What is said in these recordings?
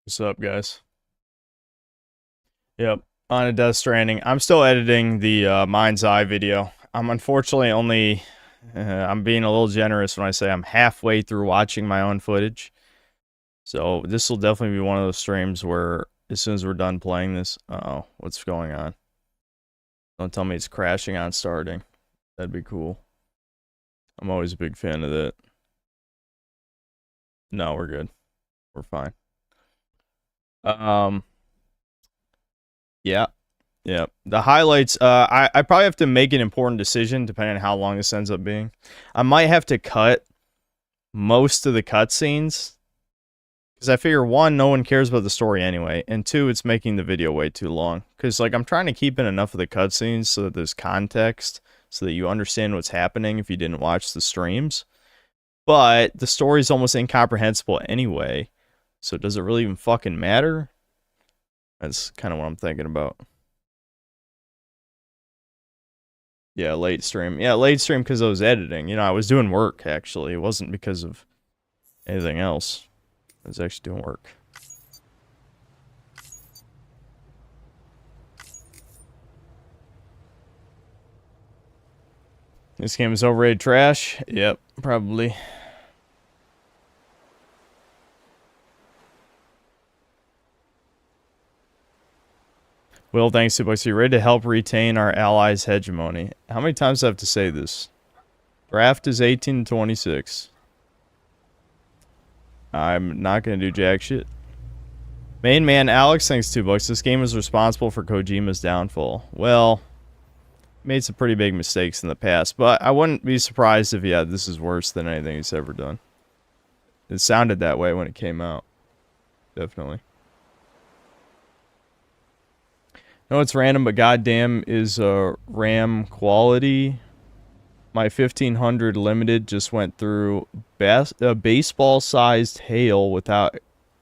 What's up, guys? Yep, on a Death Stranding. I'm still editing the Mind's Eye video. I'm unfortunately only, I'm being a little generous when I say I'm halfway through watching my own footage. So this will definitely be one of those streams where as soon as we're done playing this, uh-oh, what's going on? Don't tell me it's crashing on starting. That'd be cool. I'm always a big fan of that. No, we're good. We're fine. Yeah. Yeah. The highlights, I probably have to make an important decision depending on how long this ends up being. I might have to cut most of the cutscenes. Because I figure, one, no one cares about the story anyway. And two, it's making the video way too long. Because, like, I'm trying to keep in enough of the cutscenes so that there's context. So that you understand what's happening if you didn't watch the streams. But the story's almost incomprehensible anyway. So does it really even fucking matter? That's kind of what I'm thinking about. Yeah, late stream. Yeah, late stream because I was editing. You know, I was doing work, actually. It wasn't because of anything else. I was actually doing work. This game is overrated trash? Yep, probably. Will, thanks to Bucks. Are you ready to help retain our allies' hegemony? How many times do I have to say this? Draft is 18 to 26. I'm not going to do jack shit. Main man Alex, thanks $2. This game was responsible for Kojima's downfall. Well, made some pretty big mistakes in the past, but I wouldn't be surprised if, yeah, this is worse than anything he's ever done. It sounded that way when it came out. Definitely. No, it's random, but goddamn is RAM quality. My 1500 limited just went through a baseball-sized hail without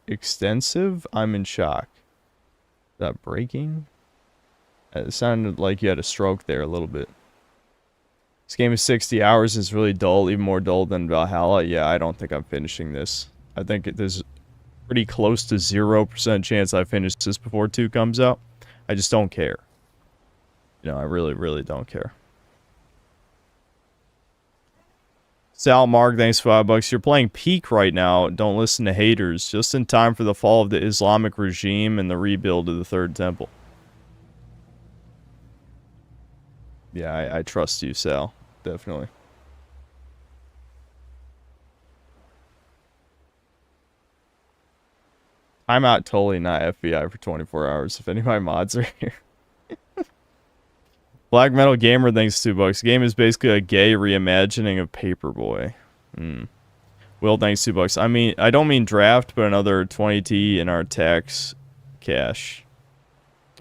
extensive. I'm in shock. Is that breaking? It sounded like you had a stroke there a little bit. This game is 60 hours. It's really dull, even more dull than Valhalla. Yeah, I don't think I'm finishing this. I think there's pretty close to 0% chance I finish this before 2 comes out. I just don't care. You know, I really, really don't care. Sal Mark, thanks for $5. You're playing Peak right now. Don't listen to haters. Just in time for the fall of the Islamic regime and the rebuild of the Third Temple. Yeah, I trust you, Sal. Definitely. I'm out totally not FBI for 24 hours if any of my mods are here. Black Metal Gamer, thanks $2. Game is basically a gay reimagining of Paperboy. Will, thanks $2. I mean, I don't mean draft, but another 20T in our tax cash.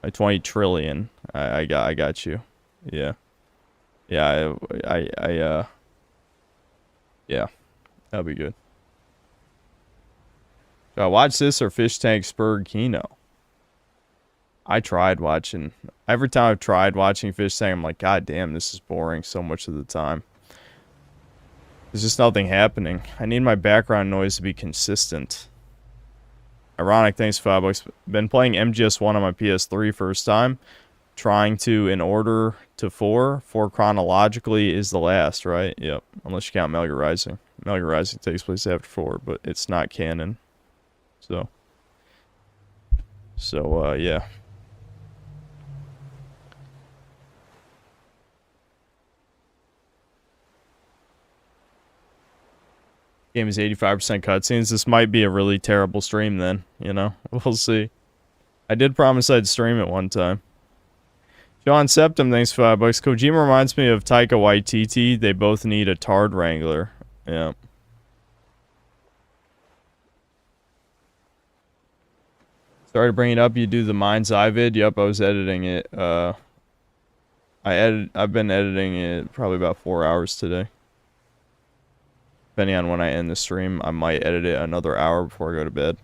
20 trillion. I got you. Yeah. Yeah, yeah. That'll be good. Should I watch this or Fish Tank Spurred Kino? I tried watching. Every time I've tried watching Fish Tank, I'm like, God damn, this is boring so much of the time. There's just nothing happening. I need my background noise to be consistent. Ironic, thanks $5. Been playing MGS1 on my PS3 first time. Trying to in order to 4. 4 chronologically is the last, right? Yep. Unless you count Metal Gear Rising. Metal Gear Rising takes place after 4, but it's not canon. So, yeah. Game is 85% cutscenes. This might be a really terrible stream then, you know? We'll see. I did promise I'd stream it one time. John Septum, thanks for $5. Kojima reminds me of Taika Waititi. They both need a Tard Wrangler. Yeah. Sorry to bring it up. You do the Mind's Eye vid. Yep, I was editing it. I've been editing it probably about 4 hours today. Depending on when I end the stream, I might edit it another hour before I go to bed.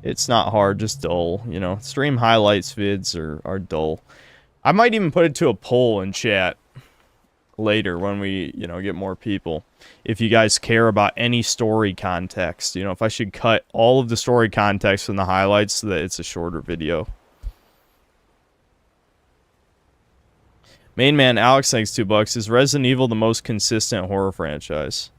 It's not hard, just dull, you know. Stream highlights vids are dull. I might even put it to a poll in chat. later when we, get more people. If you guys care about any story context, if I should cut all of the story context from the highlights so that it's a shorter video. Main man Alex, thanks $2. Is Resident Evil the most consistent horror franchise?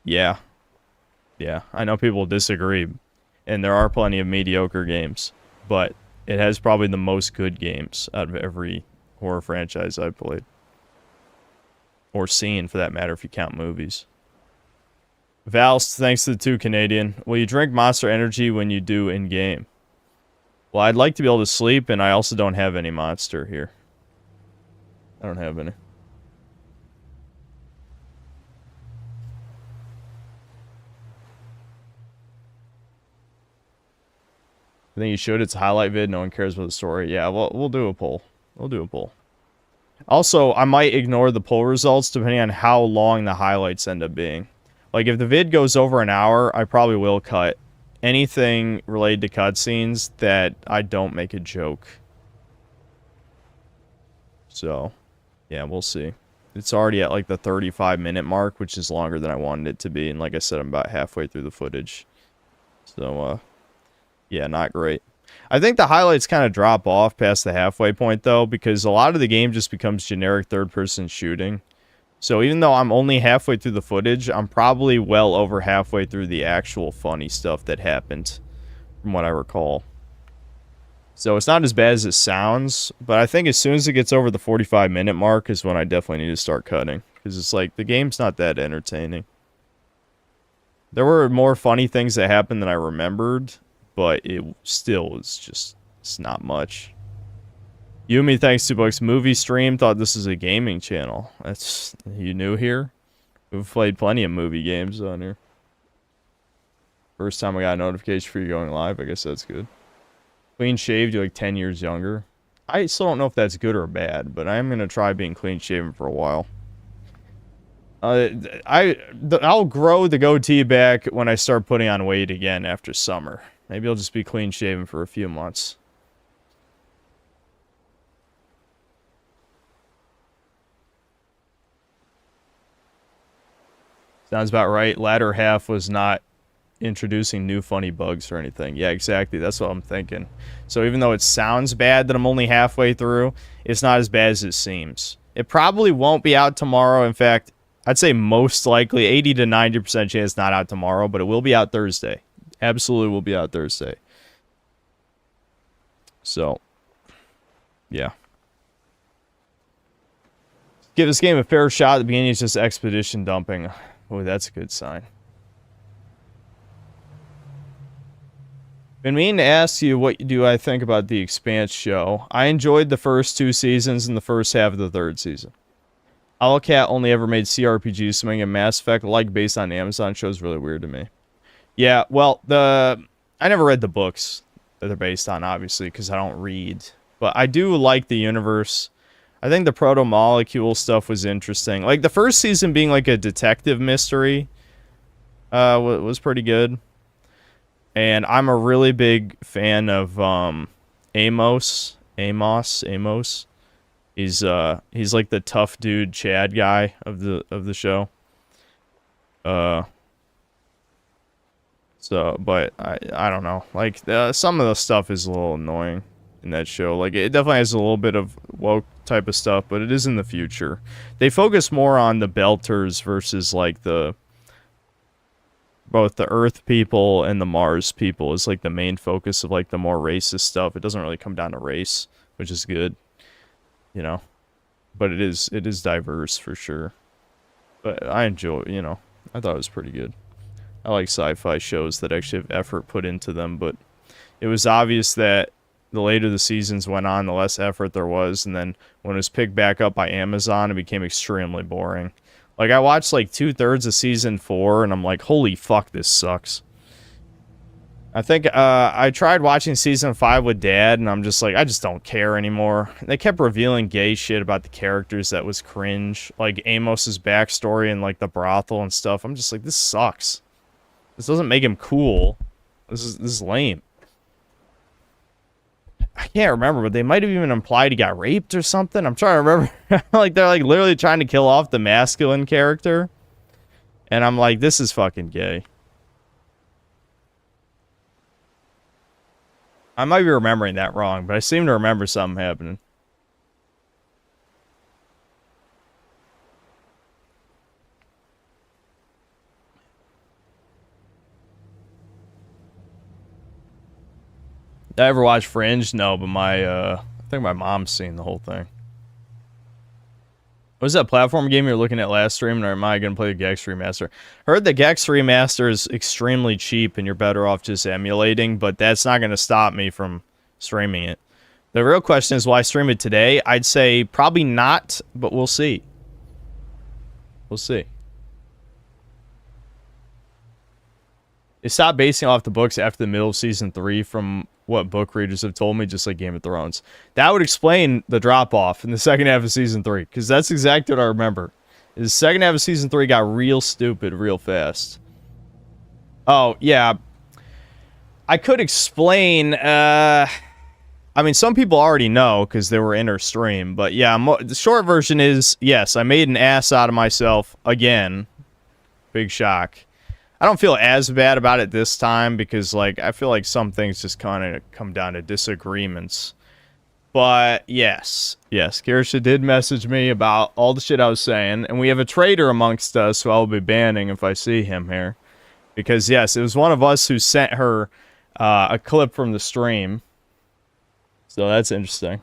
Yeah. Yeah, I know people disagree, and there are plenty of mediocre games, but it has probably the most good games out of every horror franchise I've played. Or seen, for that matter, if you count movies. Valst, thanks to the 2 Canadian. Will you drink Monster Energy when you do in-game? Well, I'd like to be able to sleep, and I also don't have any Monster here. I don't have any. I think you should. It's a highlight vid. No one cares about the story. Yeah, we'll do a poll. We'll do a poll. Also, I might ignore the poll results depending on how long the highlights end up being. Like, if the vid goes over an hour, I probably will cut anything related to cutscenes that I don't make a joke. So, yeah, we'll see. It's already at, like, the 35-minute mark, which is longer than I wanted it to be. And like I said, I'm about halfway through the footage. So, yeah, not great. I think the highlights kind of drop off past the halfway point, though, because a lot of the game just becomes generic third-person shooting. So even though I'm only halfway through the footage, I'm probably well over halfway through the actual funny stuff that happened, from what I recall. So it's not as bad as it sounds, but I think as soon as it gets over the 45-minute mark is when I definitely need to start cutting. Because it's like, the game's not that entertaining. There were more funny things that happened than I remembered, but it still is just, it's not much. Yumi, thanks $2. Movie stream, thought this is a gaming channel. That's, you new here? We've played plenty of movie games on here. First time I got a notification for you going live, I guess that's good. Clean shaved, you're like 10 years younger. I still don't know if that's good or bad, but I'm going to try being clean shaven for a while. I'll grow the goatee back when I start putting on weight again after summer. Maybe I'll just be clean shaven for a few months. Sounds about right. Latter half was not introducing new funny bugs or anything. Yeah, exactly. That's what I'm thinking. So even though it sounds bad that I'm only halfway through, it's not as bad as it seems. It probably won't be out tomorrow. In fact, I'd say most likely 80 to 90% chance not out tomorrow, but it will be out Thursday. Absolutely will be out Thursday. So, yeah. Give this game a fair shot. At the beginning, it's just expedition dumping. Oh, that's a good sign. Been meaning to ask you what do I think about the Expanse show. I enjoyed the first 2 seasons and the first half of the 3rd season. Owlcat only ever made CRPGs, so making a Mass Effect like based on Amazon shows really weird to me. Yeah, well, I never read the books that they're based on, obviously, because I don't read. But I do like the universe. I think the proto-molecule stuff was interesting. Like, the first season being like a detective mystery was pretty good. And I'm a really big fan of Amos. He's like the tough dude Chad guy of the show. So, but I don't know. Like, some of the stuff is a little annoying in that show. Like, it definitely has a little bit of woke type of stuff, but it is in the future. They focus more on the Belters versus, like, both the Earth people and the Mars people is, like, the main focus of, like, the more racist stuff. It doesn't really come down to race, which is good, you know. But it is diverse, for sure. But I enjoy, I thought it was pretty good. I like sci-fi shows that actually have effort put into them, but it was obvious that the later the seasons went on, the less effort there was, and then when it was picked back up by Amazon, it became extremely boring. Like, I watched, like, 2/3 of season 4, and I'm like, holy fuck, this sucks. I think, I tried watching season 5 with Dad, and I'm just like, I just don't care anymore. They kept revealing gay shit about the characters that was cringe. Like, Amos's backstory and, like, the brothel and stuff. I'm just like, this sucks. This doesn't make him cool. This is lame. I can't remember, but they might have even implied he got raped or something. I'm trying to remember. Like, they're like literally trying to kill off the masculine character. And I'm like, this is fucking gay. I might be remembering that wrong, but I seem to remember something happening. Did I ever watch Fringe? No, but I think my mom's seen the whole thing. Was that platform game you were looking at last stream, or am I going to play the Gex Remaster? Heard the Gex Remaster is extremely cheap and you're better off just emulating, but that's not going to stop me from streaming it. The real question is, will I stream it today? I'd say probably not, but we'll see. We'll see. They stopped basing off the books after the middle of Season 3 from what book readers have told me, just like Game of Thrones. That would explain the drop-off in the second half of Season 3, because that's exactly what I remember. The second half of Season 3 got real stupid real fast. Oh, yeah. I could explain... I mean, some people already know, because they were in her stream, but yeah, the short version is, yes, I made an ass out of myself again. Big shock. I don't feel as bad about it this time because, like, I feel like some things just kind of come down to disagreements. But, yes, Kirsha did message me about all the shit I was saying, and we have a traitor amongst us who I'll be banning if I see him here. Because, yes, it was one of us who sent her a clip from the stream. So that's interesting.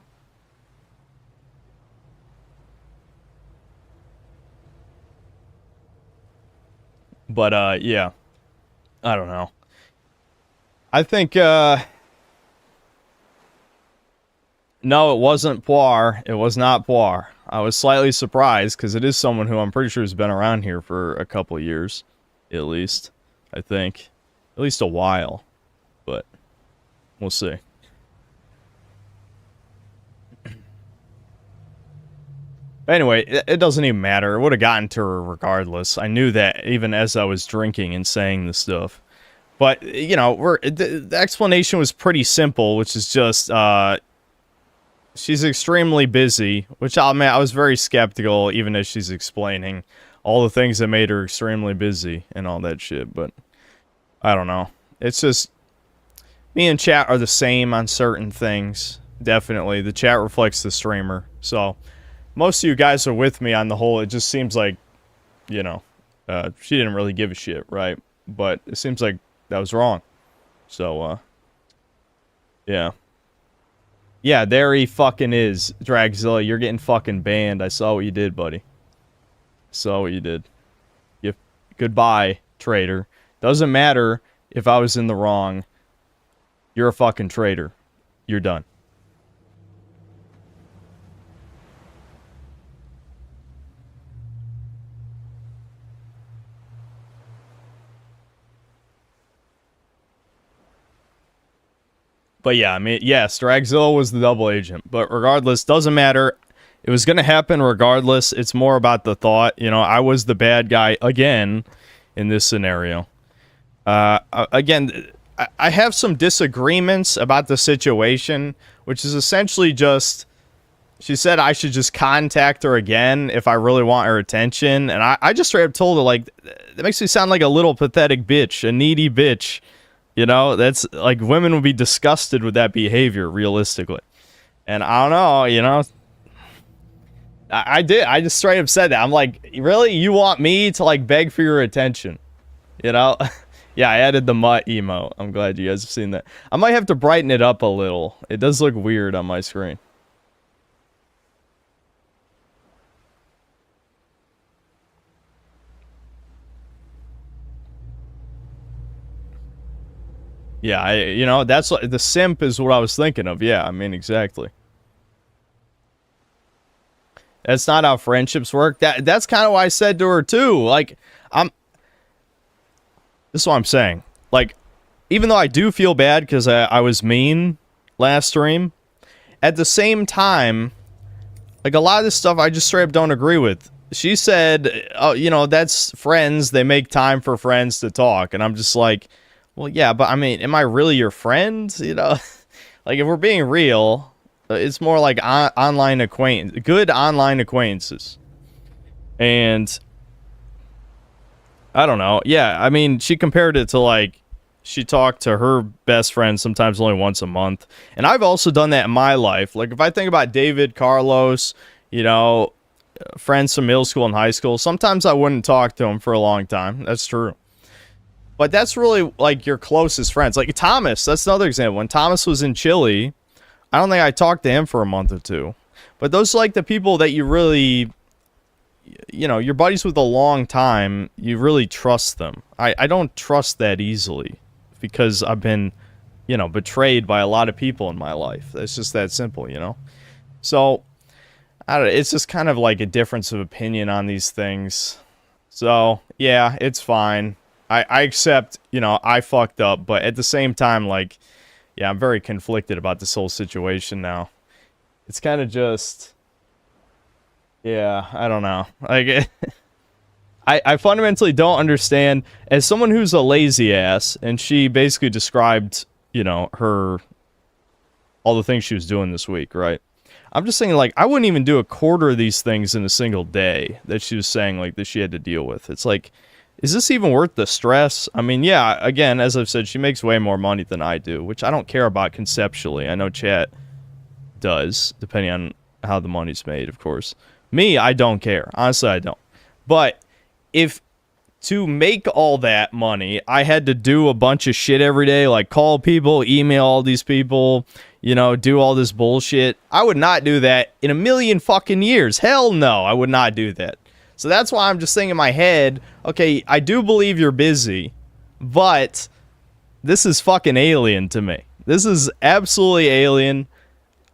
But, yeah. I don't know. I think, no, it wasn't Poir. It was not Poir. I was slightly surprised, because it is someone who I'm pretty sure has been around here for a couple of years. At least. I think. At least a while. But, we'll see. Anyway, it doesn't even matter. It would have gotten to her regardless. I knew that even as I was drinking and saying the stuff. But, you know, the explanation was pretty simple, which is just, she's extremely busy, which I'll admit I was very skeptical even as she's explaining all the things that made her extremely busy and all that shit. But, I don't know. It's just, me and chat are the same on certain things. Definitely. The chat reflects the streamer. So... most of you guys are with me on the whole. It just seems like, you know, she didn't really give a shit, right? But it seems like that was wrong. So, yeah. Yeah, there he fucking is. Dragzilla, you're getting fucking banned. I saw what you did, buddy. Saw what you did. Goodbye, traitor. Doesn't matter if I was in the wrong. You're a fucking traitor. You're done. But yeah, I mean, yes, Dragzilla was the double agent. But regardless, doesn't matter. It was going to happen regardless. It's more about the thought. You know, I was the bad guy again in this scenario. Again, I have some disagreements about the situation, which is essentially just... she said I should just contact her again if I really want her attention. And I just straight up told her, like, that makes me sound like a little pathetic bitch, a needy bitch. You know, that's, like, women would be disgusted with that behavior, realistically. And I don't know, you know. I just straight up said that. I'm like, really? You want me to, like, beg for your attention? You know? Yeah, I added the mutt emo. I'm glad you guys have seen that. I might have to brighten it up a little. It does look weird on my screen. Yeah, you know, that's the simp is what I was thinking of. Yeah, I mean, exactly. That's not how friendships work. That's kind of why I said to her too. Like, this is what I'm saying. Like, even though I do feel bad because I was mean last stream, at the same time, like, a lot of this stuff I just straight up don't agree with. She said, oh, you know, that's friends. They make time for friends to talk. And I'm just like, well, yeah, but I mean, am I really your friend? You know, Like, if we're being real, it's more like online good online acquaintances. And I don't know. Yeah, I mean, she compared it to, like, she talked to her best friend sometimes only once a month. And I've also done that in my life. Like, if I think about David, Carlos, you know, friends from middle school and high school, sometimes I wouldn't talk to them for a long time. That's true. But that's really, like, your closest friends. Like, Thomas, that's another example. When Thomas was in Chile, I don't think I talked to him for a month or two. But those are, like, the people that you really, you know, you're buddies with a long time. You really trust them. I don't trust that easily because I've been, you know, betrayed by a lot of people in my life. It's just that simple, you know? So, I don't know. It's just kind of like a difference of opinion on these things. So, yeah, it's fine. I accept, you know, I fucked up, but at the same time, like, yeah, I'm very conflicted about this whole situation now. It's kind of just, yeah, I don't know. Like, I fundamentally don't understand, as someone who's a lazy ass, and she basically described, you know, all the things she was doing this week, right? I'm just saying, like, I wouldn't even do a quarter of these things in a single day that she was saying, like, that she had to deal with. It's like, is this even worth the stress? I mean, yeah, again, as I've said, she makes way more money than I do, which I don't care about conceptually. I know chat does, depending on how the money's made, of course. Me, I don't care. Honestly, I don't. But if to make all that money, I had to do a bunch of shit every day, like call people, email all these people, you know, do all this bullshit, I would not do that in a million fucking years. Hell no, I would not do that. So that's why I'm just saying in my head, okay, I do believe you're busy, but this is fucking alien to me. This is absolutely alien.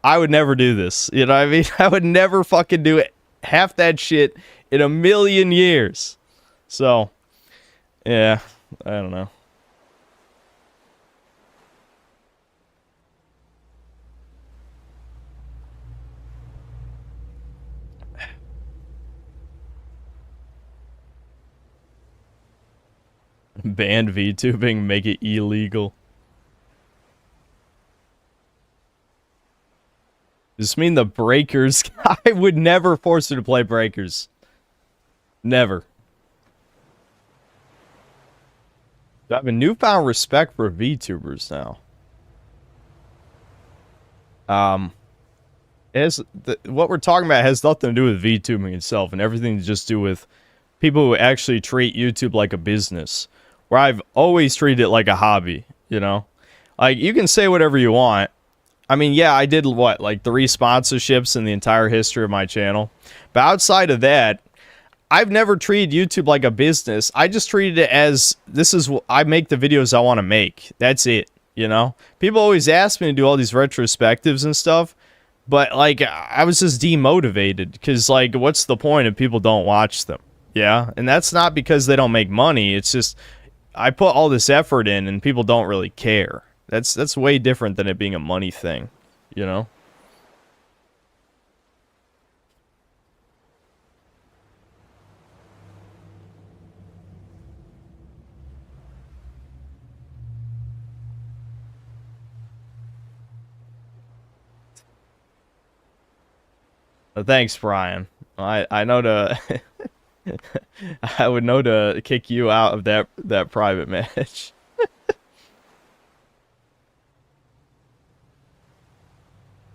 I would never do this. You know what I mean? I would never fucking do it, half that shit in a million years. So, yeah, I don't know. Ban VTubing, make it illegal. Does this mean the Breakers? I would never force her to play Breakers. Never. I have a newfound respect for VTubers now. What we're talking about has nothing to do with VTubing itself and everything to just do with people who actually treat YouTube like a business. Where I've always treated it like a hobby, you know? Like, you can say whatever you want. I mean, yeah, I did, what, like 3 sponsorships in the entire history of my channel. But outside of that, I've never treated YouTube like a business. I just treated it as, I make the videos I want to make. That's it, you know? People always ask me to do all these retrospectives and stuff. But, like, I was just demotivated. Because, like, what's the point if people don't watch them? Yeah? And that's not because they don't make money. It's just, I put all this effort in and people don't really care. That's way different than it being a money thing, you know? Thanks, Brian. I know to I would know to kick you out of that private match.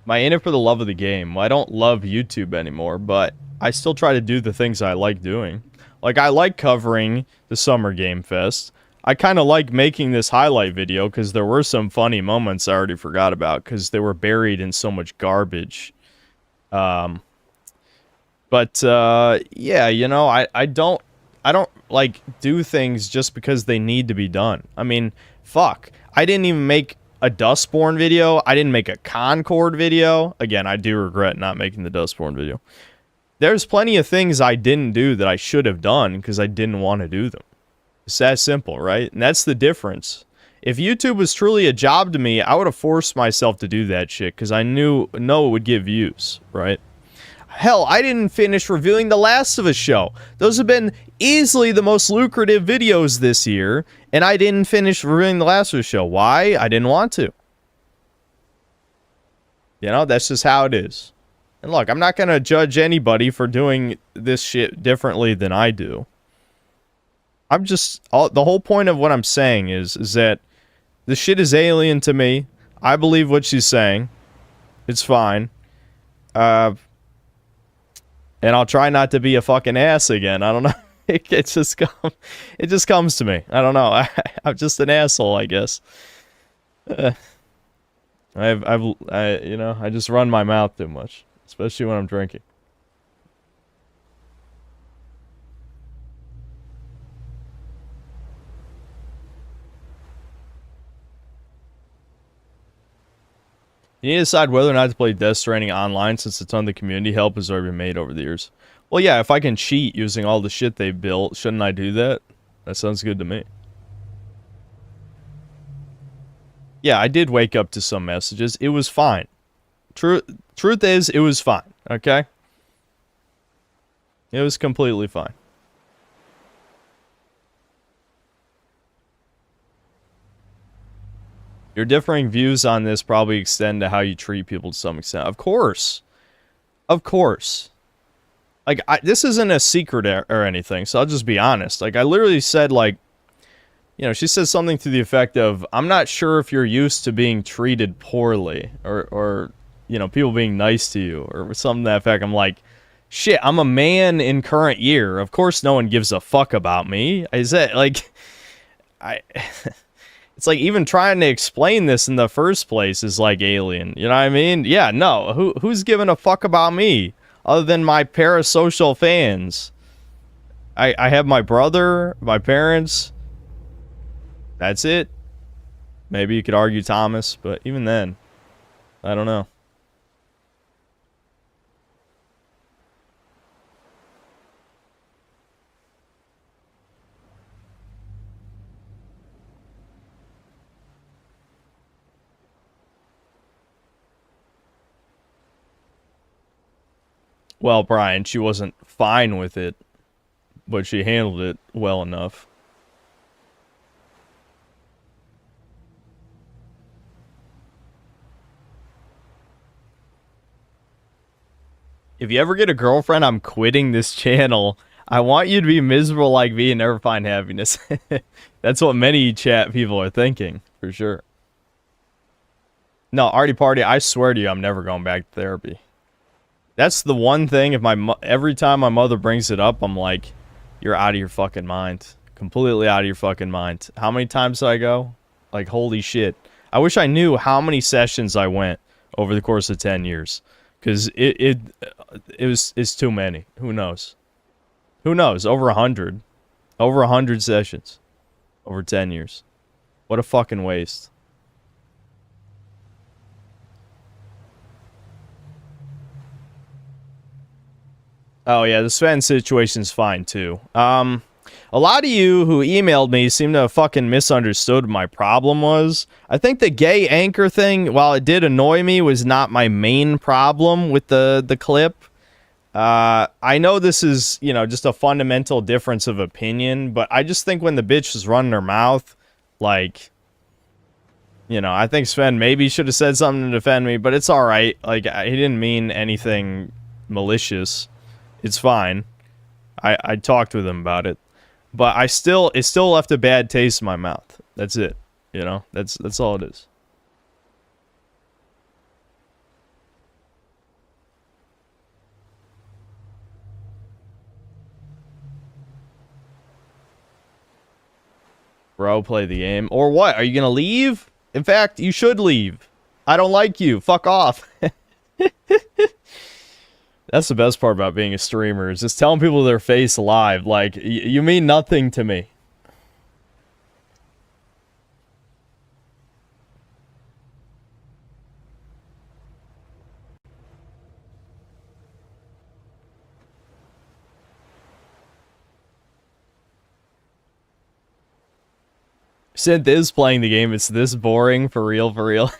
Am I in it for the love of the game? Well, I don't love YouTube anymore, but I still try to do the things I like doing. Like, I like covering the Summer Game Fest. I kind of like making this highlight video because there were some funny moments I already forgot about because they were buried in so much garbage. But yeah, you know, I don't like do things just because they need to be done. I mean, fuck. I didn't even make a Dustborn video. I didn't make a Concord video. Again, I do regret not making the Dustborn video. There's plenty of things I didn't do that I should have done because I didn't want to do them. It's that simple, right? And that's the difference. If YouTube was truly a job to me, I would have forced myself to do that shit because I know it would give views, right? Hell, I didn't finish reviewing The Last of Us show. Those have been easily the most lucrative videos this year, and I didn't finish reviewing The Last of Us show. Why? I didn't want to. You know, that's just how it is. And look, I'm not going to judge anybody for doing this shit differently than I do. I'm just... the whole point of what I'm saying is that this shit is alien to me. I believe what she's saying. It's fine. And I'll try not to be a fucking ass again. I don't know. It just comes to me. I don't know. I'm just an asshole, I guess. I just run my mouth too much, especially when I'm drinking. You need to decide whether or not to play Death Stranding online since a ton of the community help has already been made over the years. Well, yeah, if I can cheat using all the shit they built, shouldn't I do that? That sounds good to me. Yeah, I did wake up to some messages. It was fine. Truth is, it was fine, okay? It was completely fine. Your differing views on this probably extend to how you treat people to some extent. Of course. Of course. Like, this isn't a secret or anything, so I'll just be honest. Like, I literally said, like, you know, she says something to the effect of, I'm not sure if you're used to being treated poorly, or you know, people being nice to you, or something to that effect. I'm like, shit, I'm a man in current year. Of course no one gives a fuck about me. Is that, like, it's like even trying to explain this in the first place is like alien. You know what I mean? Yeah, no, who's giving a fuck about me? Other than my parasocial fans. I have my brother, my parents. That's it. Maybe you could argue Thomas, but even then, I don't know. Well, Brian, she wasn't fine with it, but she handled it well enough. If you ever get a girlfriend, I'm quitting this channel. I want you to be miserable like me and never find happiness. That's what many chat people are thinking, for sure. No, Artie Party, I swear to you, I'm never going back to therapy. That's the one thing, if every time my mother brings it up, I'm like, you're out of your fucking mind. Completely out of your fucking mind. How many times did I go? Like, holy shit. I wish I knew how many sessions I went over the course of 10 years. Because it's too many. Who knows? Who knows? Over 100. Over 100 sessions. Over 10 years. What a fucking waste. Oh yeah, the Sven situation's fine too. A lot of you who emailed me seem to have fucking misunderstood what my problem was. I think the gay anchor thing, while it did annoy me, was not my main problem with the clip. I know this is, you know, just a fundamental difference of opinion, but I just think when the bitch was running her mouth, like, you know, I think Sven maybe should have said something to defend me, but it's alright. Like, he didn't mean anything malicious. It's fine. I talked with him about it. But it still left a bad taste in my mouth. That's it. You know? That's all it is. Bro, play the game. Or what? Are you gonna leave? In fact, you should leave. I don't like you. Fuck off. That's the best part about being a streamer, is just telling people their face live. Like, you mean nothing to me. Synth is playing the game. It's this boring. For real, for real.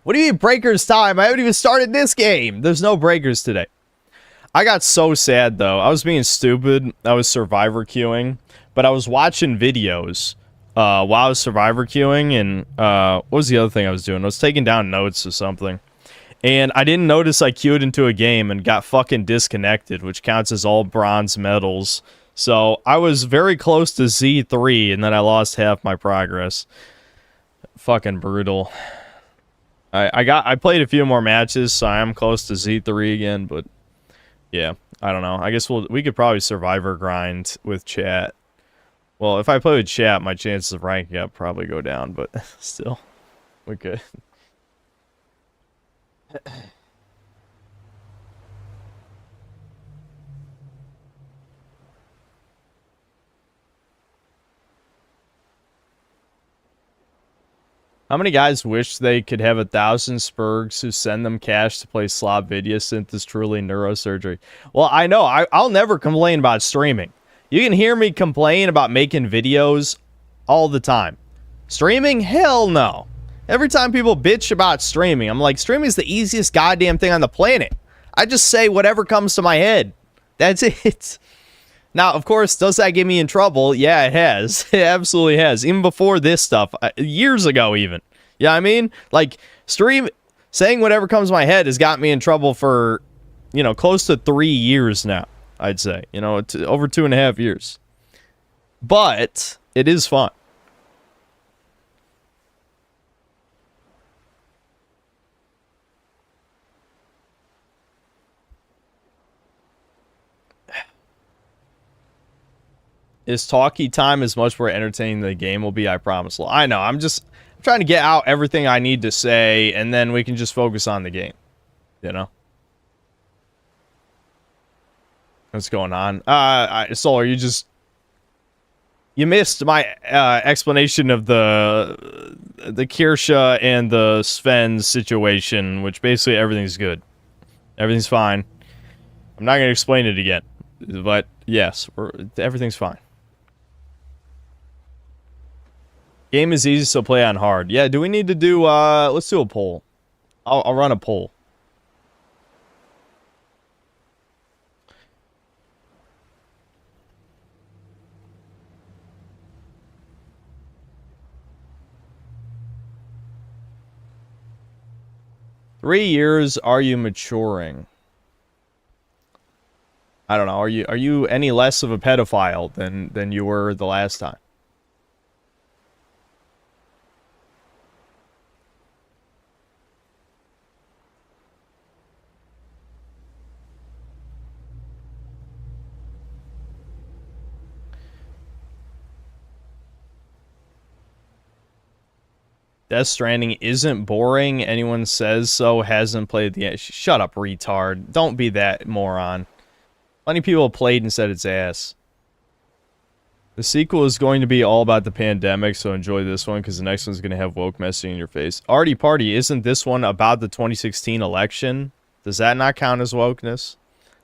What do you mean breakers time? I haven't even started this game. There's no breakers today. I got so sad, though. I was being stupid. I was survivor queuing. But I was watching videos while I was survivor queuing. And what was the other thing I was doing? I was taking down notes or something. And I didn't notice I queued into a game and got fucking disconnected, which counts as all bronze medals. So I was very close to Z3, and then I lost half my progress. Fucking brutal. I played a few more matches, so I am close to Z3 again, but yeah, I don't know. I guess we could probably survivor grind with chat. Well, if I play with chat, my chances of ranking up probably go down, but still, we could. How many guys wish they could have 1,000 spurgs who send them cash to play Slav Synth is truly neurosurgery? Well, I know. I'll never complain about streaming. You can hear me complain about making videos all the time. Streaming? Hell no. Every time people bitch about streaming, I'm like, streaming is the easiest goddamn thing on the planet. I just say whatever comes to my head. That's it. Now, of course, does that get me in trouble? Yeah, it has. It absolutely has. Even before this stuff, years ago even. Yeah, I mean? Like, saying whatever comes to my head has got me in trouble for, close to 3 years now, I'd say. Over 2.5 years. But it is fun. Is talkie time as much more entertaining than the game will be? I promise. Well, I know. I'm trying to get out everything I need to say, and then we can just focus on the game. What's going on? Solar, you missed my explanation of the Kirsha and the Sven situation, which basically everything's good. Everything's fine. I'm not going to explain it again, but yes, everything's fine. Game is easy, so play on hard. Yeah, do we need to do, let's do a poll. I'll run a poll. Three years, are you maturing? I don't know. Are you any less of a pedophile than you were the last time? Death Stranding isn't boring. Anyone says so hasn't played the game. Shut up, retard. Don't be that moron. Plenty of people played and said it's ass. The sequel is going to be all about the pandemic, so enjoy this one, because the next one's going to have woke messaging in your face. Artie Party, isn't this one about the 2016 election? Does that not count as wokeness?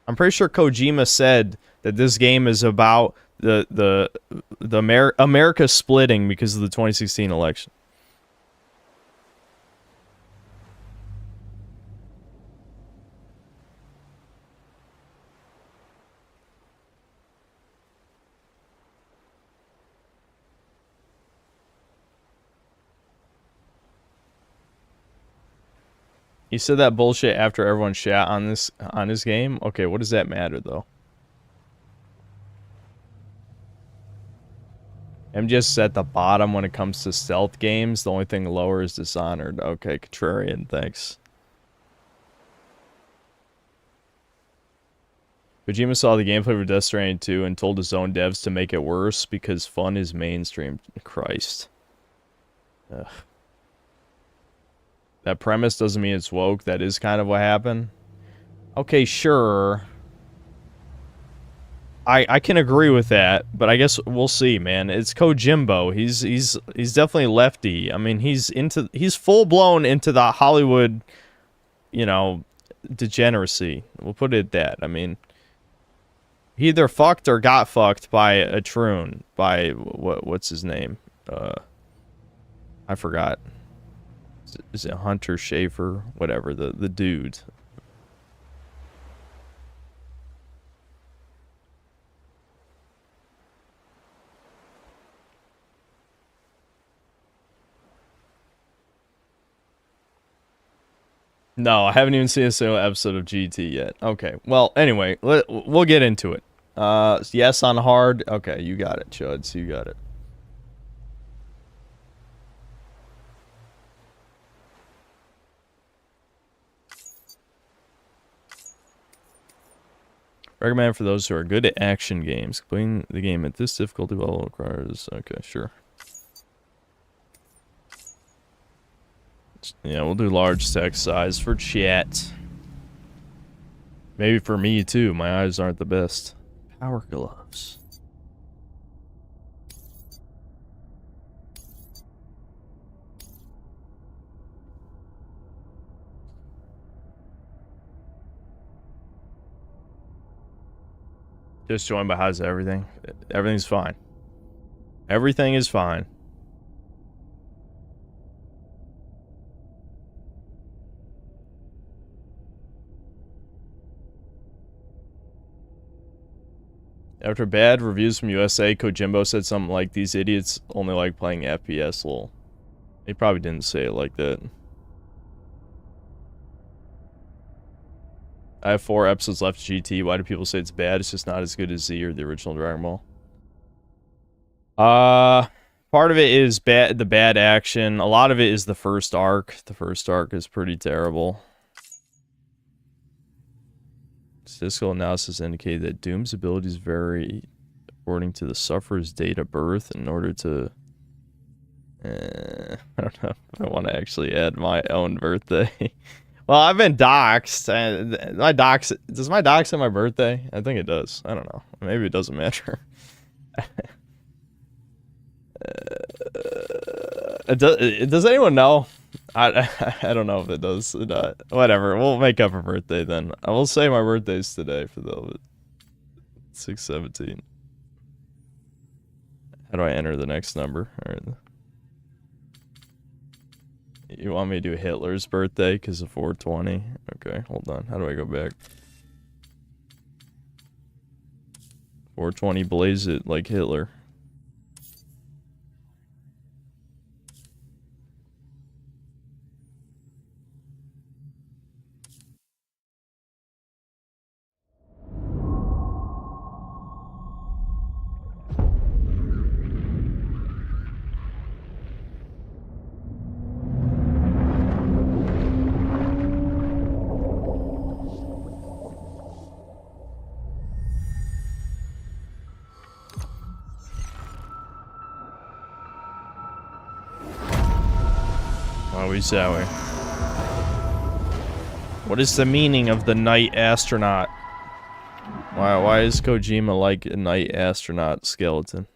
I'm pretty sure Kojima said that this game is about the America splitting because of the 2016 election. He said that bullshit after everyone shat on his game? Okay, what does that matter, though? I'm just at the bottom when it comes to stealth games. The only thing lower is Dishonored. Okay, contrarian, thanks. Kojima saw the gameplay for Death Stranding 2 and told his own devs to make it worse because fun is mainstream. Christ. Ugh. That premise doesn't mean it's woke. That is kind of what happened. Okay, sure. I can agree with that, but I guess we'll see, man. It's Kojimbo. He's definitely lefty. I mean, he's full blown into the Hollywood, degeneracy. We'll put it at that. I mean, he either fucked or got fucked by a troon. By what's his name? I forgot. Is it Hunter Schafer? Whatever, the dude. No, I haven't even seen a single episode of GT yet. Okay. Well, anyway, we'll get into it. Yes on hard. Okay, you got it, Chuds. You got it. Recommend for those who are good at action games. Completing the game at this difficulty level requires... Okay, sure. Yeah, we'll do large text size for chat. Maybe for me, too. My eyes aren't the best. Power gloves. Just joined, but how's everything? Everything's fine. Everything is fine. After bad reviews from USA, Kojimbo said something like, "These idiots only like playing FPS, lol." He probably didn't say it like that. I have 4 episodes left of GT. Why do people say it's bad? It's just not as good as Z or the original Dragon Ball. Part of it is the bad action. A lot of it is the first arc. The first arc is pretty terrible. Statistical analysis indicated that Doom's abilities vary according to the sufferer's date of birth in order to... I don't know if I want to actually add my own birthday. Well, I've been doxxed. Does my dox have my birthday? I think it does. I don't know. Maybe it doesn't matter. Does anyone know? I don't know if it does. Whatever. We'll make up a birthday then. I will say my birthday's today for the 6/17. How do I enter the next number? All right. You want me to do Hitler's birthday because of 420? Okay, hold on. How do I go back? 420 blaze it like Hitler. Shall we? What is the meaning of the night astronaut? Why is Kojima like a night astronaut skeleton?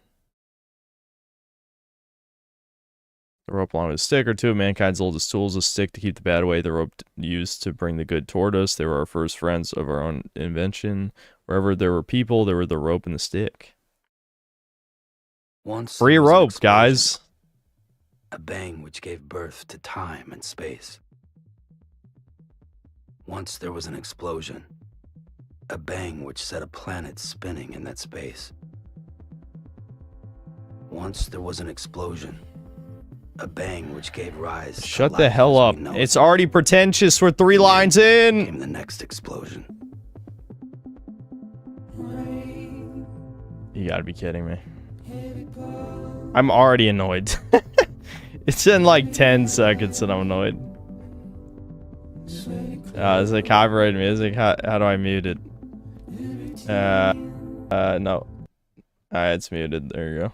The rope along with a stick are 2 of mankind's oldest tools. A stick to keep the bad away, the rope used to bring the good toward us. They were our first friends of our own invention. Wherever there were people, there were the rope and the stick. Once free rope, guys. A bang which gave birth to time and space. Once there was an explosion. A bang which set a planet spinning in that space. Once there was an explosion. A bang which gave rise to Shut the hell up. It's already pretentious. We're 3 lines in. Came the next explosion. You gotta be kidding me. I'm already annoyed. It's in like 10 seconds and I'm annoyed. Is it copyright music? How do I mute it? No. It's muted. There you go.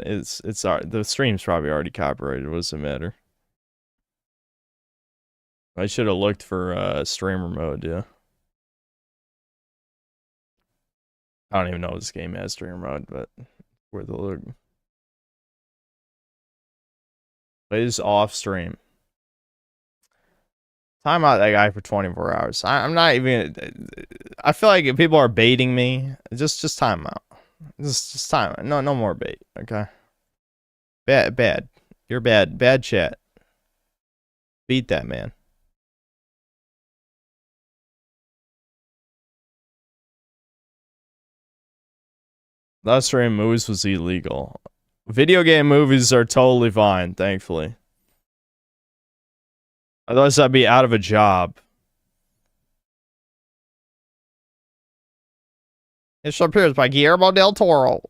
It's the stream's probably already copyrighted. What does it matter? I should have looked for streamer mode, yeah. I don't even know if this game has streamer mode, but worth a look. Plays off stream. Time out that guy for 24 hours. I'm not even. I feel like if people are baiting me, just time out. Just time. No more bait. Okay. Bad. You're bad. Bad chat. Beat that man. Last stream movies was illegal. Video game movies are totally fine, thankfully. Otherwise, I'd be out of a job. It appears by Guillermo del Toro.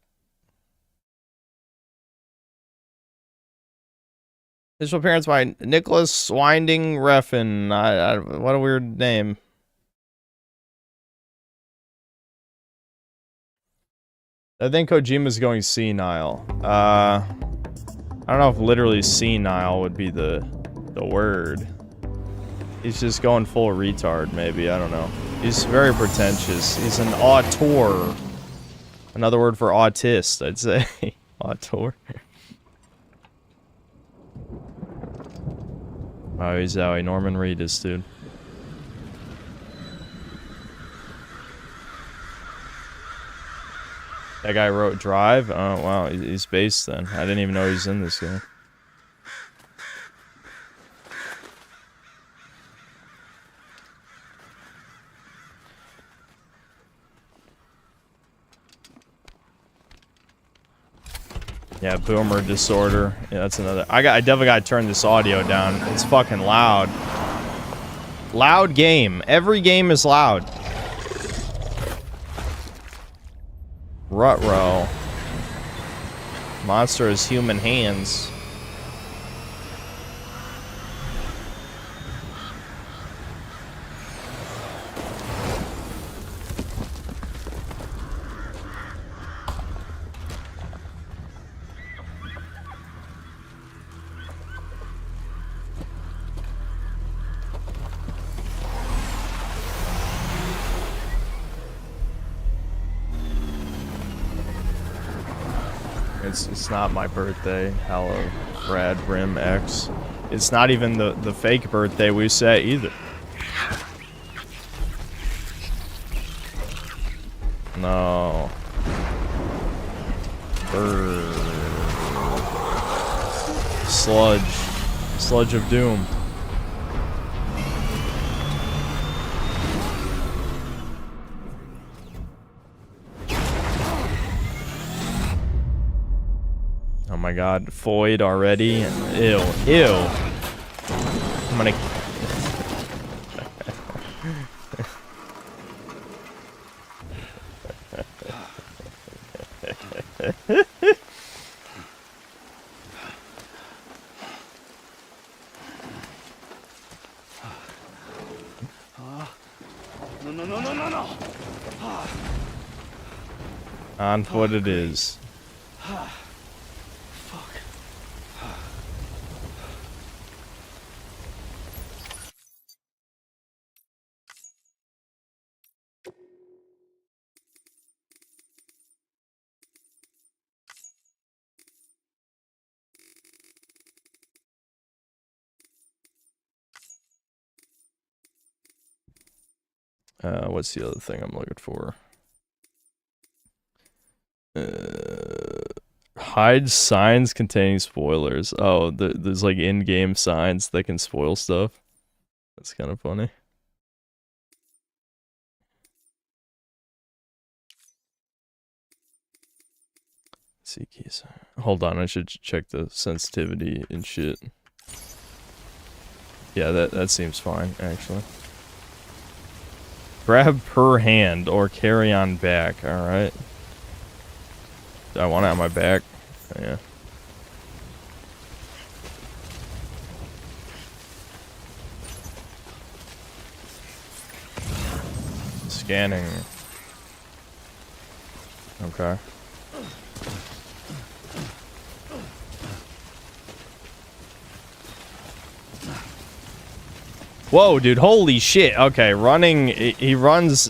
This appearance by Nicholas Winding Refn. What a weird name. I think Kojima's going senile. I don't know if literally senile would be the word. He's just going full retard, maybe. I don't know. He's very pretentious. He's an auteur. Another word for autist, I'd say. Auteur. Oh, he's Zowie. Norman Reedus, dude. That guy wrote Drive? Oh, wow. He's based then. I didn't even know he's in this game. Yeah, boomer disorder. Yeah, that's another. I definitely gotta turn this audio down. It's fucking loud. Loud game. Every game is loud. Rutrow. Monster has human hands. It's not my birthday. Hello, Brad Brim X. It's not even the fake birthday we say either. No. Brr. Sludge. Sludge of doom. Oh my god, Foyd already? Ew, ew. I'm gonna... No. On foot it is. What's the other thing I'm looking for? Hide signs containing spoilers. Oh, there's like in-game signs that can spoil stuff. That's kind of funny. See keys. Hold on, I should check the sensitivity and shit. Yeah, that seems fine, actually. Grab per hand or carry on back, alright. Do I want it on my back? Yeah. Scanning. Okay. Whoa, dude, holy shit. Okay, running, he runs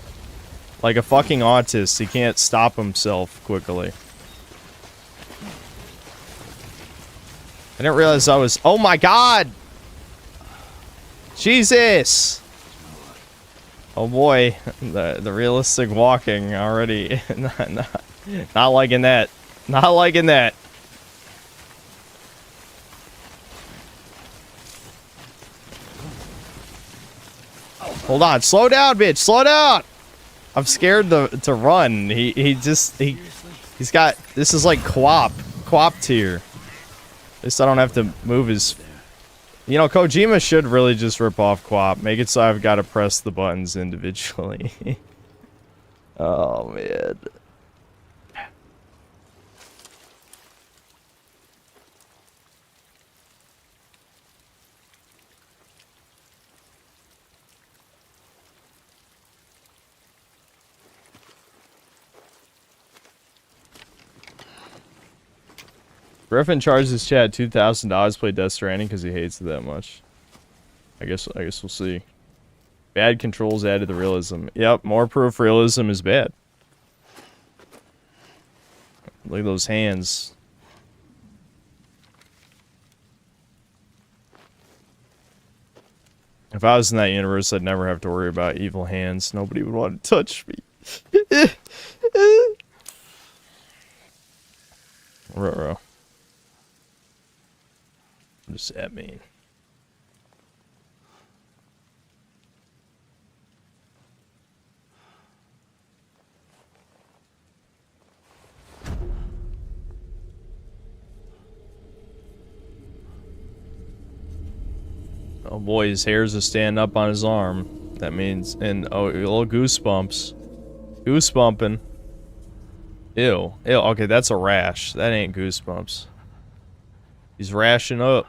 like a fucking autist. He can't stop himself quickly. I didn't realize I was, oh my god! Jesus! Oh boy, the realistic walking already, not liking that. Not liking that. Hold on, slow down, bitch, slow down! I'm scared to run. He's got, this is like co-op tier. At least I don't have to move his You know, Kojima should really just rip off Quap. Make it so I've got to press the buttons individually. Oh, man. Griffin charges Chad $2,000 to play Death Stranding because he hates it that much. I guess we'll see. Bad controls added to realism. Yep, more proof realism is bad. Look at those hands. If I was in that universe, I'd never have to worry about evil hands. Nobody would want to touch me. Ruh-roh. What does that mean? Oh boy, his hairs are standing up on his arm. That means, and oh, little goosebumps. Goosebumping. Ew. Ew, okay, that's a rash. That ain't goosebumps. He's rashing up.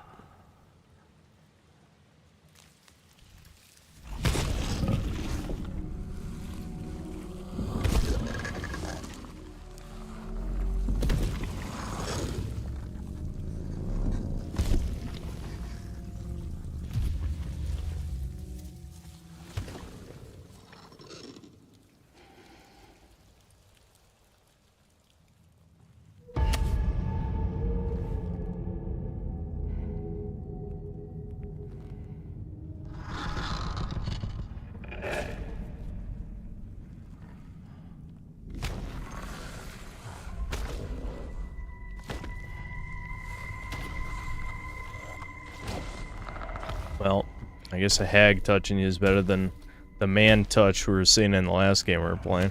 Well, I guess a hag touching you is better than the man touch we were seeing in the last game we were playing.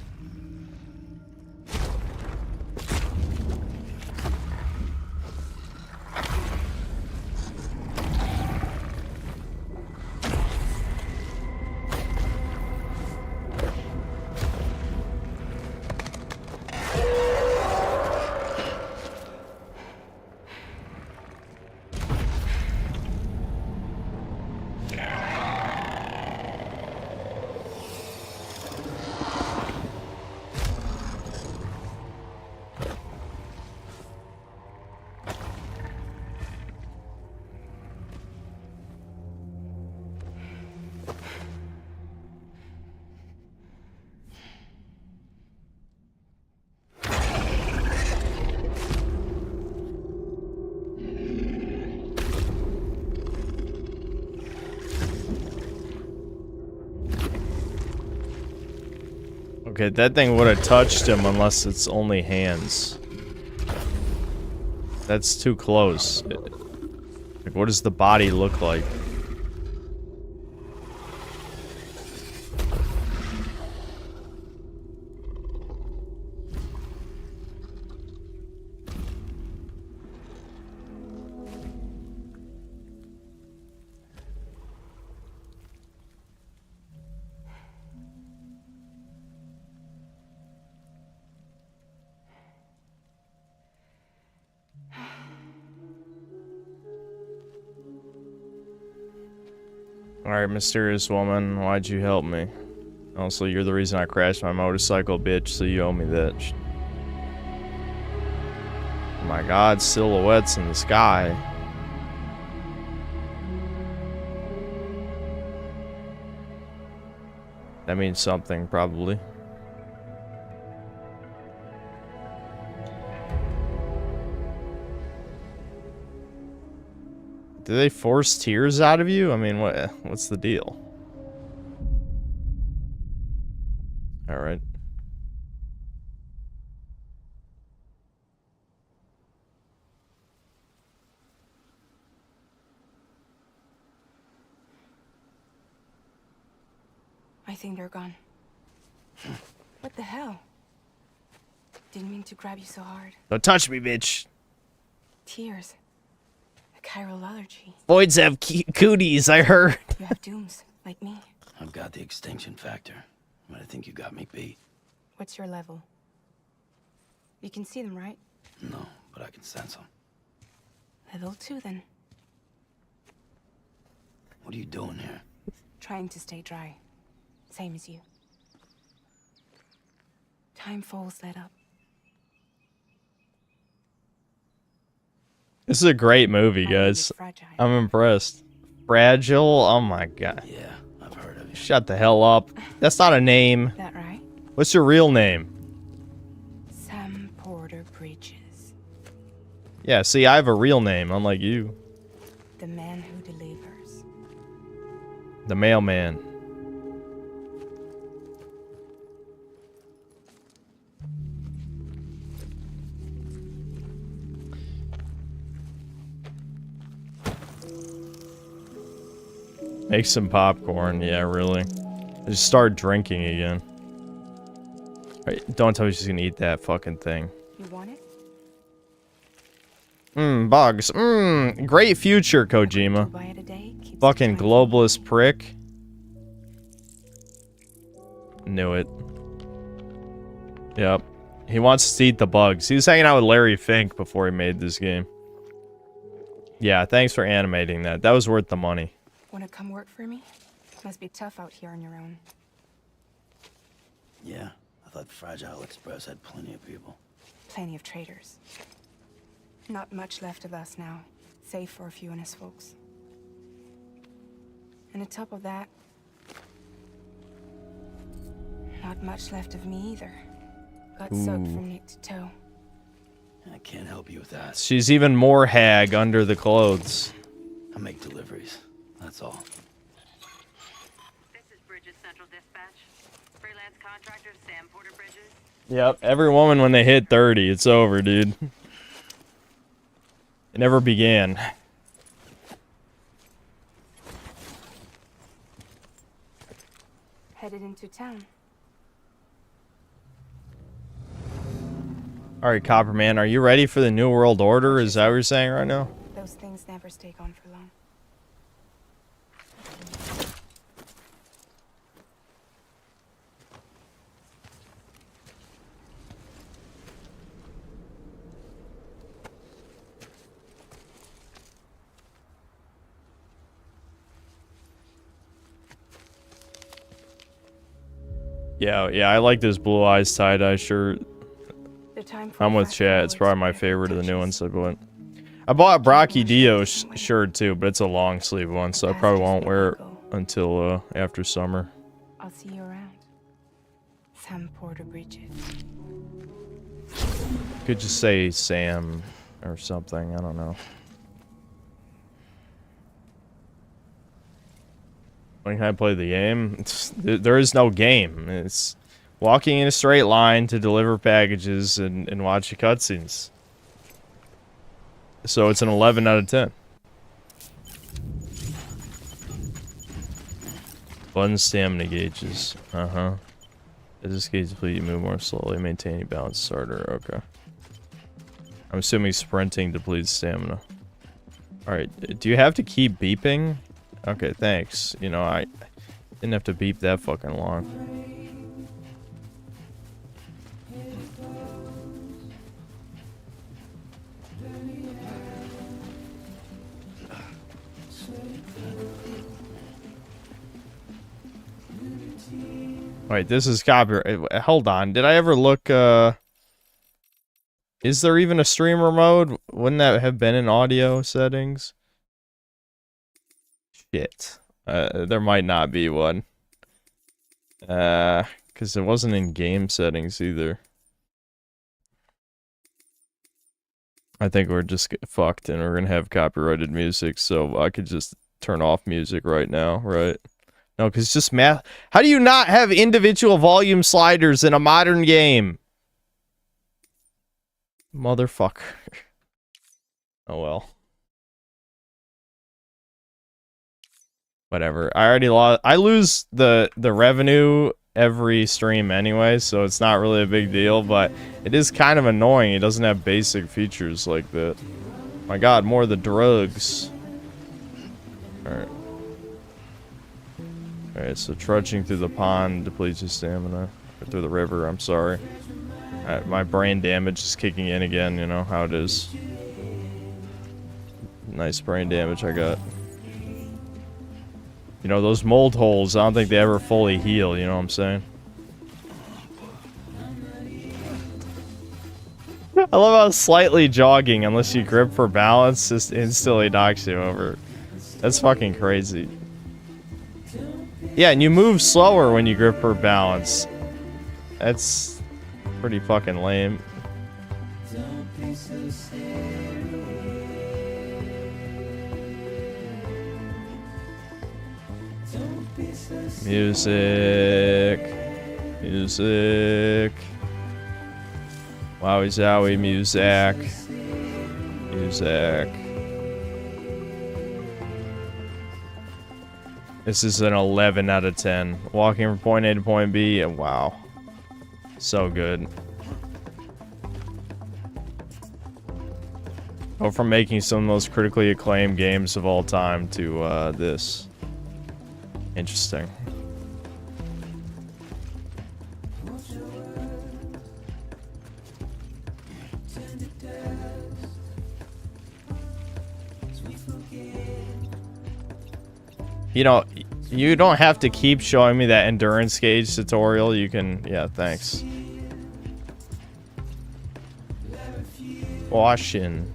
Okay, that thing would have touched him unless it's only hands. That's too close. Like, what does the body look like? Alright, mysterious woman, why'd you help me? Also, you're the reason I crashed my motorcycle, bitch, so you owe me that. Oh my god, silhouettes in the sky. That means something, probably. Do they force tears out of you? I mean, what's the deal? All right. I think they're gone. What the hell? Didn't mean to grab you so hard. Don't touch me, bitch. Tears. I chiral allergy. Voids have cooties, I heard. You have dooms, like me. I've got the extinction factor, but I think you got me beat. What's your level? You can see them, right? No, but I can sense them. Level 2, then. What are you doing here? Trying to stay dry. Same as you. Time falls let up. This is a great movie, My name guys. is Fragile. I'm impressed. Fragile? Oh my god. Yeah, I've heard of you. Shut the hell up. That's not a name. That right? What's your real name? Sam Porter Bridges. Yeah, see, I have a real name, unlike you. The man who delivers. The mailman. Make some popcorn. Yeah, really. Just start drinking again. Right, don't tell me she's gonna eat that fucking thing. You want it? Bugs. Great future, Kojima. Buy it a day, keeps it Fucking dry. globalist prick. Knew it. Yep. He wants to eat the bugs. He was hanging out with Larry Fink before he made this game. Yeah, thanks for animating that. That was worth the money. Wanna come work for me? Must be tough out here on your own. Yeah, I thought Fragile Express had plenty of people. Plenty of traitors. Not much left of us now, save for a few honest folks. And on top of that, not much left of me either. Got soaked from neck to toe. I can't help you with that. She's even more hag under the clothes. I make deliveries, that's all. This is Bridges Central Dispatch. Freelance contractor Sam Porter Bridges. Yep, every woman when they hit 30, it's over, dude. It never began. Headed into town. Alright, Copperman, are you ready for the New World Order? Is that what you're saying right now? Those things never stay gone for long. Yeah, I like this blue eyes tie-dye shirt. The time for I'm with fast Chad. It's probably my forwards, favorite of the new touches. ones I bought. I bought a Brocky Dio shirt too, but it's a long sleeve one, so I probably won't wear it until after summer. I'll see you around. Sam Porter Bridges. Could just say Sam or something. I don't know. When can I play the game? There is no game. It's walking in a straight line to deliver packages and watch the cutscenes. So it's an 11 out of 10. Fun stamina gauges. Uh-huh. As this gauge depletes, you move more slowly, maintaining balance starter. Okay. I'm assuming sprinting depletes stamina. Alright, do you have to keep beeping? Okay, thanks. You know, I didn't have to beep that fucking long. Wait, this is copyright. Hold on. Did I ever look, is there even a streamer mode? Wouldn't that have been in audio settings? Shit. There might not be one. Because it wasn't in game settings either. I think we're just fucked and we're gonna have copyrighted music, so I could just turn off music right now, right? No, because it's just math. How do you not have individual volume sliders in a modern game? Motherfucker. Oh well. Whatever. I already lost. I lose the revenue every stream anyway, so it's not really a big deal, but it is kind of annoying. It doesn't have basic features like that. My god, more of the drugs. Alright. Alright, so trudging through the pond depletes your stamina. Or through the river, I'm sorry. Alright, my brain damage is kicking in again, you know how it is. Nice brain damage I got. You know, those mold holes, I don't think they ever fully heal, you know what I'm saying? I love how slightly jogging, unless you grip for balance, just instantly knocks you over. That's fucking crazy. Yeah, and you move slower when you grip for balance. That's pretty fucking lame. Music. Music. Wowie zowie music. Music. This is an 11 out of 10. Walking from point A to point B, and wow. So good. Go from making some of the most critically acclaimed games of all time to this. Interesting. You know, you don't have to keep showing me that endurance gauge tutorial. You can, yeah, thanks. Washing.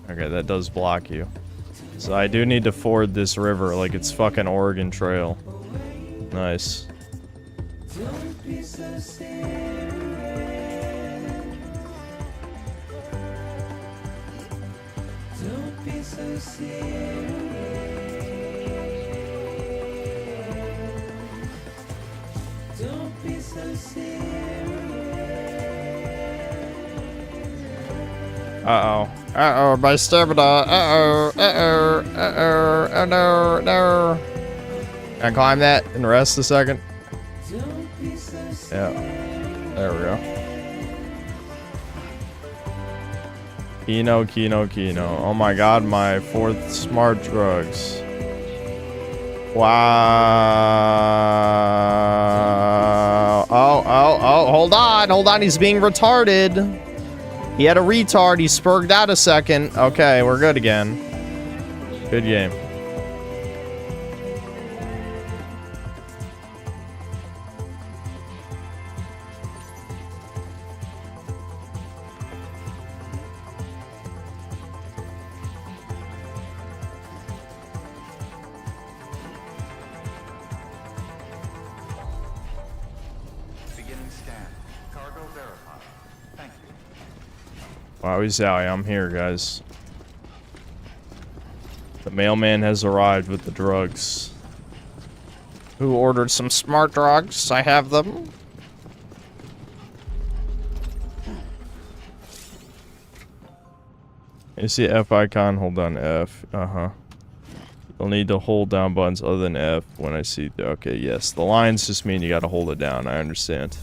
Okay, that does block you. So I do need to ford this river like it's fucking Oregon Trail. Nice. Uh-oh. Uh-oh, my stamina. Uh-oh. Uh-oh. Uh-oh. Oh, no. No. Can I climb that and rest a second? Yeah. There we go. Kino, Kino, Kino. Oh my god, my 4th smart drugs. Wow. Oh, hold on. Hold on, he's being retarded. He had a retard. He spurged out a second. Okay, we're good again. Good game. Beginning scan. Cargo verified. Thank you. Wowie zowie, I'm here, guys. The mailman has arrived with the drugs. Who ordered some smart drugs? I have them. Is the F icon? Hold on, F. Uh-huh. You'll need to hold down buttons other than F when I see... Okay, yes. The lines just mean you gotta hold it down. I understand.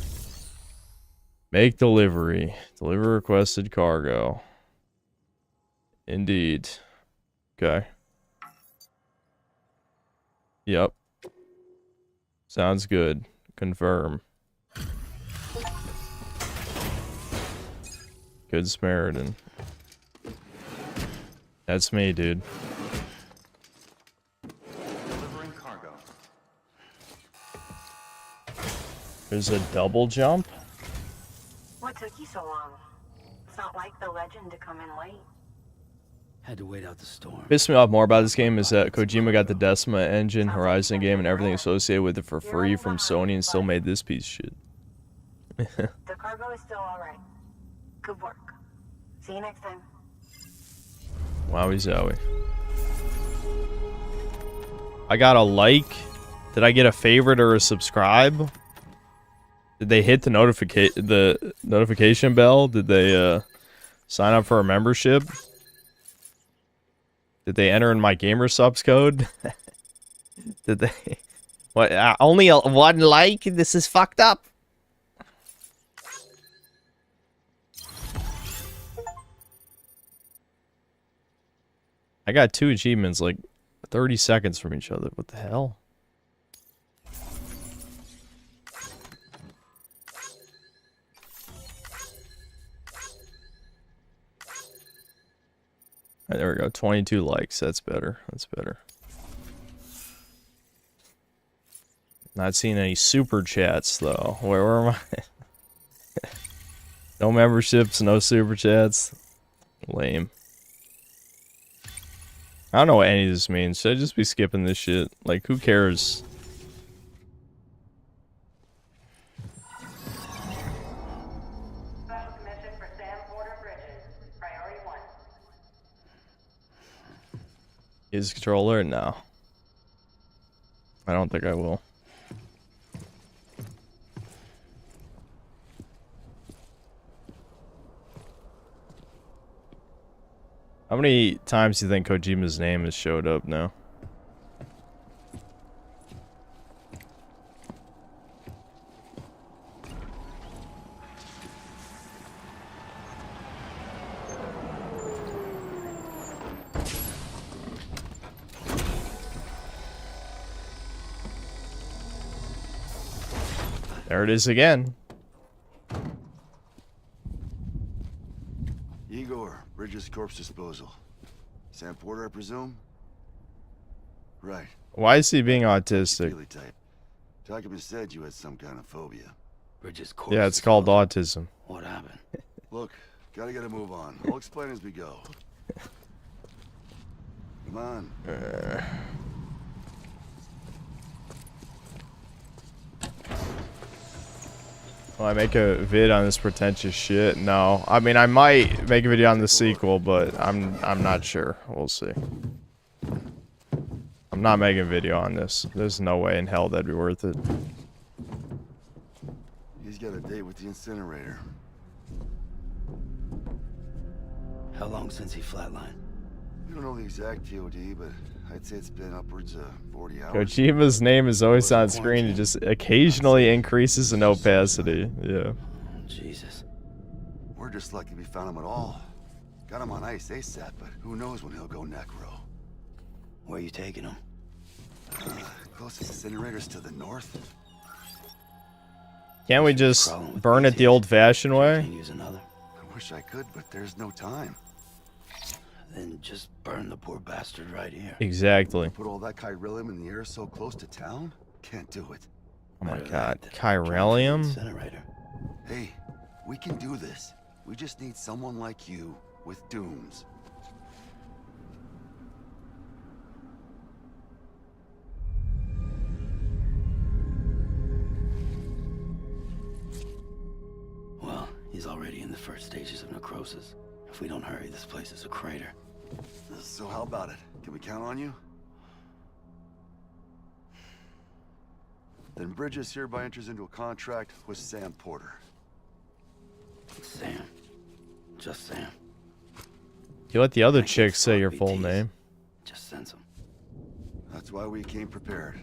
Make delivery. Deliver requested cargo. Indeed. Okay. Yep. Sounds good. Confirm. Good Samaritan. That's me, dude. Delivering cargo. There's a double jump? What took you so long? It's not like the legend to come in late. Had to wait out the storm. Pissed me off more about this game is that Kojimbo got the Decima engine, Horizon game, and everything associated with it for free from Sony and still made this piece of shit. The cargo is still alright. Good work. See you next time. Wowie zowie. I got a like. Did I get a favorite or a subscribe? Did they hit the notification bell? Did they sign up for a membership? Did they enter in my gamer subs code? Did they? What? Only one like? This is fucked up. I got 2 achievements like 30 seconds from each other. What the hell? Alright, there we go. 22 likes. That's better. That's better. Not seeing any super chats though. Where am I? No memberships, no super chats. Lame. I don't know what any of this means. Should I just be skipping this shit? Like, who cares? Special commission for Sam Porter Bridges. Priority 1. Is controller? No. I don't think I will. How many times do you think Kojimbo's name has showed up now? There it is again. Igor, Bridges Corpse Disposal. Sam Porter, I presume? Right. Why is he being autistic? Really type. Document said you had some kind of phobia. Bridges corpse. Yeah, it's called autism. What happened? Look, gotta get a move on. I'll explain as we go. Come on. Will I make a vid on this pretentious shit? No. I mean, I might make a video on the sequel, but I'm not sure. We'll see. I'm not making a video on this. There's no way in hell that'd be worth it. He's got a date with the incinerator. How long since he flatlined? We don't know the exact TOD, but I'd say it's been upwards of 40 hours. Kojimbo's name is always on screen. It just occasionally increases in opacity. Yeah. Jesus. We're just lucky we found him at all. Got him on ice ASAP, but who knows when he'll go necro. Where you taking him? Closest incinerator's to the north. Can't we just burn it the old-fashioned way? Can't use another. I wish I could, but there's no time. Then just burn the poor bastard right here. Exactly. Put all that chiralium in the air so close to town? Can't do it. Oh my Better god. that than Chiralium? incinerator. Hey, we can do this. We just need someone like you with dooms. Well, he's already in the first stages of necrosis. If we don't hurry, this place is a crater. So how about it? Can we count on you? Then Bridges hereby enters into a contract with Sam Porter. Sam. Just Sam. You let the other I can't chick say your fuck full BTs. name. Just sense him. That's why we came prepared.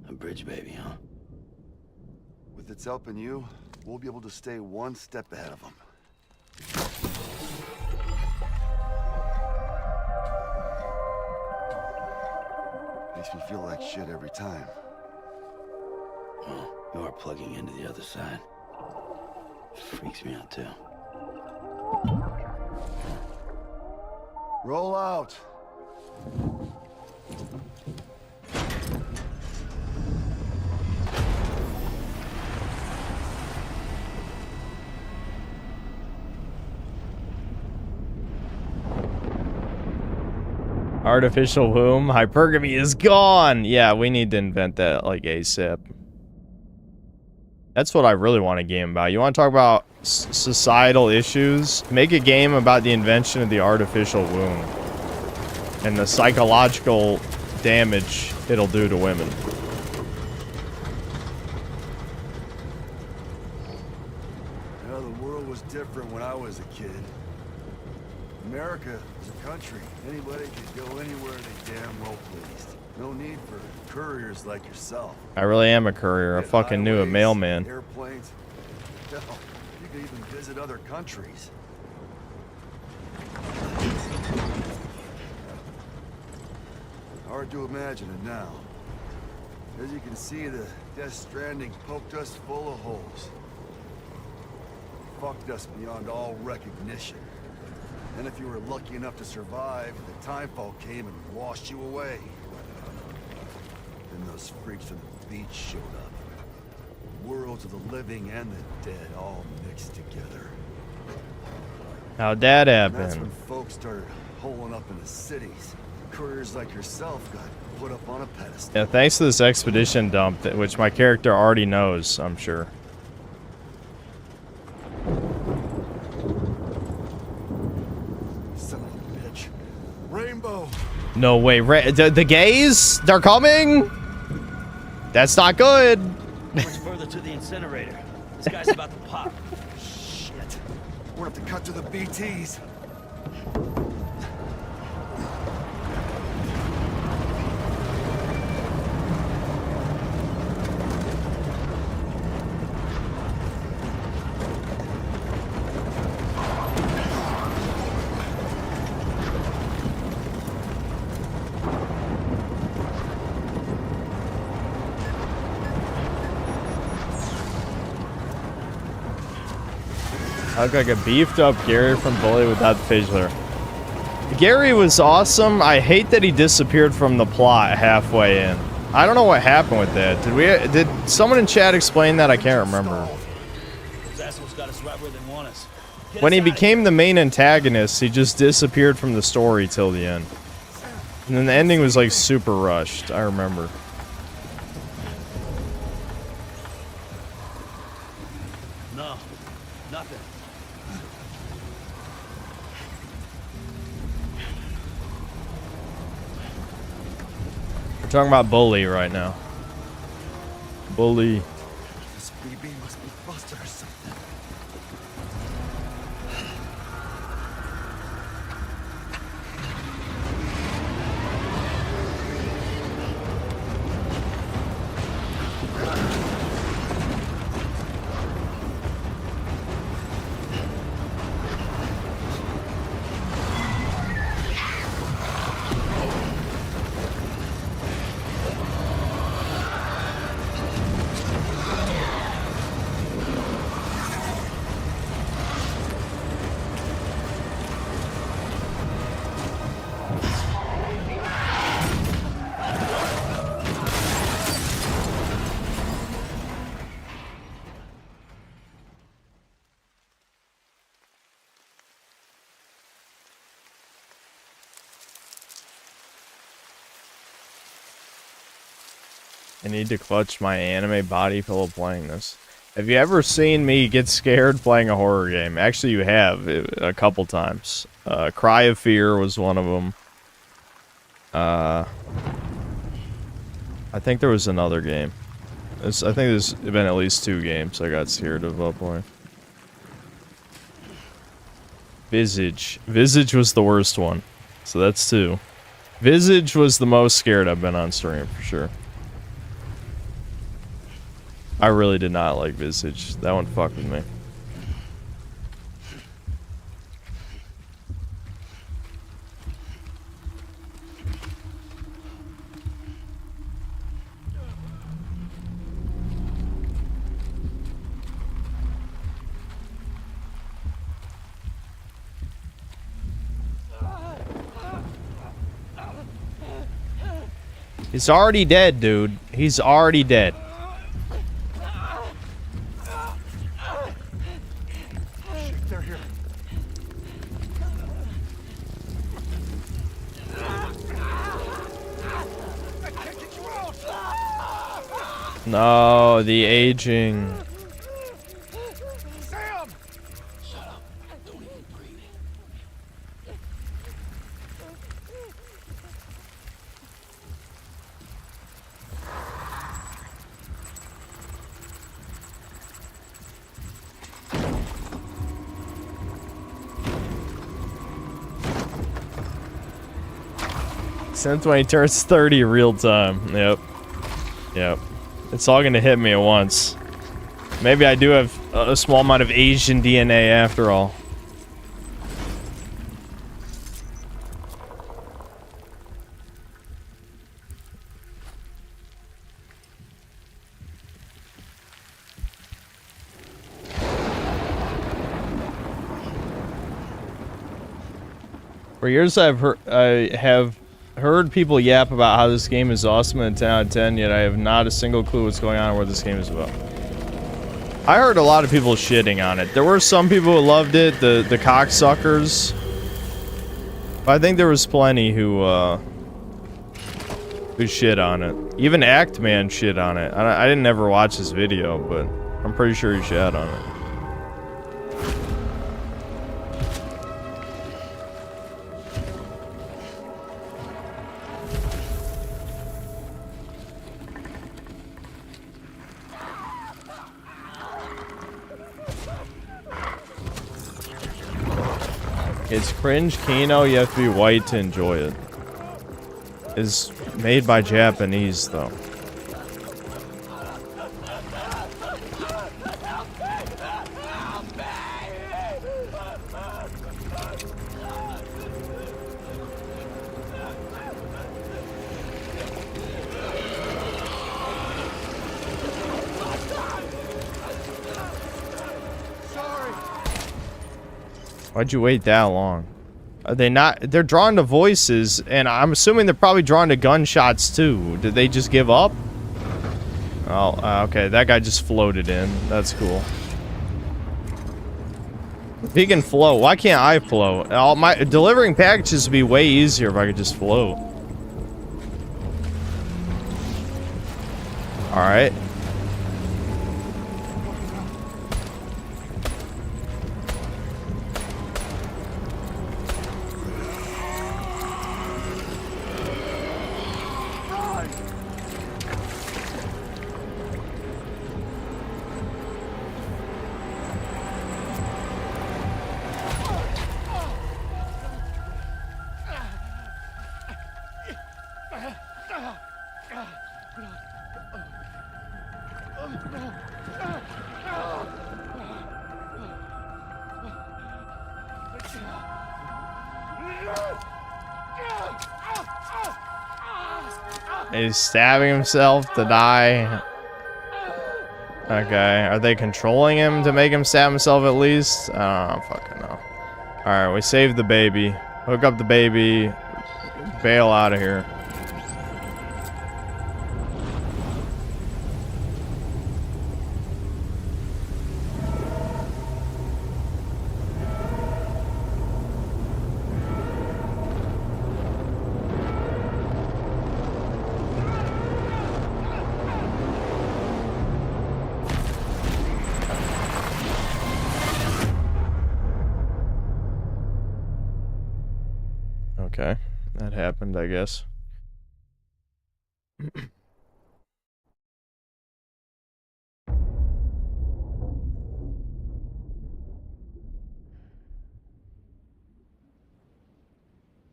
A bridge baby, huh? With its help in you, we'll be able to stay one step ahead of them. Makes me feel like shit every time. Well, you are plugging into the other side. Freaks me out too. Roll out! Artificial womb. Hypergamy is gone! Yeah, we need to invent that, like, ASAP. That's what I really want a game about. You want to talk about societal issues? Make a game about the invention of the artificial womb. And the psychological damage it'll do to women. You know, the world was different when I was a kid. America was a country. Anybody could go anywhere they damn well pleased. No need for couriers like yourself. I really am a courier. I fucking knew a Highways, mailman. Airplanes. Hell, you could even visit other countries. hard to imagine it now. As you can see, the Death Stranding poked us full of holes. Fucked us beyond all recognition. And if you were lucky enough to survive, the timefall came and washed you away. Then those freaks from the beach showed up. Worlds of the living and the dead all mixed together. How'd that And that's happen? when folks started holing up in the cities. Couriers like yourself got put up on a pedestal. Yeah, thanks to this expedition dump, which my character already knows, I'm sure. Son of a bitch. Rainbow! No way, the gays? They're coming? That's not good. Much further to the incinerator. This guy's about to pop. Shit. We'll have to cut to the BTs. I look like a beefed up Gary from Bully without the facial hair. Gary was awesome. I hate that he disappeared from the plot halfway in. I don't know what happened with that. Did someone in chat explain that? I can't remember. Those assholes got us right where they want us. Get When us he outta became the main antagonist, he just disappeared from the story till the end. And then the ending was like super rushed, I remember. here. No, nothing. We're talking about Bully right now. Bully. This BB must be busted or something. I need to clutch my anime body while playing this. Have you ever seen me get scared playing a horror game? Actually, you have a couple times. Cry of Fear was one of them. I think there was another game. I think there's been at least 2 games I got scared of while playing. Visage. Visage was the worst one. So that's 2. Visage was the most scared I've been on stream, for sure. I really did not like Visage. That one fucked with me. He's already dead, dude. He's already dead. Shit, they're here. I can't get you out! No, the aging. Sam! Since when he turns 30 real time. Yep. Yep. It's all gonna hit me at once. Maybe I do have a small amount of Asian DNA after all. For years I have heard people yap about how this game is awesome and 10 out of 10, yet I have not a single clue what's going on or what this game is about. I heard a lot of people shitting on it. There were some people who loved it, the cocksuckers. But I think there was plenty who shit on it. Even Actman shit on it. I didn't ever watch this video, but I'm pretty sure he shit on it. It's cringe Kino, you have to be white to enjoy it. It's made by Japanese, though. Why'd you wait that long? Are they not? They're drawn to voices, and I'm assuming they're probably drawn to gunshots too. Did they just give up? Oh, okay. That guy just floated in. That's cool. If he can float, why can't I float? My delivering packages would be way easier if I could just float. All right. He's stabbing himself to die. Okay, are they controlling him to make him stab himself at least? I don't fucking know. Alright, we saved the baby. Hook up the baby. Bail out of here. Okay, that happened, I guess.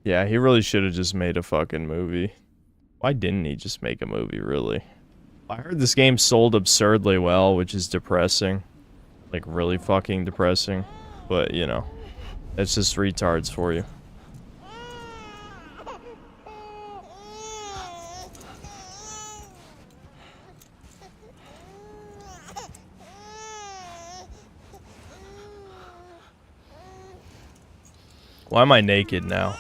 Yeah, he really should have just made a fucking movie. Why didn't he just make a movie, really? I heard this game sold absurdly well, which is depressing. Like, really fucking depressing. But, you know, it's just retards for you. Why am I naked now?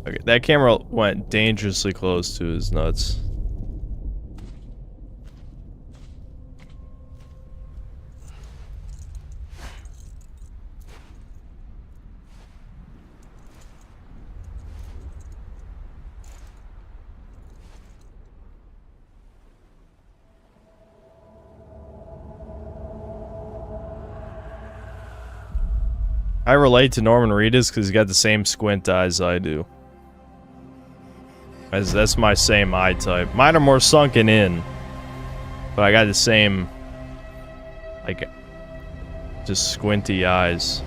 Okay, that camera went dangerously close to his nuts. I relate to Norman Reedus because he's got the same squint eyes I do. That's my same eye type. Mine are more sunken in, but I got the same, like, just squinty eyes.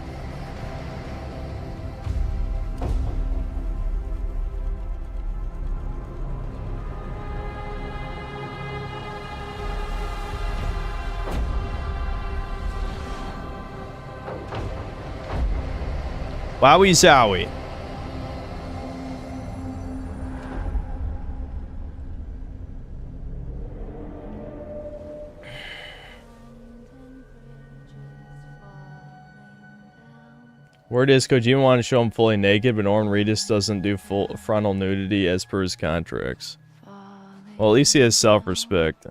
Wowie zowie. Word is Kojima wanted to show him fully naked, but Norman Reedus doesn't do full frontal nudity as per his contracts. Well, at least he has self-respect.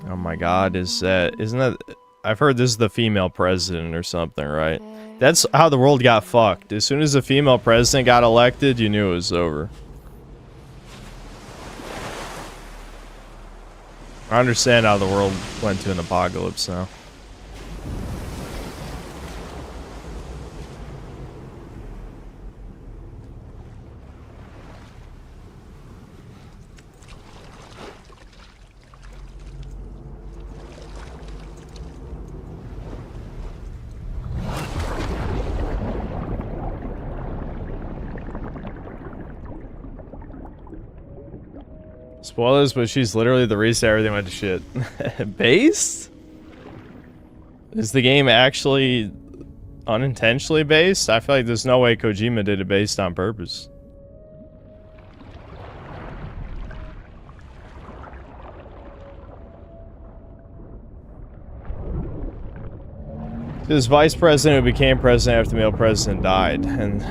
Oh my god, isn't that... I've heard this is the female president or something, right? That's how the world got fucked. As soon as the female president got elected, you knew it was over. I understand how the world went to an apocalypse now. Spoilers, but she's literally the reason everything went to shit. Based? Is the game actually unintentionally based? I feel like there's no way Kojima did it based on purpose. This vice president who became president after the male president died, and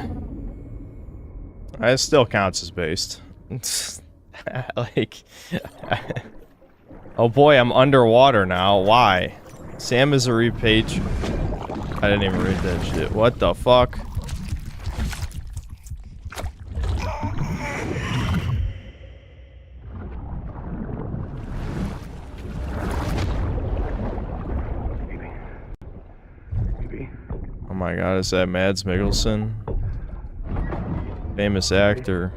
it still counts as based. Like, oh boy, I'm underwater now. Why? Sam is a repatriate. I didn't even read that shit. What the fuck? Oh my god, is that Mads Mikkelsen? Famous actor.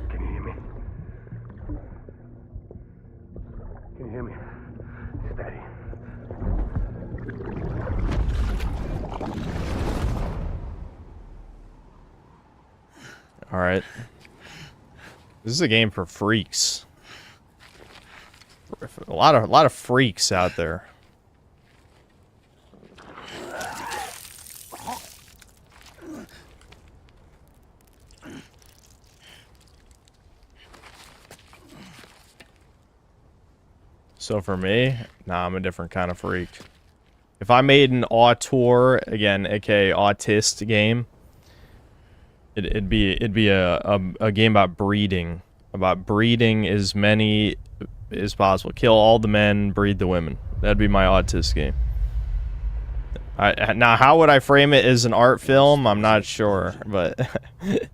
Alright. This is a game for freaks. A lot of freaks out there. So for me, nah, I'm a different kind of freak. If I made an auteur, again, aka autist game, it'd be a game about breeding as many as possible. Kill all the men, breed the women. That'd be my autist game. Now, how would I frame it as an art film? I'm not sure, but The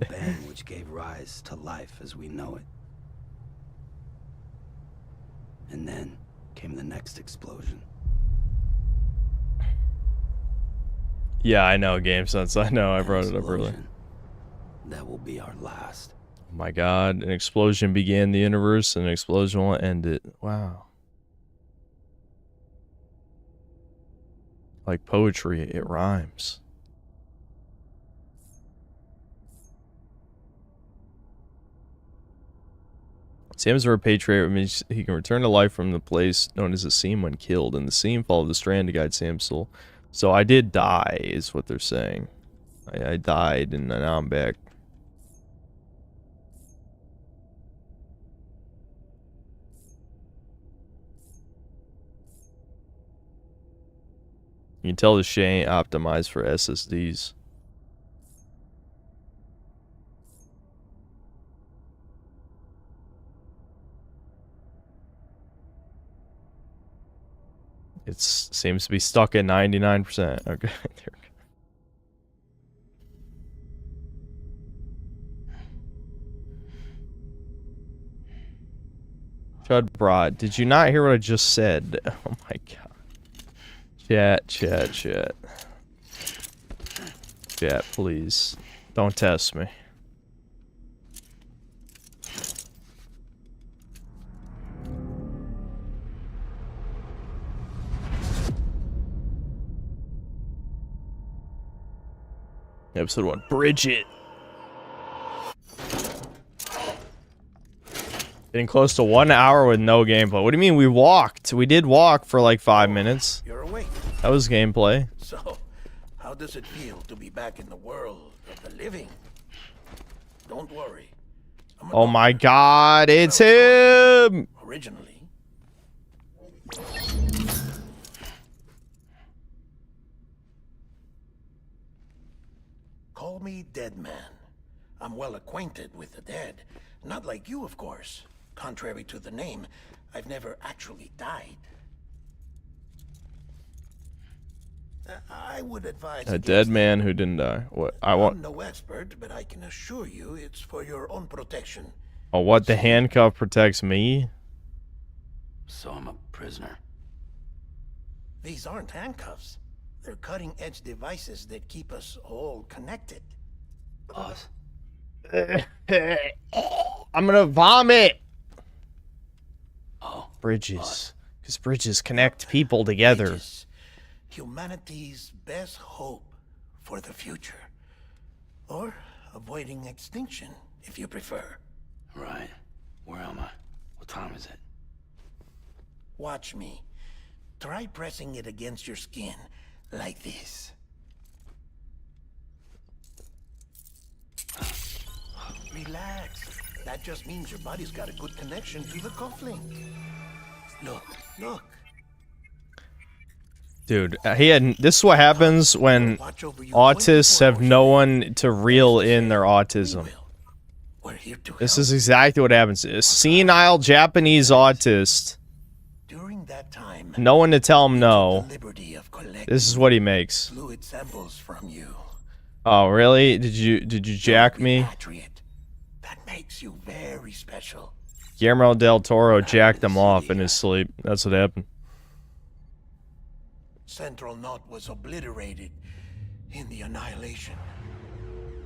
bang which gave rise to life as we know it. And then came the next explosion. yeah, I know Game Sense. I know I brought it up earlier. That will be our last. Oh my god, an explosion began the universe, and an explosion will end it. Wow. Like poetry, it rhymes. Sam's a repatriate, which means he can return to life from the place known as the seam when killed, and the seam followed the strand to guide Sam's soul. So I did die, is what they're saying. I died, and now I'm back. You can tell the shit ain't optimized for SSDs. It seems to be stuck at 99%. Okay. Chud Broad, did you not hear what I just said? Oh my god. Chat, chat, chat. Chat, please. Don't test me. Episode 1. Bridget. Getting close to 1 hour with no gameplay. What do you mean we walked? We did walk for like 5 minutes. You're awake. That was gameplay. So, how does it feel to be back in the world of the living? Don't worry. I'm a Oh my doctor. god, it's him! Originally. Call me Dead Man. I'm well acquainted with the dead. Not like you, of course. Contrary to the name, I've never actually died. I would advise A against dead it. man who didn't die. What I I'm want? no expert, but I can assure you it's for your own protection. Oh, what? The handcuff protects me? So I'm a prisoner. These aren't handcuffs. They're cutting-edge devices that keep us all connected. Us? I'm gonna vomit. Oh. Bridges, because bridges connect people together. Bridges, humanity's best hope for the future. Or avoiding extinction, if you prefer. Right. Where am I? What time is it? Watch me. Try pressing it against your skin, like this. Relax. That just means your body's got a good connection to the cufflink. Look, look. Dude, this is what happens when Watch over you autists 24 have hours no a day. one to reel in their We autism. will. We're here to This help. is exactly what happens. A senile Japanese autist, During that time, no one to tell him the no. liberty of collecting This is what he makes. fluid samples from you. Oh, really? Did you jack me? Repatriate. That makes you very special. Guillermo del Toro jacked him off in his sleep. That's what happened. Central Knot was obliterated in the annihilation.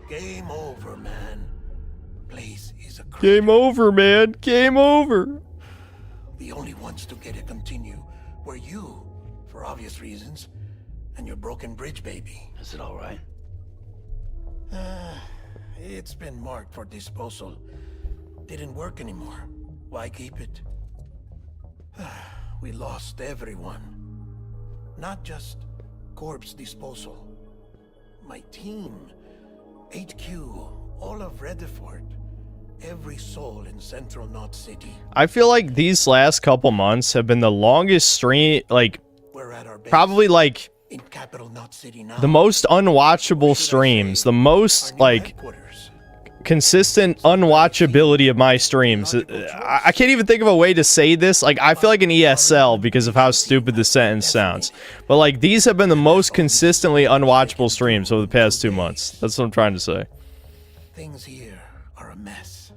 Game over, man. Place is a crater. Game over, man. Game over. The only ones to get it continue were you, for obvious reasons, and your broken bridge baby. Is it alright? It's been marked for disposal. Didn't work anymore. Why keep it? We lost everyone. Not just corpse disposal. My team, HQ, all of Redford, every soul in Central Knot City. I feel like these last couple months have been the longest stream, like, We're at our base probably like in Capital Knot City now. the most unwatchable streams, the Our most new like headquarters. consistent unwatchability of my streams. I can't even think of a way to say this. Like, I feel like an ESL because of how stupid the sentence sounds. But like, these have been the most consistently unwatchable streams over the past 2 months. That's what I'm trying to say. Things here are a mess.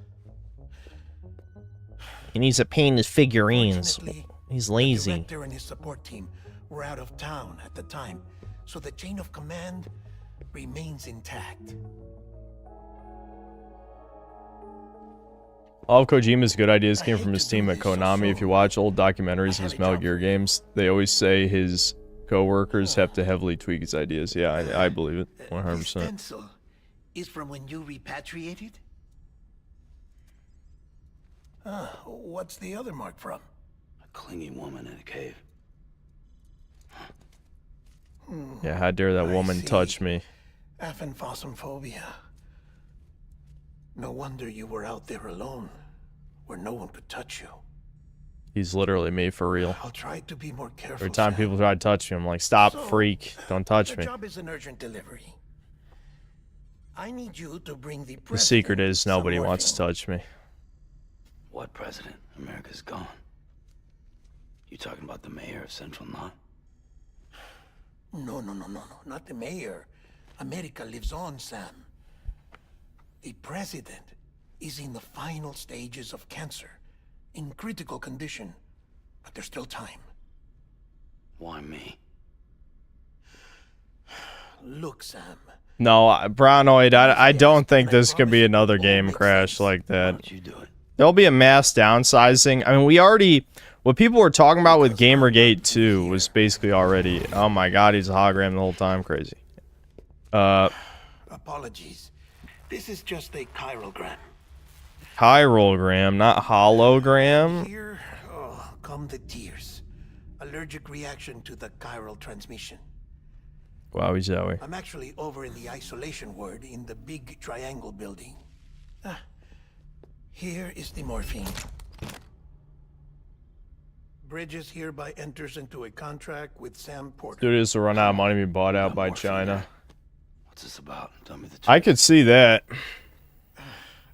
He needs to paint his figurines. Fortunately, He's the lazy. director and his support team were out of town at the time, so the chain of command remains intact. All of Kojima's good ideas came hate from his to do team at this so Konami. If you soon. watch old documentaries of his Metal Gear games, they always say his co-workers have to heavily tweak his ideas. Yeah, I believe it. This 100%. stencil is from when you repatriated? What's the other mark from? A clingy woman in a cave. Yeah, how dare that I woman see. touch me? Aphenphosmphobia. No wonder you were out there alone, where no one could touch you. He's literally me for real. I'll try to be more careful. Every time Sam. people try to touch me, I'm like, stop, So, freak. Don't touch The me. job is an urgent delivery. I need you to bring the The secret president is some nobody wants to morphine. touch me. What president? America's gone. You talking about the mayor of Central Knot? No, not the mayor. America lives on, Sam. The president is in the final stages of cancer, in critical condition, but there's still time. Why me? Look, Sam. No, Brownoid, I don't think this could be another game crash like Why that. don't you do it? There'll be a mass downsizing. I mean, we already... What people were talking about with Gamergate 2 was basically already... Oh my god, he's a hologram the whole time. Crazy. Apologies. This is just a chirogram. Chirogram, not hologram. Here, come the tears. Allergic reaction to the chiral transmission. Wowie zowie. I'm actually over in the isolation ward in the big triangle building. Here is the morphine. Bridges hereby enters into a contract with Sam Porter. Studios will run out of money to be bought out by China. What's this about? Tell me the truth. I could see that.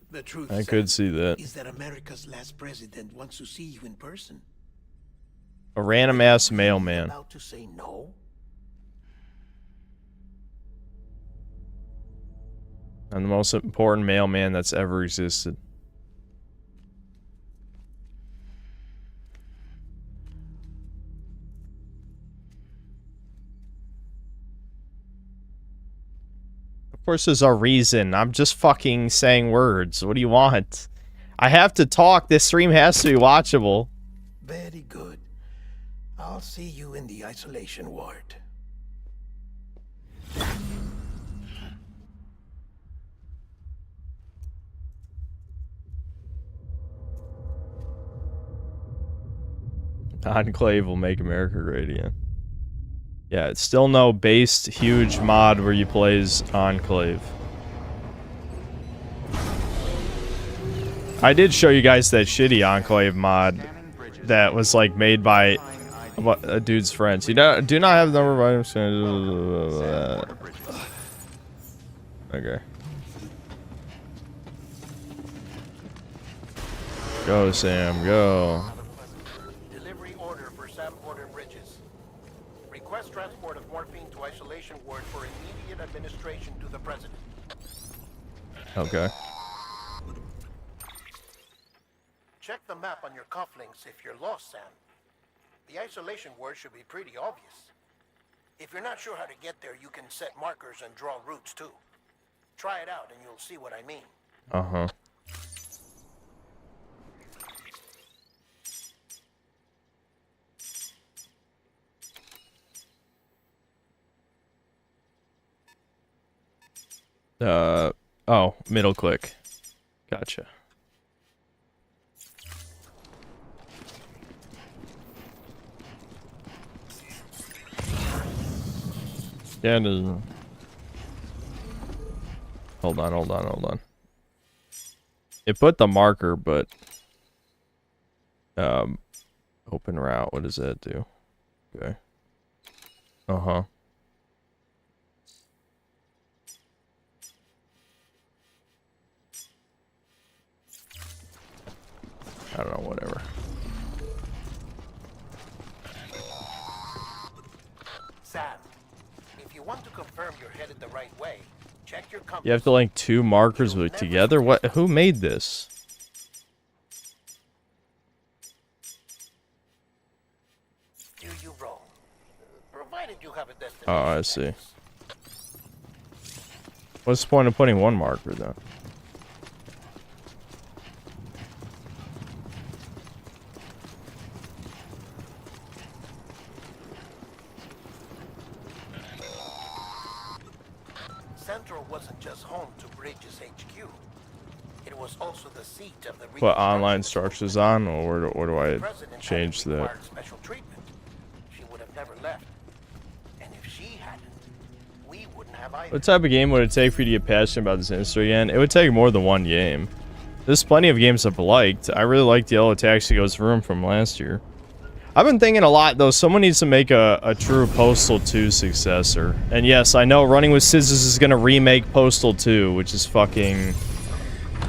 The truth, I Sam, could see that. is that America's last president wants to see you in person. A random ass mailman. About to say no? I'm the most important mailman that's ever existed. Of course there's a reason. I'm just fucking saying words. What do you want? I have to talk. This stream has to be watchable. Very good. I'll see you in the isolation ward. Enclave will make America great again. Yeah, it's still no based huge mod where you play as Enclave. I did show you guys that shitty Enclave mod that was like made by a dude's friends. You do not have the number of items. Okay. Go, Sam, go. Delivery order for Sam Porter Bridges. Request transport of morphine to isolation ward for immediate administration to the president. Okay. Check the map on your cufflinks if you're lost, Sam. The isolation word should be pretty obvious. If you're not sure how to get there, you can set markers and draw routes too. Try it out and you'll see what I mean. Uh-huh. Oh, middle click. Gotcha. Yeah, no. Hold on. It put the marker, but open route, what does that do? Okay. Uh-huh. I don't know, whatever. Sam, if you want to confirm you're headed the right way, check your compass. You have to link two markers together? What? Who made this? Do you roll? Provided you have a destination. Oh, I see. What's the point of putting one marker, though? Central wasn't just home to Bridges HQ. It was also the seat of the Put online structures on, or where do I change that? required special treatment. She would have never left. And if she hadn't, we wouldn't have either. What type of game would it take for you to get passionate about this industry again? It would take more than one game. There's plenty of games I've liked. I really liked Yellow Taxi Goes Vroom from last year. I've been thinking a lot, though. Someone needs to make a true Postal 2 successor. And yes, I know Running with Scissors is going to remake Postal 2, which is fucking...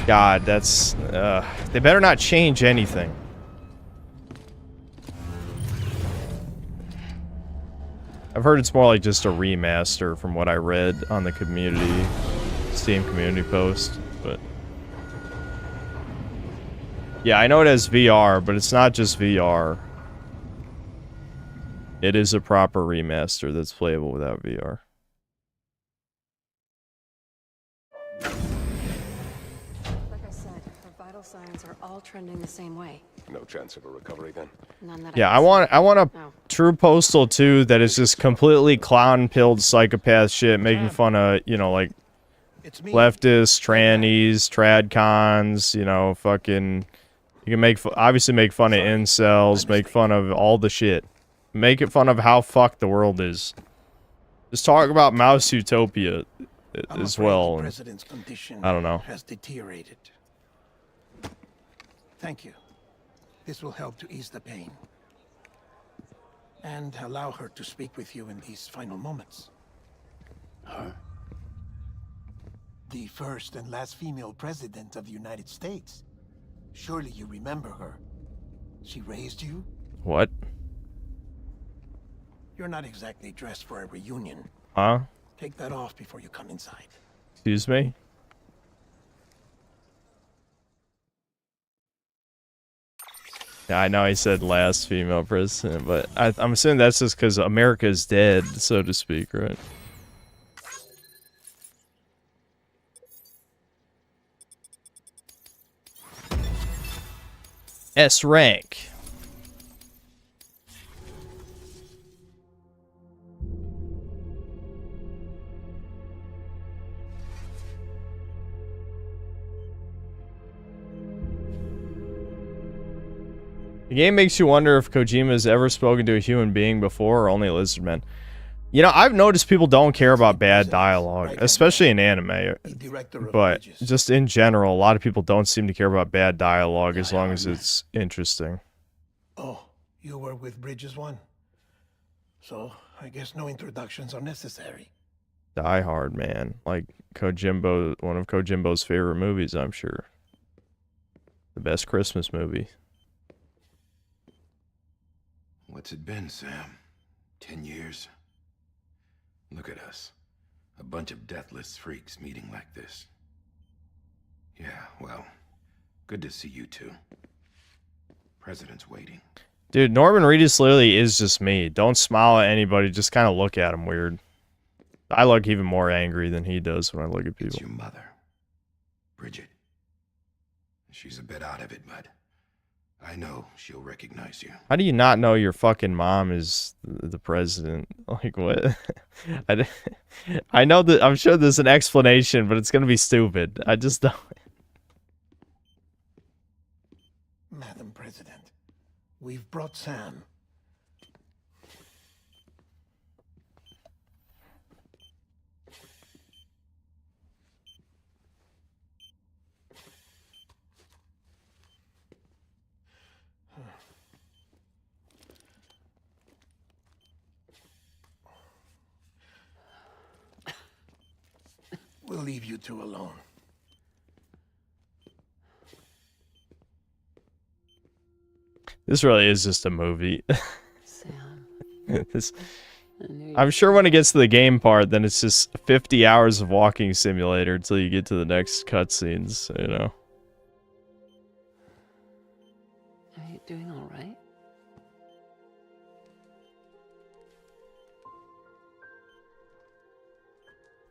God, that's... they better not change anything. I've heard it's more like just a remaster from what I read on the community... Steam community post, but... Yeah, I know it has VR, but it's not just VR. It is a proper remaster that's playable without VR. Like I said, her vital signs are all trending the same way. No chance of a recovery then? None that Yeah, I want a No. true Postal 2 that is just completely clown-pilled psychopath shit, making fun of, you know, like, It's me. leftists, trannies, tradcons, you know, fucking... You can obviously make fun of incels, make fun of all the shit. making fun of how fucked the world is. Just talk about Mouse Utopia I'm as afraid well. the and president's condition I don't know. has deteriorated. Thank you. This will help to ease the pain. And allow her to speak with you in these final moments. Her? The first and last female president of the United States. Surely you remember her. She raised you? What? You're not exactly dressed for a reunion. Huh? Take that off before you come inside. Excuse me? Yeah, I know I said last female president, but I'm assuming that's just because America's dead, so to speak, right? S rank. The game makes you wonder if Kojima has ever spoken to a human being before or only lizardmen. You know, I've noticed people don't care about bad dialogue, especially in anime. But just in general, a lot of people don't seem to care about bad dialogue as long as it's interesting. Oh, you were with Bridges 1. So, I guess no introductions are necessary. Die Hard, man. Like Kojimbo, one of Kojimbo's favorite movies, I'm sure. The best Christmas movie. What's it been, Sam? 10 years? Look at us. A bunch of deathless freaks meeting like this. Yeah, well, good to see you two. President's waiting. Dude, Norman Reedus literally is just me. Don't smile at anybody, just kind of look at him weird. I look even more angry than he does when I look at people. It's your mother, Bridget. She's a bit out of it, but I know she'll recognize you. How do you not know your fucking mom is the president? Like, what? I know that, I'm sure there's an explanation, but it's gonna be stupid. I just don't. Madam President, we've brought Sam. We'll leave you two alone. This really is just a movie. Sam. I'm sure when it gets to the game part, then it's just 50 hours of walking simulator until you get to the next cutscenes, you know? Are you doing all right?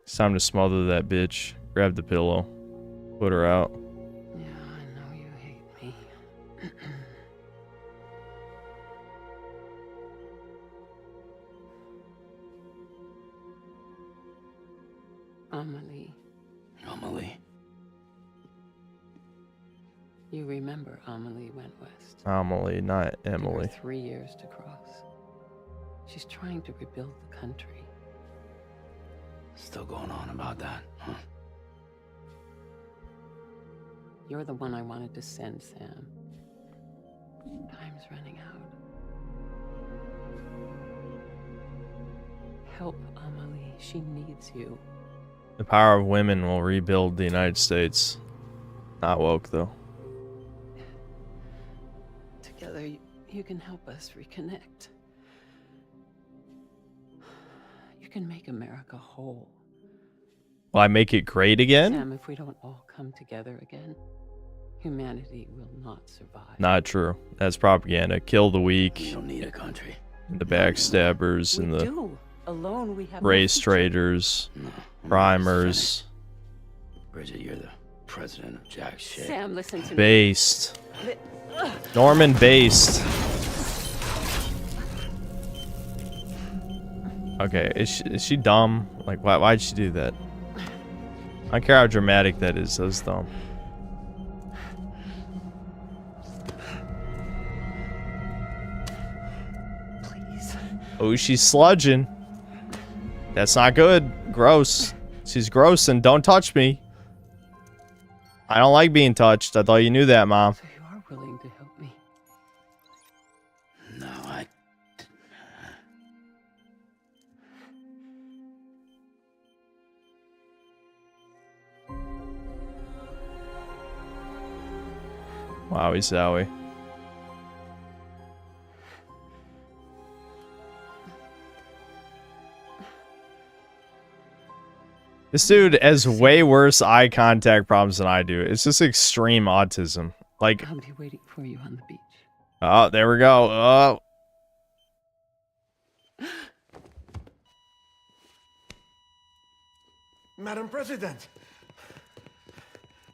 It's time to smother that bitch. Grab the pillow. Put her out. Yeah, I know you hate me. Amelie. Amelie? You remember Amelie went west. Amelie, not Took her Emily. 3 years to cross. She's trying to rebuild the country. Still going on about that, huh? You're the one I wanted to send, Sam. Time's running out. Help Amelie. She needs you. The power of women will rebuild the United States. Not woke, though. Together, you can help us reconnect. You can make America whole. Will I make it great again? Sam, if we don't all come together again, humanity will not survive. Not true. That's propaganda. Kill the weak. We don't need a country. The backstabbers and the do. Alone, we have no race future. traders, No, primers, Bridget, you're the president of jack shit. Sam, listen to me. based. Norman based. Okay, is she dumb? Like, why'd she do that? I don't care how dramatic that is. That's dumb. Please. Oh, she's sludging. That's not good. Gross. She's gross and don't touch me. I don't like being touched. I thought you knew that, Mom. So you are willing to help me? No, I... Wowie zowie. This dude has way worse eye contact problems than I do. It's just extreme autism. Like, I'll be waiting for you on the beach. oh, there we go. Oh. Madam President!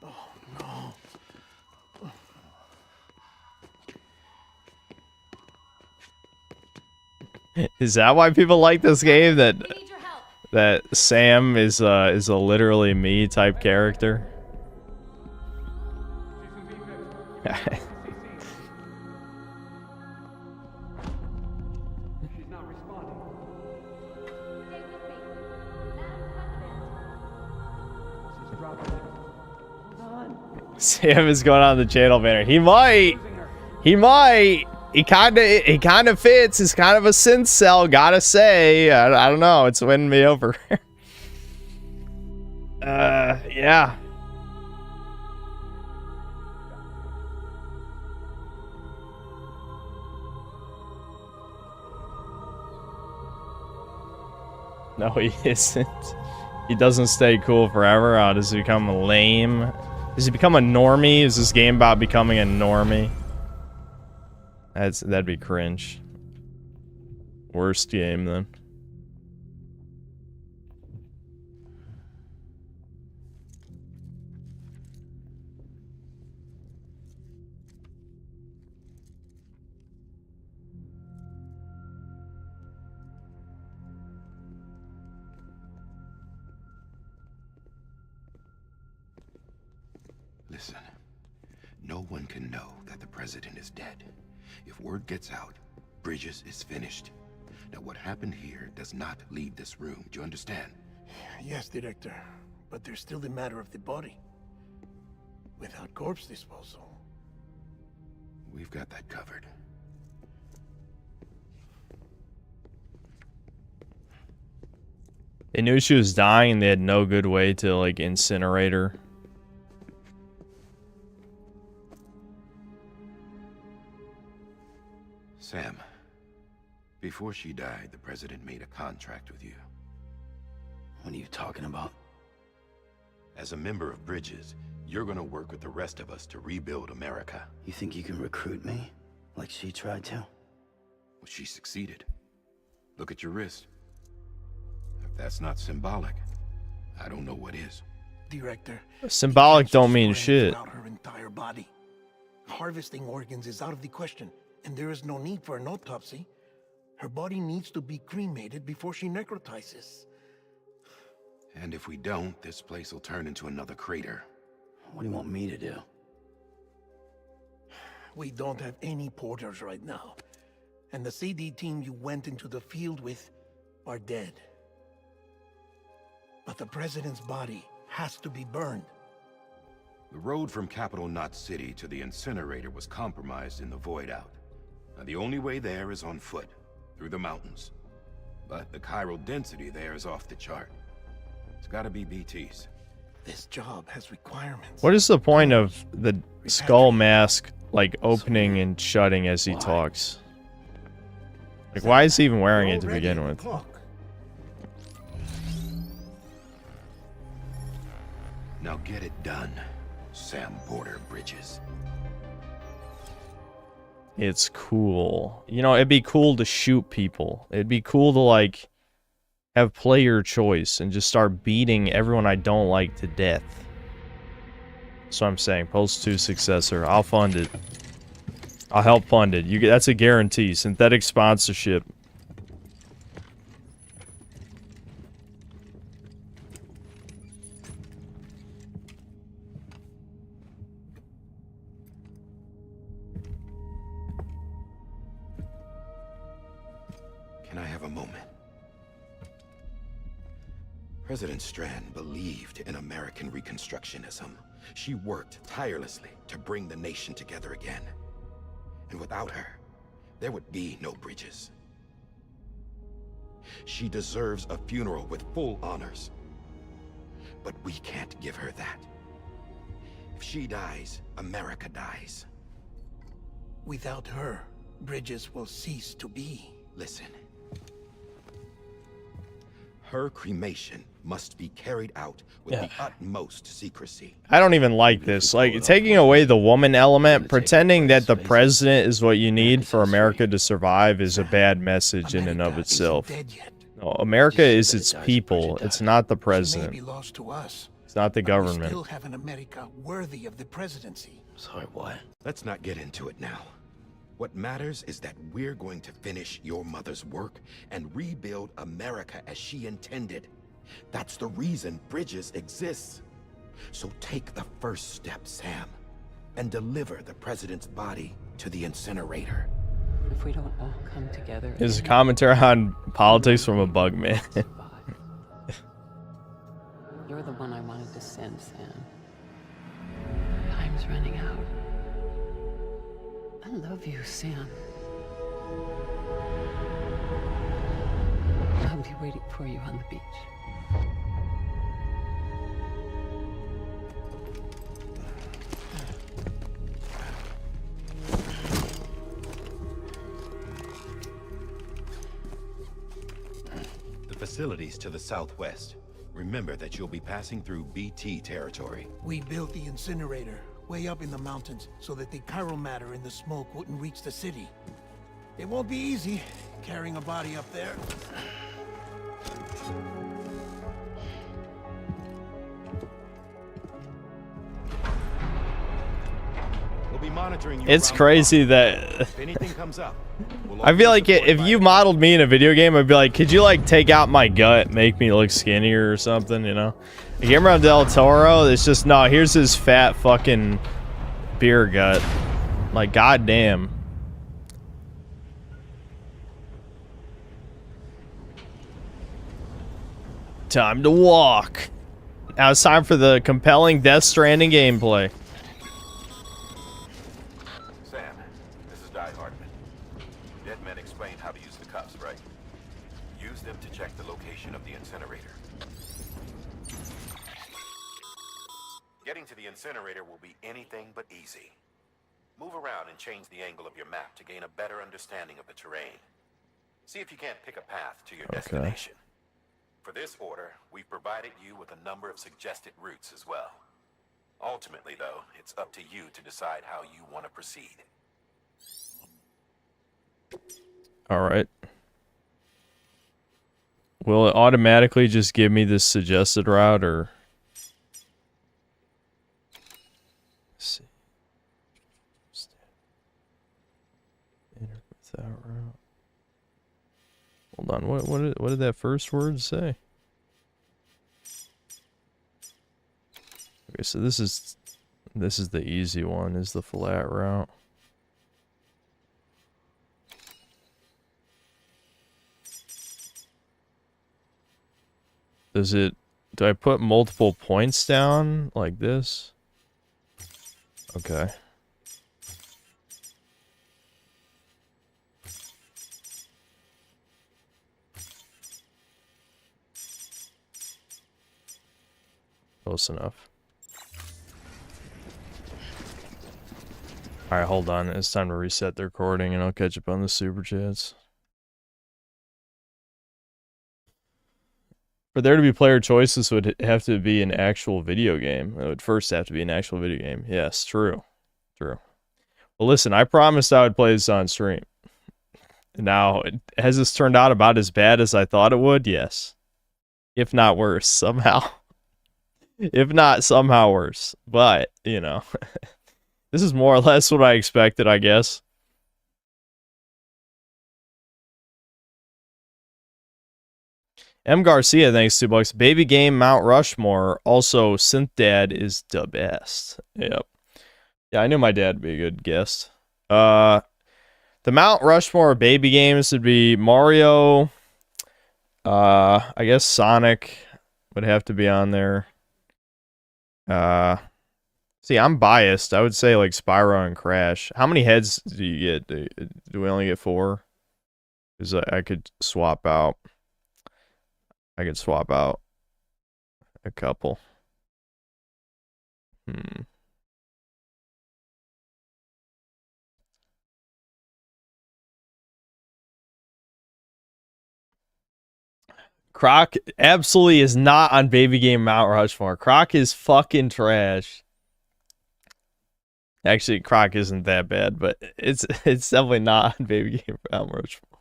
Oh, no. Is that why people like this game? That Sam is a literally me type character. Sam is going on the channel banner. He might. He might. He kind of fits. He's kind of a synth cell, gotta say. I don't know. It's winning me over. Yeah. No, he isn't. He doesn't stay cool forever. Does he become lame? Does he become a normie? Is this game about becoming a normie? That'd be cringe. Worst game then. Listen, no one can know that the president is dead. If word gets out, Bridges is finished. Now what happened here does not leave this room. Do you understand? Yes, Director. But there's still the matter of the body. Without corpse disposal. We've got that covered. They knew she was dying and they had no good way to, like, incinerate her. Sam, before she died, the president made a contract with you. What are you talking about? As a member of Bridges, you're gonna work with the rest of us to rebuild America. You think you can recruit me? Like she tried to? Well, she succeeded. Look at your wrist. If that's not symbolic, I don't know what is. Director, Symbolic don't mean shit. throughout her entire body. Harvesting organs is out of the question, and there is no need for an autopsy. Her body needs to be cremated before she necrotizes. And if we don't, this place will turn into another crater. What do you want me to do? We don't have any porters right now. And the CD team you went into the field with are dead. But the president's body has to be burned. The road from Capital Knot City to the incinerator was compromised in the void out. Now the only way there is on foot, through the mountains. But the chiral density there is off the chart. It's gotta be BTs. This job has requirements. What is the point of the skull mask, like, opening and shutting as he talks? Like, why is he even wearing it to begin with? Now get it done, Sam Porter Bridges. It's cool. You know, it'd be cool to shoot people. It'd be cool to, like, have player choice and just start beating everyone I don't like to death. That's what I'm saying. Post 2 successor. I'll fund it. I'll help fund it. That's a guarantee. Synthetic sponsorship. Can I have a moment? President Strand believed in American Reconstructionism. She worked tirelessly to bring the nation together again. And without her, there would be no bridges. She deserves a funeral with full honors. But we can't give her that. If she dies, America dies. Without her, bridges will cease to be. Listen. Her cremation must be carried out with the utmost secrecy. I don't even like this. Like, taking away the woman element, pretending that the president is what you need for America to survive is a bad message in and of itself. No, America is its people. It's not the president. It's not the government. We still have an America worthy of the presidency. Sorry, what? Let's not get into it now. What matters is that we're going to finish your mother's work and rebuild America as she intended. That's the reason Bridges exists. So take the first step, Sam, and deliver the president's body to the incinerator. If we don't all come together... It's a commentary on politics from a bug man. You're the one I wanted to send, Sam. Time's running out. I love you, Sam. I'll be waiting for you on the beach. The facilities to the southwest. Remember that you'll be passing through BT territory. We built the incinerator way up in the mountains so that the chiral matter in the smoke wouldn't reach the city. It won't be easy carrying a body up there. We'll be monitoring you. It's crazy that if anything comes up, I feel like if you modeled me in a video game, I'd be like, could you like take out my gut, make me look skinnier or something, you know? Guillermo del Toro, it's just, no, here's his fat fucking beer gut. Like, goddamn. Time to walk. Now it's time for the compelling Death Stranding gameplay. Sam, this is Di Hartman. Dead men explained how to use the cuffs, right? Use them to check the location of the incinerator. Getting to the incinerator will be anything but easy. Move around and change the angle of your map to gain a better understanding of the terrain. See if you can't pick a path to your destination. For this order, we've provided you with a number of suggested routes as well. Ultimately, though, it's up to you to decide how you want to proceed. All right. Will it automatically just give me this suggested route, or... Let's see. Enter with that route. Hold on, what did that first word say? Okay, so this is the easy one, is the flat route. Do I put multiple points down like this? Okay. Close enough. Alright, hold on. It's time to reset the recording and I'll catch up on the super chats. For there to be player choice, this would have to be an actual video game. It would first have to be an actual video game. Yes, true. True. Well, listen, I promised I would play this on stream. Now, has this turned out about as bad as I thought it would? Yes. If not worse, somehow. If not, somehow worse. But, you know, this is more or less what I expected, I guess. M. Garcia, thanks $2. Baby Game Mount Rushmore. Also, Synth Dad is the best. Yep. Yeah, I knew my dad would be a good guest. The Mount Rushmore baby games would be Mario. I guess Sonic would have to be on there. See, I'm biased. I would say like Spyro and Crash. How many heads do you get? Do we only get 4? Because I could swap out. I could swap out a couple. Croc absolutely is not on baby game Mount Rushmore. Croc is fucking trash. Actually, Croc isn't that bad, but it's definitely not on baby game Mount Rushmore.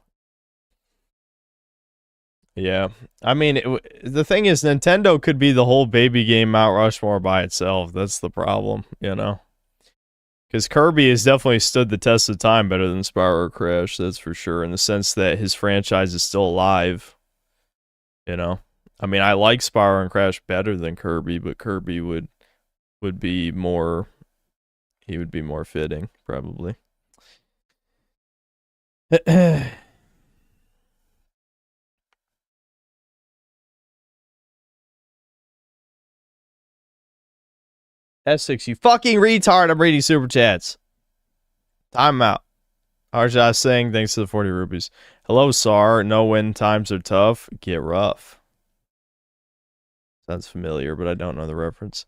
Yeah, I mean, the thing is, Nintendo could be the whole baby game Mount Rushmore by itself. That's the problem, you know? Because Kirby has definitely stood the test of time better than Spyro or Crash, that's for sure, in the sense that his franchise is still alive. You know? I mean, I like Spyro and Crash better than Kirby, but Kirby would be more... He would be more fitting, probably. S6, you fucking retard. I'm reading super chats. Time out. Arjah saying, thanks to the 40 rupees. Hello, Sar. Know when times are tough. Get rough. Sounds familiar, but I don't know the reference.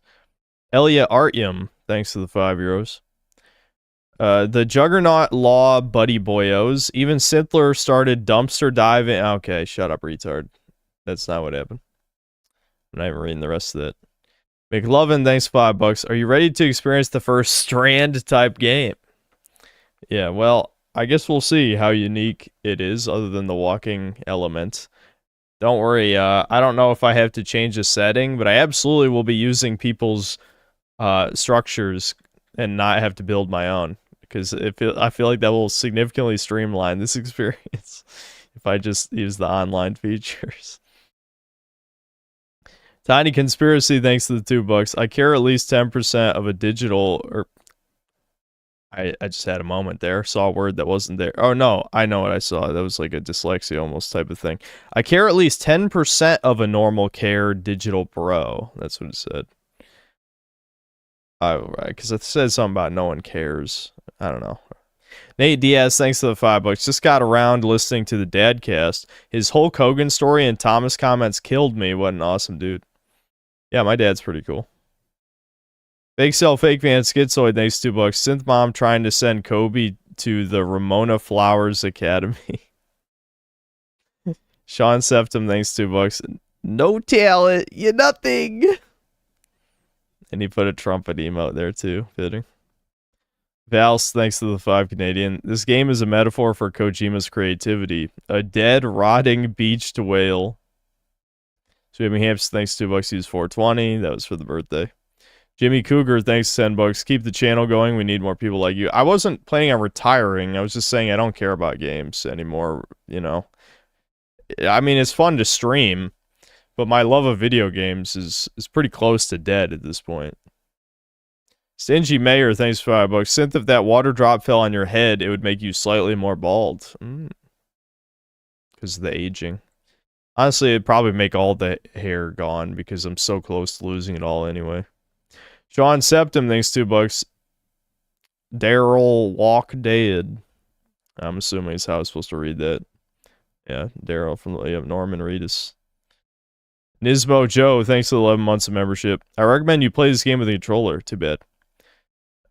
Elia Artyom, thanks to the 5 euros. The Juggernaut Law Buddy Boyos. Even Sintler started dumpster diving. Okay, shut up, retard. That's not what happened. I'm not even reading the rest of it. McLovin, thanks $5. Are you ready to experience the first Strand type game? Yeah, well, I guess we'll see how unique it is, other than the walking element. Don't worry, I don't know if I have to change a setting, but I absolutely will be using people's structures and not have to build my own. Because I feel like that will significantly streamline this experience if I just use the online features. Tiny Conspiracy, thanks to the $2. I care at least 10% of a digital... Or I just had a moment there. Saw a word that wasn't there. Oh, no. I know what I saw. That was like a dyslexia almost type of thing. I care at least 10% of a normal care digital bro. That's what it said. Because it said something about no one cares. I don't know. Nate Diaz, thanks to the $5. Just got around listening to the Dadcast. His Hulk Hogan story and Thomas comments killed me. What an awesome dude. Yeah, my dad's pretty cool. Fake Cell Fake Fan Schizoid, thanks $2. Synth Mom trying to send Kobe to the Ramona Flowers Academy. Sean Septum, thanks $2. No talent, you nothing. And he put a trumpet emote there too, fitting. Vals, thanks to the 5 Canadian. This game is a metaphor for Kojima's creativity. A dead, rotting, beached whale. Jimmy Hamps, thanks $2. He's 420. That was for the birthday. Jimmy Cougar, thanks $10. Keep the channel going. We need more people like you. I wasn't planning on retiring. I was just saying I don't care about games anymore, you know. I mean, it's fun to stream, but my love of video games is pretty close to dead at this point. Stingy Mayor, thanks for $5. Synth, if that water drop fell on your head, it would make you slightly more bald. Because of the aging. Honestly, it'd probably make all the hair gone because I'm so close to losing it all anyway. Sean Septum, thanks $2. Daryl Walk Dead. I'm assuming is how I was supposed to read that. Yeah, Daryl from Norman Reedus. Nismo Joe, thanks to the 11 months of membership. I recommend you play this game with a controller. Too bad.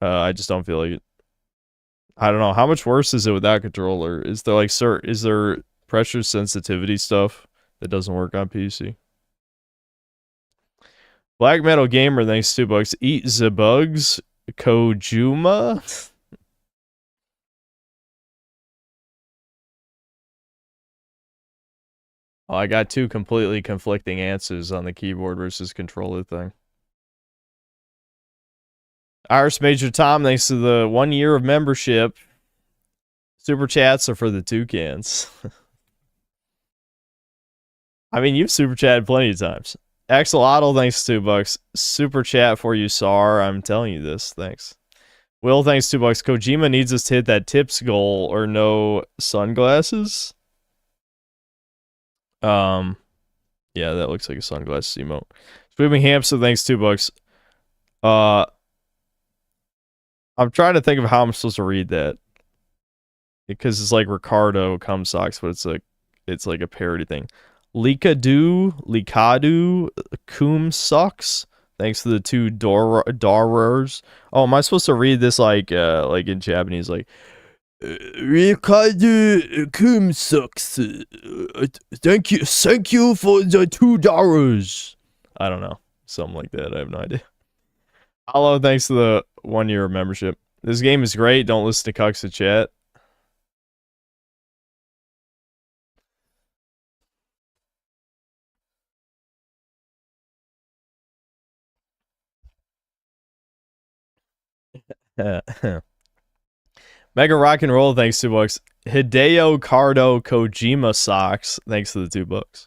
I just don't feel like it. I don't know. How much worse is it without controller? Is there like is there pressure sensitivity stuff that doesn't work on PC? Black Metal Gamer, thanks $2. Eat the bugs. Kojima. Oh, I got 2 completely conflicting answers on the keyboard versus controller thing. Iris Major Tom, thanks to the 1 year of membership. Super chats are for the toucans. I mean, you've super chatted plenty of times. Axolotl, thanks $2. Super chat for you, Sar. I'm telling you this. Thanks. Will, thanks $2. Kojima needs us to hit that tips goal or no sunglasses. Yeah, that looks like a sunglasses emote. Swimming hamster, thanks $2. I'm trying to think of how I'm supposed to read that. Because it's like Ricardo cum socks, but it's like a parody thing. Likadu, cum socks. Thanks to the two Dorers. Oh, am I supposed to read this like in Japanese, like Ricardo cum socks. Thank you for the $2. I don't know, something like that. I have no idea. Hello, thanks to the 1 year membership. This game is great. Don't listen to cucks to chat. Mega Rock and Roll, thanks $2. Hideo Cardo Kojima socks, thanks to the $2.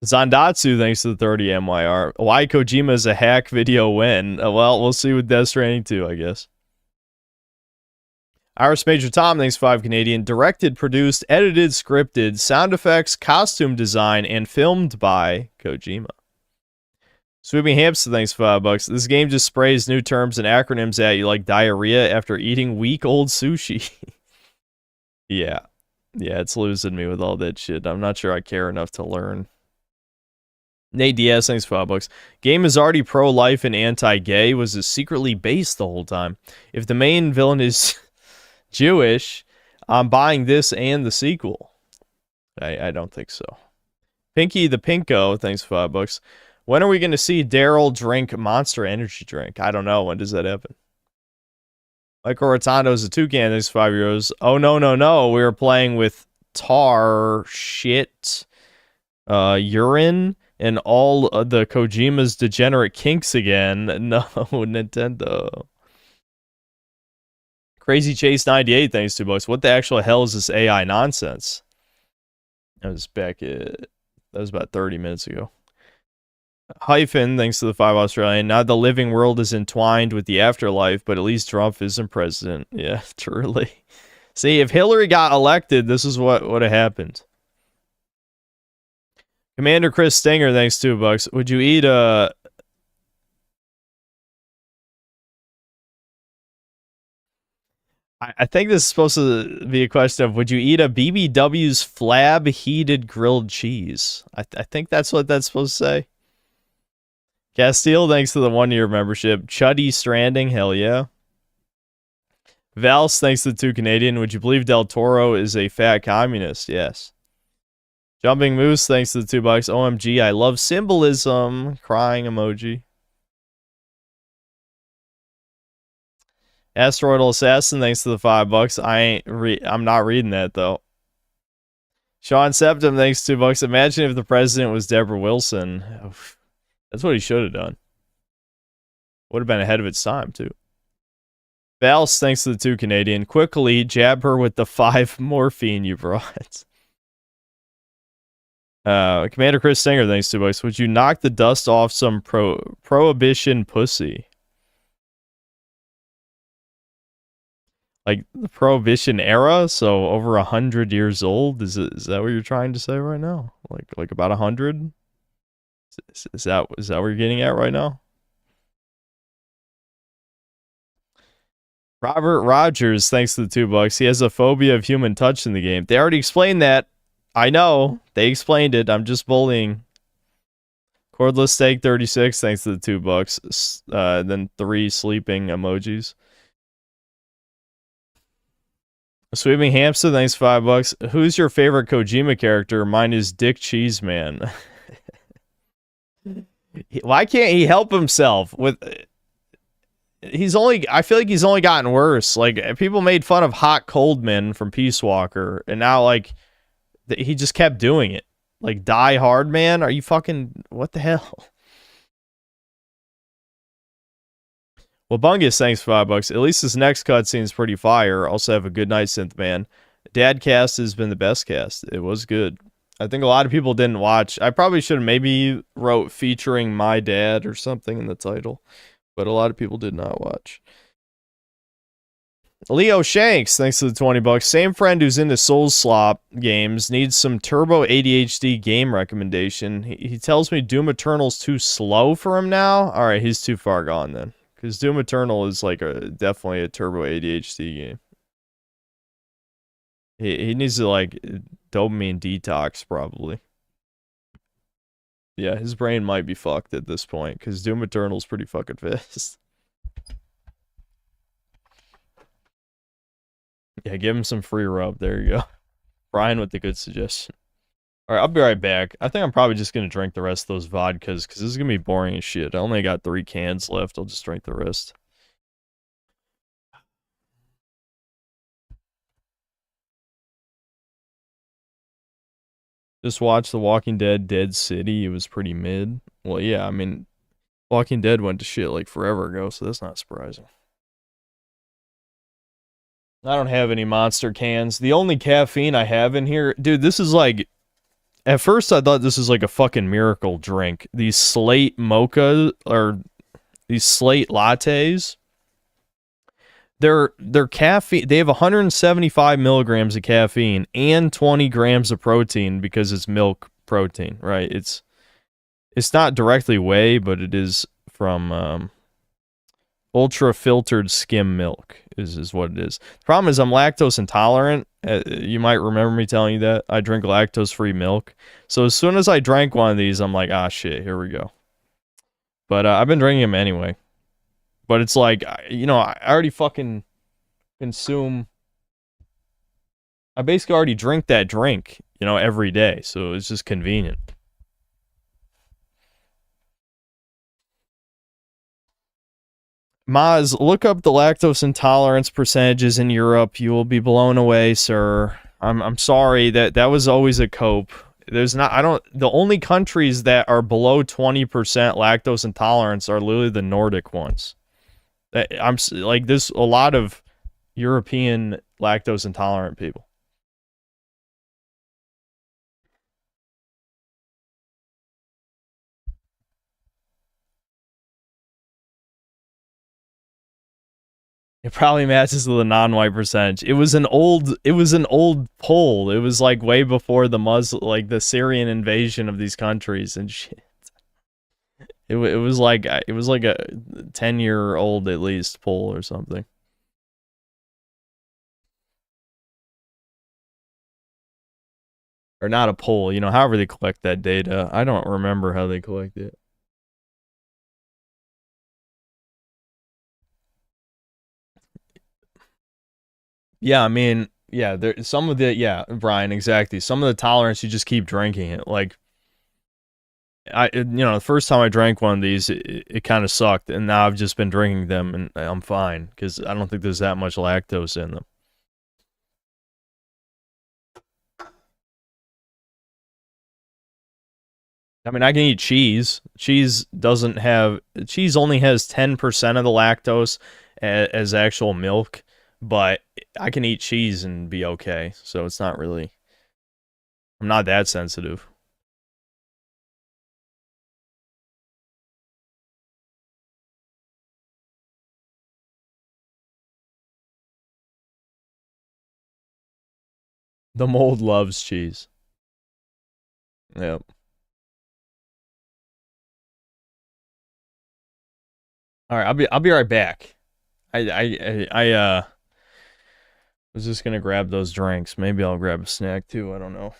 Zandatsu, thanks to the 30 MYR. Why Kojima is a hack video win? Well, we'll see with Death Stranding 2, I guess. Iris Major Tom, thanks 5 Canadian. Directed, produced, edited, scripted, sound effects, costume design, and filmed by Kojima. Sweeping Hamster, thanks $5. This game just sprays new terms and acronyms at you like diarrhea after eating week-old sushi. Yeah, it's losing me with all that shit. I'm not sure I care enough to learn. Nate Diaz, thanks $5. Game is already pro-life and anti-gay. Was it secretly based the whole time? If the main villain is Jewish, I'm buying this and the sequel. I don't think so. Pinky the Pinko, thanks $5. When are we going to see Daryl drink Monster Energy drink? I don't know. When does that happen? Michael Rotondo's a toucan. Thanks €5. Oh, no. We were playing with tar, shit, urine, and all of the Kojima's degenerate kinks again. No, Nintendo. Crazy Chase 98, thanks $2. What the actual hell is this AI nonsense? That was about 30 minutes ago. Hyphen, thanks to the 5 Australian. Now the living world is entwined with the afterlife, but at least Trump isn't president. Yeah, truly. See, if Hillary got elected, this is what would have happened. Commander Chris Stinger, thanks $2. Would you eat a... I think this is supposed to be a question of, would you eat a BBW's flab heated grilled cheese? I think that's what that's supposed to say. Castile, thanks to the 1 year membership. Chuddy Stranding, hell yeah. Vals, thanks to the 2 Canadian. Would you believe Del Toro is a fat communist? Yes. Jumping Moose, thanks to the $2. OMG, I love symbolism. Crying emoji. Asteroidal Assassin, thanks to the $5. I'm not reading that though. Sean Septum, thanks to $2. Imagine if the president was Deborah Wilson. Oof. That's what he should have done. Would have been ahead of its time, too. Vals, thanks to the 2 Canadian. Quickly jab her with the 5 morphine you brought. Commander Chris Singer, thanks to $2. Would you knock the dust off some prohibition pussy? Like the Prohibition era, so over 100 years old. Is that what you're trying to say right now? Like about 100? Is that what you're getting at right now? Robert Rogers, thanks to the $2. He has a phobia of human touch in the game. They already explained that. I know. They explained it. I'm just bullying. Cordless Steak 36, thanks to the $2. Then 3 sleeping emojis. Sweeping Hamster, thanks $5. Who's your favorite Kojima character? Mine is Dick Cheeseman. Why can't he help himself with... I feel like he's only gotten worse. Like, people made fun of Hot Coldman from Peace Walker, and now, like, he just kept doing it. Like, Die Hard, man? Are you fucking... What the hell? Well, Bungus, thanks for $5. At least this next cutscene's pretty fire. Also have a good night, Synth Man. Dad cast has been the best cast. It was good. I think a lot of people didn't watch. I probably should have maybe wrote featuring my dad or something in the title, but a lot of people did not watch. Leo Shanks, thanks to the 20 bucks. Same friend who's into Soul Slop games needs some turbo ADHD game recommendation. He tells me Doom Eternal's too slow for him now. All right, he's too far gone then, because Doom Eternal is like definitely a turbo ADHD game. He needs to like dopamine detox probably. Yeah, his brain might be fucked at this point because Doom Eternal's pretty fucking fast. Yeah, give him some free rub. There you go. Brian with the good suggestion. Alright, I'll be right back. I think I'm probably just gonna drink the rest of those vodkas because this is gonna be boring as shit. I only got 3 cans left. I'll just drink the rest. Just watched The Walking Dead Dead City. It was pretty mid. Well, yeah, I mean, Walking Dead went to shit like forever ago, so that's not surprising. I don't have any Monster cans. The only caffeine I have in here, dude, this is like, at first I thought this was like a fucking miracle drink. These Slate mocha, or these Slate lattes, they're caffeine, they have 175 milligrams of caffeine and 20 grams of protein because it's milk protein, right? It's not directly whey, but it is from ultra filtered skim milk is what it is. The problem is I'm lactose intolerant. You might remember me telling you that. I drink lactose free milk. So as soon as I drank one of these, I'm like, ah shit, here we go. But I've been drinking them anyway. But it's like, you know, I already fucking consume. I basically already drink that drink, you know, every day. So it's just convenient. Maz, look up the lactose intolerance percentages in Europe. You will be blown away, sir. I'm sorry that was always a cope. There's not, the only countries that are below 20% lactose intolerance are literally the Nordic ones. I'm like, there's a lot of European lactose intolerant people. It probably matches the non-white percentage. It was an old poll. It was like way before the like the Syrian invasion of these countries and shit. It was like a 10-year-old at least poll or something. Or not a poll, you know, however they collect that data. I don't remember how they collect it. Yeah, I mean, yeah, there some of the, yeah, Brian, exactly. Some of the tolerance, you just keep drinking it. Like, you know, the first time I drank one of these, it kind of sucked, and now I've just been drinking them, and I'm fine because I don't think there's that much lactose in them. I mean, I can eat cheese. Cheese only has 10% of the lactose as actual milk, but I can eat cheese and be okay. So it's not really, I'm not that sensitive. The mold loves cheese. Yep. All right, I'll be right back. I was just gonna grab those drinks. Maybe I'll grab a snack too. I don't know.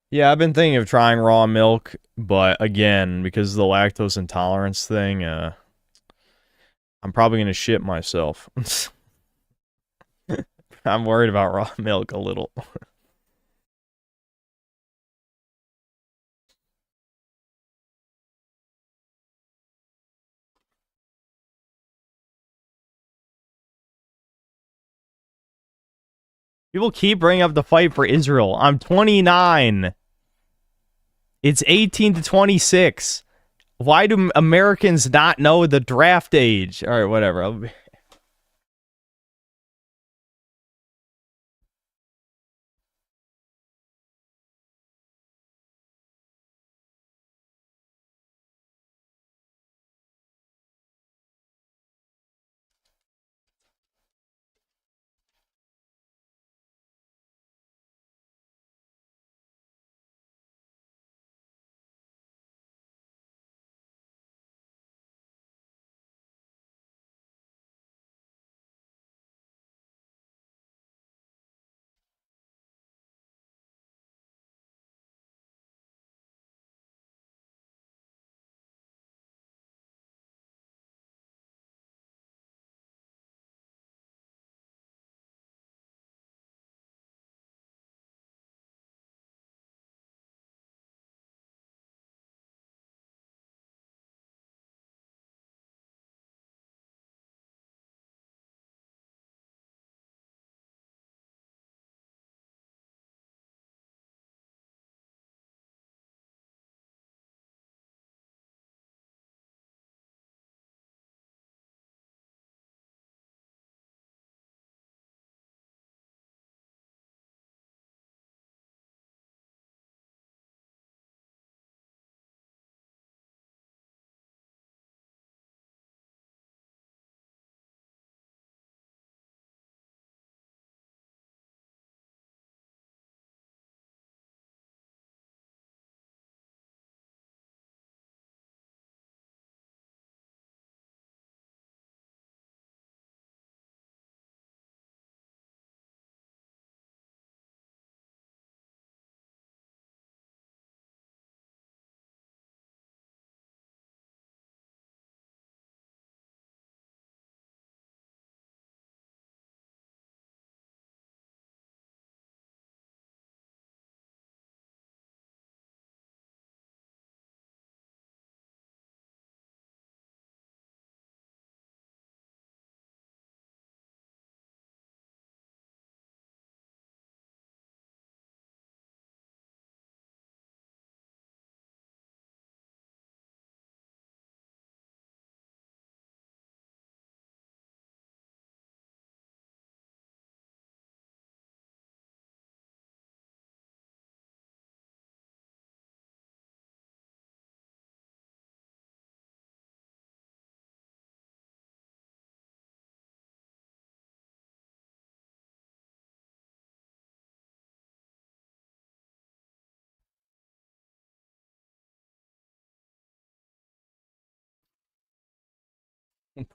Yeah, I've been thinking of trying raw milk, but again, because of the lactose intolerance thing, I'm probably gonna shit myself. I'm worried about raw milk a little. People keep bringing up the fight for Israel. I'm 29. It's 18 to 26. Why do Americans not know the draft age? All right, whatever.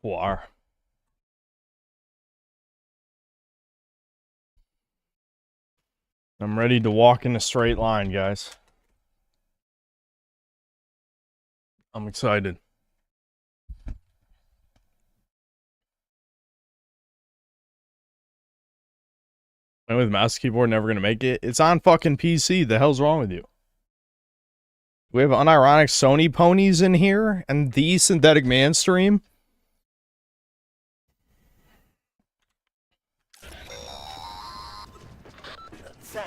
Poir. I'm ready to walk in a straight line, guys. I'm excited. And with mouse keyboard, never gonna make it. It's on fucking PC. The hell's wrong with you? We have unironic Sony ponies in here and the Synthetic Man stream. Sam,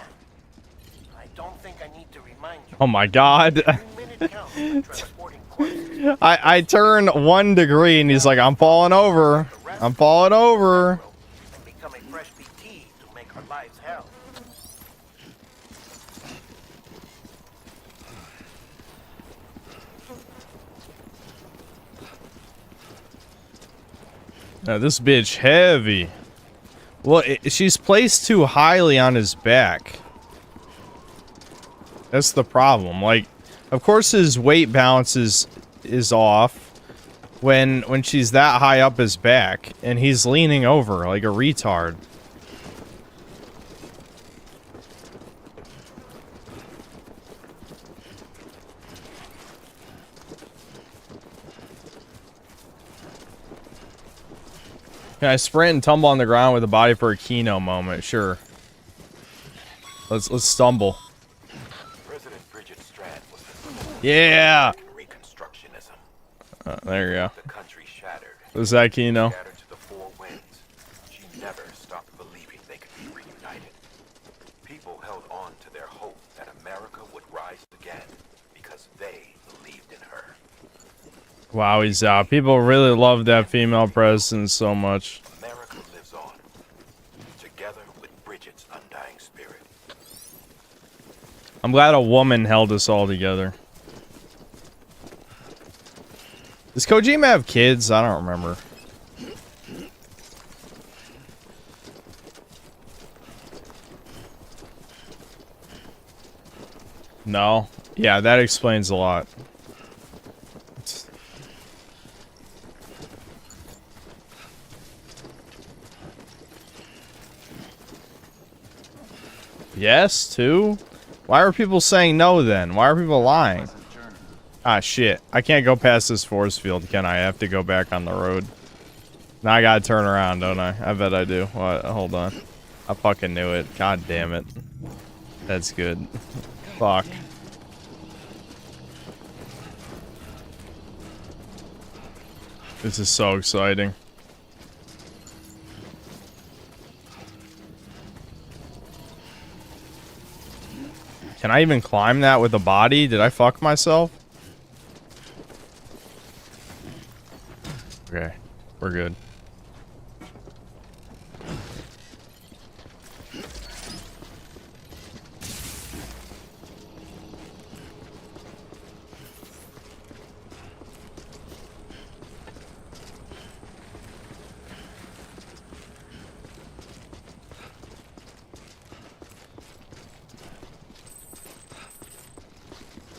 I don't think I need to remind you. Oh my god. I turn 1 degree and he's like, I'm falling over. I'm falling over. And become a fresh BT to make our lives hell. Now this bitch heavy. Well, she's placed too highly on his back. That's the problem. Like, of course his weight balance is off when she's that high up his back and he's leaning over like a retard. Can I sprint and tumble on the ground with a body for a Kino moment? Sure. Let's stumble. President Bridget Strand was Yeah. Reconstructionism. There you go. The country shattered. Was that Kino? Scattered to the four winds. She never stopped believing they could be reunited. People held on to their hope that America would rise again because they believed in her. Wow, he's out. People really love that female presence so much. America lives on, together with Bridget's undying spirit. I'm glad a woman held us all together. Does Kojima have kids? I don't remember. No. Yeah, that explains a lot. Yes, too? Why are people saying no then? Why are people lying? Ah, shit. I can't go past this force field, can I? I have to go back on the road. Now I gotta turn around, don't I? I bet I do. What? Hold on. I fucking knew it. God damn it. That's good. Fuck. This is so exciting. Can I even climb that with a body? Did I fuck myself? Okay, we're good.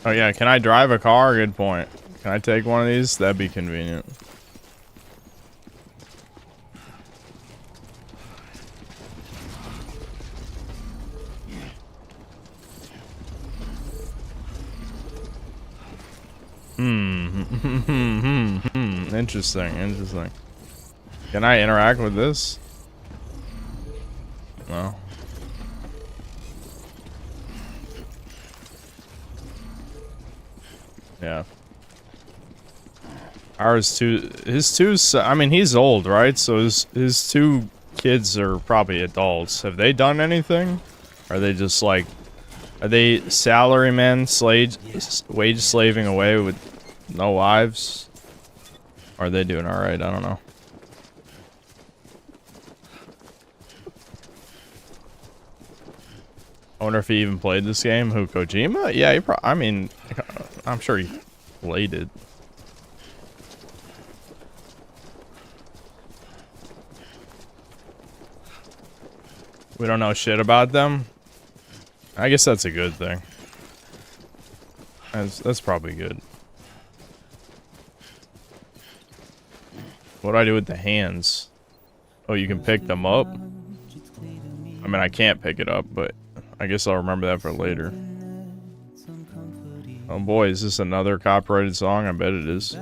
Oh yeah, can I drive a car? Good point. Can I take one of these? That'd be convenient. Interesting, interesting. Can I interact with this? No. Yeah. Ours two, his two, I mean, he's old, right? So his two kids are probably adults. Have they done anything? Are they just like, are they salarymen, wage slaving away with no wives? Or are they doing alright? I don't know. I wonder if he even played this game. Who, Kojima? Yeah, he I mean, I'm sure he played it. We don't know shit about them. I guess that's a good thing. That's probably good. What do I do with the hands? Oh, you can pick them up? I mean, I can't pick it up, but I guess I'll remember that for later. Oh boy, is this another copyrighted song? I bet it is.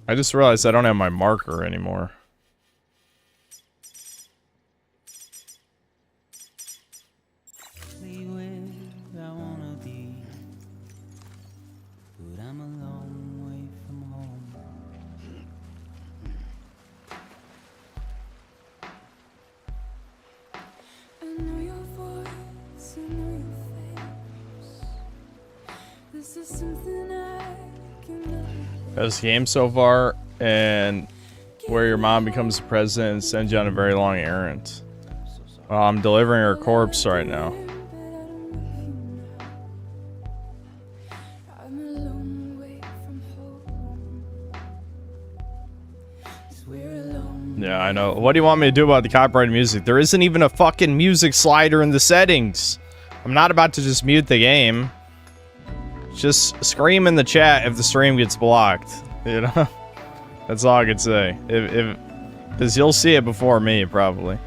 I just realized I don't have my marker anymore. Best game so far, and where your mom becomes the president and sends you on a very long errand. Well, I'm delivering her corpse right now. Yeah, I know. What do you want me to do about the copyrighted music? There isn't even a fucking music slider in the settings. I'm not about to just mute the game. Just scream in the chat if the stream gets blocked. You know? That's all I could say. Because you'll see it before me, probably.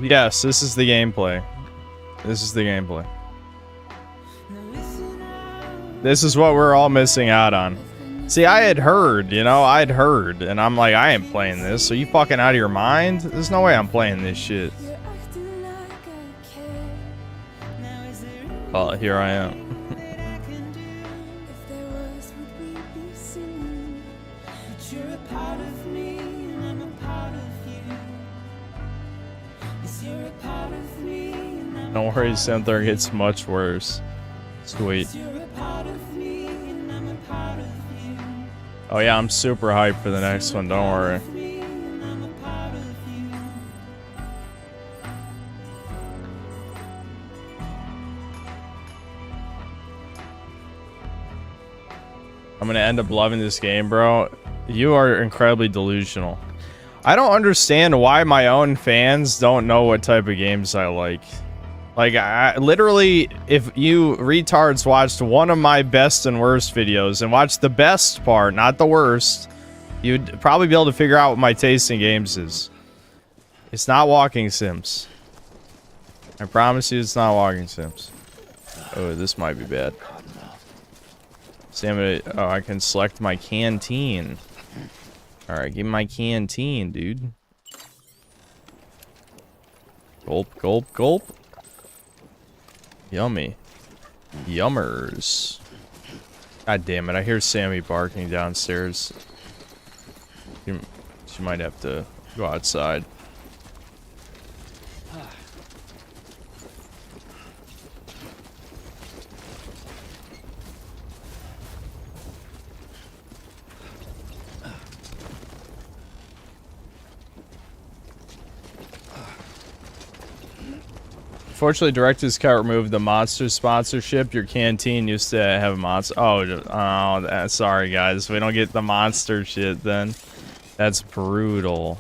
Yes, this is the gameplay. This is the gameplay. This is what we're all missing out on. See, I had heard, you know, I'd heard, and I'm like, I ain't playing this. Are you fucking out of your mind? There's no way I'm playing this shit. Oh, here I am. Don't worry, Center gets much worse. Sweet. Oh yeah, I'm super hyped for the next one, don't worry. I'm gonna end up loving this game, bro. You are incredibly delusional. I don't understand why my own fans don't know what type of games I like. Like, I literally, if you retards watched one of my best and worst videos and watched the best part, not the worst, you'd probably be able to figure out what my taste in games is. It's not walking sims. I promise you it's not walking sims. Oh, this might be bad. See, oh, I can select my canteen. Alright, give me my canteen, dude. Gulp, gulp, gulp. Yummy. Yummers. God damn it, I hear Sammy barking downstairs. She might have to go outside. Fortunately, Director's Cut removed the monster sponsorship. Your canteen used to have a monster. Oh, sorry guys. We don't get the monster shit then. That's brutal.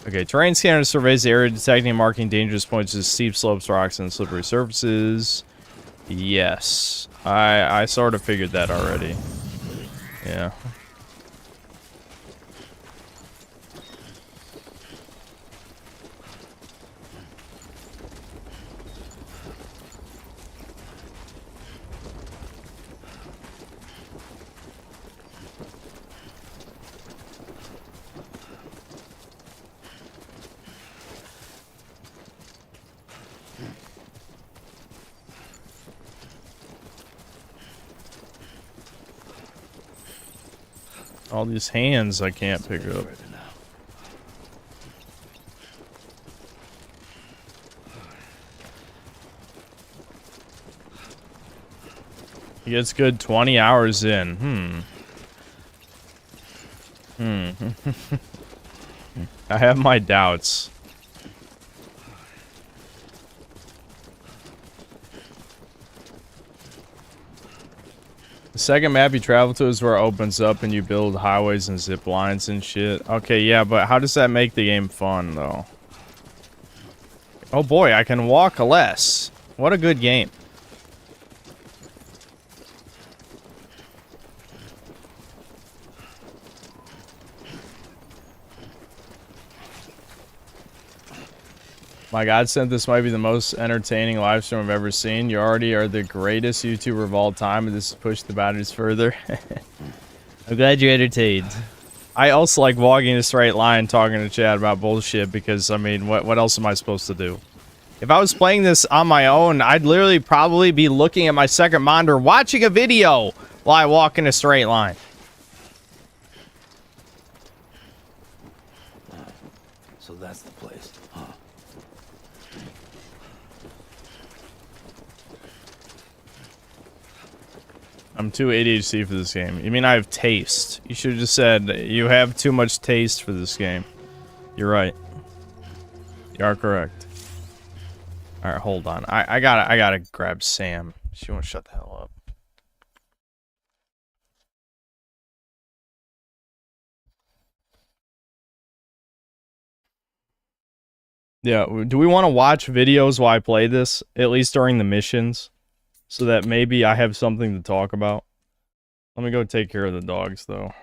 Okay, terrain scanner surveys the area, detecting and marking dangerous points as steep slopes, rocks, and slippery surfaces. Yes. I sort of figured that already. Yeah. All these hands I can't pick up. He gets good 20 hours in. I have my doubts. The second map you travel to is where it opens up and you build highways and zip lines and shit. Okay, yeah, but how does that make the game fun, though? Oh boy, I can walk less. What a good game. My God sent this might be the most entertaining live stream I've ever seen. You already are the greatest YouTuber of all time, and this has pushed the boundaries further. I'm glad you're entertained. I also like walking in a straight line talking to chat about bullshit because, I mean, what else am I supposed to do? If I was playing this on my own, I'd literally probably be looking at my second monitor watching a video while I walk in a straight line. So that's the place, huh? I'm too ADHD for this game. You mean I have taste? You should have just said you have too much taste for this game. You're right. You are correct. All right, hold on. I gotta grab Sam. She won't shut the hell up. Yeah, do we want to watch videos while I play this, at least during the missions, so that maybe I have something to talk about? Let me go take care of the dogs, though.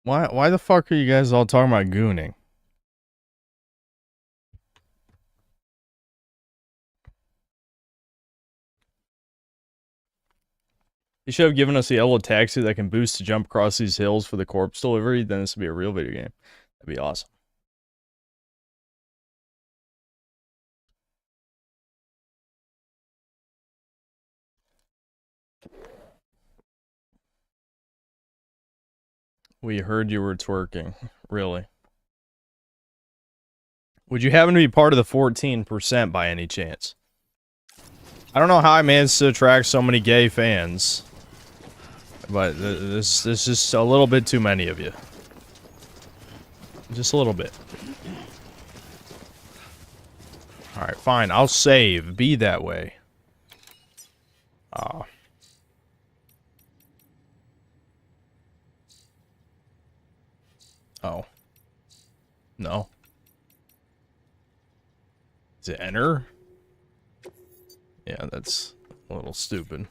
Why the fuck are you guys all talking about gooning? You should have given us a yellow taxi that can boost to jump across these hills for the corpse delivery. Then this would be a real video game. That'd be awesome. We heard you were twerking. Really? Would you happen to be part of the 14% by any chance? I don't know how I managed to attract so many gay fans. But this is just a little bit too many of you. Just a little bit. Alright, fine. I'll save. Be that way. Oh. No. Is it enter? Yeah, that's a little stupid.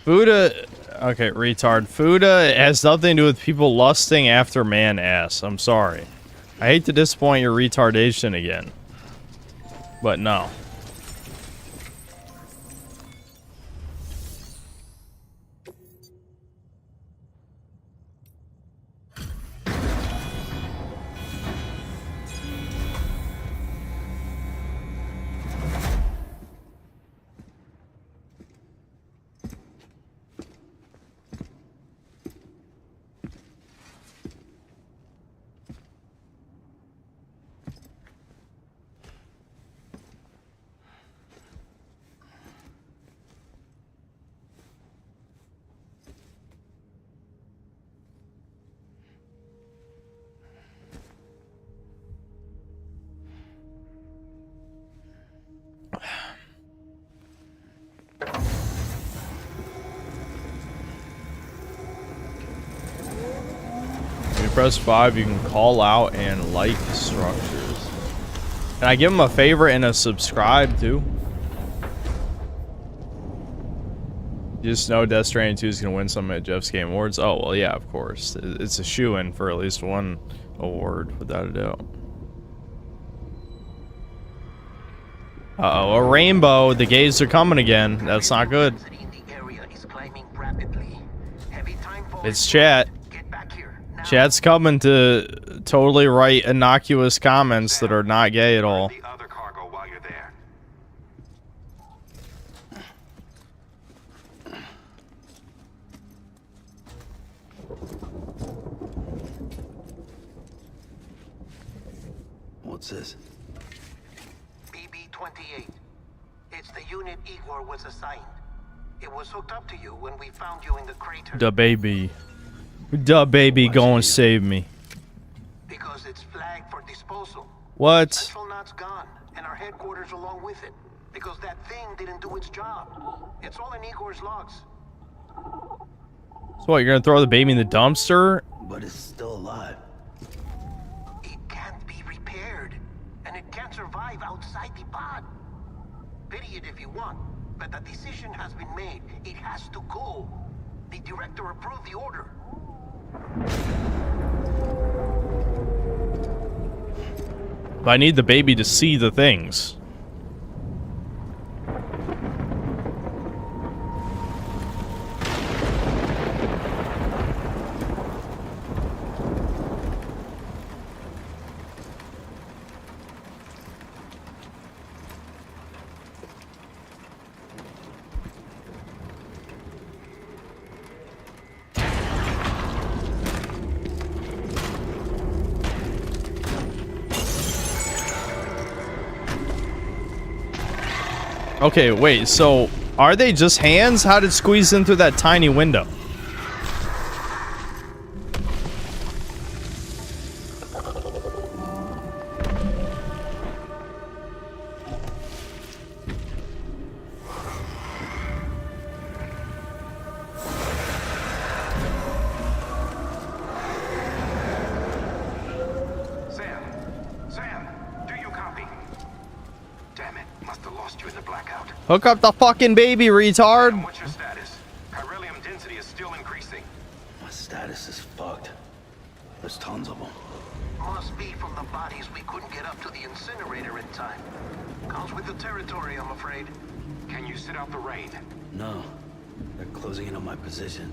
Fuda, okay, retard. Fuda has nothing to do with people lusting after man ass. I'm sorry. I hate to disappoint your retardation again. But no. When you press 5, you can call out and like structures. Can I give them a favorite and a subscribe too? You just know Death Stranding 2 is going to win some at Jeff's Game Awards? Oh, well, yeah, of course. It's a shoo-in for at least one award, without a doubt. Uh-oh, a rainbow. The gays are coming again. That's not good. It's chat. Chat's coming to totally write innocuous comments that are not gay at all. What's this? BB-28. It's the unit Igor was assigned. It was hooked up to you when we found you in the crater. The baby. The baby gonna save me. Because it's flagged for disposal. What? Central Knot's gone, and our headquarters along with it. Because that thing didn't do its job. It's all in Igor's logs. So what, you're gonna throw the baby in the dumpster? But it's still alive. It can't be repaired, and it can't survive outside the pod. Pity it if you want, but the decision has been made. It has to go. The director approved the order. But I need the baby to see the things. Okay, wait, so are they just hands? How did it squeeze in through that tiny window? Hook up the fucking baby, retard. What's your status? Chiralium density is still increasing. My status is fucked. There's tons of them. Must be from the bodies we couldn't get up to the incinerator in time. Comes with the territory, I'm afraid. Can you sit out the rain? No. They're closing in on my position.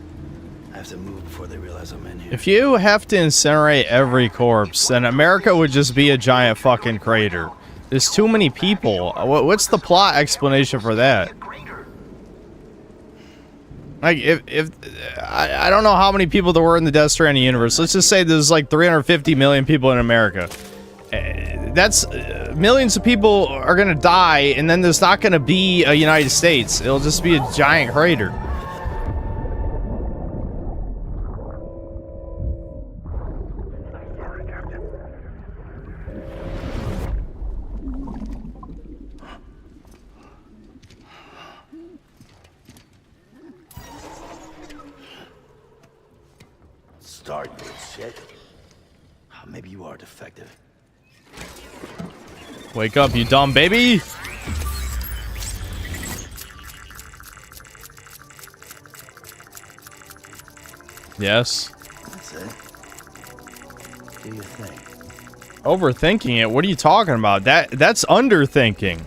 I have to move before they realize I'm in here. If you have to incinerate every corpse, then America would just be a giant fucking crater. There's too many people. What's the plot explanation for that? Like, if I don't know how many people there were in the Death Stranding universe. Let's just say there's like 350 million people in America. That's millions of people are gonna die, and then there's not gonna be a United States. It'll just be a giant crater. Start, you shit. Maybe you are defective. Wake up, you dumb baby! Yes. That's it. Do your thing. Overthinking it? What are you talking about? That's underthinking.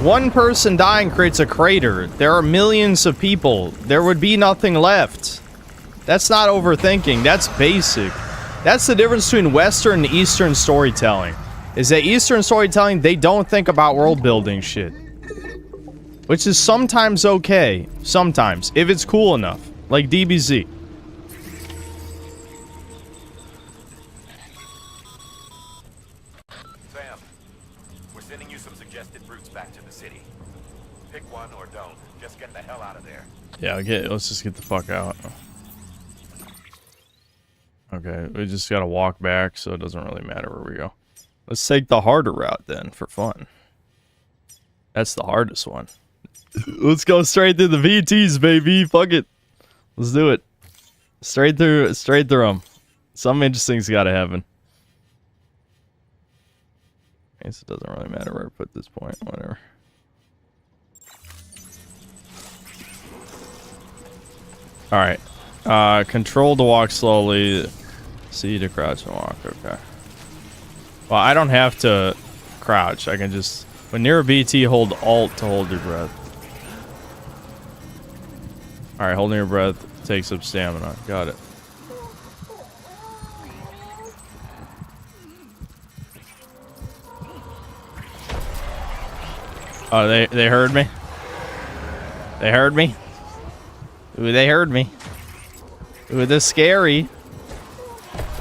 One person dying creates a crater. There are millions of people. There would be nothing left. That's not overthinking. That's basic. That's the difference between Western and Eastern storytelling. Is that Eastern storytelling, they don't think about world building shit. Which is sometimes okay. Sometimes. If it's cool enough. Like DBZ. Sam, we're sending you some suggested routes back to the city. Pick one or don't. Just get the hell out of there. Yeah, let's just get the fuck out. Okay, we just gotta walk back, so it doesn't really matter where we go. Let's take the harder route then, for fun. That's the hardest one. Let's go straight through the VTs, baby. Fuck it. Let's do it. Straight through them. Something interesting's gotta happen. I guess it doesn't really matter where I put this point. Whatever. Alright. Control to walk slowly. C to crouch and walk. Okay. Well, I don't have to crouch. I can just... When near a BT, hold Alt to hold your breath. Alright, holding your breath takes up stamina. Got it. Oh, they heard me? They heard me? Ooh, they heard me. Ooh, this scary.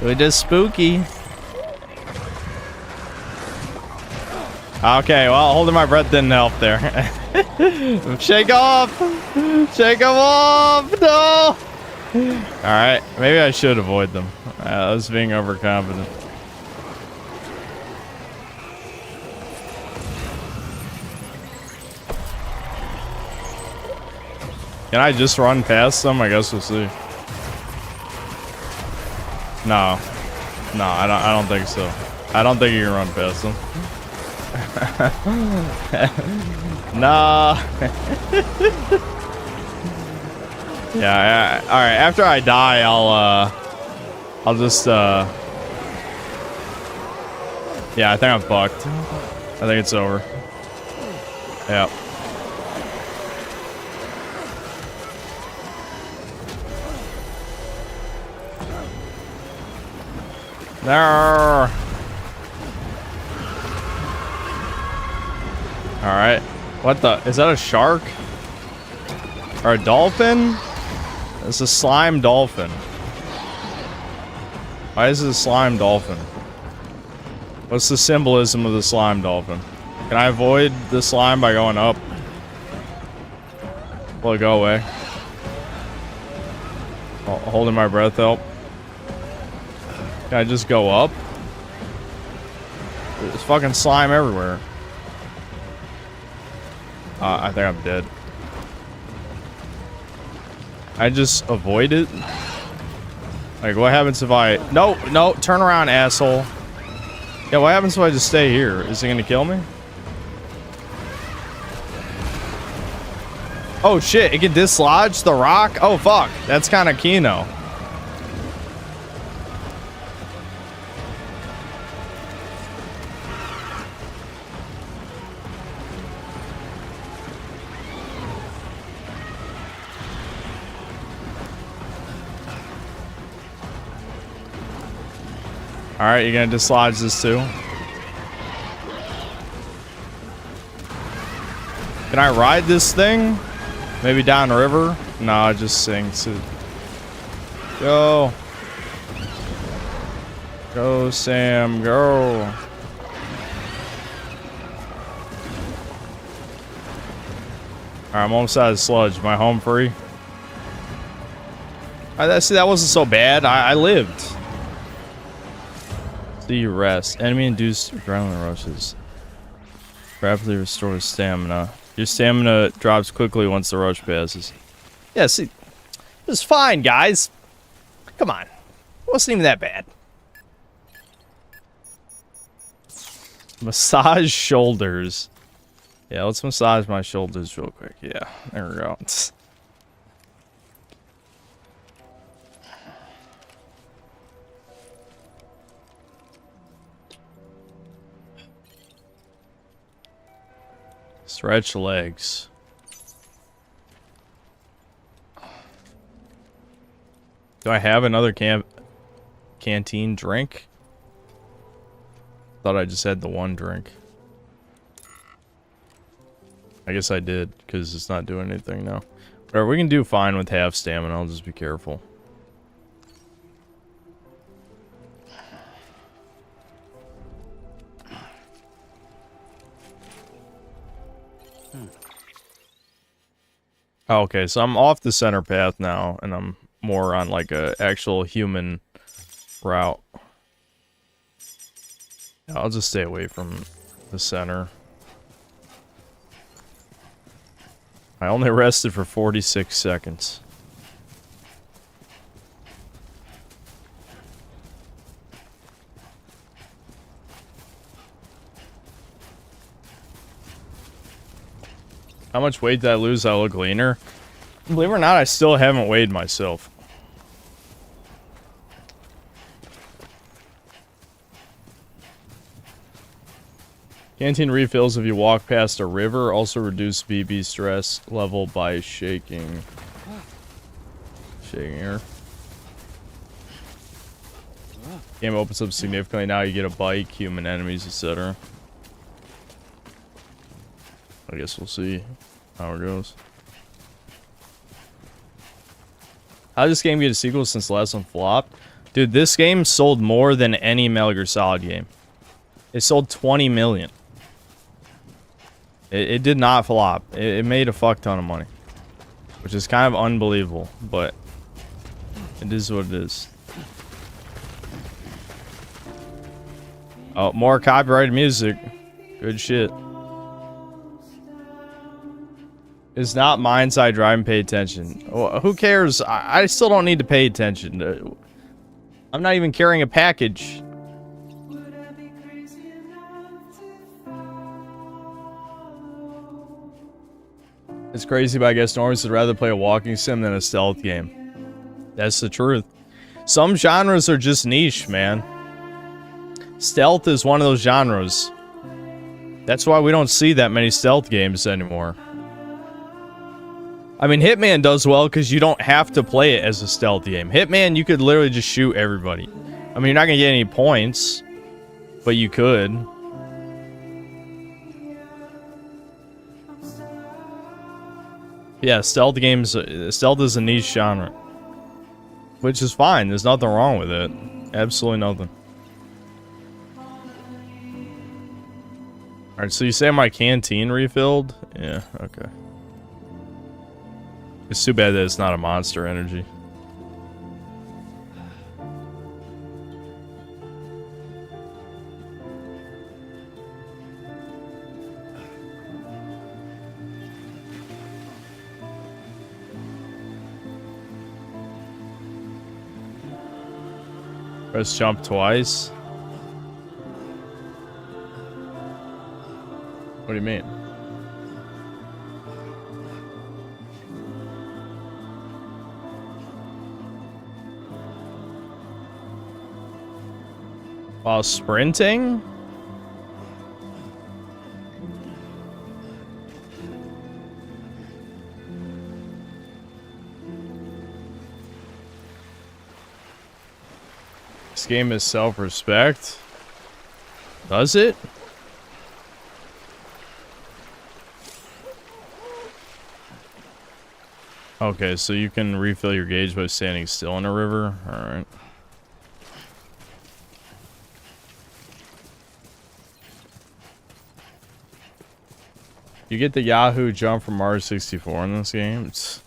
Ooh, this spooky. Okay, well, holding my breath didn't help there. Shake off! Shake them off! No! Alright, maybe I should avoid them. I was being overconfident. Can I just run past them? I guess we'll see. No. No, I don't think so. I don't think you can run past them. Nah. Yeah, alright, after I die, I'll just, yeah, I think I'm fucked. I think it's over. Yep. There. Alright. What the? Is that a shark? Or a dolphin? It's a slime dolphin. Why is it a slime dolphin? What's the symbolism of the slime dolphin? Can I avoid the slime by going up? Will it go away? Holding my breath help. Can I just go up? There's fucking slime everywhere. I think I'm dead. I just avoid it? Like, what happens if I... No, no, turn around, asshole. Yeah, what happens if I just stay here? Is it gonna kill me? Oh shit, it can dislodge the rock? Oh fuck, that's kind of Kino. Alright, you're gonna dislodge this too. Can I ride this thing? Maybe down river? No, it just sinks it. Go. Go, Sam, go. Alright, I'm almost out of sludge. Am I home free? See, that wasn't so bad. I lived. See you rest. Enemy-induced adrenaline rushes. Rapidly restores stamina. Your stamina drops quickly once the rush passes. Yeah, see, it was fine, guys. Come on. It wasn't even that bad. Massage shoulders. Yeah, let's massage my shoulders real quick. Yeah, there we go. Stretch legs. Do I have another canteen drink? Thought I just had the one drink. I guess I did, because it's not doing anything now. Whatever, we can do fine with half stamina. I'll just be careful. Oh, okay, so I'm off the center path now, and I'm more on like a actual human route. Yeah, I'll just stay away from the center. I only rested for 46 seconds. How much weight did I lose? I look leaner. Believe it or not, I still haven't weighed myself. Canteen refills if you walk past a river. Also reduce BB stress level by shaking. Shaking her. Game opens up significantly now. You get a bike, human enemies, etc. I guess we'll see how it goes. How did this game get a sequel since the last one flopped? Dude, this game sold more than any Metal Gear Solid game. It sold 20 million. It did not flop. It made a fuck ton of money. Which is kind of unbelievable, but it is what it is. Oh, more copyrighted music. Good shit. It's not mindside driving. Pay attention. Well, who cares? I still don't need to pay attention. I'm not even carrying a package. It's crazy, but I guess normies would rather play a walking sim than a stealth game. That's the truth. Some genres are just niche, man. Stealth is one of those genres. That's why we don't see that many stealth games anymore. I mean, Hitman does well because you don't have to play it as a stealth game. Hitman, you could literally just shoot everybody. I mean, you're not going to get any points, but you could. Yeah, stealth games, stealth is a niche genre. Which is fine, there's nothing wrong with it. Absolutely nothing. Alright, so you say my canteen refilled? Yeah, okay. It's too bad that it's not a Monster Energy. Press jump twice. What do you mean? While sprinting? This game is self-respect. Does it? Okay, so you can refill your gauge by standing still in a river? Alright. You get the Yahoo jump from Mario 64 in this game? It's...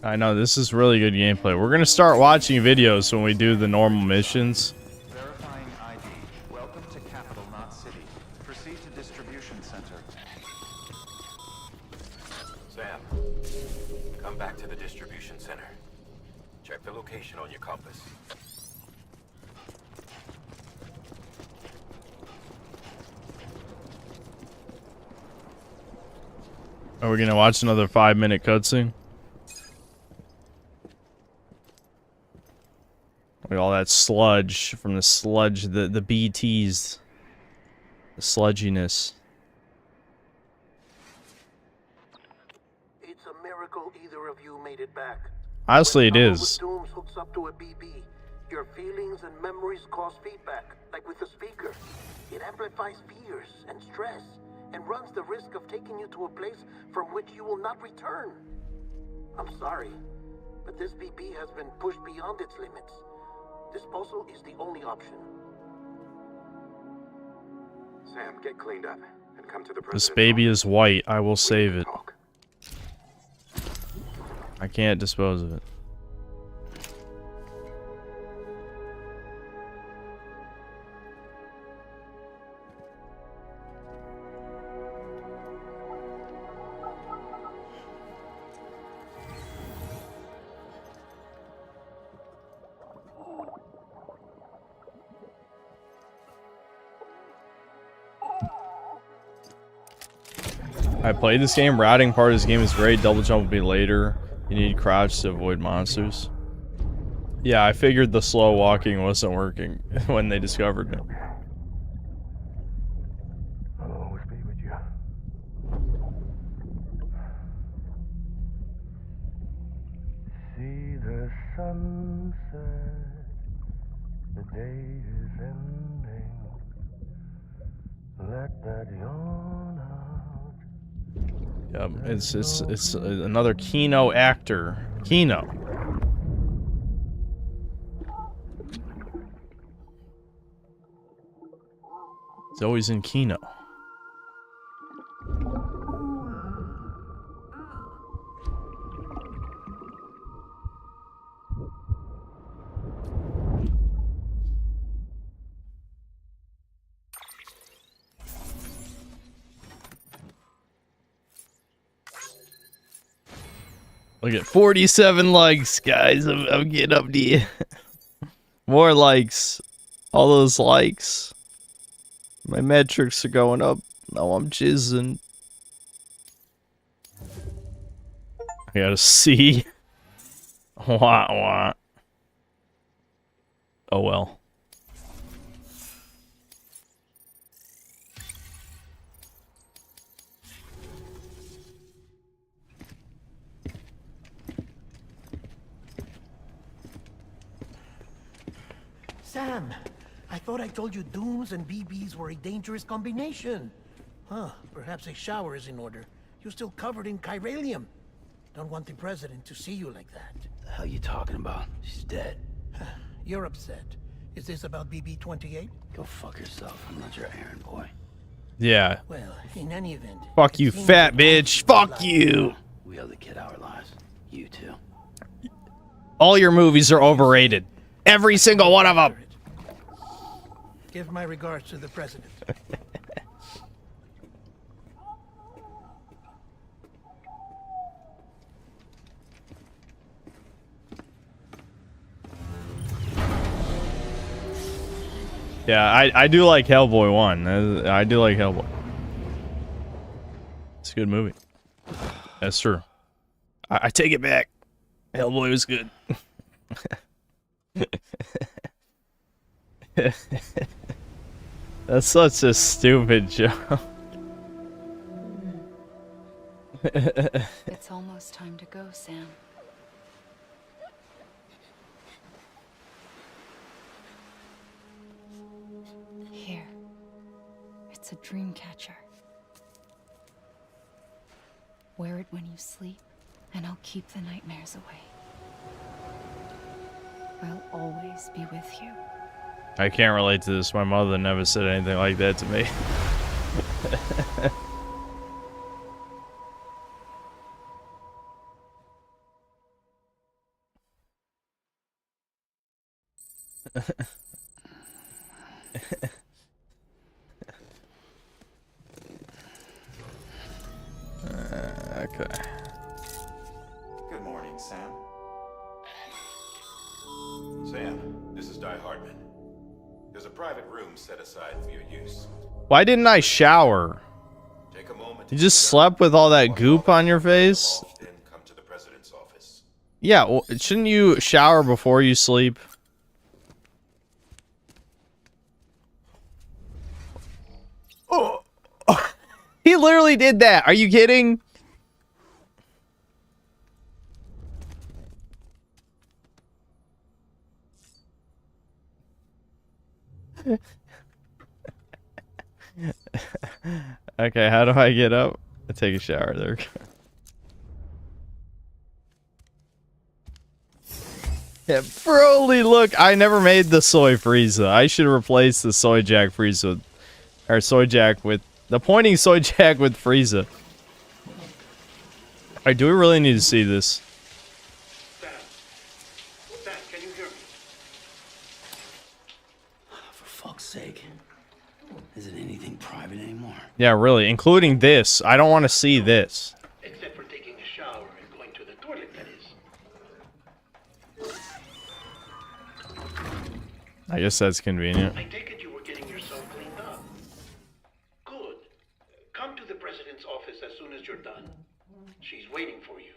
I know, this is really good gameplay. We're gonna start watching videos when we do the normal missions. Verifying ID. Welcome to Capital, not City. Proceed to distribution center. Sam, come back to the distribution center. Check the location on your compass. Are we gonna watch another 5-minute cutscene? Look at all that sludge from the sludge, the BTs. The sludginess. It's a miracle either of you made it back. Honestly, it When is. someone with Dooms hooks up to a BB, your feelings and memories cause feedback, like with the speaker. It amplifies fears and stress, and runs the risk of taking you to a place from which you will not return. I'm sorry, but this BB has been pushed beyond its limits. Disposal is the only option. Sam, get cleaned up and come to the This baby is white. I will save it. talk. I can't dispose of it. I played this game. Routing part of this game is great. Double jump will be later. You need crouch to avoid monsters. Yeah, I figured the slow walking wasn't working when they discovered me. I'll always be with you. See the sunset. The day is ending. Let that yawn out. Yep, it's another Kino actor. Kino. He's always in Kino. Look at 47 likes, guys. I'm getting up to you. More likes. All those likes. My metrics are going up. Now I'm jizzing. I got a C. Wah wah. Oh well. Sam, I thought I told you Dooms and BBs were a dangerous combination. Huh, perhaps a shower is in order. You're still covered in chiralium. Don't want the president to see you like that. The hell you talking about? She's dead. You're upset. Is this about BB-28? Go fuck yourself. I'm not your errand boy. Yeah. Well, in any event... Fuck you, fat bitch. Fuck you. We owe the kid our lives. You too. All your movies are overrated. Every single one of them. Give my regards to the president. Yeah, I do like Hellboy 1. I do like Hellboy. It's a good movie. That's true. I take it back. Hellboy was good. That's such a stupid joke. It's almost time to go, Sam. Here. It's a dream catcher. Wear it when you sleep, and I'll keep the nightmares away. I'll always be with you. I can't relate to this. My mother never said anything like that to me. Okay. Good morning, Sam. Sam, this is Di Hardman. There's a private room set aside for your use. Why didn't I shower? Take a moment. You just slept with all that goop on your face? Then come to the president's office. Yeah, well, shouldn't you shower before you sleep? Oh. He literally did that. Are you kidding? Okay, how do I get up? I take a shower there. Yeah, Broly, look, I never made the soy Frieza. I should replace the soy Jack Frieza, or soy Jack with the pointing soy Jack with Frieza. Alright, do we really need to see this? Sam, can you hear me? For fuck's sake. Is it anything private anymore? Yeah, really, including this. I don't want to see this. Except for taking a shower and going to the toilet, that is. I guess that's convenient. I take it you were getting yourself cleaned up. Good. Come to the president's office as soon as you're done. She's waiting for you.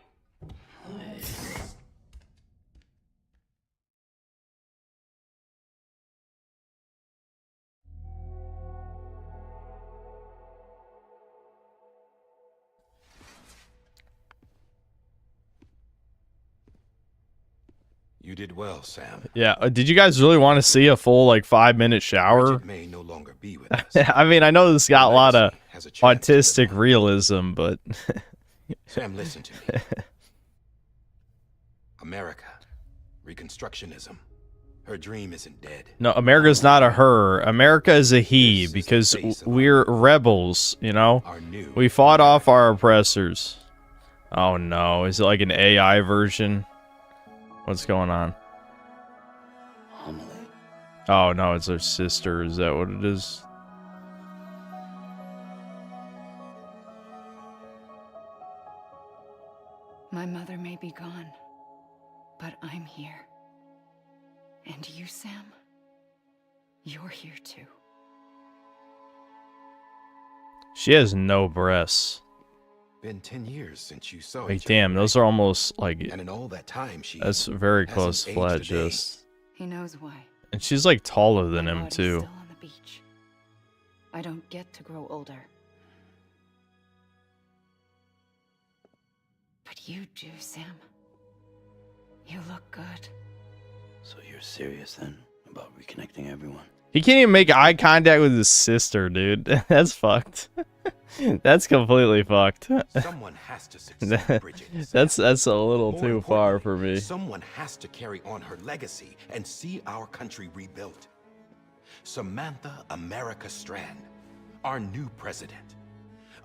You did well, Sam. Yeah, did you guys really want to see a full, like, 5-minute shower? Bridget may no longer be with us. I mean, I know this got a lot of Has a chance to autistic live on. realism, but... Sam, listen to me. America. Reconstructionism. Her dream isn't dead. No, America's not a her. America is a he, This is because the face of we're our rebels, you know? Our new We fought off our oppressors. Oh no, is it like an AI version? What's going on? Homily. Oh no, it's her sister. Is that what it is? My mother may be gone, but I'm here. And you, Sam? You're here too. She has no breasts. Been 10 years since you saw Like, each damn, other, those are almost like... right? And in all that time, she That's very hasn't close to aged flat a day. chest. He knows why. And she's like taller than My him body's too. Still on the beach. I don't get to grow older. But you do, Sam. You look good. So you're serious then about reconnecting everyone? He can't even make eye contact with his sister, dude. That's fucked. That's completely fucked. Someone has to succeed, Bridget. That's a little More too far for importantly, me. Someone has to carry on her legacy and see our country rebuilt. Samantha America Strand, our new president.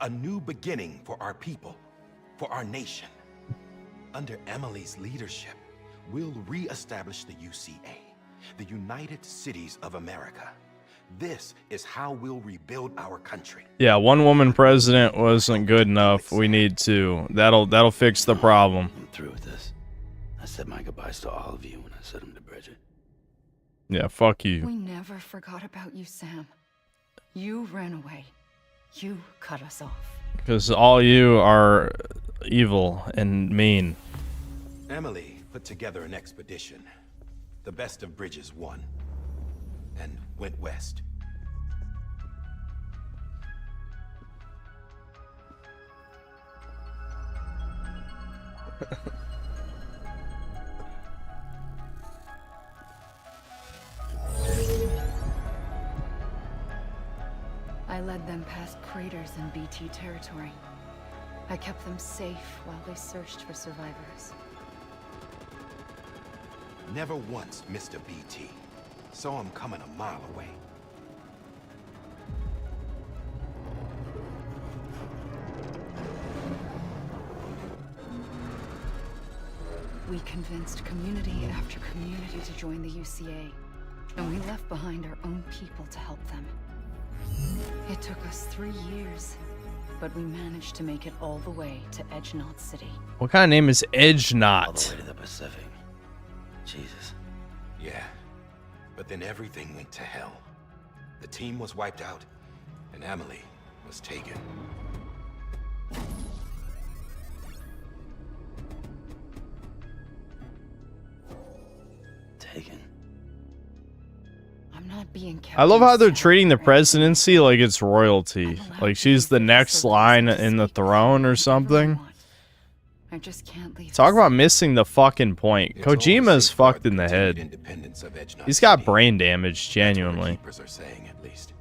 A new beginning for our people, for our nation. Under Emily's leadership, we'll re-establish the UCA, the United Cities of America. This is how we'll rebuild our country. Yeah, one woman president wasn't good enough. We need two. That'll fix the problem. I'm through with this. I said my goodbyes to all of you when I said them to Bridget. Yeah, fuck you. We never forgot about you, Sam. You ran away. You cut us off. Because all you are evil and mean. Emily put together an expedition. The best of Bridges won. And went west. I led them past craters in BT territory. I kept them safe while they searched for survivors. Never once missed a BT. Saw him coming a mile away. We convinced community after community to join the UCA, and we left behind our own people to help them. It took us 3 years, but we managed to make it all the way to Edgenot City. What kind of name is All the Edgenot? way to the Pacific. Jesus. Yeah. But then everything went to hell. The team was wiped out, and Emily was taken. Taken. I'm not being kept. I love how they're in treating the Sam. presidency like it's royalty. I'm allowed Like to she's the use next the line facilities in the to throne or whatever I something. want. I just can't leave. Talk this. about missing the fucking point. It's all to Kojima's safeguard fucked in the continued head. independence of Edgenot He's got City. brain damage, That's what our genuinely. keepers are saying, at least.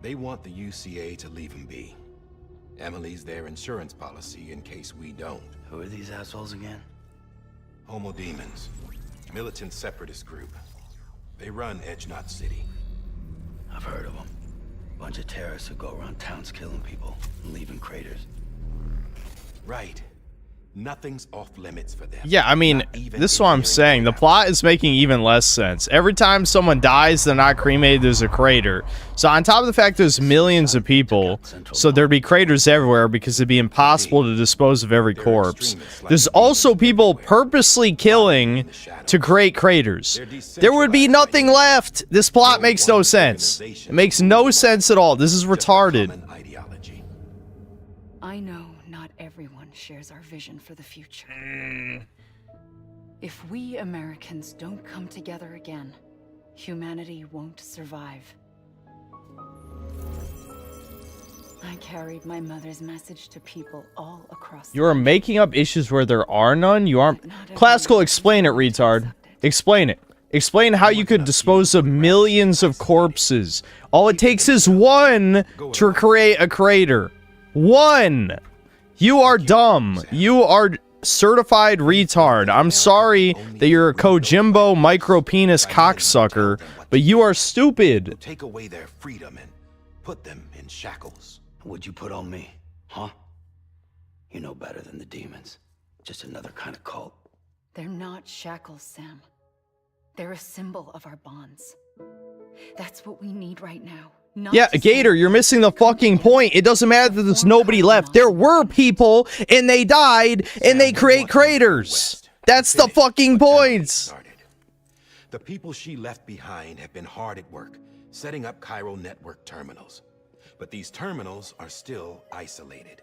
They want the UCA to leave him be. Emily's their insurance policy in case we don't. Who are these assholes again? Homo Demons. Militant separatist group. They run Edgenot City. I've heard of them. Bunch of terrorists who go around towns killing people and leaving craters. Right. Nothing's off limits for them. Yeah, I mean, Not even this is what I'm engineering saying. The programs. plot is making even less sense. Every time someone dies, they're not cremated, there's a crater. So on top of the fact there's millions of people, so there'd be craters everywhere because it'd be impossible to dispose of every corpse. There's also people purposely killing to create craters. There would be nothing left. This plot makes no sense. It makes no sense at all. This is Just a retarded. common ideology. I know not everyone shares our vision for the future. If we Americans don't come together again, humanity won't survive. I carried my mother's message to people all across You are making up issues where there are none. You aren't. Classical, explain it, retard. Explain it. Explain how you could dispose of millions of corpses. All it takes is one to create a crater. One. You are dumb. You are certified retard. I'm sorry that you're a Kojimbo micro-penis cocksucker, but you are stupid. Take away their freedom and put them in shackles. What'd you put on me? Huh? You know better than the demons. Just another kind of cult. They're not shackles, Sam. They're a symbol of our bonds. That's what we need right now. Not Yeah, to Gator, say, you're missing the "Come fucking together." point. It doesn't matter that there's nobody left. There were people, and they died, and they create craters. That's the fucking point. The people she left behind have been hard at work, setting up Cairo network terminals. But these terminals are still isolated.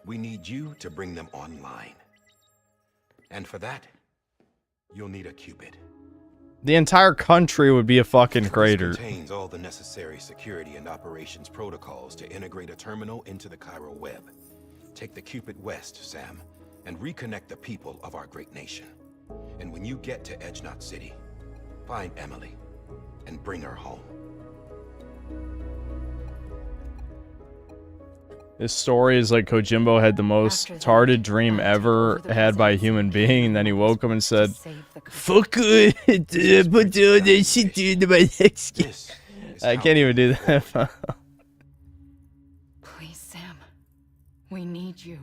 We need you to bring them online. And for that, you'll need a Cupid. The entire country would be a fucking crater. This contains all the necessary security and operations protocols to integrate a terminal into the Cairo web. Take the Cupid west, Sam, and reconnect the people of our great nation. And when you get to Edgenot City, find Emily and bring her home. This story is like Kojimbo had the most retarded dream ever had by a human being, and then he woke up and said, "Fuck it, put this shit into my next game." I can't even do that. Please, Sam. We need you.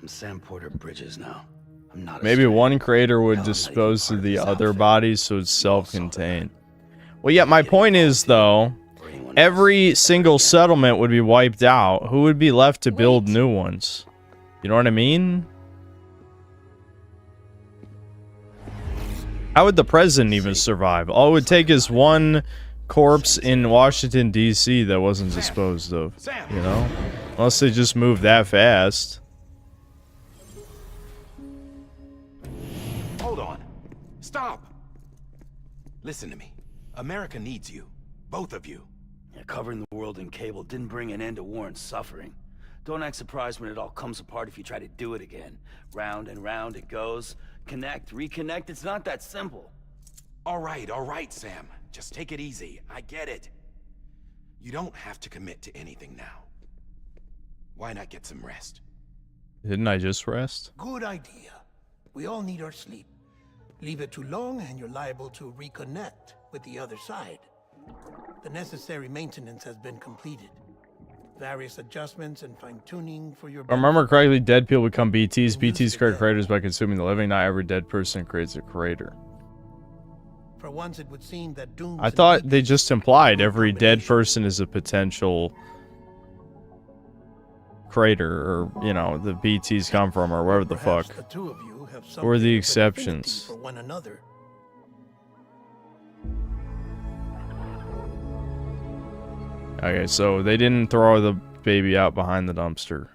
I'm Sam Porter Bridges now. I'm not a Maybe stranger. one crater would Hell, I'm not even dispose part of the this other outfit. bodies, so it's You all saw self-contained. that. Well, yeah, my point is, though, Or anyone else. every single settlement would be wiped out. Who would be left to build new ones? You know what I mean? How would the president even survive? All it would take is one corpse in Washington, D.C. that wasn't disposed of, you know? Unless they just move that fast. Hold on. Stop. Listen to me. America needs you. Both of you. Yeah, covering the world in cable didn't bring an end to war and suffering. Don't act surprised when it all comes apart if you try to do it again. Round and round it goes. Connect, reconnect, it's not that simple. All right, Sam. Just take it easy. I get it. You don't have to commit to anything now. Why not get some rest? Didn't I just rest? Good idea. We all need our sleep. Leave it too long and you're liable to reconnect with the other side. The necessary maintenance has been completed. Various adjustments and fine-tuning for your... If I remember correctly, dead people become BTs. BTs create craters by consuming the living. Not every dead person creates a crater. For once, it would seem that Doom's I thought they just implied every dead person is a potential crater, or, you know, the BTs come from, or wherever the fuck. the two of you have Or the something of an exceptions. affinity for one another. Okay, so they didn't throw the baby out behind the dumpster.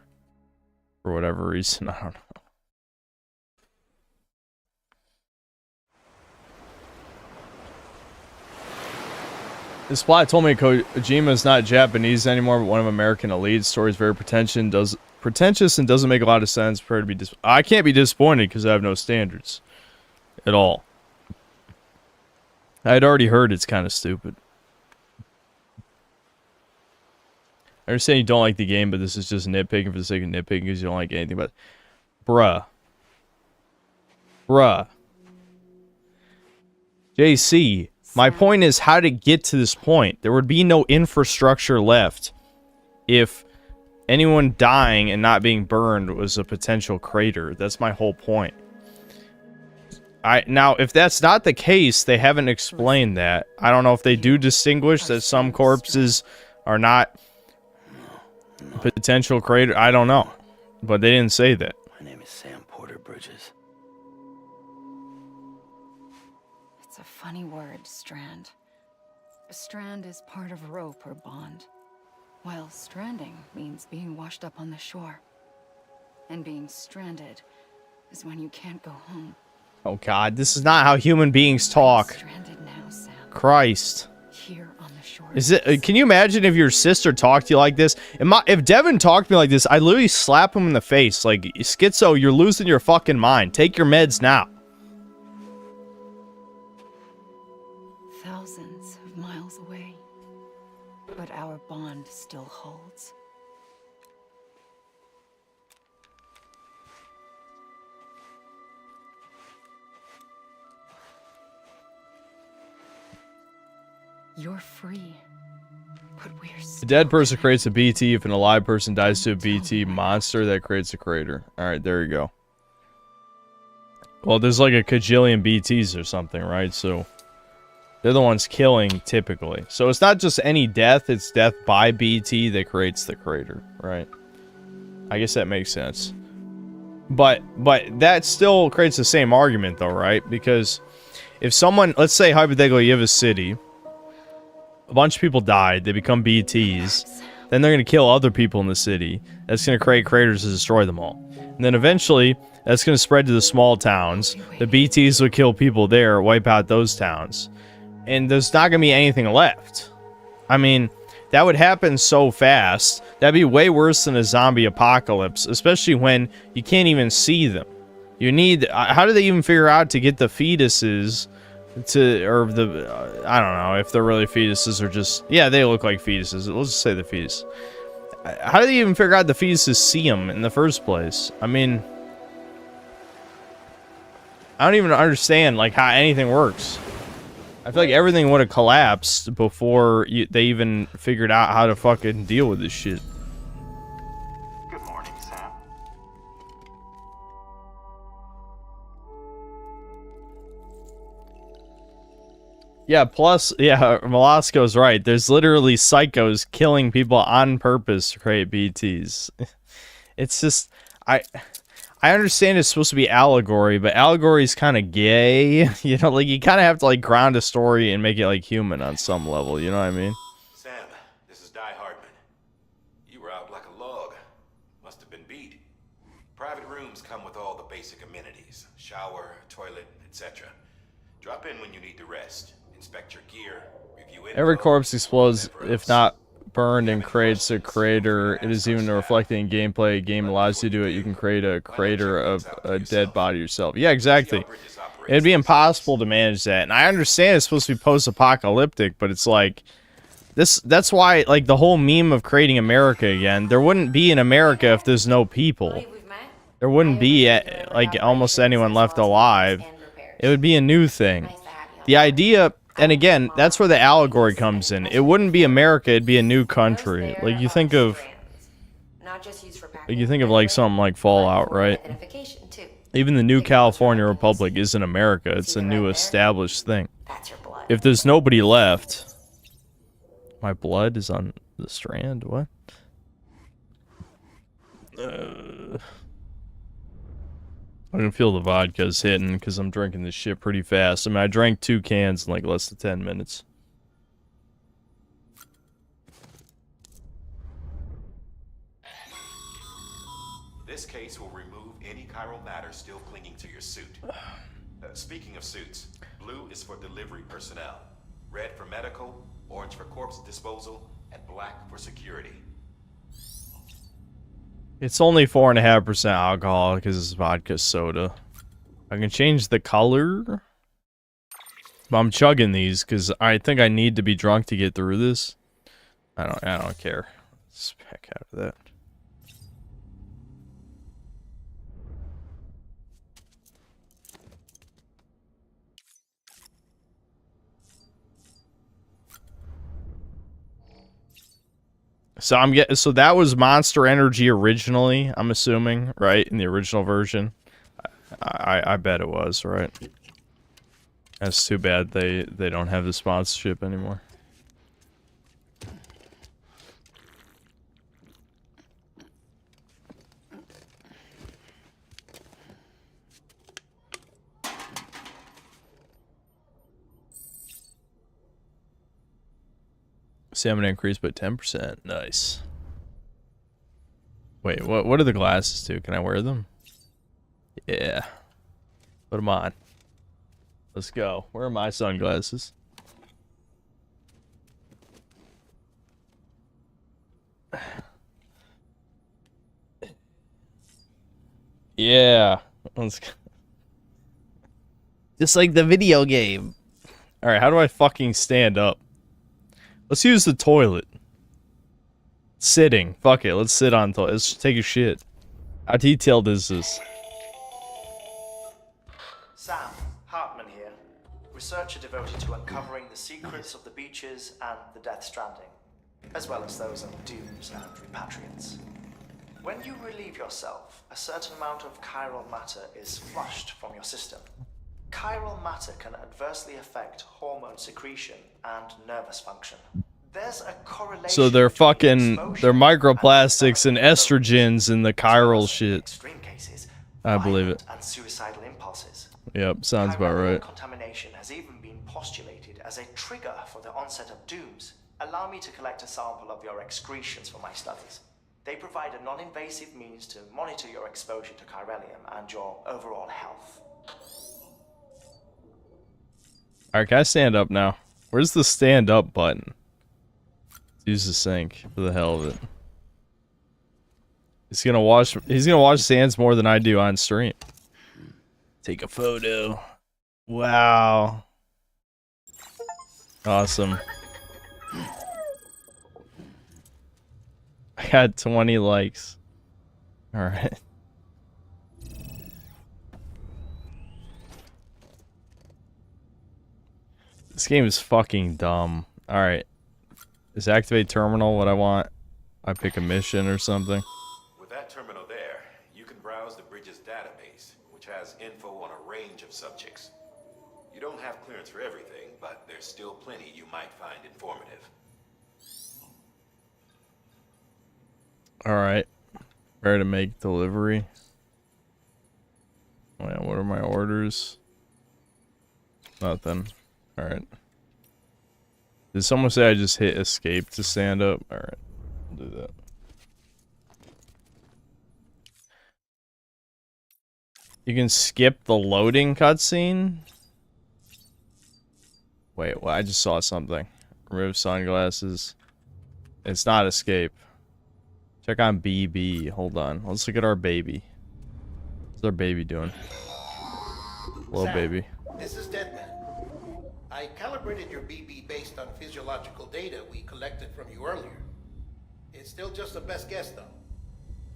For whatever reason, I don't know. This plot told me Kojima is not Japanese anymore, but one of American elites. Story is very pretentious and doesn't make a lot of sense. Prepare to be I can't be disappointed because I have no standards. At all. I had already heard it's kind of stupid. I understand you don't like the game, but this is just nitpicking for the sake of nitpicking because you don't like anything about it. Bruh. JC, my point is how to get to this point. There would be no infrastructure left if anyone dying and not being burned was a potential crater. That's my whole point. Now, if that's not the case, they haven't explained that. I don't know if they do distinguish that some corpses are not potential crater. I don't know. But they didn't say that. My name is Sam Porter Bridges. It's a funny word, strand. A strand is part of rope or bond, while stranding means being washed up on the shore. And being stranded is when you can't go home. Oh god, this is not how human beings talk. Stranded now, Sam. Christ. Here on the shore. Is it? Can you imagine if your sister talked to you like this? If Devin talked to me like this, I'd literally slap him in the face. Like, schizo, you're losing your fucking mind. Take your meds now. Thousands of miles away, but our bond still holds. You're free, but we're A dead person creates a BT. If an alive person dies to a BT monster, that creates a crater. Alright, there you go. Well, there's like a kajillion BTs or something, right? So, they're the ones killing, typically. So, it's not just any death, it's death by BT that creates the crater, right? I guess that makes sense. But that still creates the same argument, though, right? Because if someone, let's say hypothetically you have a city, a bunch of people died, they become BTs, then they're going to kill other people in the city. That's going to create craters to destroy them all. And then eventually, that's going to spread to the small towns. The BTs will kill people there, wipe out those towns. And there's not going to be anything left. I mean, that would happen so fast. That'd be way worse than a zombie apocalypse, especially when you can't even see them. You need... how do they even figure out to get the fetuses to... or the... I don't know if they're really fetuses or just... yeah, they look like fetuses. Let's just say the fetus. How do they even figure out the fetuses see them in the first place? I mean... I don't even understand, like, how anything works. I feel like everything would have collapsed before they even figured out how to fucking deal with this shit. Good morning, Sam. Yeah, plus, yeah, Velasco's right. There's literally psychos killing people on purpose to create BTs. It's just, I I understand it's supposed to be allegory, but allegory is kind of gay. You know, like you kind of have to like ground a story and make it like human on some level. You know what I mean? Sam, this is Di Hardman. You were out like a log. Must have been beat. Private rooms come with all the basic amenities. Shower, toilet, etc. Drop in when you need to rest. Inspect your gear. Review info. Every corpse explodes, whatever if else. not burned, and creates a crater. It is even reflected in gameplay. A game allows you to do it. You can create a crater of a dead body yourself. Yeah, exactly. It'd be impossible to manage that. And I understand it's supposed to be post-apocalyptic, but it's like that's why like the whole meme of creating America again. There wouldn't be an America if there's no people. There wouldn't be like almost anyone left alive. It would be a new thing. The idea, and again, that's where the allegory comes in. It wouldn't be America, it'd be a new country. Like you think of like something like Fallout, right? Even the new California Republic isn't America, it's a new established thing. If there's nobody left, my blood is on the strand, what? I can feel the vodka's hitting because I'm drinking this shit pretty fast. I mean, I drank 2 cans in like less than 10 minutes. This case will remove any chiral matter still clinging to your suit. Speaking of suits, blue is for delivery personnel, red for medical, orange for corpse disposal, and black for security. It's only 4.5% alcohol because it's vodka soda. I can change the color. But I'm chugging these because I think I need to be drunk to get through this. I don't care. Let's back out of that. So that was Monster Energy originally, I'm assuming, right? In the original version. I bet it was, right? That's too bad they don't have the sponsorship anymore. Stamina increased by 10%. Nice. Wait, what do the glasses do? Can I wear them? Yeah. Put them on. Let's go. Where are my sunglasses? Yeah. Let's go. Just like the video game. Alright, how do I fucking stand up? Let's use the toilet. Sitting. Fuck it. Let's sit on toilet. Let's take a shit. How detailed is this? Sam, Hartman here. Researcher devoted to uncovering the secrets of the beaches and the Death Stranding, as well as those of dooms and repatriants. When you relieve yourself, a certain amount of chiral matter is flushed from your system. Chiral matter can adversely affect hormone secretion and nervous function. There's a correlation. So they're microplastics and estrogens in the chiral shit. Extreme cases, I believe it. and suicidal impulses. Yep, sounds about right. Contamination has even been postulated as a trigger for the onset of dooms. Allow me to collect a sample of your excretions for my studies. They provide a non-invasive means to monitor your exposure to chiralium and your overall health. Alright, can I stand up now? Where's the stand up button? Let's use the sink for the hell of it. He's gonna wash his hands more than I do on stream. Take a photo. Wow. Awesome. I got 20 likes. Alright. This game is fucking dumb. Alright. Is activate terminal what I want? I pick a mission or something. With that terminal there, you can browse the bridge's database, which has info on a range of subjects. You don't have clearance for everything, but there's still plenty you might find informative. Alright. Ready to make delivery. Yeah, what are my orders? Nothing. Alright. Did someone say I just hit escape to stand up? Alright, I'll do that. You can skip the loading cutscene? Wait, well, I just saw something. Remove sunglasses. It's not escape. Check on BB. Hold on. Let's look at our baby. What's our baby doing? Hello, Sam, baby. This is Deadman. I calibrated your BB based on physiological data we collected from you earlier. It's still just a best guess, though.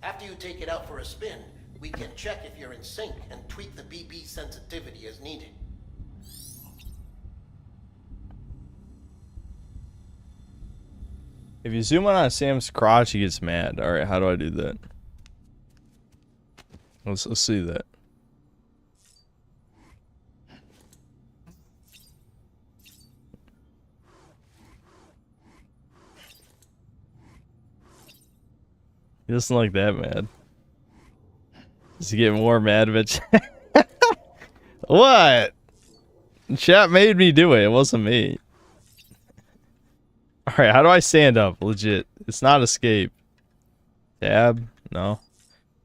After you take it out for a spin, we can check if you're in sync and tweak the BB sensitivity as needed. If you zoom in on Sam's crotch, he gets mad. Alright, how do I do that? Let's see that. He doesn't like that mad. Does he get more mad, bitch? What? Chat made me do it. It wasn't me. Alright, how do I stand up? Legit. It's not escape. Tab? No.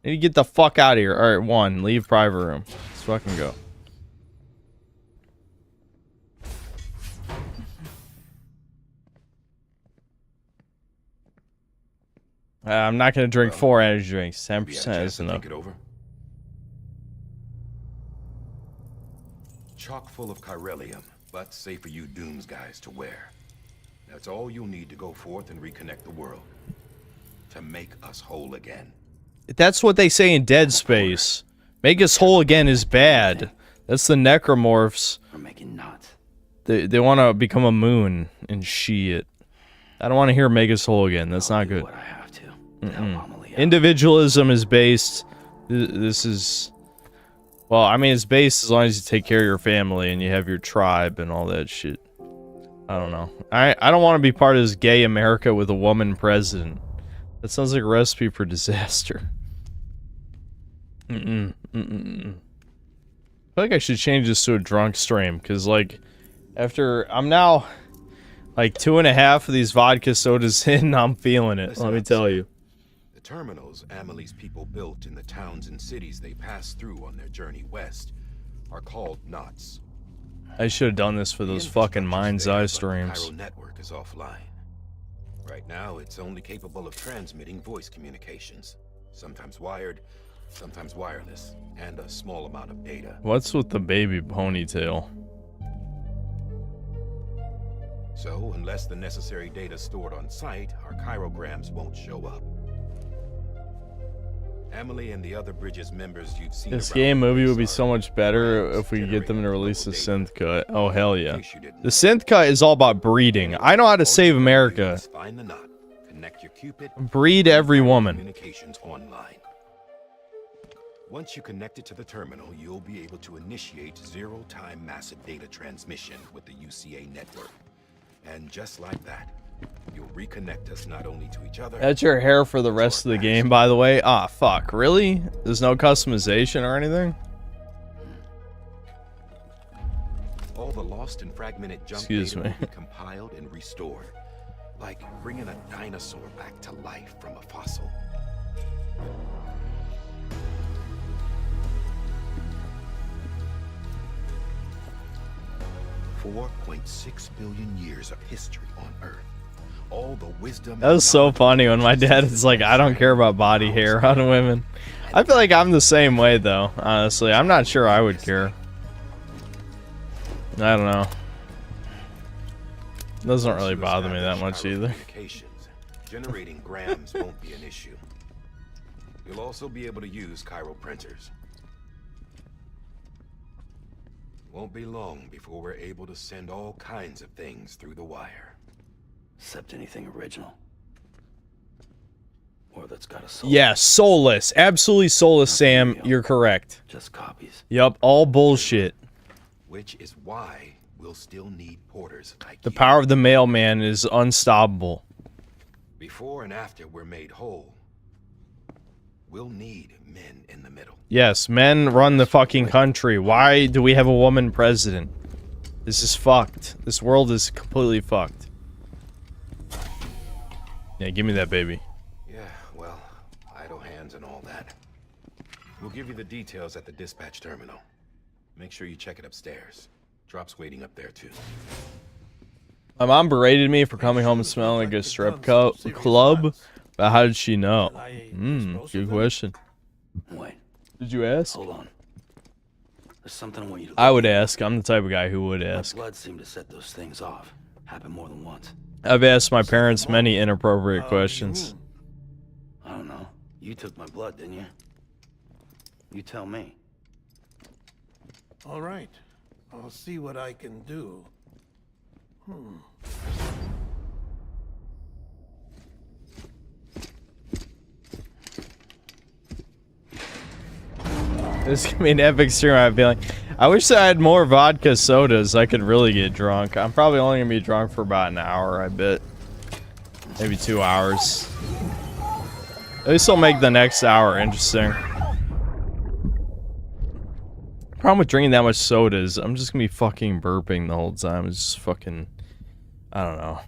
Need to get the fuck out of here. Alright, 1. Leave private room. Let's fucking go. I'm not gonna drink 4 energy drinks. 10% is enough. Chock full of chiralium, but safe for you Dooms guys to wear. That's all you'll need to go forth and reconnect the world. To make us whole again. That's what they say in Dead Space. Make us whole again is bad. That's the necromorphs. We're making nuts. They want to become a moon and shit. I don't want to hear make us whole again. That's not good. What I have to. Help Amelie out. Individualism is based. This is. Well, I mean, it's based as long as you take care of your family and you have your tribe and all that shit. I don't know. I don't want to be part of this gay America with a woman president. That sounds like a recipe for disaster. I feel like I should change this to a drunk stream, because, like, after... I'm now, like, 2.5 of these vodka sodas in, I'm feeling it, let me tell you. The terminals Amelie's people built in the towns and cities they passed through on their journey west are called knots. I should have done this for those fucking Mind's Eye streams. The network is offline. Right now, it's only capable of transmitting voice communications. Sometimes wired, sometimes wireless, and a small amount of data. What's with the baby ponytail? So, unless the necessary data stored on site, our chirograms won't show up. Amelie and the other Bridges members you've seen. This game movie would be so much better if we could get them to release the synth cut. Oh hell yeah. The synth cut is all about breeding. I know how to save America. Find the knot, connect your Cupid, breed every woman. Communications online. Once you connect it to the terminal, you'll be able to initiate zero-time massive data transmission with the UCA network. And just like that, you'll reconnect us not only to each other. That's your hair for the rest of the game, by the way. Ah, fuck. Really? There's no customization or anything? All the lost and fragmented junk data will be compiled and restored, like bringing a dinosaur back to life from a fossil. $4.6 billion years of history on Earth. All the wisdom. That was so funny when my dad is like, I don't care about body hair on women. I feel like I'm the same way though, honestly. I'm not sure I would care. I don't know. It doesn't really bother me that much either. Generating grams won't be an issue. You'll also be able to use chiral printers. Won't be long before we're able to send all kinds of things through the wire. Except anything original. Or that's got a soul. Yeah, soulless. Absolutely soulless, Sam. You're correct. Just copies. Yup, all bullshit. Which is why we'll still need porters like the power of the mailman is unstoppable. Before and after we're made whole, We'll need men in the middle. Yes, men run the fucking country. Why do we have a woman president? This is fucked. This world is completely fucked. Yeah, give me that baby. Yeah, well, idle hands and all that. We'll give you the details at the dispatch terminal. Make sure you check it upstairs. Drop's waiting up there too. My mom berated me for coming home smelling like a strip club, but how did she know? Good question. Wait. Did you ask? Hold on. There's something I want you to. I would ask. I'm the type of guy who would ask. My blood seemed to set those things off. Happened more than once. I've asked my parents many inappropriate questions. I don't know. You took my blood, didn't you? You tell me. All right. I'll see what I can do. This is gonna be an epic stream, I have a feeling. I wish I had more vodka sodas. I could really get drunk. I'm probably only gonna be drunk for about an hour, I bet. Maybe 2 hours. At least I'll make the next hour interesting. Problem with drinking that much soda is I'm just gonna be fucking burping the whole time. It's just fucking... I don't know.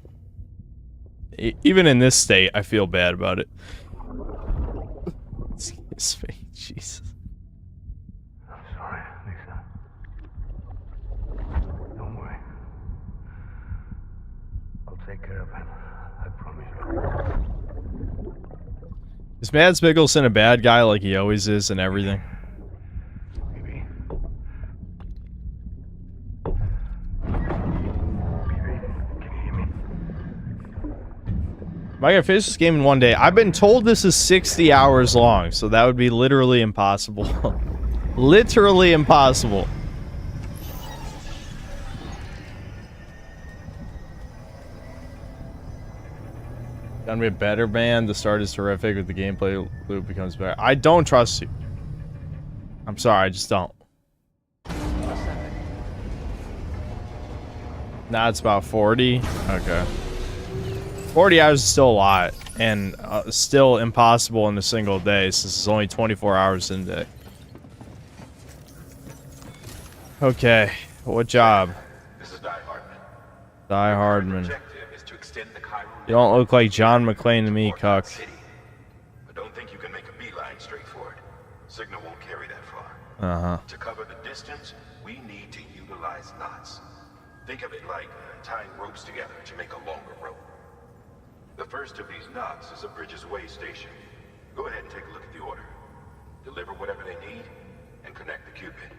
Even in this state, I feel bad about it. Excuse me, Jesus. I'm sorry, Lisa. Don't worry. I'll take care of him. I promise you. Is Mads Mikkelsen a bad guy like he always is and everything? Am I gonna finish this game in one day? I've been told this is 60 hours long, so that would be literally impossible. Literally impossible. Gonna be a better band. The start is terrific, but the gameplay loop becomes better. I don't trust you. I'm sorry, I just don't. Now it's about 40. Okay. 40 hours is still a lot, and still impossible in a single day, since it's only 24 hours in a day. Okay, what job? This is Die Hardman. Die Hardman. Objective is to extend the Cairo You don't look like John McClane to me, cuck. City. But don't think you can make a beeline straight for it. Signal won't carry that far. Uh-huh. To cover the distance, we need to utilize knots. Think of it like tying ropes together to make a longer rope. The first of these knots is a Bridges Way station. Go ahead and take a look at the order. Deliver whatever they need, and connect the Cupid.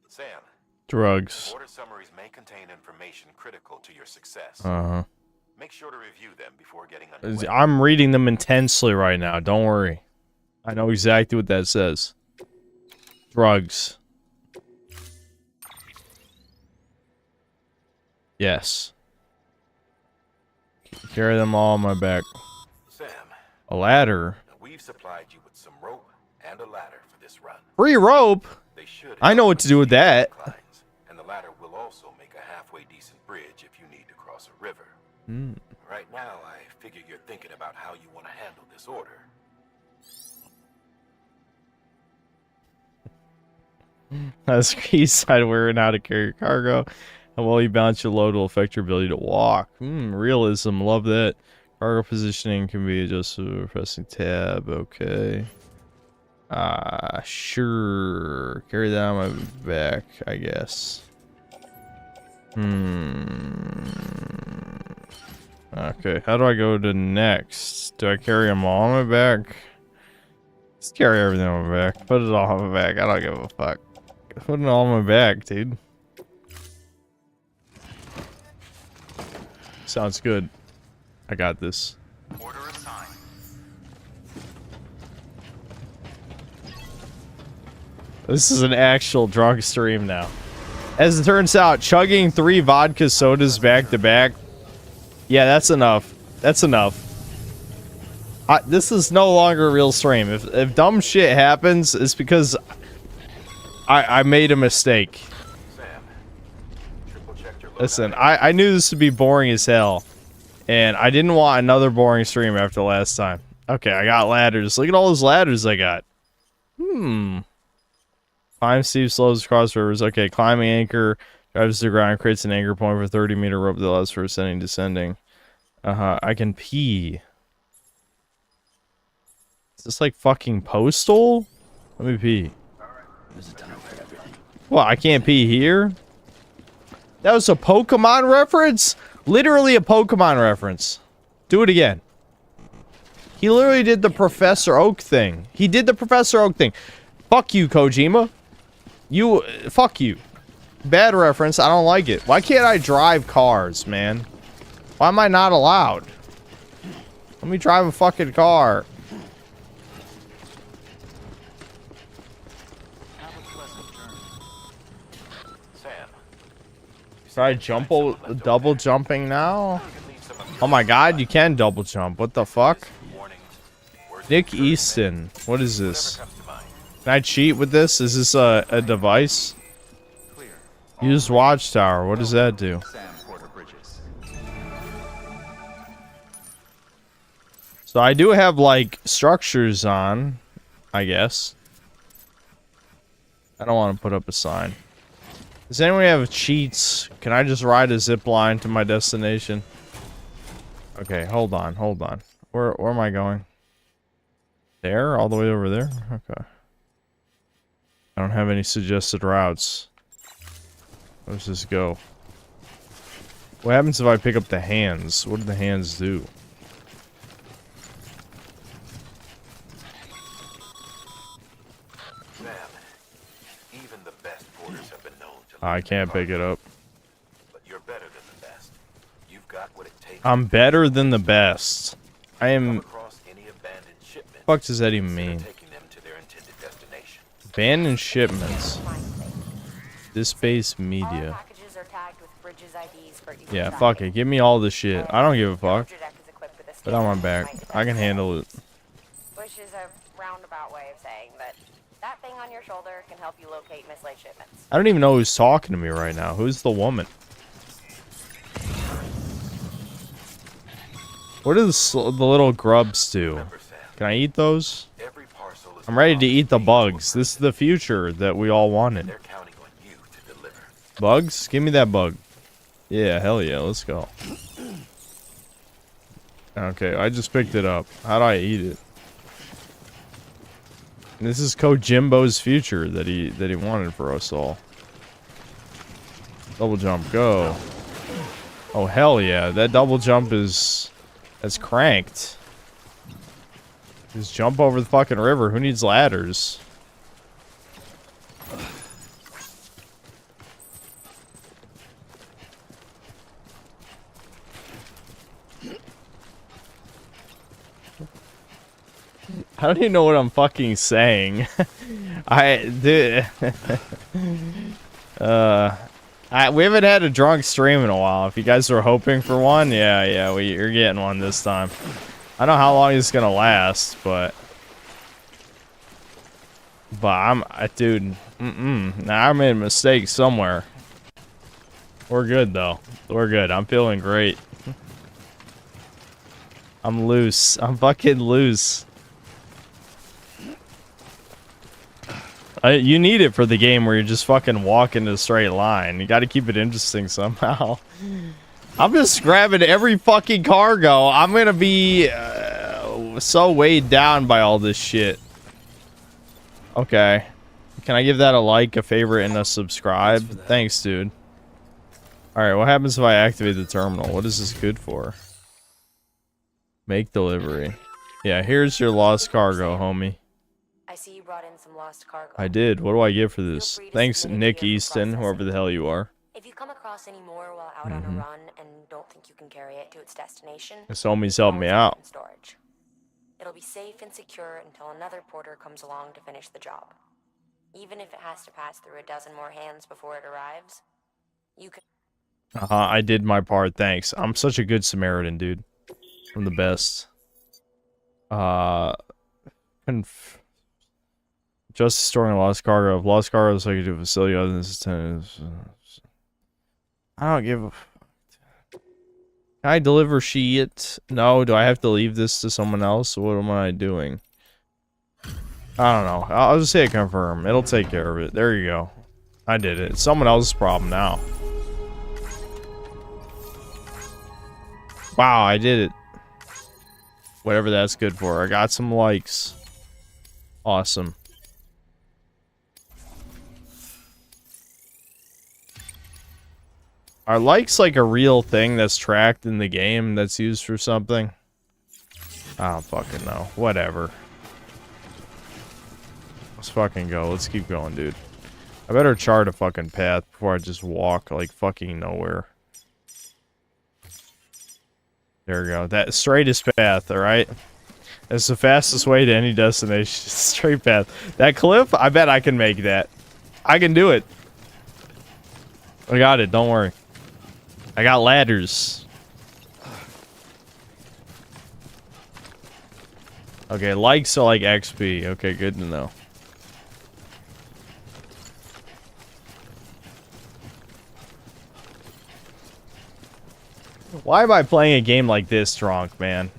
Sam. Drugs. Order summaries may contain information critical to your success. Uh-huh. Make sure to review them before getting underway. I'm reading them intensely right now. Don't worry. I know exactly what that says. Drugs. Yes. Carry them all on my back. Sam. A ladder? We've supplied you with some rope and a ladder for this run. Free rope? They should I know what to do with that. And the ladder will also make a halfway decent bridge if you need to cross a river. Right now, I figure you're thinking about how you want to handle this order. He wearing how to carry your cargo. How well you balance your load will affect your ability to walk. Realism. Love that. Cargo positioning can be adjusted by pressing tab. Okay. Sure. Carry that on my back, I guess. Okay, how do I go to next? Do I carry them all on my back? Just carry everything on my back. Put it all on my back. I don't give a fuck. Put it all on my back, dude. Sounds good. I got this. Order assigned. This is an actual drunk stream now. As it turns out, chugging 3 vodka sodas back to back. Yeah, that's enough. That's enough. This is no longer a real stream. If dumb shit happens, it's because I made a mistake. Listen, I knew this would be boring as hell. And I didn't want another boring stream after last time. Okay, I got ladders. Look at all those ladders I got. Climb steep slopes across rivers. Okay, climbing anchor. Drives to the ground, creates an anchor point for 30-meter rope that allows for ascending, descending. I can pee. Is this like fucking Postal? Let me pee. What, I can't pee here? That was a Pokemon reference? Literally a Pokemon reference. Do it again. He literally did the Professor Oak thing. He did the Professor Oak thing. Fuck you, Kojima. Fuck you. Bad reference. I don't like it. Why can't I drive cars, man? Why am I not allowed? Let me drive a fucking car. Try double jumping now? Oh my god, you can double jump. What the fuck? Nick Easton. What is this? Can I cheat with this? Is this a device? Use Watchtower. What does that do? So I do have, like, structures on, I guess. I don't want to put up a sign. Does anyone have cheats? Can I just ride a zip line to my destination? Okay, hold on. Where am I going? There? All the way over there? Okay. I don't have any suggested routes. Where does this go? What happens if I pick up the hands? What do the hands do? Even the best porters have been known to I can't pick it up. But you're better than the best. You've got what it takes. I'm better than the best. I am. Across any abandoned shipment. What does that even mean? Taking them to their intended destination. Abandoned shipments. This base media. Yeah, fuck it. Give me all the shit. I don't give a fuck. Put on my back. I can handle it. Which is a roundabout way of saying that that thing on your shoulder can help you locate mislaid shipments. I don't even know who's talking to me right now. Who's the woman? What do the little grubs do? Can I eat those? I'm ready to eat the bugs. This is the future that we all wanted. Bugs? Give me that bug. Yeah, hell yeah, let's go. Okay, I just picked it up. How do I eat it? This is Kojimbo's future that he wanted for us all. Double jump, go. Oh hell yeah, that double jump that's cranked. Just jump over the fucking river. Who needs ladders? I don't even know what I'm fucking saying. We haven't had a drunk stream in a while. If you guys were hoping for one, yeah, you're getting one this time. I don't know how long it's gonna last, but dude, nah, I made a mistake somewhere. We're good though. We're good. I'm feeling great. I'm loose. I'm fucking loose. You need it for the game where you're just fucking walking in a straight line. You gotta keep it interesting somehow. I'm just grabbing every fucking cargo. I'm gonna be so weighed down by all this shit. Okay. Can I give that a like, a favorite, and a subscribe? Thanks, dude. Alright, what happens if I activate the terminal? What is this good for? Make delivery. Yeah, here's your lost cargo, homie. I see you brought in some lost cargo. I did. What do I get for this? Thanks, Nick Easton, whoever the hell you are. If you come across any more while out on a run and don't think you can carry it to its destination, This homie's helping me out. storage. It'll be safe and secure until another porter comes along to finish the job. Even if it has to pass through a dozen more hands before it arrives, you can... I did my part, thanks. I'm such a good Samaritan, dude. I'm the best. Just storing lost cargo. If lost cargo is like to a facility other than this, I don't give a. Can I deliver shit? No. Do I have to leave this to someone else? What am I doing? I don't know. I'll just say confirm. It'll take care of it. There you go. I did it. It's someone else's problem now. Wow, I did it. Whatever that's good for. I got some likes. Awesome. Are likes like a real thing that's tracked in the game that's used for something? I don't fucking know. Whatever. Let's fucking go. Let's keep going, dude. I better chart a fucking path before I just walk like fucking nowhere. There we go. That straightest path, alright? It's the fastest way to any destination. Straight path. That cliff, I bet I can make that. I can do it. I got it, don't worry. I got ladders. Okay, likes are like XP. Okay, good to know. Why am I playing a game like this drunk, man?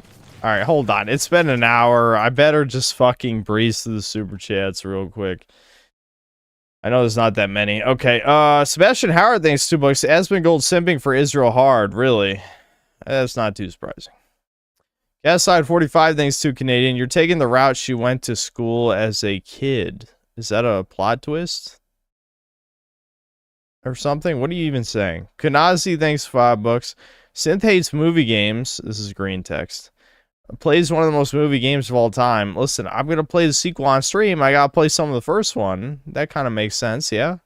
Alright, hold on. It's been an hour. I better just fucking breeze through the super chats real quick. I know there's not that many. Okay, Sebastian Howard, thanks $2. Aspen Gold simping for Israel hard, really. That's not too surprising. Gasside 45, thanks to Canadian. You're taking the route she went to school as a kid. Is that a plot twist? Or something? What are you even saying? Kanazi, thanks $5. Synth hates movie games. This is green text. Plays one of the most movie games of all time. Listen, I'm going to play the sequel on stream. I got to play some of the first one. That kind of makes sense, yeah?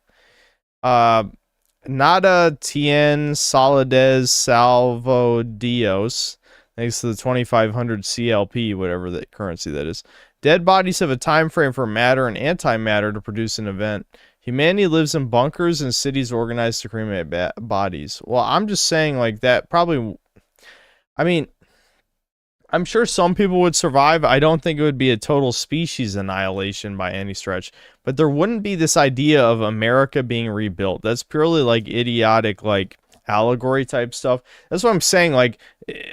Nada Tien Soledad Salvo Dios. Thanks to the 2500 CLP, whatever the currency that is. Dead bodies have a time frame for matter and antimatter to produce an event. Humanity lives in bunkers and cities organized to cremate bodies. Well, I'm just saying like that probably... I mean... I'm sure some people would survive. I don't think it would be a total species annihilation by any stretch. But there wouldn't be this idea of America being rebuilt. That's purely like idiotic, like allegory type stuff. That's what I'm saying. Like,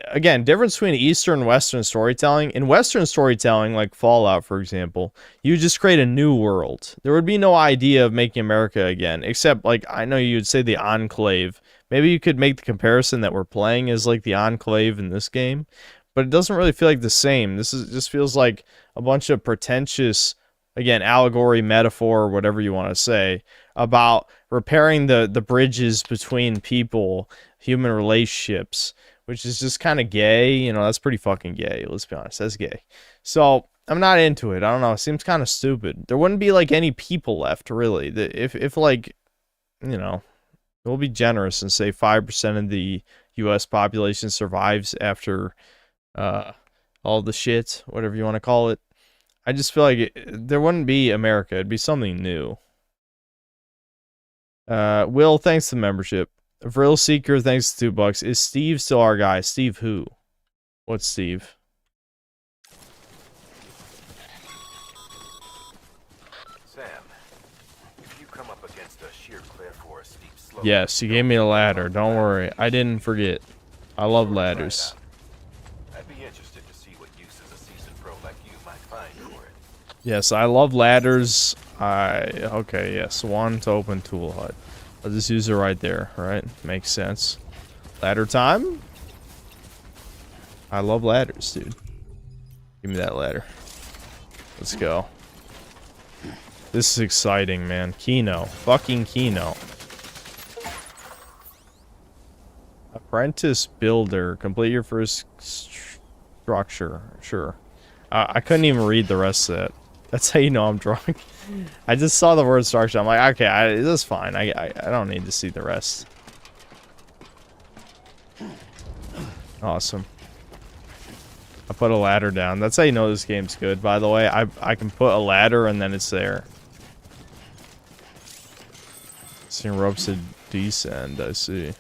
again, difference between Eastern and Western storytelling. In Western storytelling, like Fallout, for example, you just create a new world. There would be no idea of making America again. Except, like, I know you'd say the Enclave. Maybe you could make the comparison that we're playing as like the Enclave in this game. But it doesn't really feel like the same. This is just feels like a bunch of pretentious, again, allegory, metaphor, whatever you want to say, about repairing the bridges between people, human relationships, which is just kind of gay. You know, that's pretty fucking gay. Let's be honest, that's gay. So I'm not into it. I don't know. It seems kind of stupid. There wouldn't be like any people left, really. If like, you know, we'll be generous and say 5% of the U.S. population survives after... all the shit, whatever you want to call it. I just feel like there wouldn't be America. It'd be something new. Will, thanks to the membership. Vril Seeker, thanks to $2. Is Steve still our guy? Steve who? What's Steve? Sam, if you come up against a sheer cliff or a steep slope... Yes, you gave me a ladder. Don't worry. I didn't forget. I love ladders. Yes, I love ladders. Okay, yes, one to open tool hut. I'll just use it right there, right? Makes sense. Ladder time? I love ladders, dude. Give me that ladder. Let's go. This is exciting, man. Kino. Fucking Kino. Apprentice builder. Complete your first structure. Sure. I couldn't even read the rest of that. That's how you know I'm drunk. I just saw the word structure. I'm like, okay, this is fine. I don't need to see the rest. Awesome. I put a ladder down. That's how you know this game's good, by the way. I can put a ladder and then it's there. Seeing ropes to descend, I see.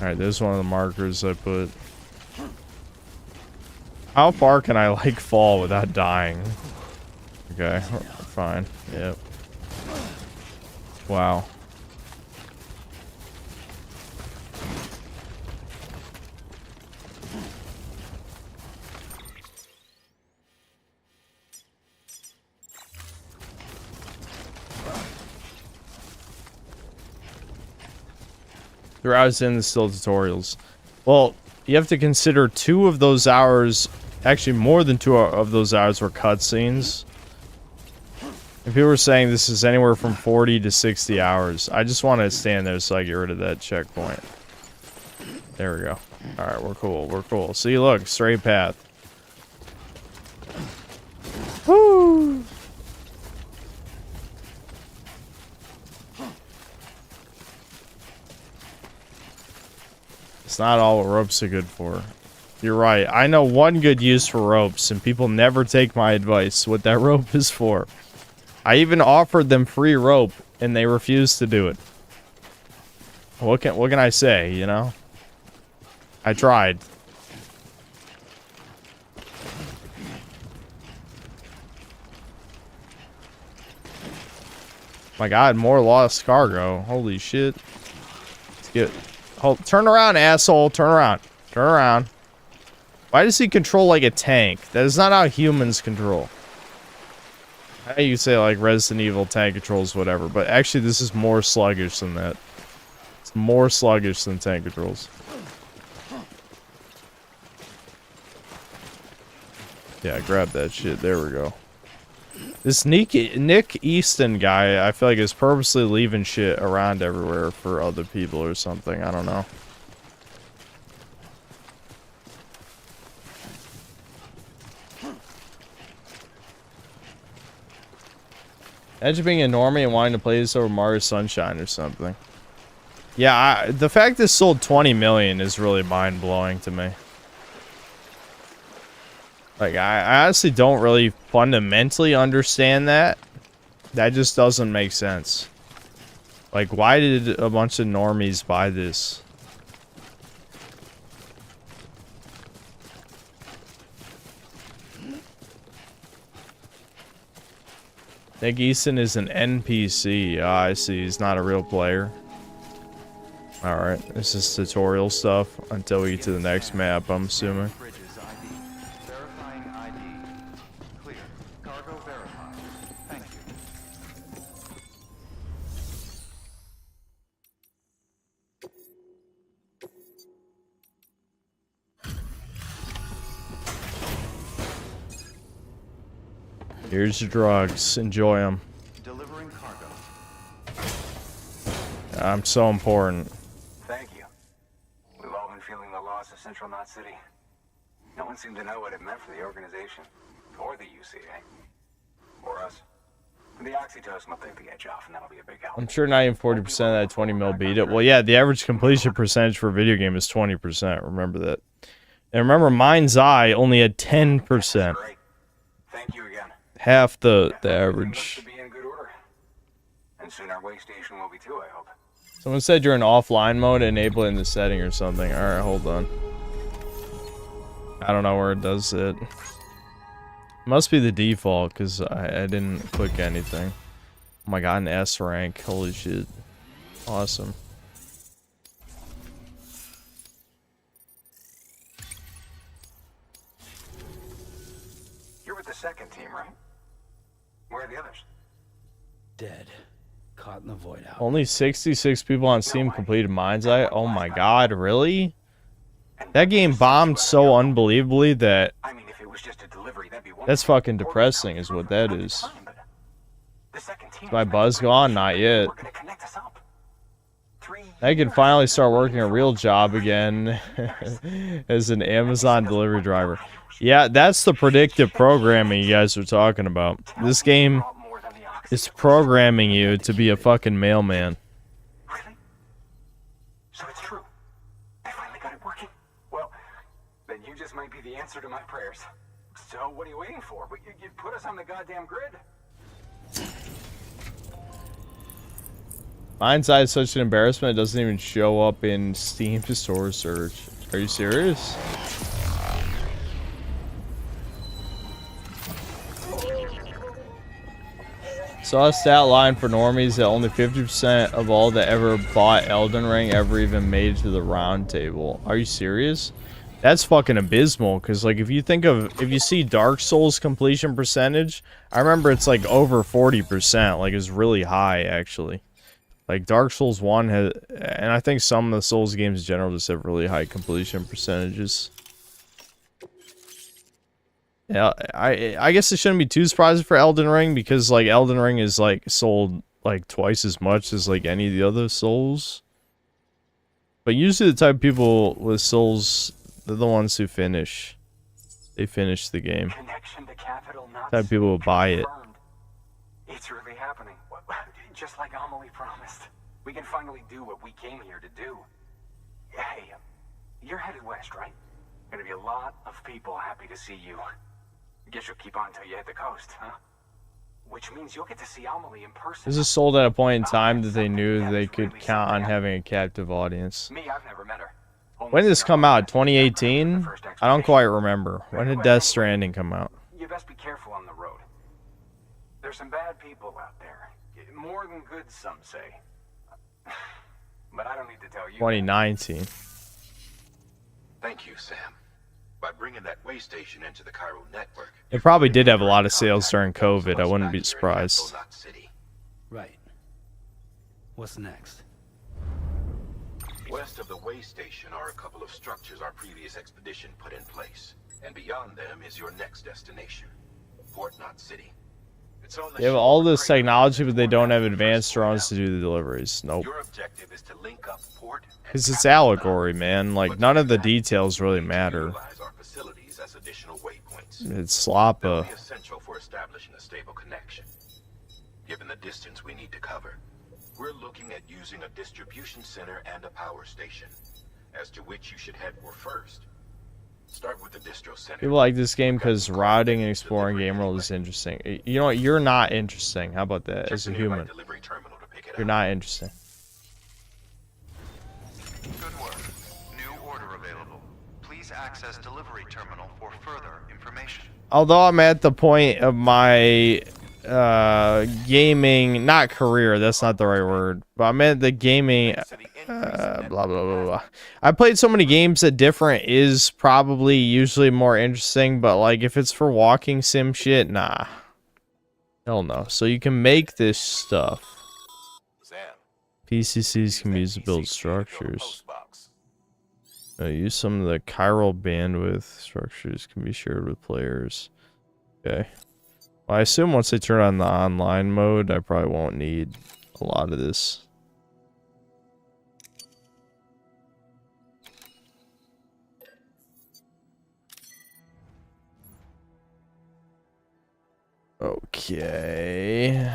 Alright, there's one of the markers I put. How far can I, like, fall without dying? Okay, fine. Yep. Wow. Throughout in the still tutorials. Well, you have to consider 2 of those hours, actually more than 2 of those hours were cutscenes. If people were saying this is anywhere from 40 to 60 hours, I just want to stand there so I get rid of that checkpoint. There we go. Alright, we're cool, we're cool. See, look, straight path. Woo! It's not all what ropes are good for. You're right. I know one good use for ropes, and people never take my advice what that rope is for. I even offered them free rope, and they refused to do it. What can I say, you know? I tried. My god, more lost cargo. Holy shit. Let's get... Hold, turn around, asshole. Turn around. Turn around. Why does he control like a tank? That is not how humans control. How you say like Resident Evil tank controls whatever, but actually this is more sluggish than that. It's more sluggish than tank controls. Yeah, grab that shit. There we go. This Nick Easton guy, I feel like is purposely leaving shit around everywhere for other people or something. I don't know. Imagine being a normie and wanting to play this over Mario Sunshine or something. Yeah, the fact this sold 20 million is really mind-blowing to me. Like, I honestly don't really fundamentally understand that. That just doesn't make sense. Like, why did a bunch of normies buy this? Nick Easton is an NPC. Ah, I see. He's not a real player. Alright, this is tutorial stuff until we get to the next map, I'm assuming. Here's your drugs. Enjoy them. Delivering cargo. I'm so important. Thank you. We've all been feeling the loss of Central Knot City. No one seemed to know what it meant for the organization, or the UCA, or us. The oxytocin will take the edge off, and that'll be a big help. I'm sure not even 40% of that 20 mil beat it. Well, yeah, the average completion percentage for a video game is 20%. Remember that. And remember, Mind's Eye only had 10%. Thank you again. Half the average. Be in good order. And soon our way station will be too, I hope. Someone said you're in offline mode, enabling the setting or something. Alright, hold on. I don't know where it does it. Must be the default, because I didn't click anything. Oh my god, an S rank. Holy shit. Awesome. You're with the second team, right? Where are the others? Dead. Caught in the void out. Only 66 people on Steam completed Mind's Eye. Oh my god, really? That game bombed so unbelievably that... That's fucking depressing is what that is. Is my buzz gone? Not yet. I can finally start working a real job again as an Amazon delivery driver. Yeah, that's the predictive programming you guys were talking about. This game is programming you to be a fucking mailman. Really? So it's true. I finally got it working. Well, then you just might be the answer to my prayers. So what are you waiting for? You put us on the goddamn grid. Hindsight is such an embarrassment, it doesn't even show up in Steam store search. Are you serious? Saw a stat line for normies that only 50% of all that ever bought Elden Ring ever even made it to the round table. Are you serious? That's fucking abysmal, because like if you see Dark Souls completion percentage, I remember it's like over 40%, like it's really high actually. Like Dark Souls 1 has, and I think some of the Souls games in general just have really high completion percentages. Yeah, I guess it shouldn't be too surprising for Elden Ring, because like Elden Ring is like sold like twice as much as like any of the other Souls. But usually the type of people with Souls, they're the ones who finish. They finish the game. Connection to capital not Type of people will buy it. confirmed. It's really happening. Just like Amelie promised. We can finally do what we came here to do. Hey, you're headed west, right? Gonna be a lot of people happy to see you. Guess you'll keep on until you hit the coast, huh? Which means you'll get to see Amelie in person. This is sold at a point in time that they knew they could count on having a captive audience. Me, I've never met her. When did this come out? 2018? I don't quite remember. When did Death Stranding come out? You best be careful on the road. There's some bad people out there. More than good, some say. But I don't need to tell you. 2019. Thank you, Sam. By bringing that way station into the Cairo network. It probably did have a lot of sales during COVID. I wouldn't be surprised. Right. What's next? West of the way station are a couple of structures our previous expedition put in place. And beyond them is your next destination, Port Knot City. It's on the They have all this technology, but they don't have advanced drones to do the deliveries. Nope. Your objective is to link up port and Because it's allegory, man. Like, none of the details really matter. utilize our facilities as additional waypoints. It's They'll slappa. be essential for establishing a stable connection. Given the distance we need to cover, we're looking at using a distribution center and a power station, as to which you should head for first. Start with the distro center. People like this game because routing and exploring game world is interesting. You know what? You're not interesting. How about that? As a human. You're not interesting. Good work. New order available. Please access delivery terminal for further information. Although I'm at the point of my gaming, not career, that's not the right word, but I'm at the gaming blah blah blah blah. I played so many games that different is probably usually more interesting, but like if it's for walking sim shit, nah. Hell no. So you can make this stuff. PCCs can be used to build structures. Use some of the chiral bandwidth structures can be shared with players. Okay. Well, I assume once they turn on the online mode, I probably won't need a lot of this. Okay.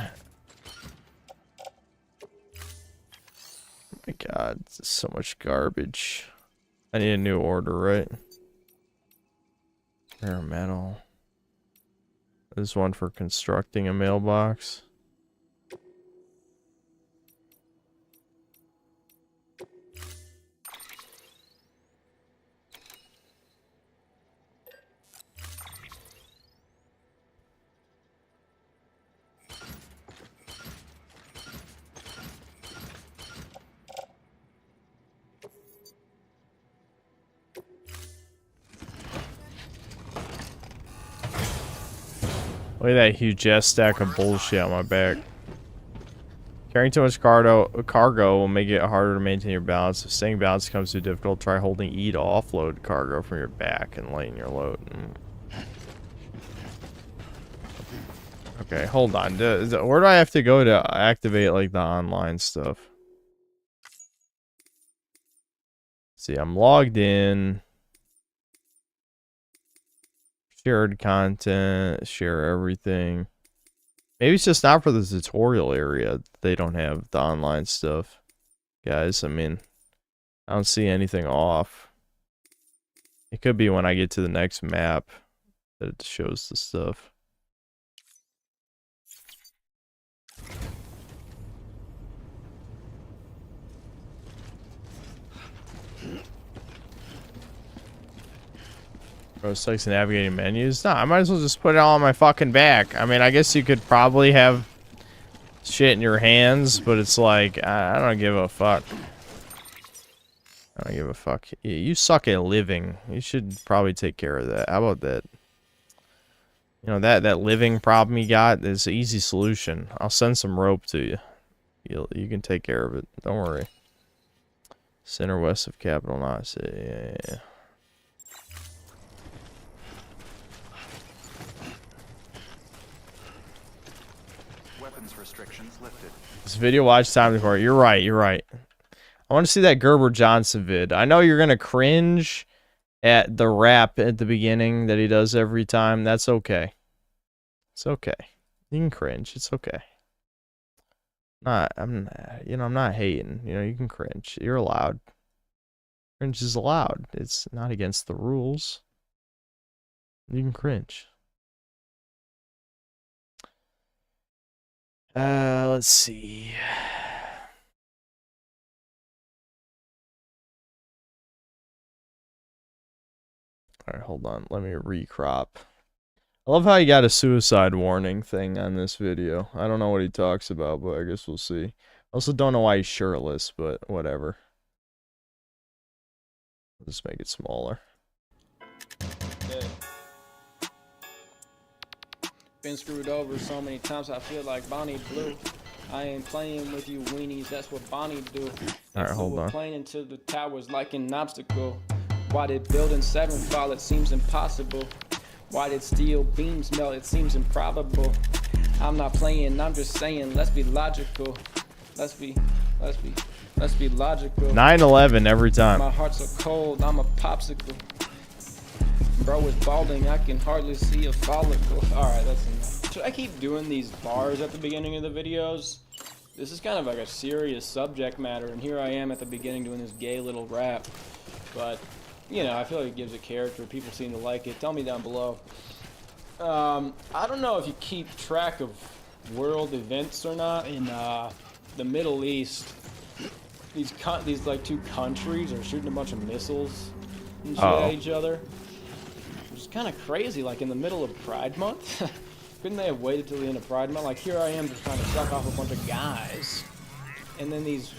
Oh my god, this is so much garbage. I need a new order, right? Rare metal. There's one for constructing a mailbox. Look at that huge ass stack of bullshit on my back. Carrying too much cargo will make it harder to maintain your balance. If staying balanced becomes too difficult, try holding E to offload cargo from your back and lighten your load. Okay, hold on. Where do I have to go to activate like the online stuff? See, I'm logged in. Shared content, share everything. Maybe it's just not for the tutorial area. They don't have the online stuff. Guys, I mean, I don't see anything off. It could be when I get to the next map that it shows the stuff. Rose text navigating menus. No, I might as well just put it all on my fucking back. I mean, I guess you could probably have shit in your hands, but it's like, I don't give a fuck. I don't give a fuck. You suck at living. You should probably take care of that. How about that? You know, that living problem you got is an easy solution. I'll send some rope to you. You can take care of it. Don't worry. Center west of Capital Knot. Yeah. Weapons restrictions lifted. This video watch time report. You're right. I want to see that Gerber Johnson vid. I know you're gonna cringe at the rap at the beginning that he does every time. That's okay. It's okay. You can cringe. It's okay. I'm not hating. You know, you can cringe. You're allowed. Cringe is allowed. It's not against the rules. You can cringe. Let's see. Alright, hold on. Let me recrop. I love how he got a suicide warning thing on this video. I don't know what he talks about, but I guess we'll see. I also don't know why he's shirtless, but whatever. Let's make it smaller. Yeah. Been screwed over so many times I feel like Bonnie Blue. I ain't playing with you weenies, that's what Bonnie do. Alright, hold on. Playing into the towers like an obstacle. Why did building 7 fall? It seems impossible. Why did steel beams melt? It seems improbable. I'm not playing, I'm just saying, let's be logical. Let's be logical. 9/11 every time. My heart's so cold, I'm a popsicle. Bro is balding, I can hardly see a follicle. Alright, that's enough. Should I keep doing these bars at the beginning of the videos? This is kind of like a serious subject matter, and here I am at the beginning doing this gay little rap. But, you know, I feel like it gives a character. People seem to like it. Tell me down below. I don't know if you keep track of world events or not in the Middle East. These like 2 countries are shooting a bunch of missiles and shit at each other. Which is kind of crazy, like in the middle of Pride Month. Couldn't they have waited till the end of Pride Month? Like, here I am just trying to suck off a bunch of guys. And then these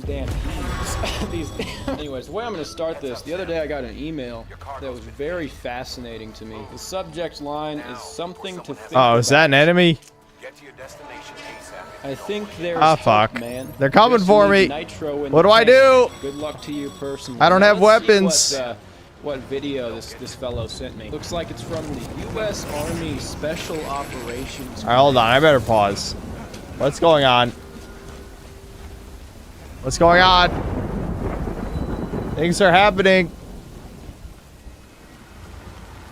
damn heathens. Anyways, the way I'm going to start this, the other day I got an email that was very fascinating to me. The subject line is something to think about. Oh, is that an enemy? I think there's fuck. hope, man. They're coming for me. What do I do? Good luck to you personally. I don't have weapons. See what video this fellow sent me. Looks like it's from the U.S. Army Special Operations. Alright, hold on. I better pause. What's going on? What's going on? Things are happening.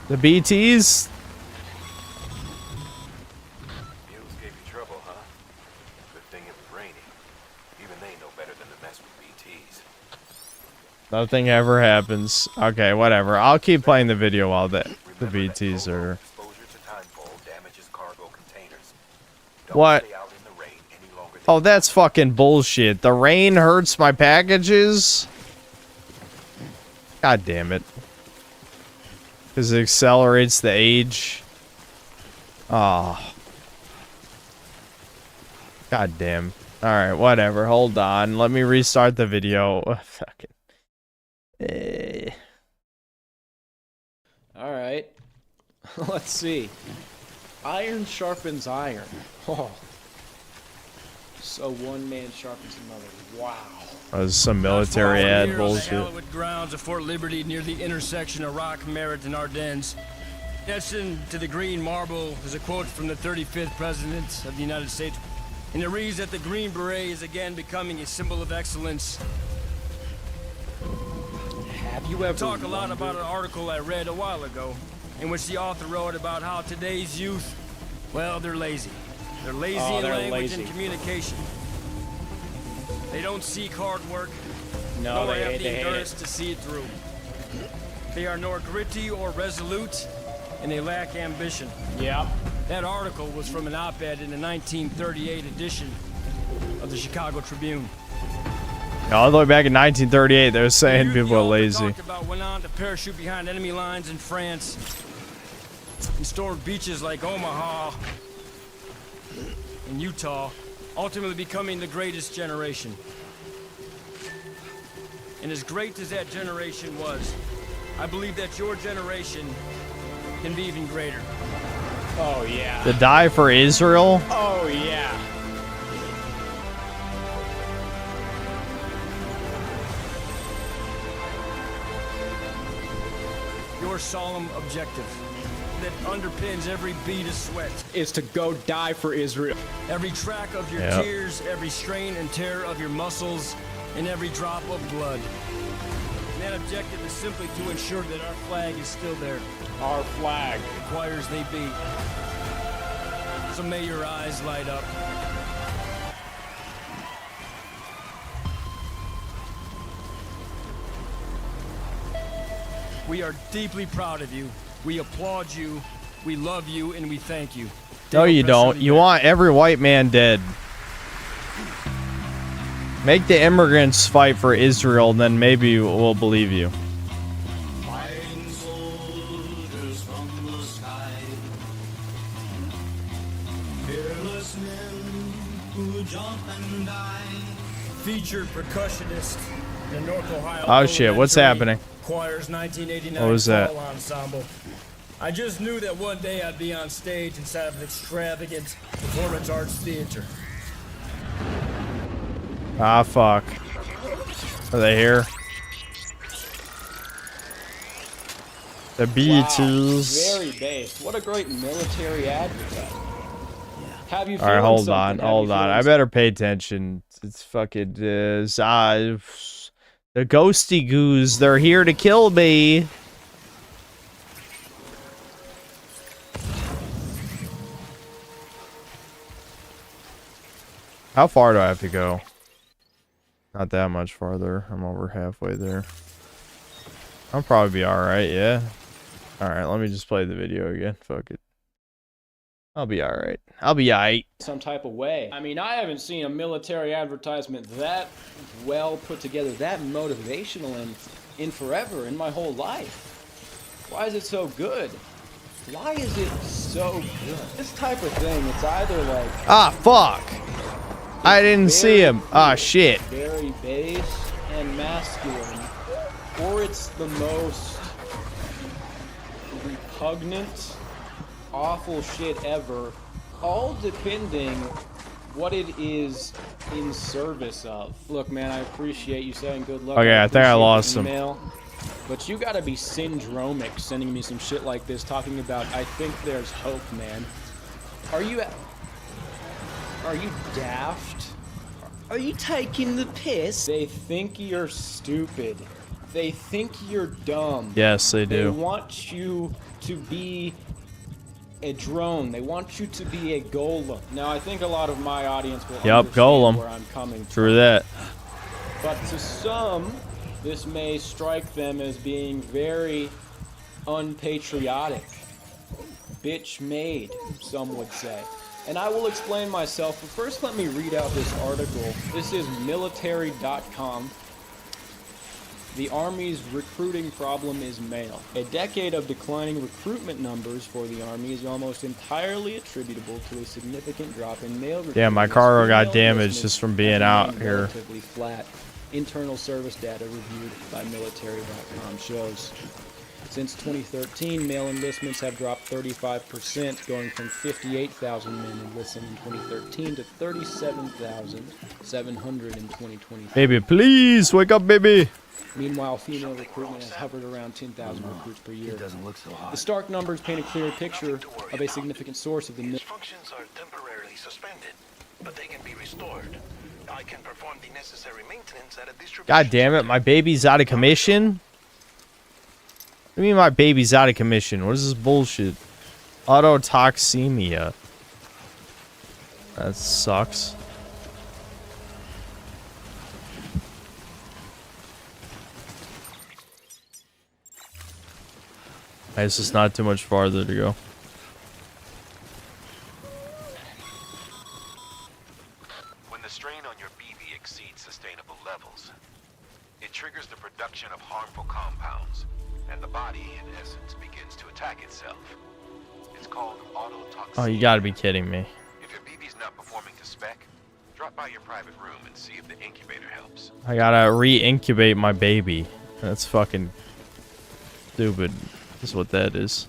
The BTs? Mules gave you trouble, huh? Good thing it was raining. Even they know better than to mess with BTs. Nothing ever happens. Okay, whatever. I'll keep playing the video while the BTs are... What? Oh, that's fucking bullshit. The rain hurts my packages? God damn it. Because it accelerates the age. Oh. God damn. Alright, whatever. Hold on. Let me restart the video. Fucking. Alright. Let's see. Iron sharpens iron. Oh. So one man sharpens another. Wow. That was some military ad bullshit. On the hallowed grounds of Fort Liberty near the intersection of Rock, Merritt, and Ardennes. Destined to the green marble is a quote from the 35th President of the United States. And it reads that the Green Beret is again becoming a symbol of excellence. Have you ever talk a lot about an article I read a while ago in which the author wrote about how today's youth, well, they're lazy. They're lazy in language and communication. They don't seek hard work, nor have the endurance to see it through. They are nor gritty or resolute, and they lack ambition. Yeah. That article was from an op-ed in the 1938 edition of the Chicago Tribune. All the way back in 1938, they were saying people are lazy. About went on to parachute behind enemy lines in France and stormed beaches like Omaha and Utah, ultimately becoming the greatest generation. And as great as that generation was, I believe that your generation can be even greater. Oh, yeah. To die for Israel? Oh, yeah. Your solemn objective that underpins every bead of sweat is to go die for Israel. Every track of your tears, every strain and tear of your muscles, and every drop of blood. And that objective is simply to ensure that our flag is still there. Our flag. Requires they be. So may your eyes light up. We are deeply proud of you. We applaud you. We love you, and we thank you. No, you don't. You want every white man dead. Make the immigrants fight for Israel, then maybe we'll believe you. Featured percussionist, the North Ohio. Oh shit, what's happening? Choir's 1989 What was that? fall ensemble. I just knew that one day I'd be on stage inside of an extravagant performance arts theater. Ah, fuck. Are they here? The Beatles. Wow, very based. What a great military advertisement. Have you? All right, hold on. I better pay attention. It's fucking the ghosty goos. They're here to kill me. How far do I have to go? Not that much farther. I'm over halfway there. I'll probably be alright, yeah. Alright, let me just play the video again. Fuck it. I'll be alright. I'll be aight. Some type of way. I mean, I haven't seen a military advertisement that well put together, that motivational in forever, in my whole life. Why is it so good? Why is it so good? This type of thing, it's either like... Ah, fuck! I didn't see him. Ah, shit. Very base and masculine. Or it's the most repugnant, awful shit ever, all depending what it is in service of. Look, man, I appreciate you saying good luck. Okay, I think I lost him. But you gotta be syndromic sending me some shit like this, talking about, I think there's hope, man. Are you daft? Are you taking the piss? They think you're stupid. They think you're dumb. Yes, they do. They want you to be a drone. They want you to be a golem. Now, I think a lot of my audience will understand golem. where I'm coming from. True that. But to some, this may strike them as being very unpatriotic. Bitch-made, some would say. And I will explain myself, but first let me read out this article. This is military.com. The Army's recruiting problem is male. A decade of declining recruitment numbers for the Army is almost entirely attributable to a significant drop in male recruitment. Yeah, my car got damaged just from being out here. Relatively flat. Internal service data reviewed by military.com shows. Since 2013, male enlistments have dropped 35%, going from 58,000 men enlisted in 2013 to 37,700 in 2020. Baby, please wake up, baby. Meanwhile, female recruitment has hovered around 10,000 recruits per year. It doesn't look so hot. The stark numbers paint a clear picture of a significant source of the... Functions are temporarily suspended, but they can be restored. I can perform the necessary maintenance at a distribution. God damn it, my baby's out of commission? What do you mean my baby's out of commission? What is this bullshit? Autotoxemia. That sucks. It's just not too much farther to go. When the strain on your BB exceed sustainable levels. It triggers the production of harmful compounds, and the body, in essence, begins to attack itself. It's called autotoxicity. Oh, you gotta be kidding me. If your BB's not performing to spec, drop by your private room and see if the incubator helps. I gotta re-incubate my baby. That's fucking stupid, is what that is.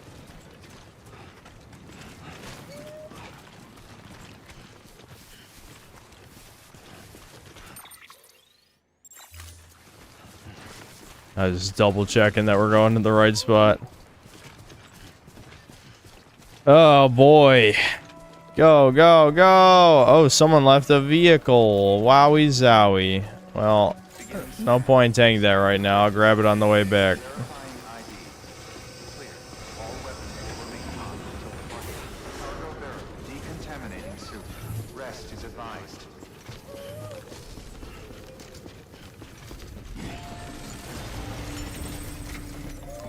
I was just double checking that we're going to the right spot. Oh boy. Go, go, go! Oh, someone left a vehicle. Wowie zowie. Well, no point in taking that right now. I'll grab it on the way back. Decontaminating suit. Rest is advised.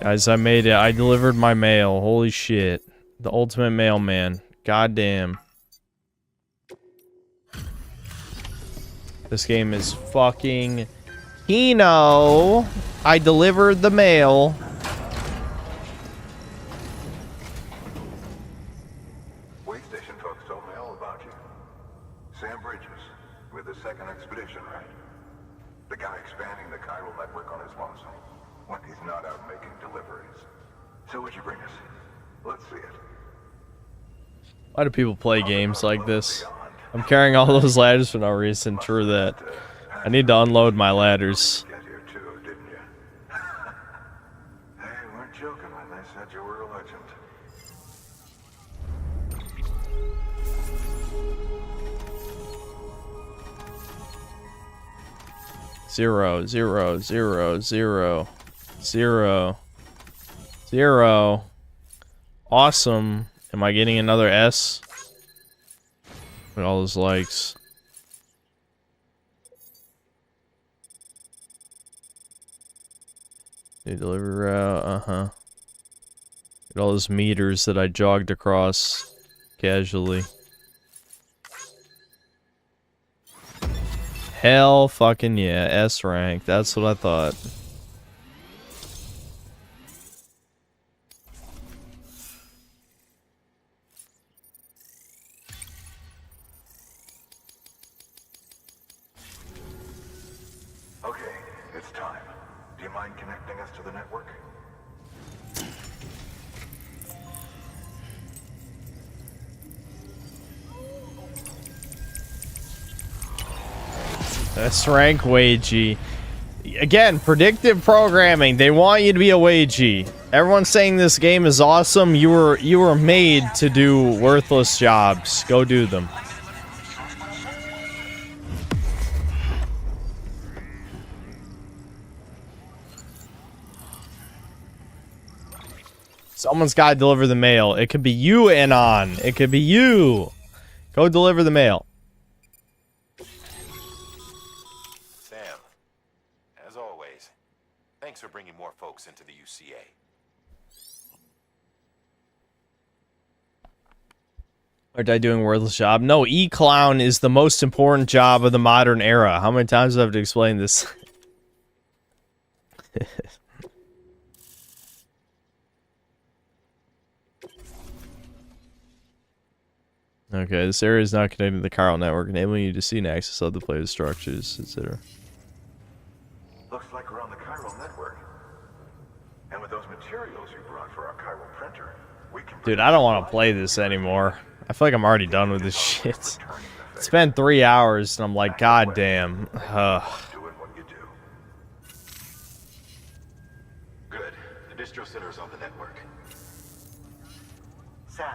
Guys, I made it. I delivered my mail. Holy shit. The ultimate mailman. Goddamn. This game is fucking Kino. I delivered the mail. Way station folks told me all about you. Sam Bridges, with the second expedition, right? The guy expanding the chiral network on his lonesome when he's not out making deliveries. So what'd you bring us? Let's see it. Why do people play games like this? I'm carrying all those ladders for no reason. True that. I need to unload my ladders. Hey, you weren't joking when they said you were a legend. 0, 0, 0, 0, 0, 0. Awesome. Am I getting another S? Look at all those likes. New delivery route, uh-huh. Look at all those meters that I jogged across casually. Hell fucking yeah, S rank. That's what I thought. Okay, it's time. Do you mind connecting us to the network? S rank wagey. Again, predictive programming. They want you to be a wagey. Everyone's saying this game is awesome. You were made to do worthless jobs. Go do them. Someone's got to deliver the mail. It could be you, Anon. It could be you. Go deliver the mail. Sam, as always, thanks for bringing more folks into the UCA. Aren't I doing a worthless job? No, E-Clown is the most important job of the modern era. How many times do I have to explain this? Okay, this area is not connected to the chiral network, enabling you to see and access other player structures, etc. Looks like we're on the chiral network. And with those materials you brought for our chiral printer, we can... Dude, I don't want to play this anymore. I feel like I'm already done with this shit. It's been 3 hours, and I'm like, god damn. Good. The distro center's on the network. Sam,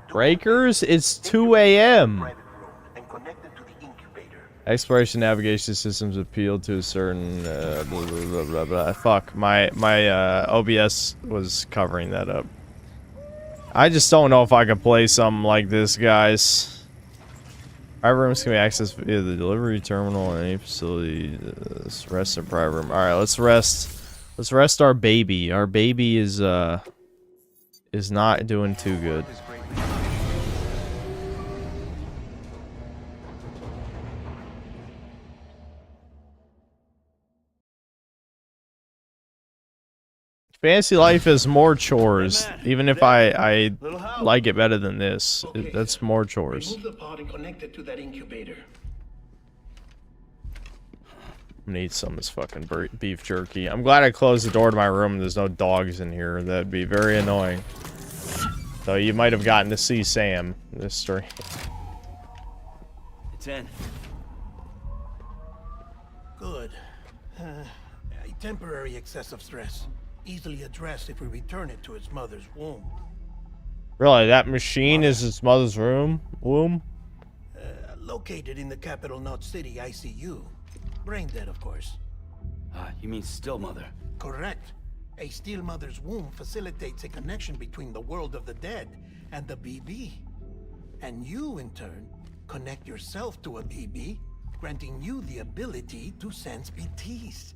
Breakers? It's 2 a.m. and connected to the incubator. Exploration navigation systems appeal to a certain blah, blah, blah, blah, blah. Fuck, my OBS was covering that up. I just don't know if I can play something like this, guys. Private rooms can be accessed via the delivery terminal in any facility. Let's rest in private room. All right, let's rest. Let's rest our baby. Our baby is not doing too good. Fantasy Life is more chores. Even if I like it better than this, that's more chores. Remove the pod and connect it to that incubator. I'm gonna eat some of this fucking beef jerky. I'm glad I closed the door to my room and there's no dogs in here. That'd be very annoying. Though you might have gotten to see Sam in this story. It's in. Good. A temporary excessive stress. Easily addressed if we return it to its mother's womb. Really, that machine is his mother's womb? Located in the capital Knot City ICU. Brain dead, of course. You mean still mother? Correct. A still mother's womb facilitates a connection between the world of the dead and the BB. And you, in turn, connect yourself to a BB, granting you the ability to sense BTs.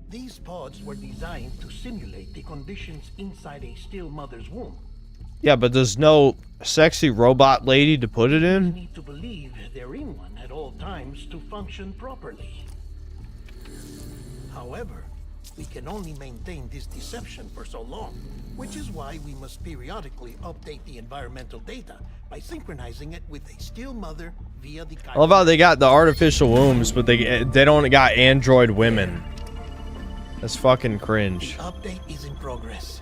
These pods were designed to simulate the conditions inside a still mother's womb. Yeah, but there's no sexy robot lady to put it You in? need to believe they're in one at all times to function properly. However, we can only maintain this deception for so long, which is why we must periodically update the environmental data by synchronizing it with a still mother via the... I love how they got the artificial wombs, but they don't got android women. That's fucking cringe. The update is in progress.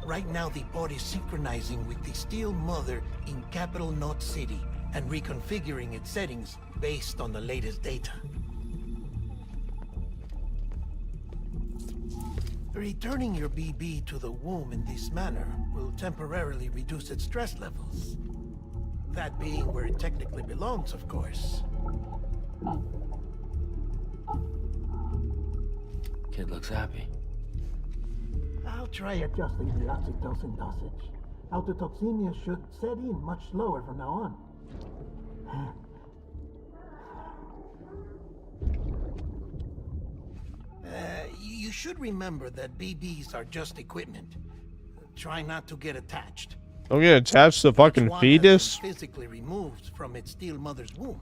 Right now, the pod is synchronizing with the still mother in capital Knot City and reconfiguring its settings based on the latest data. Returning your BB to the womb in this manner will temporarily reduce its stress levels. That being where it technically belongs, of course. Kid looks happy. I'll try adjusting the oxytocin dosage. Autotoxemia should set in much slower from now on. You should remember that BBs are just equipment. Try not to get attached. Don't get attached to the fucking fetus? Physically removed from its still mother's womb.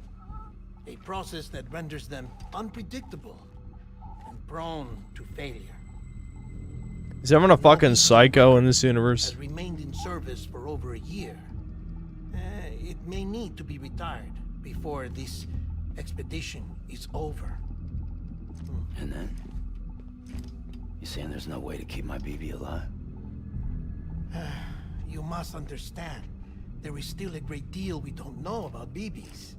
A process that renders them unpredictable and prone to failure. Is everyone a fucking psycho in this universe? Has remained in service for over a year. It may need to be retired before this expedition is over. And then? You saying there's no way to keep my BB alive? You must understand, there is still a great deal we don't know about BBs.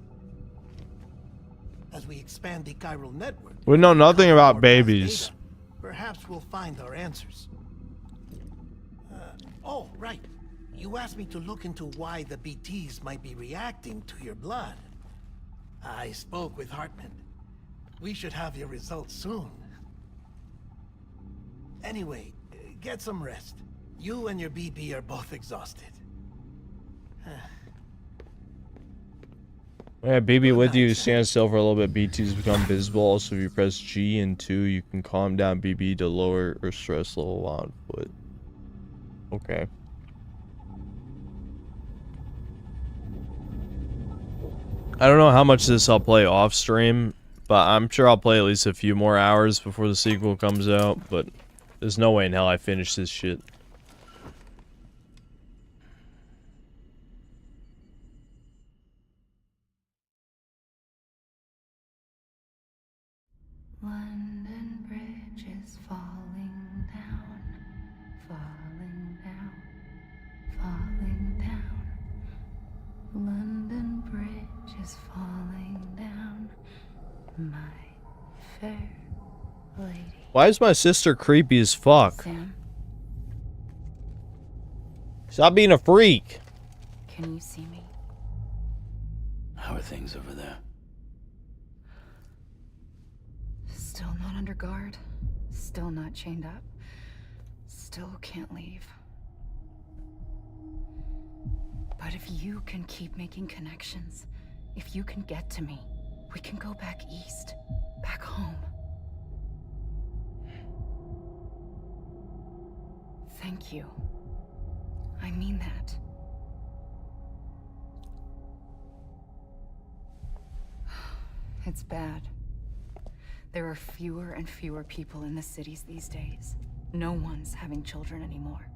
As we expand the chiral network... We know nothing about babies. Data, perhaps we'll find our answers. Oh, right. You asked me to look into why the BTs might be reacting to your blood. I spoke with Hartman. We should have your results soon. Anyway, get some rest. You and your BB are both exhausted. Yeah, BB with you, stand still for a little bit. BTs become visible. Also, if you press G and 2, you can calm down BB to lower or stress level output. Okay. I don't know how much of this I'll play off stream, but I'm sure I'll play at least a few more hours before the sequel comes out, but there's no way in hell I finish this shit. London Bridge is falling down, falling down, falling down. London Bridge is falling down, my fair lady. Why is my sister creepy as fuck? Sam, Stop being a freak. can you see me? How are things over there? Still not under guard, still not chained up, still can't leave. But if you can keep making connections, if you can get to me, we can go back east, back home. Thank you. I mean that. It's bad. There are fewer and fewer people in the cities these days. No one's having children anymore.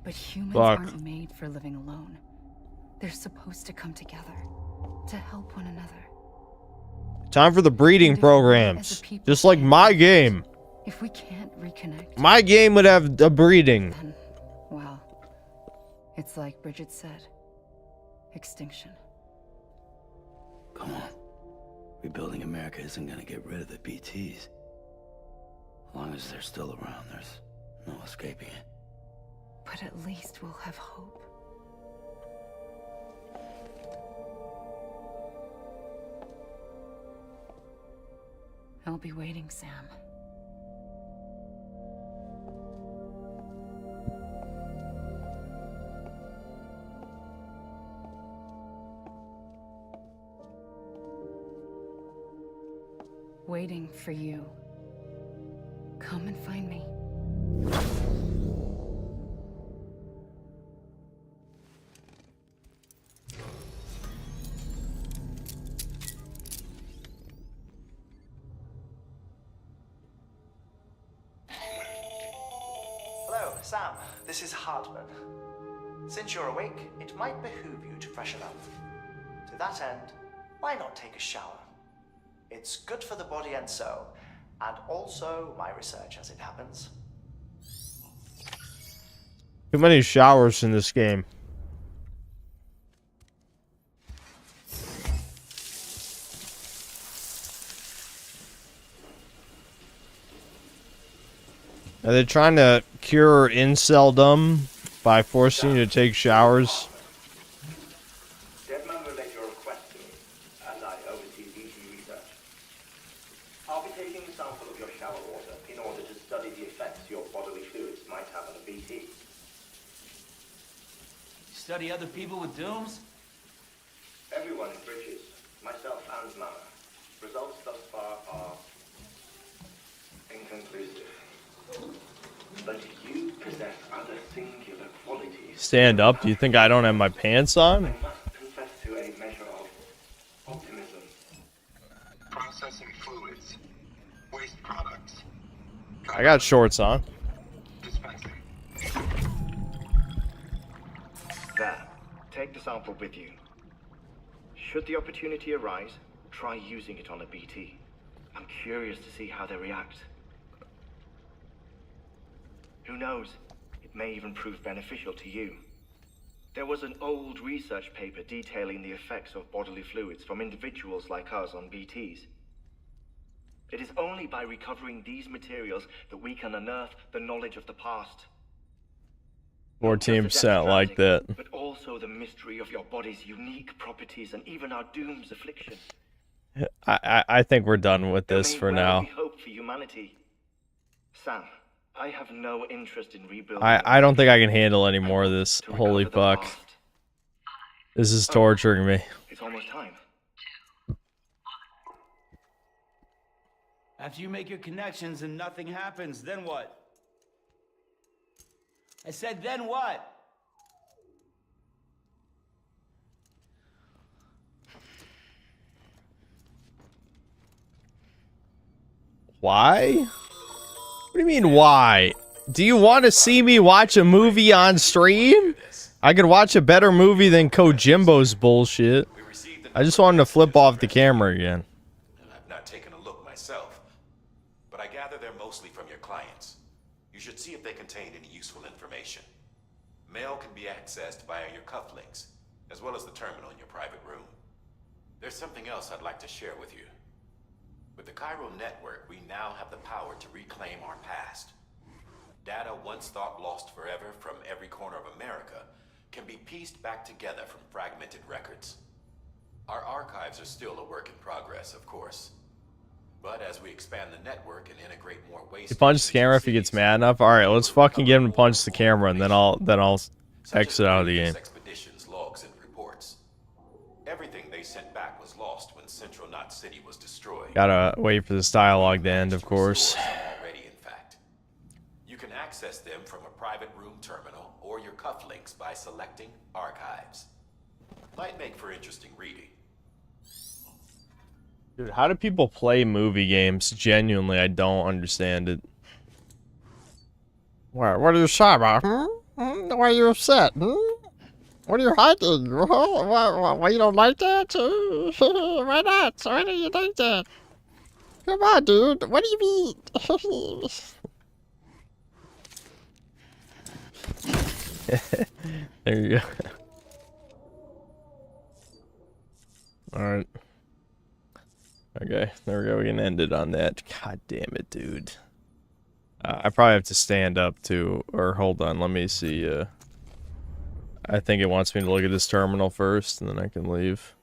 But humans aren't made for living alone. They're supposed to come together, to help one another. Time for the breeding programs. Just like my game. If we can't reconnect, my game would have a breeding. Then, well, it's like Bridget said. Extinction. Come on. Rebuilding America isn't gonna get rid of the BTs. As long as they're still around, there's no escaping it. But at least we'll have hope. I'll be waiting, Sam. Waiting for you. Come and find me. Hello, Sam. This is Hartman. Since you're awake, it might behoove you to freshen up. To that end, why not take a shower? It's good for the body and soul, and also my research as it happens. Too many showers in this game. Are they trying to cure inceldom by forcing you to take showers? Deadman relayed your request to me, and I oversee BT research. I'll be taking a sample of your shower water in order to study the effects your bodily fluids might have on a BT. Study other people with dooms? Everyone in Bridges, myself and Mama. Results thus far are inconclusive. But you possess other singular qualities. Stand up? Do you think I don't have my pants on? I must confess to a measure of optimism. Processing fluids. Waste products. I got shorts on. Dispensing. There. Take the sample with you. Should the opportunity arise, try using it on a BT. I'm curious to see how they react. Who knows? It may even prove beneficial to you. There was an old research paper detailing the effects of bodily fluids from individuals like us on BTs. It is only by recovering these materials that we can unearth the knowledge of the past. 14% like that. But also the mystery of your body's unique properties and even our doom's affliction. I think we're done with this for now. We hope for humanity. Sam, I have no interest in rebuilding. I don't think I can handle any more of this. Holy fuck. This is torturing me. It's almost time. After you make your connections and nothing happens, then what? I said, then what? Why? What do you mean, why? Do you want to see me watch a movie on stream? I could watch a better movie than Kojimbo's bullshit. I just wanted to flip off the camera again. I've not taken a look myself, but I gather they're mostly from your clients. You should see if they contain any useful information. Mail can be accessed via your cufflinks, as well as the terminal in your private room. There's something else I'd like to share with you. With the Cairo network, we now have the power to reclaim our past. Data once thought lost forever from every corner of America can be pieced back together from fragmented records. Our archives are still a work in progress, of course. But as we expand the network and integrate more waste... He punches the camera if he gets mad enough. Alright, let's fucking get him to punch the camera and then I'll exit out of the game. Expeditions, logs, and reports. Everything they sent back was lost when Central Knot City was destroyed. Gotta wait for this dialogue to end, of course. Already, in fact. You can access them from a private room terminal or your cufflinks by selecting Archives. Might make for interesting reading. Dude, how do people play movie games? Genuinely, I don't understand it. What are you shy about? Why are you upset? What are you hiding? Why you don't like that? Why not? Why do you like that? Come on, dude. What do you mean? There you go. Alright. Okay, there we go. We can end it on that. God damn it, dude. I probably have to stand up too. Or hold on, let me see. I think it wants me to look at this terminal first, and then I can leave.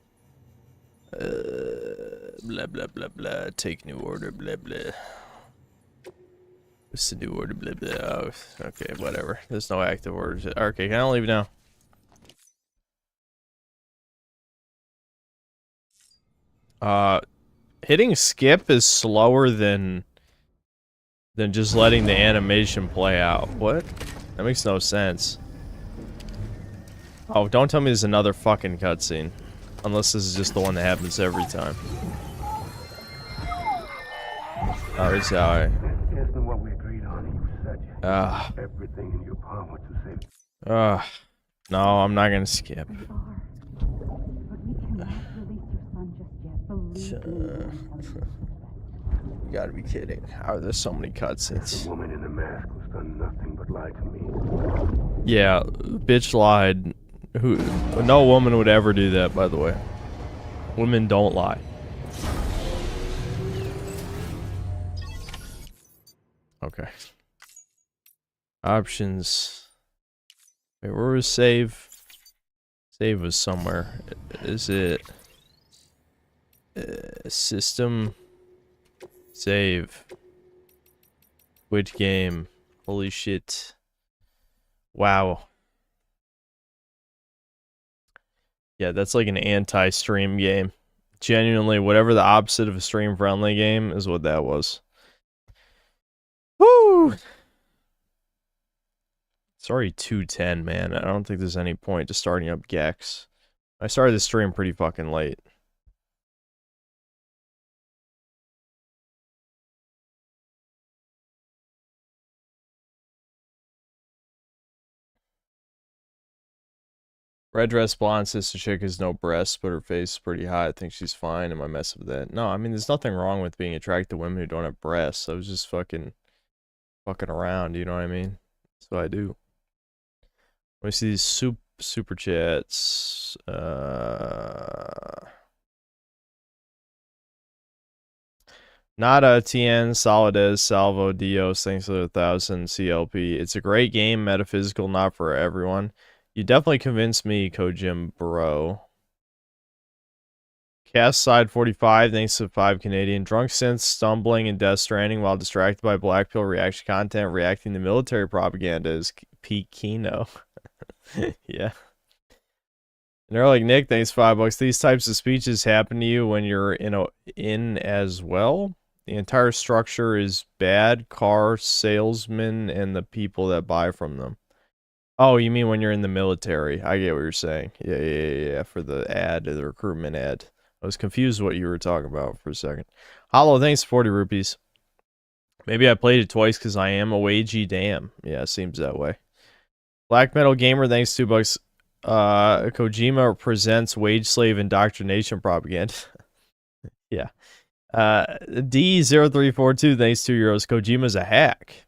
Blah, blah, blah, blah. Take new order, blah, blah. What's the new order, blah, blah. Oh, okay, whatever. There's no active orders. Okay, can I leave now? Hitting skip is slower than just letting the animation play out. What? That makes no sense. Oh, don't tell me there's another fucking cutscene. Unless this is just the one that happens every time. Oh, this is how I... Isn't what we agreed on. You said everything in your power to save. No, I'm not gonna skip. You gotta be kidding. How are there so many cutscenes? The woman in the mask who's done nothing but lie to me. Yeah, bitch lied. No woman would ever do that, by the way. Women don't lie. Okay. Options. Wait, where was save? Save was somewhere. Is it... system... Save. Which game? Holy shit. Wow. Yeah, that's like an anti-stream game. Genuinely, whatever the opposite of a stream-friendly game is what that was. Woo! It's already 2:10, man. I don't think there's any point to starting up Gex. I started the stream pretty fucking late. Red dress blonde sister chick has no breasts, but her face is pretty hot. I think she's fine. Am I messing with that? No, I mean, there's nothing wrong with being attracted to women who don't have breasts. I was just fucking around, you know what I mean? That's what I do. Let me see these super chats. Nada, Tien, Solidez, Salvo, Dios, thanks for the 1,000 CLP. It's a great game, metaphysical, not for everyone. You definitely convinced me, Kojimbo. Cast side 45, thanks to 5 Canadian. Drunk synth stumbling in Death Stranding while distracted by black pill reaction content, reacting to military propaganda is peak Kino. Yeah. And they're like, Nick, thanks $5. These types of speeches happen to you when you're in as well. The entire structure is bad. Car salesmen and the people that buy from them. Oh, you mean when you're in the military? I get what you're saying. Yeah. For the ad, the recruitment ad. I was confused what you were talking about for a second. Hollow, thanks 40 rupees. Maybe I played it twice because I am a wagey damn. Yeah, it seems that way. Black Metal Gamer, thanks $2. Kojima presents wage slave indoctrination propaganda. Yeah. D0342, thanks €2. Kojima's a hack.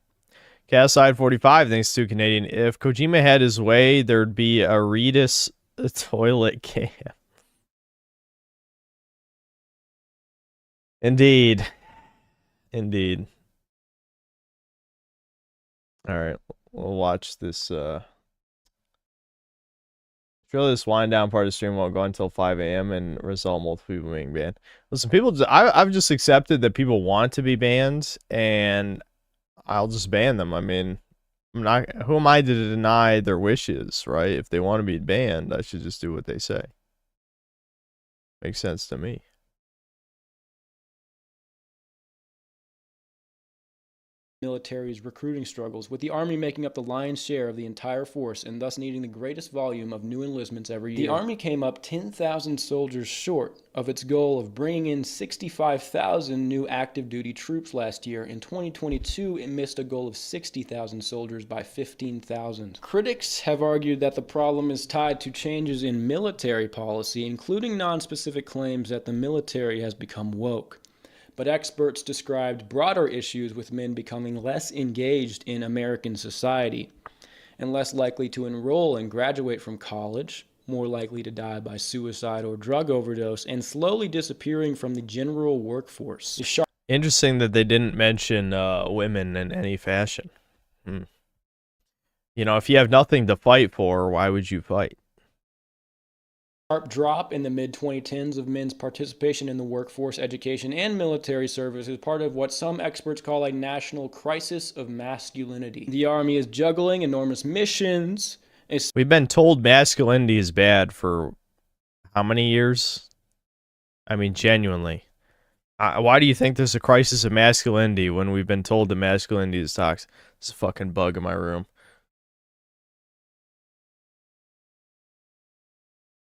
Cast side 45, thanks to Canadian. If Kojima had his way, there'd be a Redis toilet cam. Indeed. Alright, we'll watch this, Surely this wind down part of the stream won't go until 5 a.m. and result in multiple people being banned. Listen, I've just accepted that people want to be banned, and I'll just ban them. I mean, who am I to deny their wishes, right? If they want to be banned, I should just do what they say. Makes sense to me. military's recruiting struggles, with the Army making up the lion's share of the entire force and thus needing the greatest volume of new enlistments every year. The Army came up 10,000 soldiers short of its goal of bringing in 65,000 new active duty troops last year. In 2022, it missed a goal of 60,000 soldiers by 15,000. Critics have argued that the problem is tied to changes in military policy, including non-specific claims that the military has become woke. But experts described broader issues with men becoming less engaged in American society and less likely to enroll and graduate from college, more likely to die by suicide or drug overdose, and slowly disappearing from the general workforce. Interesting that they didn't mention women in any fashion. You know, if you have nothing to fight for, why would you fight? Sharp drop in the mid-2010s of men's participation in the workforce, education, and military service is part of what some experts call a national crisis of masculinity. The Army is juggling enormous missions. We've been told masculinity is bad for how many years? I mean, genuinely. Why do you think there's a crisis of masculinity when we've been told that masculinity is toxic? There's a fucking bug in my room.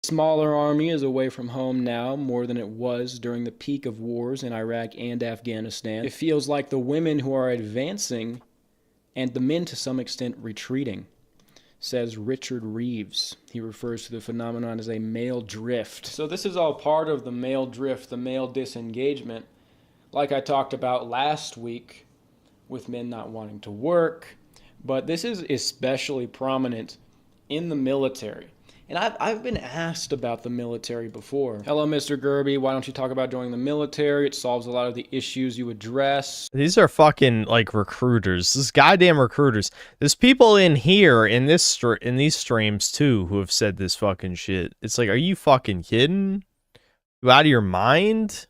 Smaller army is away from home now more than it was during the peak of wars in Iraq and Afghanistan. It feels like the women who are advancing and the men to some extent retreating, says Richard Reeves. He refers to the phenomenon as a male drift. So this is all part of the male drift, the male disengagement, like I talked about last week with men not wanting to work. But this is especially prominent in the military. And I've been asked about the military before. Hello, Mr. Gerby. Why don't you talk about joining the military? It solves a lot of the issues you address. These are fucking, like, recruiters. This goddamn recruiters. There's people in here, in these streams, too, who have said this fucking shit. It's like, are you fucking kidding? You out of your mind?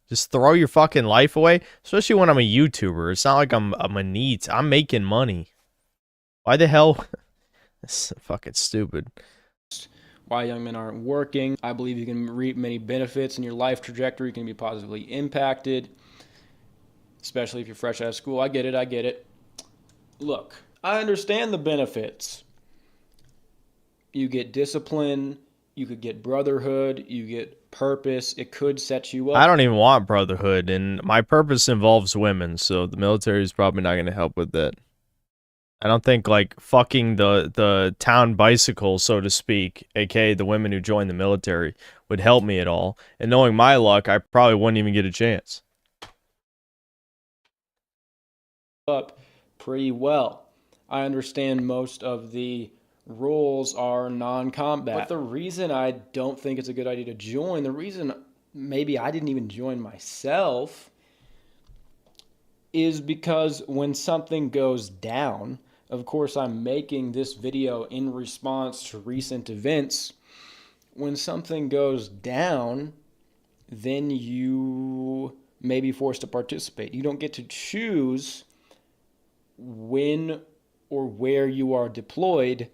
Just throw your fucking life away? Especially when I'm a YouTuber. It's not like I'm a neat. I'm making money. Why the hell? That's fucking stupid. Why young men aren't working. I believe you can reap many benefits and your life trajectory can be positively impacted, especially if you're fresh out of school. I get it. Look, I understand the benefits. You get discipline, you could get brotherhood, you get purpose. It could set you up. I don't even want brotherhood, and my purpose involves women, so the military is probably not going to help with that. I don't think, like, fucking the town bicycle, so to speak, aka the women who join the military, would help me at all. And knowing my luck, I probably wouldn't even get a chance. Up pretty well. I understand most of the roles are non-combat. But the reason I don't think it's a good idea to join, the reason maybe I didn't even join myself, is because when something goes down, of course I'm making this video in response to recent events, when something goes down, then you may be forced to participate. You don't get to choose when or where you are deployed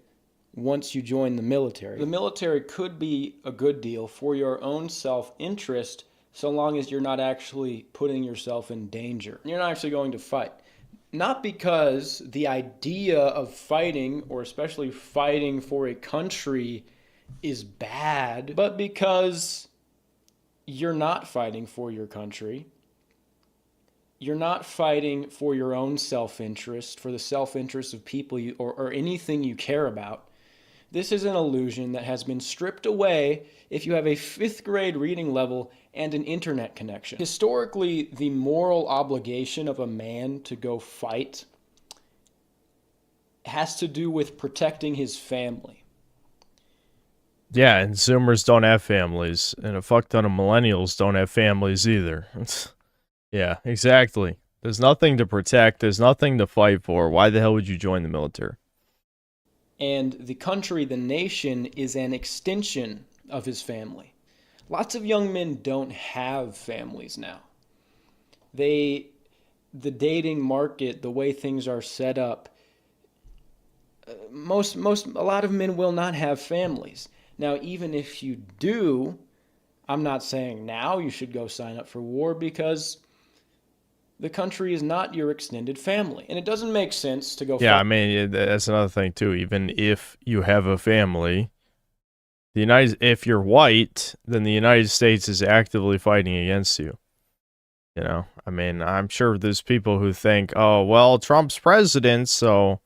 once you join the military. The military could be a good deal for your own self-interest so long as you're not actually putting yourself in danger. You're not actually going to fight. Not because the idea of fighting, or especially fighting for a country, is bad, but because you're not fighting for your country. You're not fighting for your own self-interest, for the self-interest of people you, or anything you care about. This is an illusion that has been stripped away if you have a 5th grade reading level and an internet connection. Historically, the moral obligation of a man to go fight has to do with protecting his family. Yeah, and Zoomers don't have families, and a fuck ton of millennials don't have families either. Yeah, exactly. There's nothing to protect, there's nothing to fight for. Why the hell would you join the military? And the country, the nation, is an extension of his family. Lots of young men don't have families now. The dating market, the way things are set up, a lot of men will not have families. Now, even if you do, I'm not saying now you should go sign up for war, because the country is not your extended family. And it doesn't make sense to go Yeah, I mean, that's another thing too. Even if you have a family, if you're white, then the United States is actively fighting against you. You know, I mean, I'm sure there's people who think, oh, well, Trump's president, so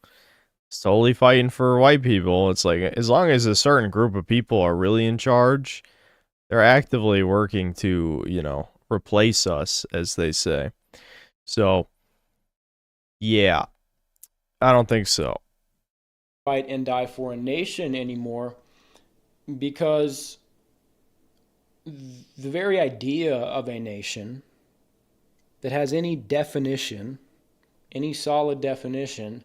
it's totally fighting for white people. It's like, as long as a certain group of people are really in charge, they're actively working to, you know, replace us, as they say. So, yeah, I don't think so. Fight and die for a nation anymore, because the very idea of a nation that has any definition, any solid definition,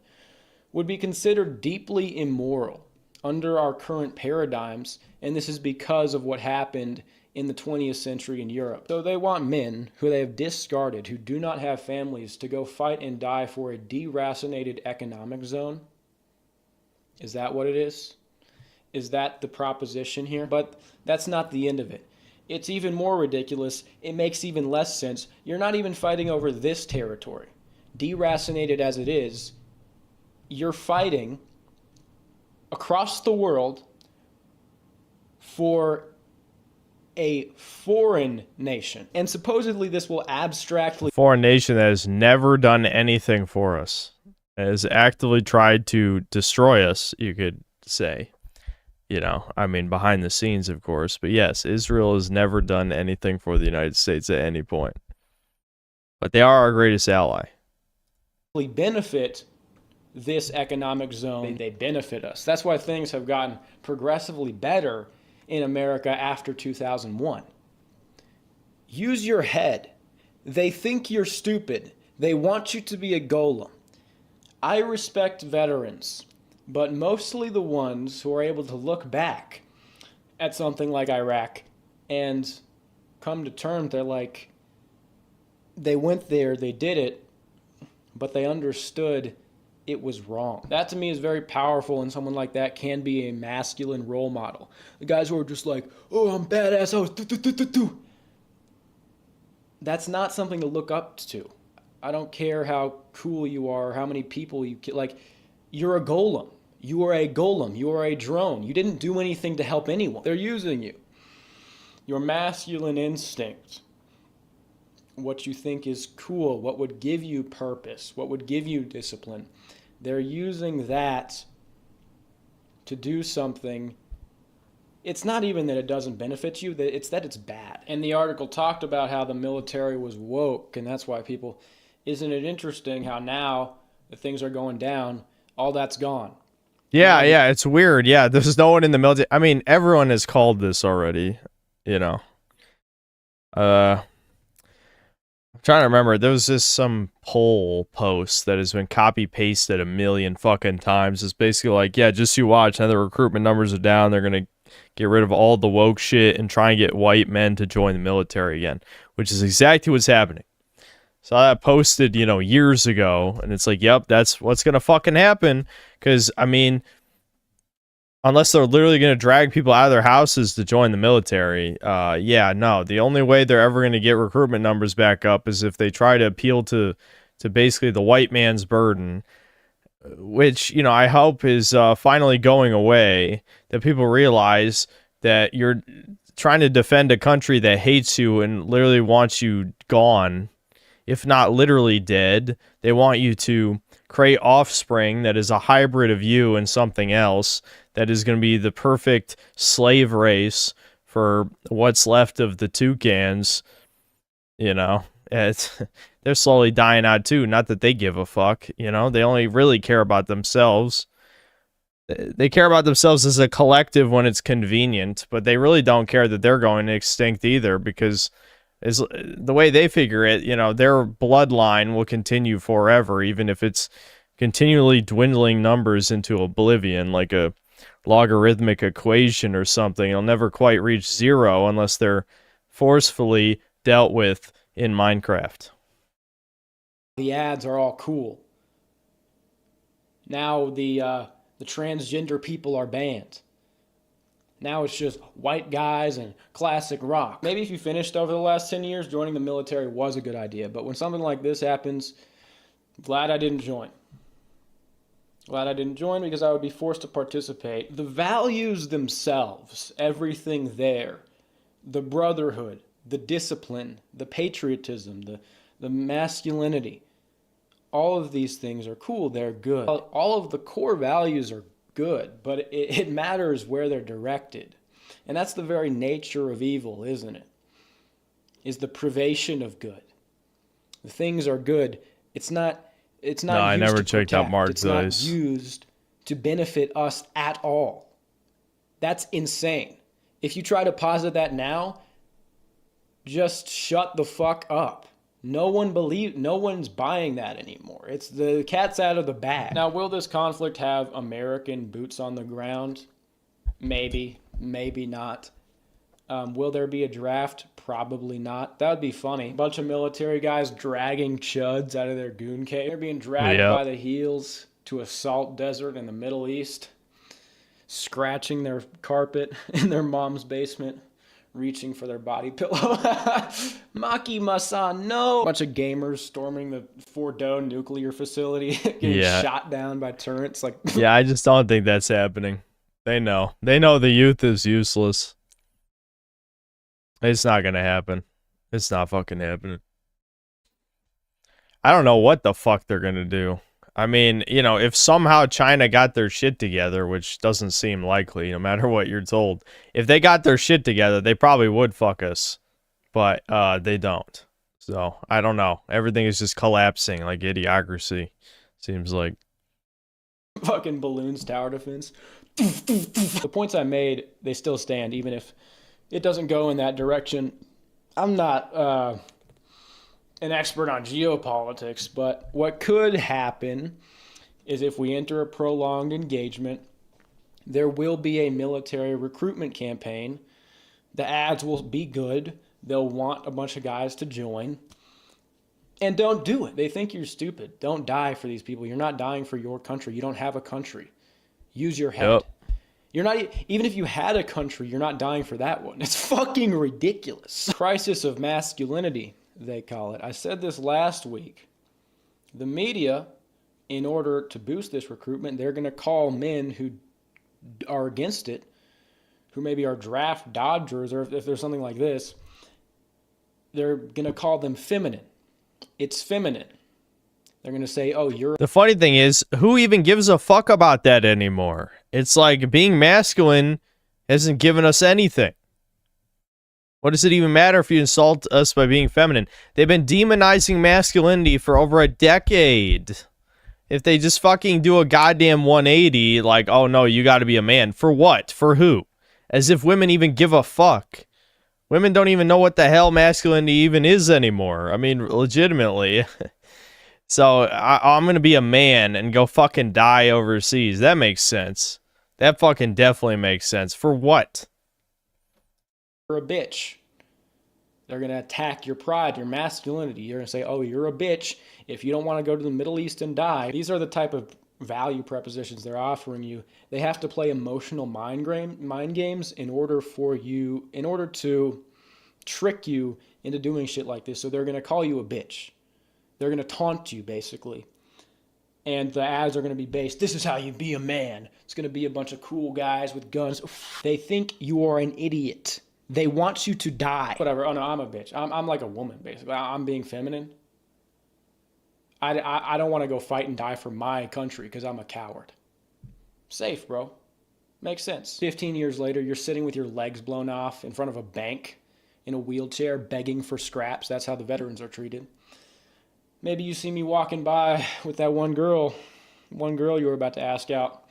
would be considered deeply immoral under our current paradigms, and this is because of what happened in the 20th century in Europe. So they want men who they have discarded, who do not have families, to go fight and die for a deracinated economic zone. Is that what it is? Is that the proposition here? But that's not the end of it. It's even more ridiculous. It makes even less sense. You're not even fighting over this territory. Deracinated as it is, you're fighting across the world for a foreign nation. And supposedly this will abstractly... Foreign nation that has never done anything for us. Has actively tried to destroy us, you could say. You know, I mean, behind the scenes, of course. But yes, Israel has never done anything for the United States at any point. But they are our greatest ally. Benefit this economic zone. They benefit us. That's why things have gotten progressively better in America after 2001. Use your head. They think you're stupid. They want you to be a golem. I respect veterans, but mostly the ones who are able to look back at something like Iraq and come to terms. They're like, they went there, they did it, but they understood it was wrong. That to me is very powerful, and someone like that can be a masculine role model. The guys who are just like, oh, I'm badass, that's not something to look up to. I don't care how cool you are, how many people you kill. Like, you're a golem. You are a golem. You are a drone. You didn't do anything to help anyone. They're using you. Your masculine instinct, what you think is cool, what would give you purpose, what would give you discipline, they're using that to do something. It's not even that it doesn't benefit you, it's that it's bad. And the article talked about how the military was woke, and that's why people... Isn't it interesting how now that things are going down, all that's gone? Yeah, yeah, it's weird. Yeah, there's no one in the military. I mean, everyone has called this already, you know. I'm trying to remember. There was just some poll post that has been copy-pasted a million fucking times. It's basically like, yeah, just you watch. Now the recruitment numbers are down. They're going to get rid of all the woke shit and try and get white men to join the military again, which is exactly what's happening. So I posted, you know, years ago, and it's like, yep, that's what's going to fucking happen. Because, I mean, unless they're literally going to drag people out of their houses to join the military, yeah, no. The only way they're ever going to get recruitment numbers back up is if they try to appeal to basically the white man's burden, which, you know, I hope is finally going away, that people realize that you're trying to defend a country that hates you and literally wants you gone. If not literally dead, they want you to create offspring that is a hybrid of you and something else that is going to be the perfect slave race for what's left of the toucans. You know, they're slowly dying out too. Not that they give a fuck, you know, they only really care about themselves. They care about themselves as a collective when it's convenient, but they really don't care that they're going extinct either, because is the way they figure it, you know, their bloodline will continue forever, even if it's continually dwindling numbers into oblivion, like a logarithmic equation or something. It'll never quite reach zero unless they're forcefully dealt with in Minecraft. The ads are all cool. Now the transgender people are banned. Now it's just white guys and classic rock. Maybe if you finished over the last 10 years, joining the military was a good idea. But when something like this happens, glad I didn't join. Glad I didn't join because I would be forced to participate. The values themselves, everything there, the brotherhood, the discipline, the patriotism, the masculinity, all of these things are cool. They're good. All of the core values are good, but it matters where they're directed. And that's the very nature of evil, isn't it? Is the privation of good. The things are good. It's not No, I used never to checked protect. out Mark's It's not eyes. used to benefit us at all. That's insane. If you try to posit that now, just shut the fuck up. No one's buying that anymore. It's the cat's out of the bag. Now, will this conflict have American boots on the ground? Maybe, maybe not. Will there be a draft? Probably not. That would be funny. A bunch of military guys dragging chuds out of their goon cave. They're being dragged by the heels to a salt desert in the Middle East, scratching their carpet in their mom's basement, reaching for their body pillow. Maki-ma-san, no! A bunch of gamers storming the Fordo nuclear facility, getting shot down by turrets. Like, yeah, I just don't think that's happening. They know. They know the youth is useless. It's not gonna happen. It's not fucking happening. I don't know what the fuck they're gonna do. I mean, you know, if somehow China got their shit together, which doesn't seem likely, no matter what you're told, if they got their shit together, they probably would fuck us. But they don't. So, I don't know. Everything is just collapsing like idiocracy, seems like. Fucking balloons tower defense. The points I made, they still stand, even if it doesn't go in that direction. I'm not an expert on geopolitics, but what could happen is if we enter a prolonged engagement, there will be a military recruitment campaign. The ads will be good. They'll want a bunch of guys to join. And don't do it. They think you're stupid. Don't die for these people. You're not dying for your country. You don't have a country. Use your head. You're not, even if you had a country, you're not dying for that one. It's fucking ridiculous. Crisis of masculinity, they call it. I said this last week. The media, in order to boost this recruitment, they're going to call men who are against it, who maybe are draft dodgers, or if there's something like this, they're going to call them feminine. It's feminine. They're going to say, oh, you're... The funny thing is, who even gives a fuck about that anymore? It's like being masculine hasn't given us anything. What does it even matter if you insult us by being feminine? They've been demonizing masculinity for over a decade. If they just fucking do a goddamn 180, like, oh no, you gotta be a man. For what? For who? As if women even give a fuck. Women don't even know what the hell masculinity even is anymore. I mean, legitimately. So, I'm gonna be a man and go fucking die overseas. That makes sense. That fucking definitely makes sense. For what? You're a bitch. They're going to attack your pride, your masculinity. You're going to say, oh, you're a bitch if you don't want to go to the Middle East and die. These are the type of value propositions they're offering you. They have to play emotional mind games in order to trick you into doing shit like this. So they're going to call you a bitch. They're going to taunt you, basically. And the ads are going to be based, this is how you be a man. It's going to be a bunch of cool guys with guns. They think you are an idiot. They want you to die. Whatever. Oh, no, I'm a bitch. I'm like a woman, basically. I'm being feminine. I don't want to go fight and die for my country because I'm a coward. Safe, bro. Makes sense. 15 years later, you're sitting with your legs blown off in front of a bank in a wheelchair begging for scraps. That's how the veterans are treated. Maybe you see me walking by with that one girl you were about to ask out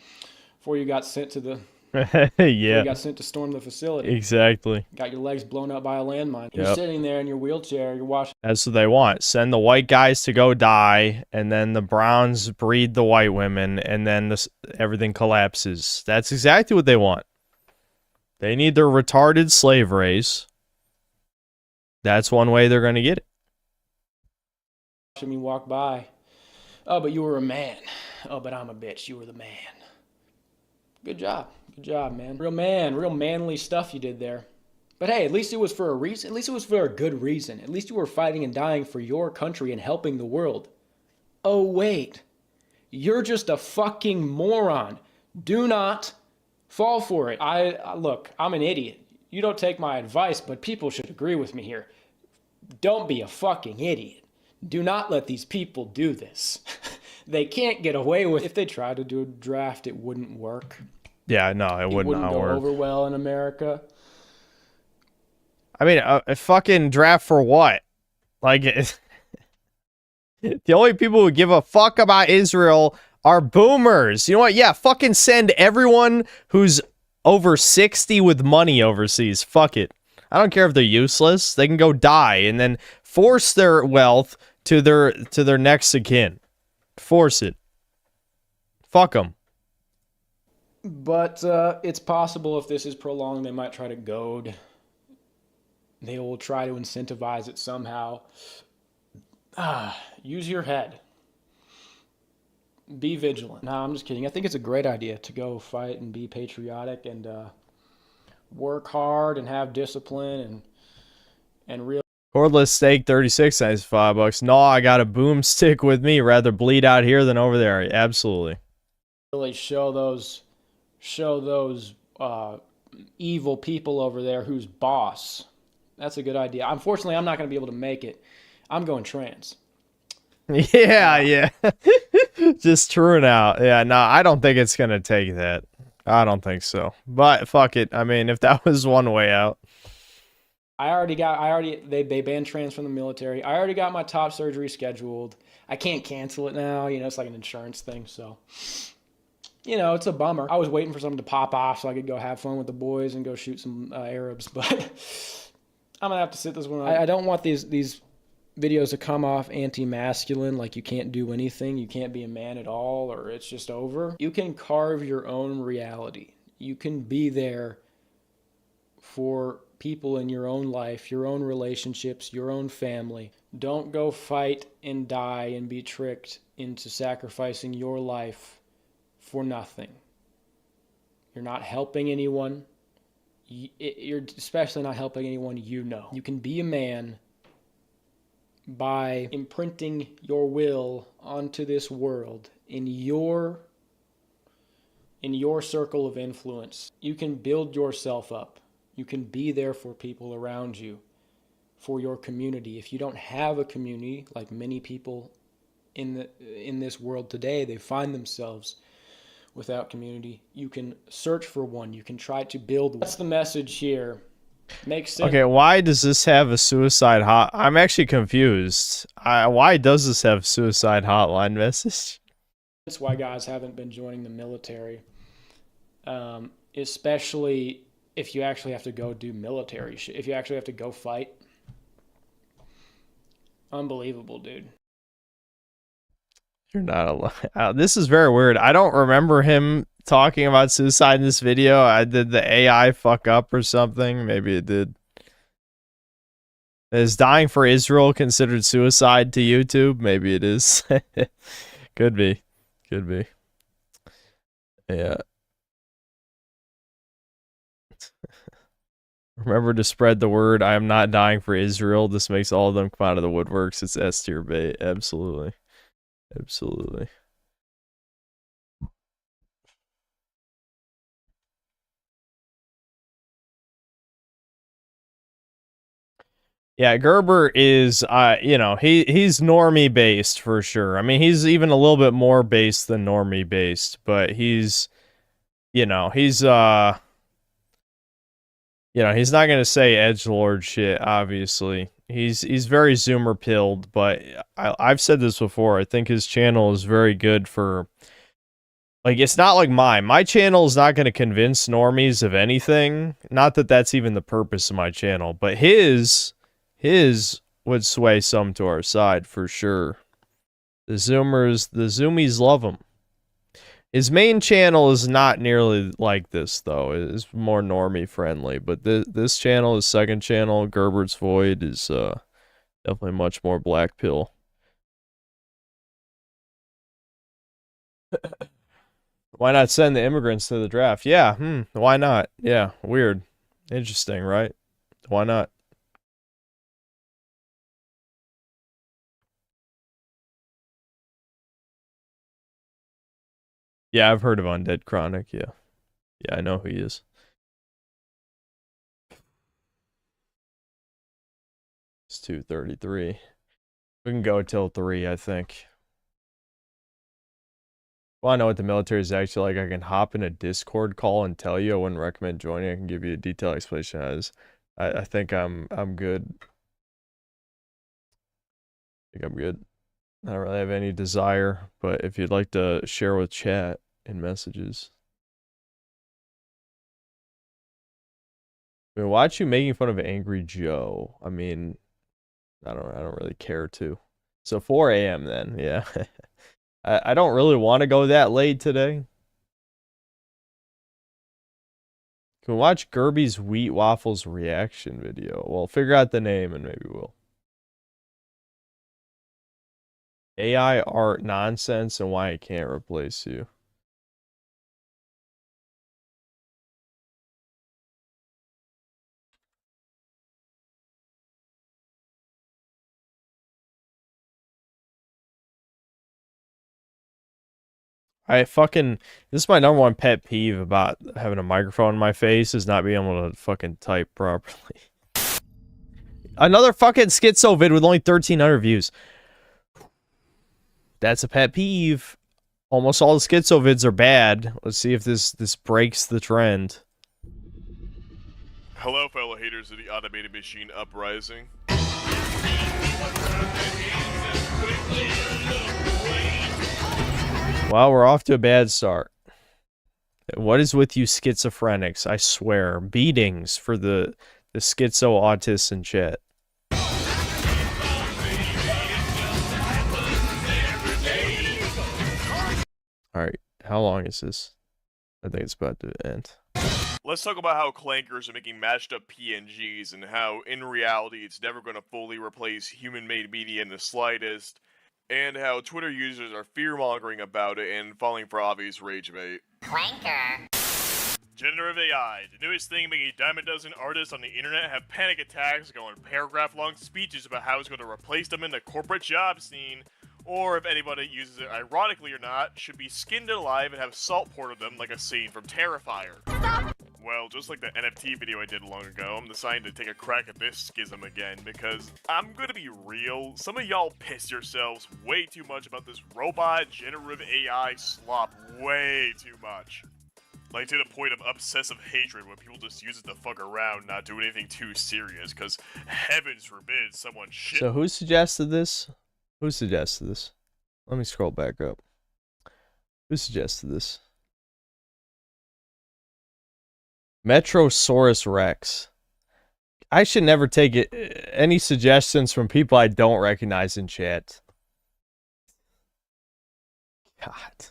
before you got sent to the... Yeah. You got sent to storm the facility. Exactly. Got your legs blown up by a landmine. You're sitting there in your wheelchair. You're watching. That's what they want. Send the white guys to go die, and then the browns breed the white women, and then everything collapses. That's exactly what they want. They need their retarded slave race. That's one way they're going to get it. Watching me walk by. Oh, but you were a man. Oh, but I'm a bitch. You were the man. Good job. Good job, man. Real manly stuff you did there. But hey, at least it was for a reason. At least it was for a good reason. At least you were fighting and dying for your country and helping the world. Oh, wait. You're just a fucking moron. Do not fall for it. Look, I'm an idiot. You don't take my advice, but people should agree with me here. Don't be a fucking idiot. Do not let these people do this. They can't get away with it. If they tried to do a draft, it wouldn't work. Yeah, no, it would wouldn't not go work. over well in America. I mean, a fucking draft for what? Like, the only people who give a fuck about Israel are boomers. You know what? Yeah, fucking send everyone who's over 60 with money overseas. Fuck it. I don't care if they're useless. They can go die and then force their wealth to their next of kin. Force it. Fuck them. But it's possible if this is prolonged, they might try to goad. They will try to incentivize it somehow. Use your head. Be vigilant. No, I'm just kidding. I think it's a great idea to go fight and be patriotic and work hard and have discipline and real. Cordless steak, 36 cents, $5. No, I got a boomstick with me. Rather bleed out here than over there. Absolutely. Really show those evil people over there who's boss. That's a good idea. Unfortunately, I'm not going to be able to make it. I'm going trans. Yeah. Just truing out. Yeah, no, I don't think it's going to take that. I don't think so. But fuck it. I mean, if that was one way out. They banned trans from the military. I already got my top surgery scheduled. I can't cancel it now. You know, it's like an insurance thing. So, you know, it's a bummer. I was waiting for something to pop off so I could go have fun with the boys and go shoot some Arabs. But I'm going to have to sit this one out. I don't want these videos to come off anti-masculine, like you can't do anything, you can't be a man at all, or it's just over. You can carve your own reality. You can be there for people in your own life, your own relationships, your own family. Don't go fight and die and be tricked into sacrificing your life for nothing. You're not helping anyone. You're especially not helping anyone you know. You can be a man by imprinting your will onto this world in your circle of influence. You can build yourself up. You can be there for people around you, for your community. If you don't have a community, like many people in this world today, they find themselves without community. You can search for one. You can try to build one. That's the message here. Makes sense. Okay, why does this have a suicide hot? I'm actually confused. Why does this have suicide hotline message? That's why guys haven't been joining the military, especially if you actually have to go do military shit. If you actually have to go fight. Unbelievable, dude. You're not alone. This is very weird. I don't remember him talking about suicide in this video. Did the AI fuck up or something? Maybe it did. Is dying for Israel considered suicide to YouTube? Maybe it is. Could be. Could be. Yeah. Remember to spread the word. I am not dying for Israel. This makes all of them come out of the woodworks. It's S tier bait. Absolutely. Absolutely. Yeah, Gerber is, he's normie based for sure. I mean, he's even a little bit more based than normie based, but he's not gonna say edgelord shit. Obviously, he's very Zoomer pilled, but I've said this before. I think his channel is very good for. Like, it's not like mine. My channel is not going to convince normies of anything. Not that that's even the purpose of my channel, but his would sway some to our side for sure. The Zoomies love him. His main channel is not nearly like this, though. It's more normie friendly, but this channel, his second channel, Gerbert's Void, is definitely much more black pill. Why not send the immigrants to the draft? Yeah, why not? Yeah, weird. Interesting, right? Why not? Yeah, I've heard of Undead Chronic, yeah. Yeah, I know who he is. It's 2:33. We can go till 3, I think. Well, I know what the military is actually like. I can hop in a Discord call and tell you. I wouldn't recommend joining. I can give you a detailed explanation as I think I'm good. I think I'm good. I don't really have any desire, but if you'd like to share with chat in messages. I mean, why aren't you making fun of Angry Joe? I mean, I don't really care to. So 4 a.m. then, yeah. I don't really want to go that late today. Can we watch Gerby's Wheat Waffles reaction video? Well, figure out the name and maybe we'll. AI art nonsense and why it can't replace you. This is my number one pet peeve about having a microphone in my face is not being able to fucking type properly. Another fucking schizo vid with only 1,300 views. That's a pet peeve. Almost all the schizo vids are bad. Let's see if this breaks the trend. Hello, fellow haters of the automated machine uprising. Well, we're off to a bad start. What is with you schizophrenics? I swear. Beatings for the schizo autists in chat. Alright, how long is this? I think it's about to end. Let's talk about how clankers are making mashed up PNGs and how, in reality, it's never going to fully replace human-made media in the slightest, and how Twitter users are fear-mongering about it and falling for obvious rage bait. Clanker. Generative AI, the newest thing making a dime a dozen artists on the internet have panic attacks going paragraph-long speeches about how it's going to replace them in the corporate job scene, or if anybody uses it ironically or not, should be skinned alive and have salt poured on them like a scene from Terrifier. Well, just like the NFT video I did long ago, I'm deciding to take a crack at this schism again, because I'm gonna be real, some of y'all piss yourselves way too much about this robot generative AI slop, way too much. Like, to the point of obsessive hatred when people just use it to fuck around, not do anything too serious, because heavens forbid someone shit. So who suggested this? Who suggested this? Let me scroll back up. Who suggested this? Metrosaurus Rex. I should never take any suggestions from people I don't recognize in chat. God.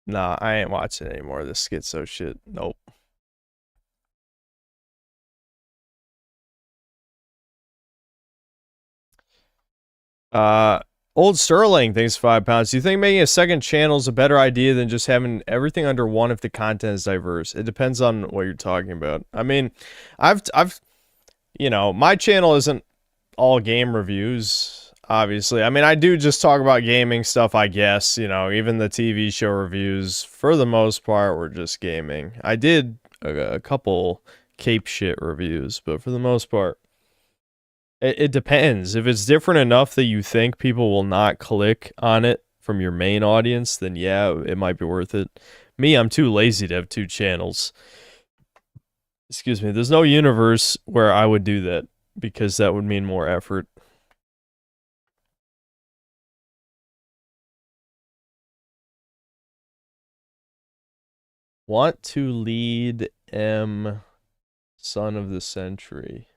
Nah, I ain't watching any more of this schizo shit. Nope. Old Sterling, thanks for £5. Do you think making a second channel is a better idea than just having everything under one if the content is diverse? It depends on what you're talking about. I mean, you know, my channel isn't all game reviews, obviously. I mean, I do just talk about gaming stuff, I guess. You know, even the TV show reviews, for the most part, were just gaming. I did a couple cape shit reviews, but for the most part, it depends. If it's different enough that you think people will not click on it from your main audience, then yeah, it might be worth it. Me, I'm too lazy to have two channels. Excuse me. There's no universe where I would do that because that would mean more effort. Want to lead M, son of the century.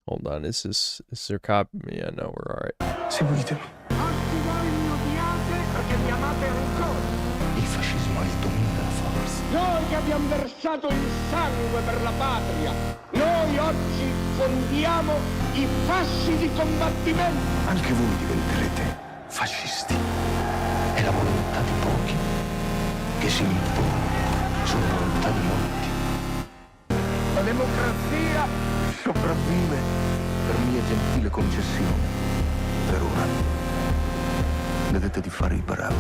Hold on, is there copy? Yeah, no, we're alright. See what you do. chiamate ancora? Il fascismo ha il dominio della forza. Noi abbiamo versato il sangue per la patria. Noi oggi fondiamo i fasci di combattimento. Anche voi diventerete fascisti. È la volontà di pochi che si impone sulla volontà di molti. La democrazia Sopravvive per mia gentile concessione. Per ora vedete di fare i bravi.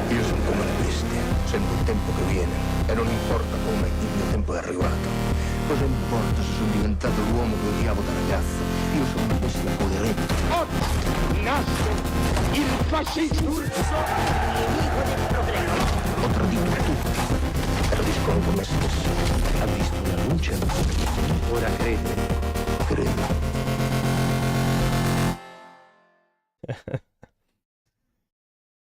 Io sono come le bestie, sento il tempo che viene e non importa come il mio tempo è arrivato. Cosa importa se sono diventato l'uomo che odiavo da ragazzo? Io sono una bestia coerente. oggi nasce il fascismo. Nemico del progresso. Ho tradito tutti. Tradiscono con me stesso. Ha visto la luce. Ora crede. Credo.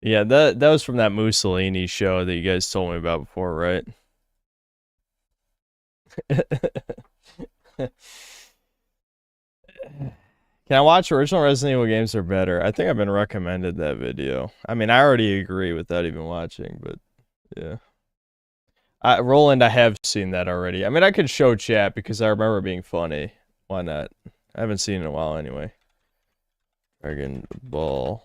Yeah, that was from that Mussolini show that you guys told me about before, right? Can I watch original Resident Evil games are better? I think I've been recommended that video. I mean, I already agree without even watching, but yeah. Roland, I have seen that already. I mean, I could show chat because I remember it being funny. Why not? I haven't seen it in a while anyway. Dragon Ball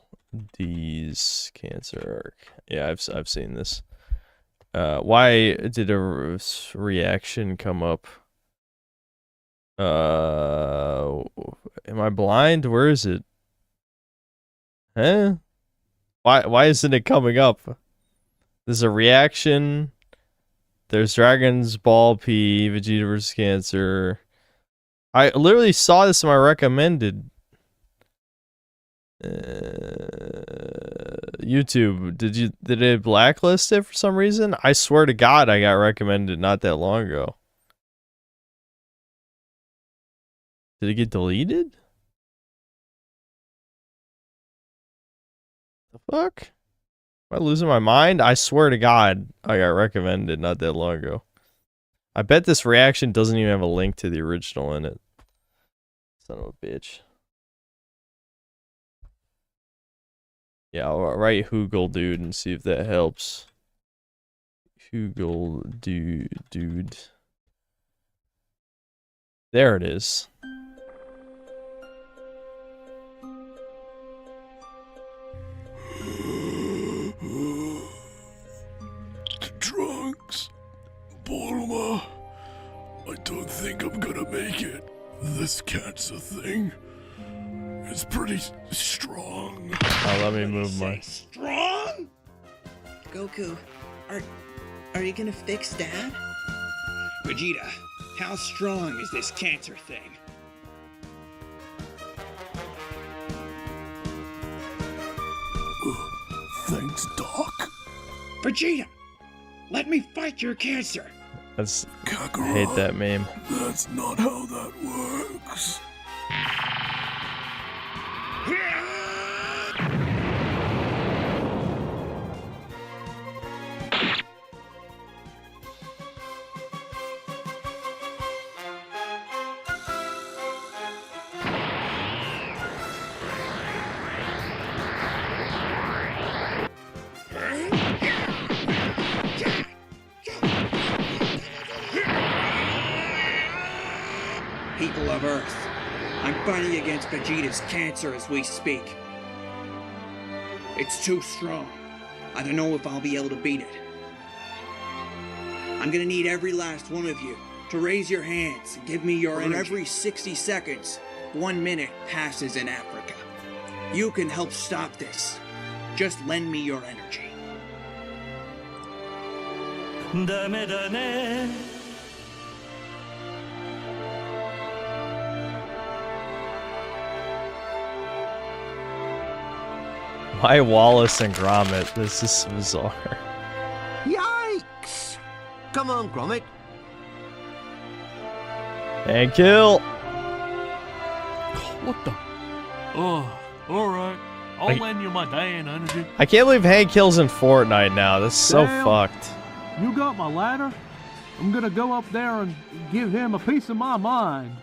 D's Cancer Arc. Yeah, I've seen this. Why did a reaction come up? Am I blind? Where is it? Huh? Why isn't it coming up? There's a reaction. There's Dragon's Ball P, Vegeta vs. Cancer. I literally saw this in my recommended. YouTube, did it blacklist it for some reason? I swear to God, I got recommended not that long ago. Did it get deleted? The fuck? Am I losing my mind? I swear to God, I got recommended not that long ago. I bet this reaction doesn't even have a link to the original in it. Son of a bitch. Yeah, I'll write Hoogle Dude and see if that helps. Hoogle Dude. There it is. The drugs. Bulma. I don't think I'm gonna make it. This cancer thing is pretty strong. Oh, let me move my... Strong? Goku, are you gonna fix Dad? Vegeta, how strong is this cancer thing? Thanks, Doc. Vegeta, let me fight your cancer. That's... I hate that meme. That's not how that works. People of Earth, I'm fighting against Vegeta's cancer as we speak. It's too strong. I don't know if I'll be able to beat it. I'm gonna need every last one of you to raise your hands and give me your energy. Every 60 seconds, 1 minute passes in Africa. You can help stop this. Just lend me your energy. Dame, dame. Why Wallace and Gromit? This is bizarre. Yikes! Come on, Gromit. And kill. What the? Oh, alright. I'll lend you my day and energy. I can't believe Hank Hill's in Fortnite now. That's so Damn. fucked. You got my ladder? I'm gonna go up there and give him a piece of my mind.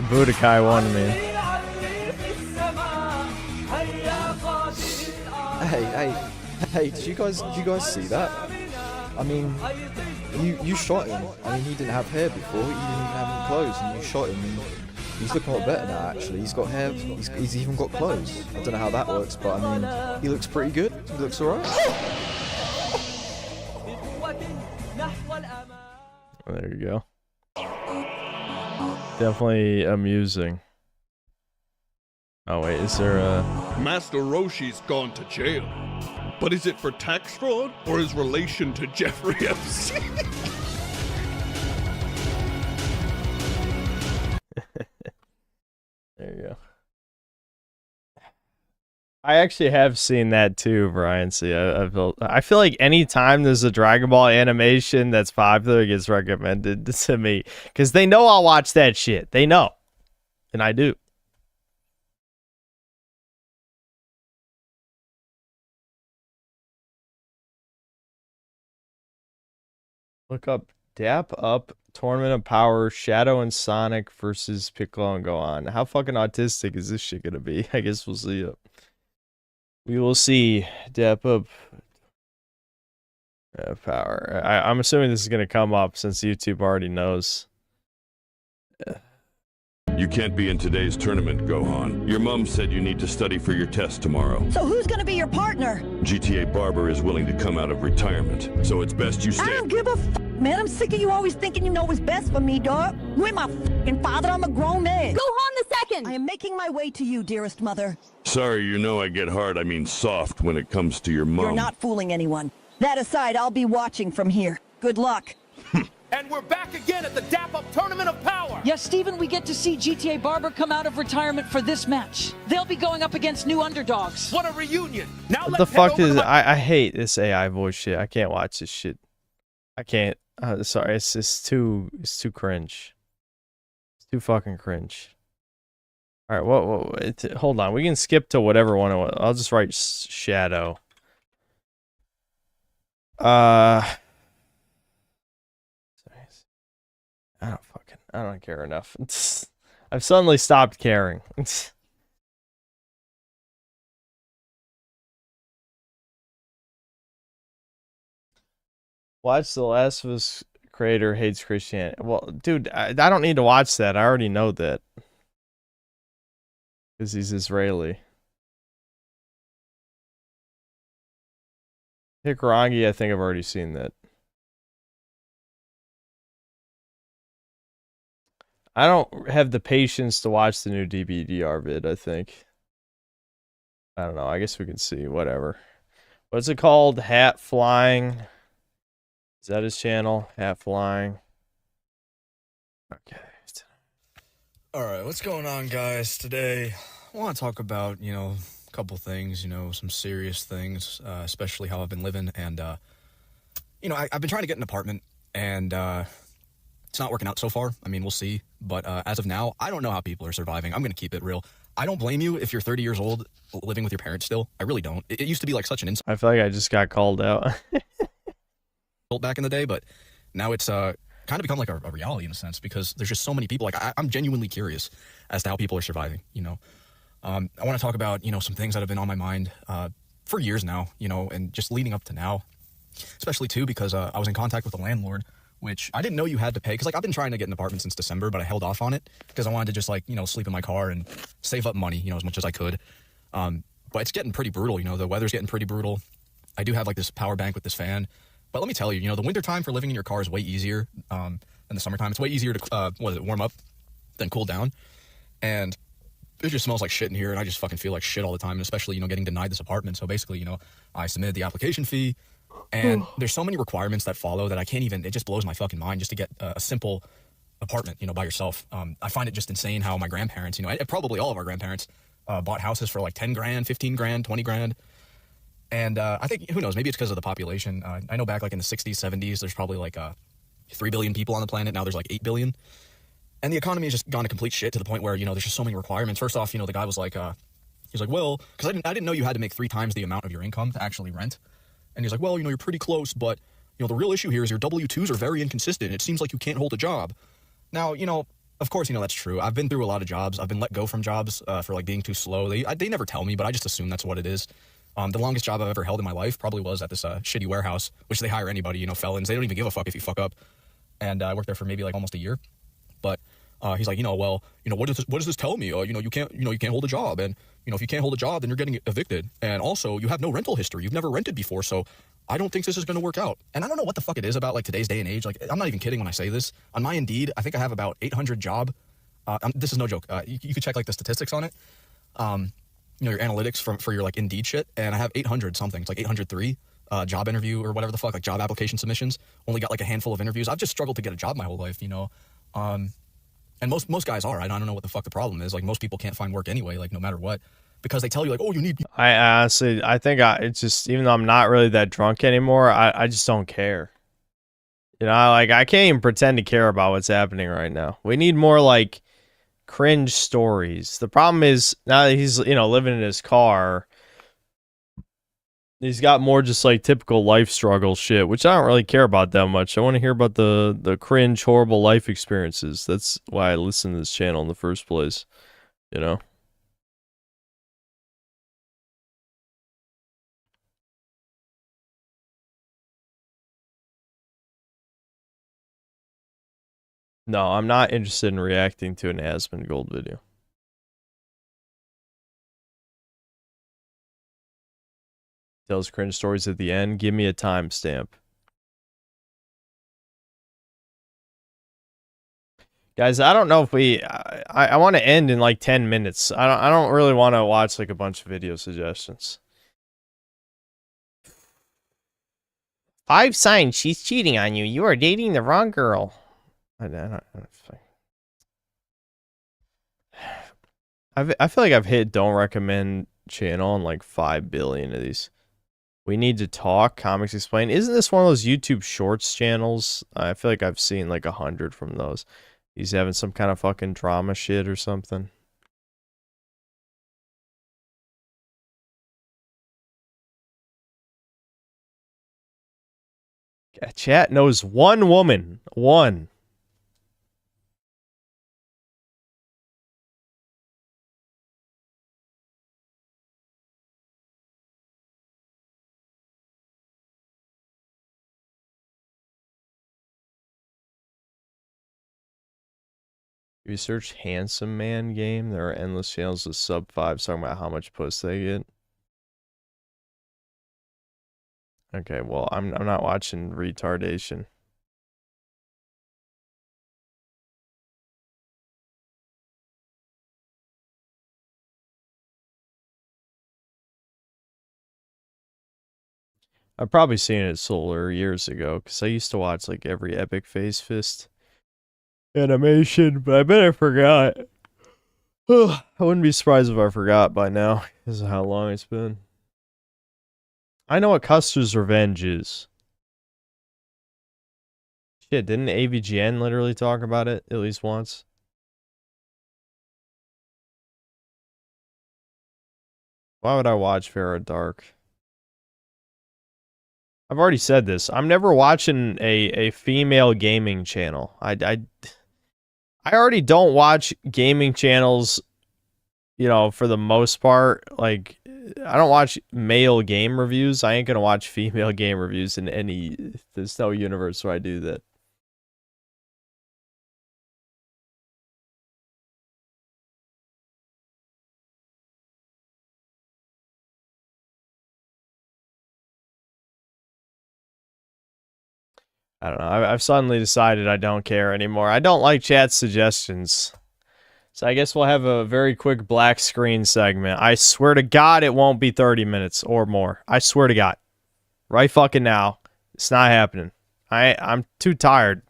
Budokai wanted me. Hey, did you guys see that? I mean, you shot him. I mean, he didn't have hair before, he didn't even have any clothes, and you shot him, and he's looking a lot better now, actually. He's got hair, he's even got clothes. I don't know how that works, but I mean, he looks pretty good. He looks alright. There you go. Definitely amusing. Oh wait, is there a... Master Roshi's gone to jail. But is it for tax fraud or his relation to Jeffrey Epstein? There you go. I actually have seen that too, Brian. See, I feel like anytime there's a Dragon Ball animation that's popular, it gets recommended to me. Because they know I'll watch that shit. They know. And I do. Look up Dap Up Tournament of Power, Shadow and Sonic versus Piccolo and Gohan. How fucking autistic is this shit gonna be? I guess we'll see it. We will see. Dap Up Power. I'm assuming this is gonna come up since YouTube already knows. You can't be in today's tournament, Gohan. Your mom said you need to study for your test tomorrow. So who's gonna be your partner? GTA Barber is willing to come out of retirement, so it's best you I stay. don't give a man. I'm sick of you always thinking you know what's best for me, dog. You ain't my father. I'm a grown man. Gohan the second. I am making my way to you, dearest mother. Sorry, you know I get hard, I mean soft, when it comes to your mom. You're not fooling anyone. That aside, I'll be watching from here. Good luck. And we're back again at the Dap Up Tournament of Power! Yes, Steven, we get to see GTA Barber come out of retirement for this match. They'll be going up against new underdogs. What a reunion! Now What the fuck is... I hate this AI voice shit. I can't watch this shit. I can't. Sorry, it's too cringe. It's too fucking cringe. Alright, hold on. We can skip to whatever one it was. I'll just write Shadow. I don't care enough. I've suddenly stopped caring. Watch The Last of Us creator hates Christianity. Well, dude, I don't need to watch that. I already know that. Because he's Israeli. Hikarangi, I think I've already seen that. I don't have the patience to watch the new DBDR vid, I think. I don't know. I guess we can see. Whatever. What's it called? Hat Flying. Is that his channel? Hat Flying. Okay. Alright, what's going on, guys? Today, I want to talk about, a couple things, some serious things, especially how I've been living. And, I've been trying to get an apartment, and it's not working out so far. I mean, we'll see. But as of now, I don't know how people are surviving. I'm going to keep it real. I don't blame you if you're 30 years old living with your parents still. I really don't. It used to be like such an insult. I feel like I just got called out. Back in the day, but now it's kind of become like a reality in a sense because there's just so many people. Like, I'm genuinely curious as to how people are surviving, I want to talk about, some things that have been on my mind for years now, and just leading up to now, especially too because I was in contact with the landlord, which I didn't know you had to pay. Because, I've been trying to get an apartment since December, but I held off on it because I wanted to just, sleep in my car and save up money, as much as I could. But it's getting pretty brutal, the weather's getting pretty brutal. I do have, this power bank with this fan. But let me tell you, the wintertime for living in your car is way easier than the summertime. It's way easier to, warm up than cool down. And it just smells like shit in here, and I just fucking feel like shit all the time, and especially, getting denied this apartment. So basically, I submitted the application fee, and there's so many requirements that follow that I can't even, it just blows my fucking mind just to get a simple apartment, by yourself. I find it just insane how my grandparents, probably all of our grandparents bought houses for like 10 grand, 15 grand, 20 grand. And I think, who knows, maybe it's because of the population. I know back in the 60s, 70s, there's probably 3 billion people on the planet. Now there's 8 billion. And the economy has just gone to complete shit to the point where, there's just so many requirements. First off, the guy was he's like, well, because I didn't know you had to make 3 times the amount of your income to actually rent. And he's like, well, you're pretty close, but, the real issue here is your W-2s are very inconsistent. It seems like you can't hold a job. Now, of course, you know, that's true. I've been through a lot of jobs. I've been let go from jobs for like being too slow. They never tell me, but I just assume that's what it is. The longest job I've ever held in my life probably was at this shitty warehouse, which they hire anybody, you know, felons. They don't even give a fuck if you fuck up. And I worked there for maybe like almost a year. But he's like, you know, well, you know, what does this tell me? You know, you can't hold a job, and you know, if you can't hold a job, then you're getting evicted, and also you have no rental history. You've never rented before, so I don't think this is going to work out. And I don't know what the fuck it is about like today's day and age. Like, I'm not even kidding when I say this. On my Indeed, I think I have about 800 job. This is no joke. You could check like the statistics on it. You know, your analytics for your like Indeed shit, and I have 800 something. It's like 803 job interview or whatever the fuck, like job application submissions. Only got like a handful of interviews. I've just struggled to get a job my whole life, you know. And most guys are. I don't know what the fuck the problem is. Like, most people can't find work anyway, like no matter what, because they tell you like, oh, you need. I honestly, I think it's just, even though I'm not really that drunk anymore, I just don't care. You know, like, I can't even pretend to care about what's happening right now. We need more like cringe stories. The problem is now that he's, you know, living in his car, he's got more just like typical life struggle shit, which I don't really care about that much. I want to hear about the cringe, horrible life experiences. That's why I listen to this channel in the first place, you know? No, I'm not interested in reacting to an Asmongold video. Tells cringe stories at the end. Give me a timestamp. Guys, I don't know if I want to end in like 10 minutes. I don't really want to watch like a bunch of video suggestions. 5 signs she's cheating on you. You are dating the wrong girl. I feel like I've hit don't recommend channel on like 5 billion of these. We Need to Talk, Comics Explained. Isn't this one of those YouTube Shorts channels? I feel like I've seen like 100 from those. He's having some kind of fucking drama shit or something. Yeah, chat knows one woman. One. If you search handsome man game, there are endless channels with sub 5 talking about how much puss they get. Okay, well, I'm not watching retardation. I've probably seen it Solar years ago, because I used to watch like every Epic Face Fist animation, but I bet I forgot. I wouldn't be surprised if I forgot by now, because of how long it's been. I know what Custer's Revenge is. Shit, didn't AVGN literally talk about it at least once? Why would I watch Farrah Dark? I've already said this. I'm never watching a female gaming channel. I already don't watch gaming channels, you know, for the most part. Like, I don't watch male game reviews. I ain't gonna watch female game reviews in any... There's no universe where I do that. I don't know. I've suddenly decided I don't care anymore. I don't like chat suggestions. So I guess we'll have a very quick black screen segment. I swear to God it won't be 30 minutes or more. I swear to God. Right fucking now. It's not happening. I'm too tired.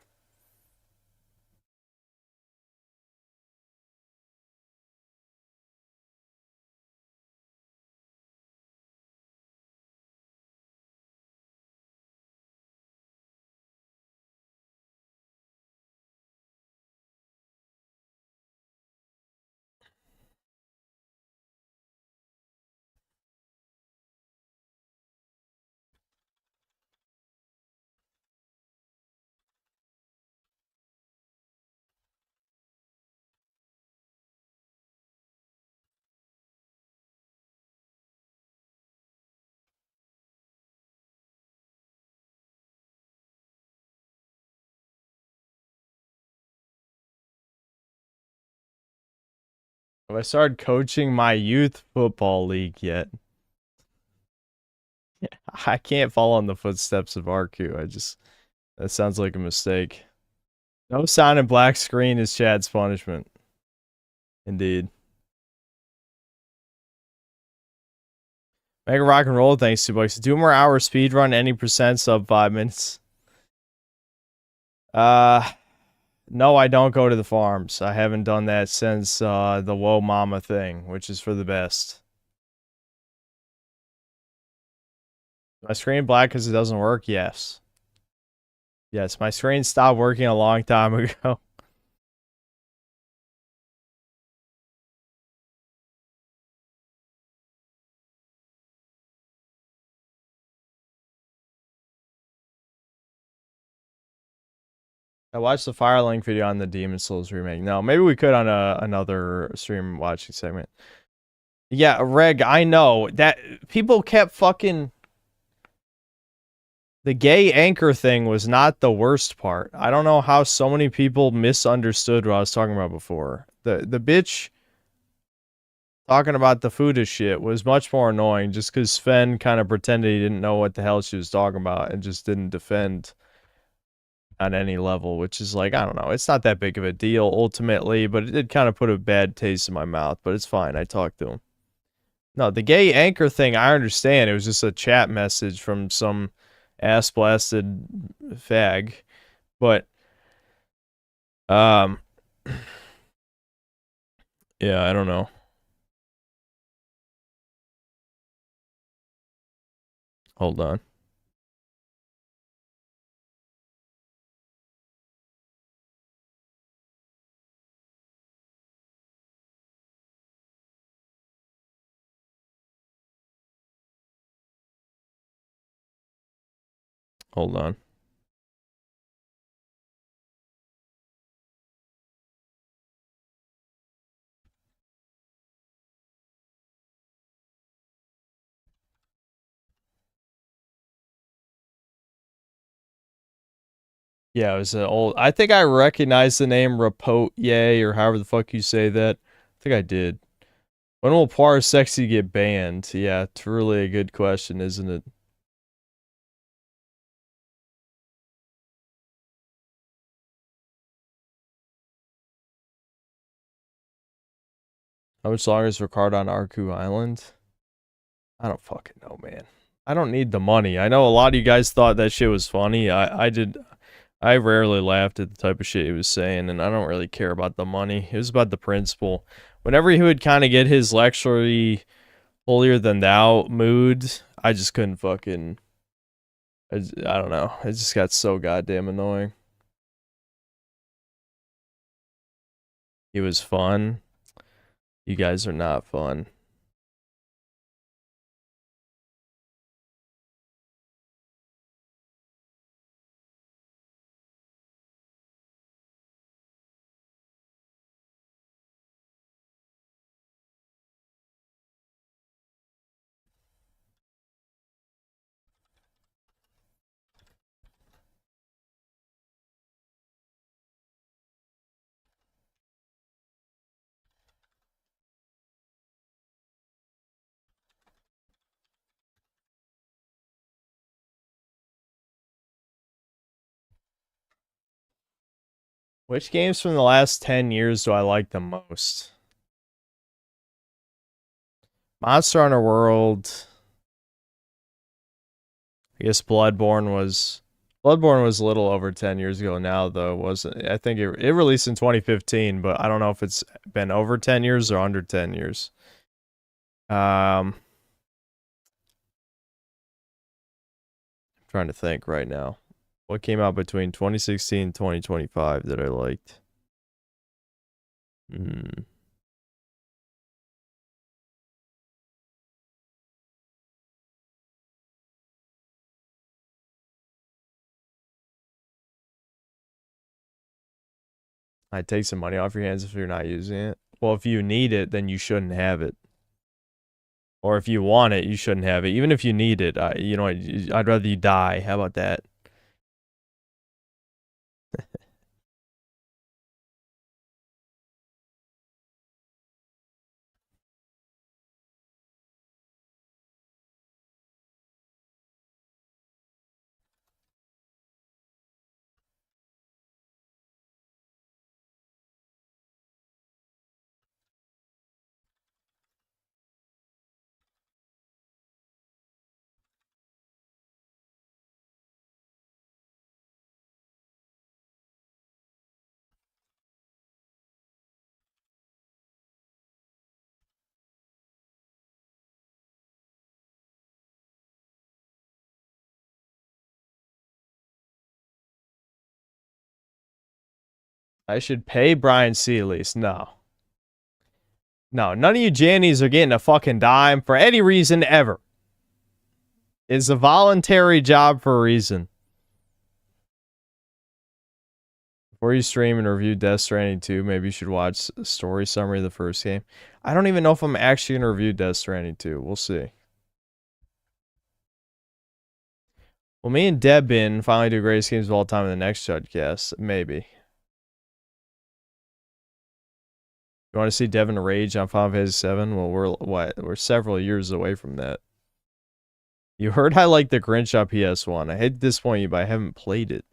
Have I started coaching my youth football league yet? I can't follow in the footsteps of RQ. That sounds like a mistake. No sound and black screen is Chad's punishment. Indeed. Mega rock and roll, thanks to bucks. 2 more hours speed run, any percent sub 5 minutes. No, I don't go to the farms. I haven't done that since the Whoa Mama thing, which is for the best. My screen black because it doesn't work? Yes. Yes, my screen stopped working a long time ago. I watched the Firelink video on the Demon Souls remake. No, maybe we could on another stream watching segment. Yeah, Reg, I know that people kept fucking... The gay anchor thing was not the worst part. I don't know how so many people misunderstood what I was talking about before. The bitch talking about the food is shit was much more annoying just because Sven kind of pretended he didn't know what the hell she was talking about and just didn't defend on any level, which is like, I don't know. It's not that big of a deal ultimately, but it did kind of put a bad taste in my mouth, but it's fine. I talked to him. No, the gay anchor thing, I understand. It was just a chat message from some ass-blasted fag. But, yeah, I don't know. Hold on. Hold on. Yeah, it was an old... I think I recognized the name Rapotier, or however the fuck you say that. I think I did. When will Poir Sexy get banned? Yeah, truly a good question, isn't it? How much longer is Ricard on Arku Island? I don't fucking know, man. I don't need the money. I know a lot of you guys thought that shit was funny. I rarely laughed at the type of shit he was saying, and I don't really care about the money. It was about the principle. Whenever he would kind of get his lectury holier than thou mood, I just couldn't fucking... I don't know. It just got so goddamn annoying. He was fun. You guys are not fun. Which games from the last 10 years do I like the most? Monster Hunter World. I guess Bloodborne was a little over 10 years ago now, though, wasn't it? I think it released in 2015, but I don't know if it's been over 10 years or under 10 years. I'm trying to think right now. What came out between 2016 and 2025 that I liked? I'd take some money off your hands if you're not using it. Well, if you need it, then you shouldn't have it. Or if you want it, you shouldn't have it. Even if you need it, I'd rather you die. How about that? I should pay Brian C. at least. No. No, none of you Jannies are getting a fucking dime for any reason ever. It's a voluntary job for a reason. Before you stream and review Death Stranding 2, maybe you should watch a story summary of the first game. I don't even know if I'm actually going to review Death Stranding 2. We'll see. Well, me and Debin finally do greatest games of all time in the next Judcast. Maybe. You want to see Devin rage on Final Fantasy VII? Well, we're several years away from that. You heard I like the Grinch on PS1. I hate to disappoint you, but I haven't played it.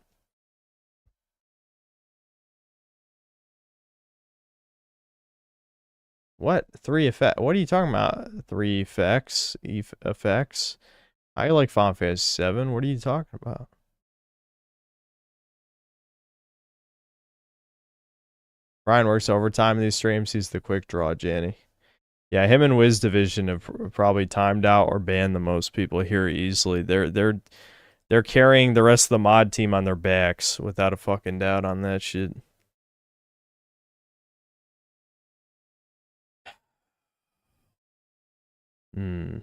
What? 3 effects? What are you talking about? 3 effects? Effects? I like Final Fantasy VII. What are you talking about? Brian works overtime in these streams. He's the quick draw, Janny. Yeah, him and Wiz Division have probably timed out or banned the most people here easily. They're carrying the rest of the mod team on their backs without a fucking doubt on that shit. Hmm.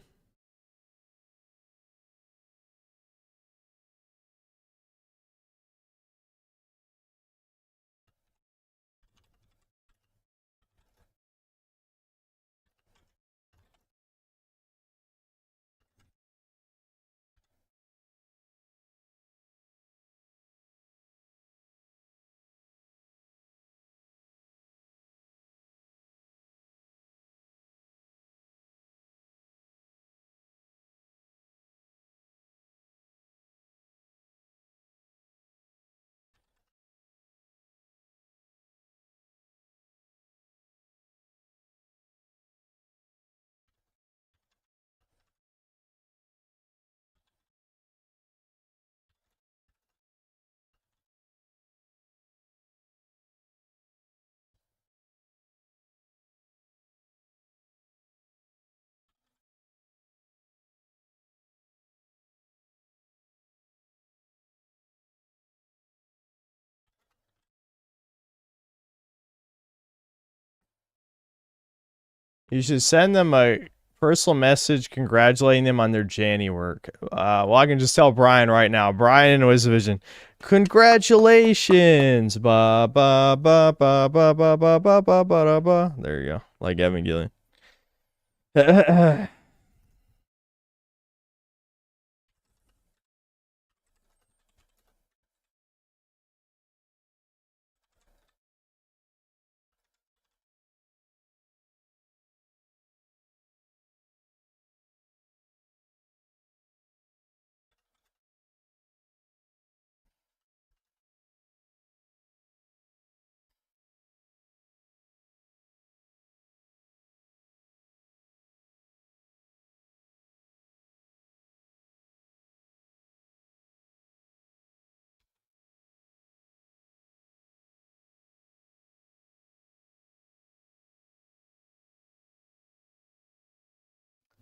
You should send them a personal message congratulating them on their Janny work. Well, I can just tell Brian right now. Brian in WizVision, congratulations! Ba ba ba ba ba ba ba ba ba ba ba. There you go, like Evan Gillian.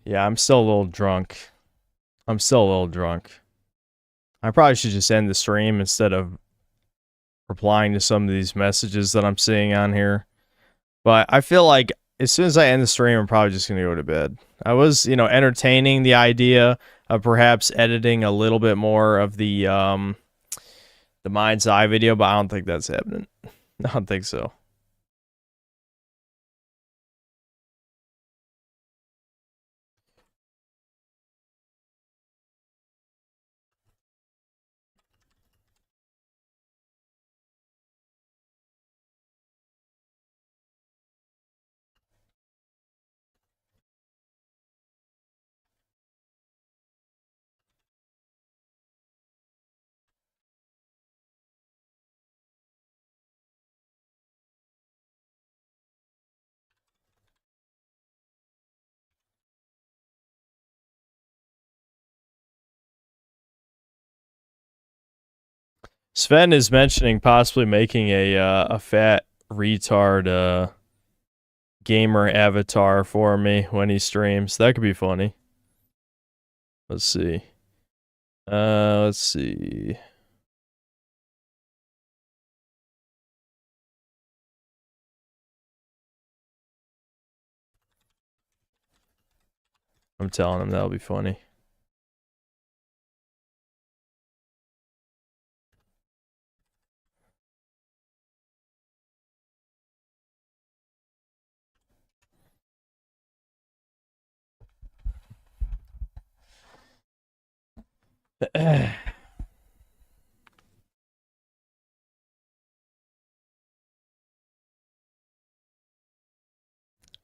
Yeah, I'm still a little drunk. I'm still a little drunk. I probably should just end the stream instead of replying to some of these messages that I'm seeing on here. But I feel like as soon as I end the stream, I'm probably just going to go to bed. I was, entertaining the idea of perhaps editing a little bit more of the Mind's Eye video, but I don't think that's happening. I don't think so. Sven is mentioning possibly making a fat retard gamer avatar for me when he streams. That could be funny. Let's see. Let's see. I'm telling him that'll be funny.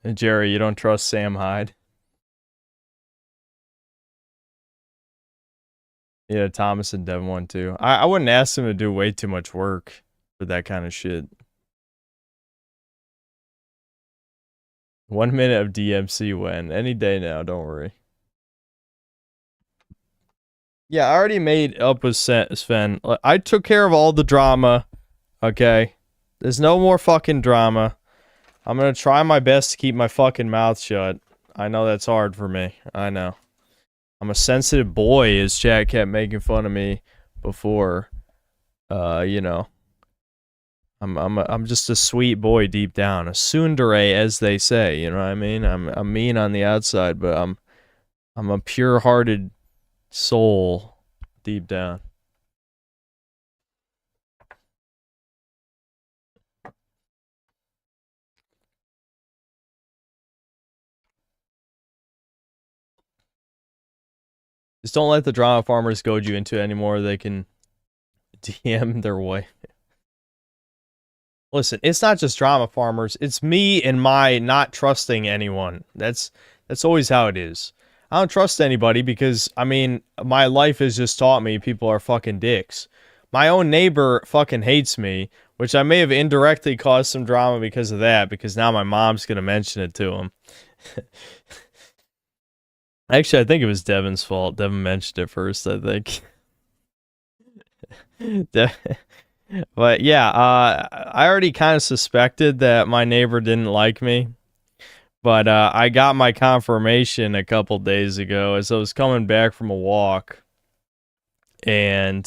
And Jerry, you don't trust Sam Hyde? Yeah, Thomas and Devin one too. I wouldn't ask him to do way too much work for that kind of shit. 1 minute of DMC when any day now. Don't worry. Yeah, I already made up with Sven. I took care of all the drama. Okay, there's no more fucking drama. I'm gonna try my best to keep my fucking mouth shut. I know that's hard for me. I know. I'm a sensitive boy, as chat kept making fun of me before. You know. I'm just a sweet boy deep down, a tsundere, as they say. You know what I mean? I'm mean on the outside, but I'm a pure-hearted soul deep down. Just don't let the drama farmers goad you into it anymore. They can DM their way. Listen, it's not just drama farmers. It's me and my not trusting anyone. That's always how it is. I don't trust anybody because, I mean, my life has just taught me people are fucking dicks. My own neighbor fucking hates me, which I may have indirectly caused some drama because of that, because now my mom's going to mention it to him. Actually, I think it was Devin's fault. Devin mentioned it first, I think. But yeah, I already kind of suspected that my neighbor didn't like me. But I got my confirmation a couple days ago as I was coming back from a walk. And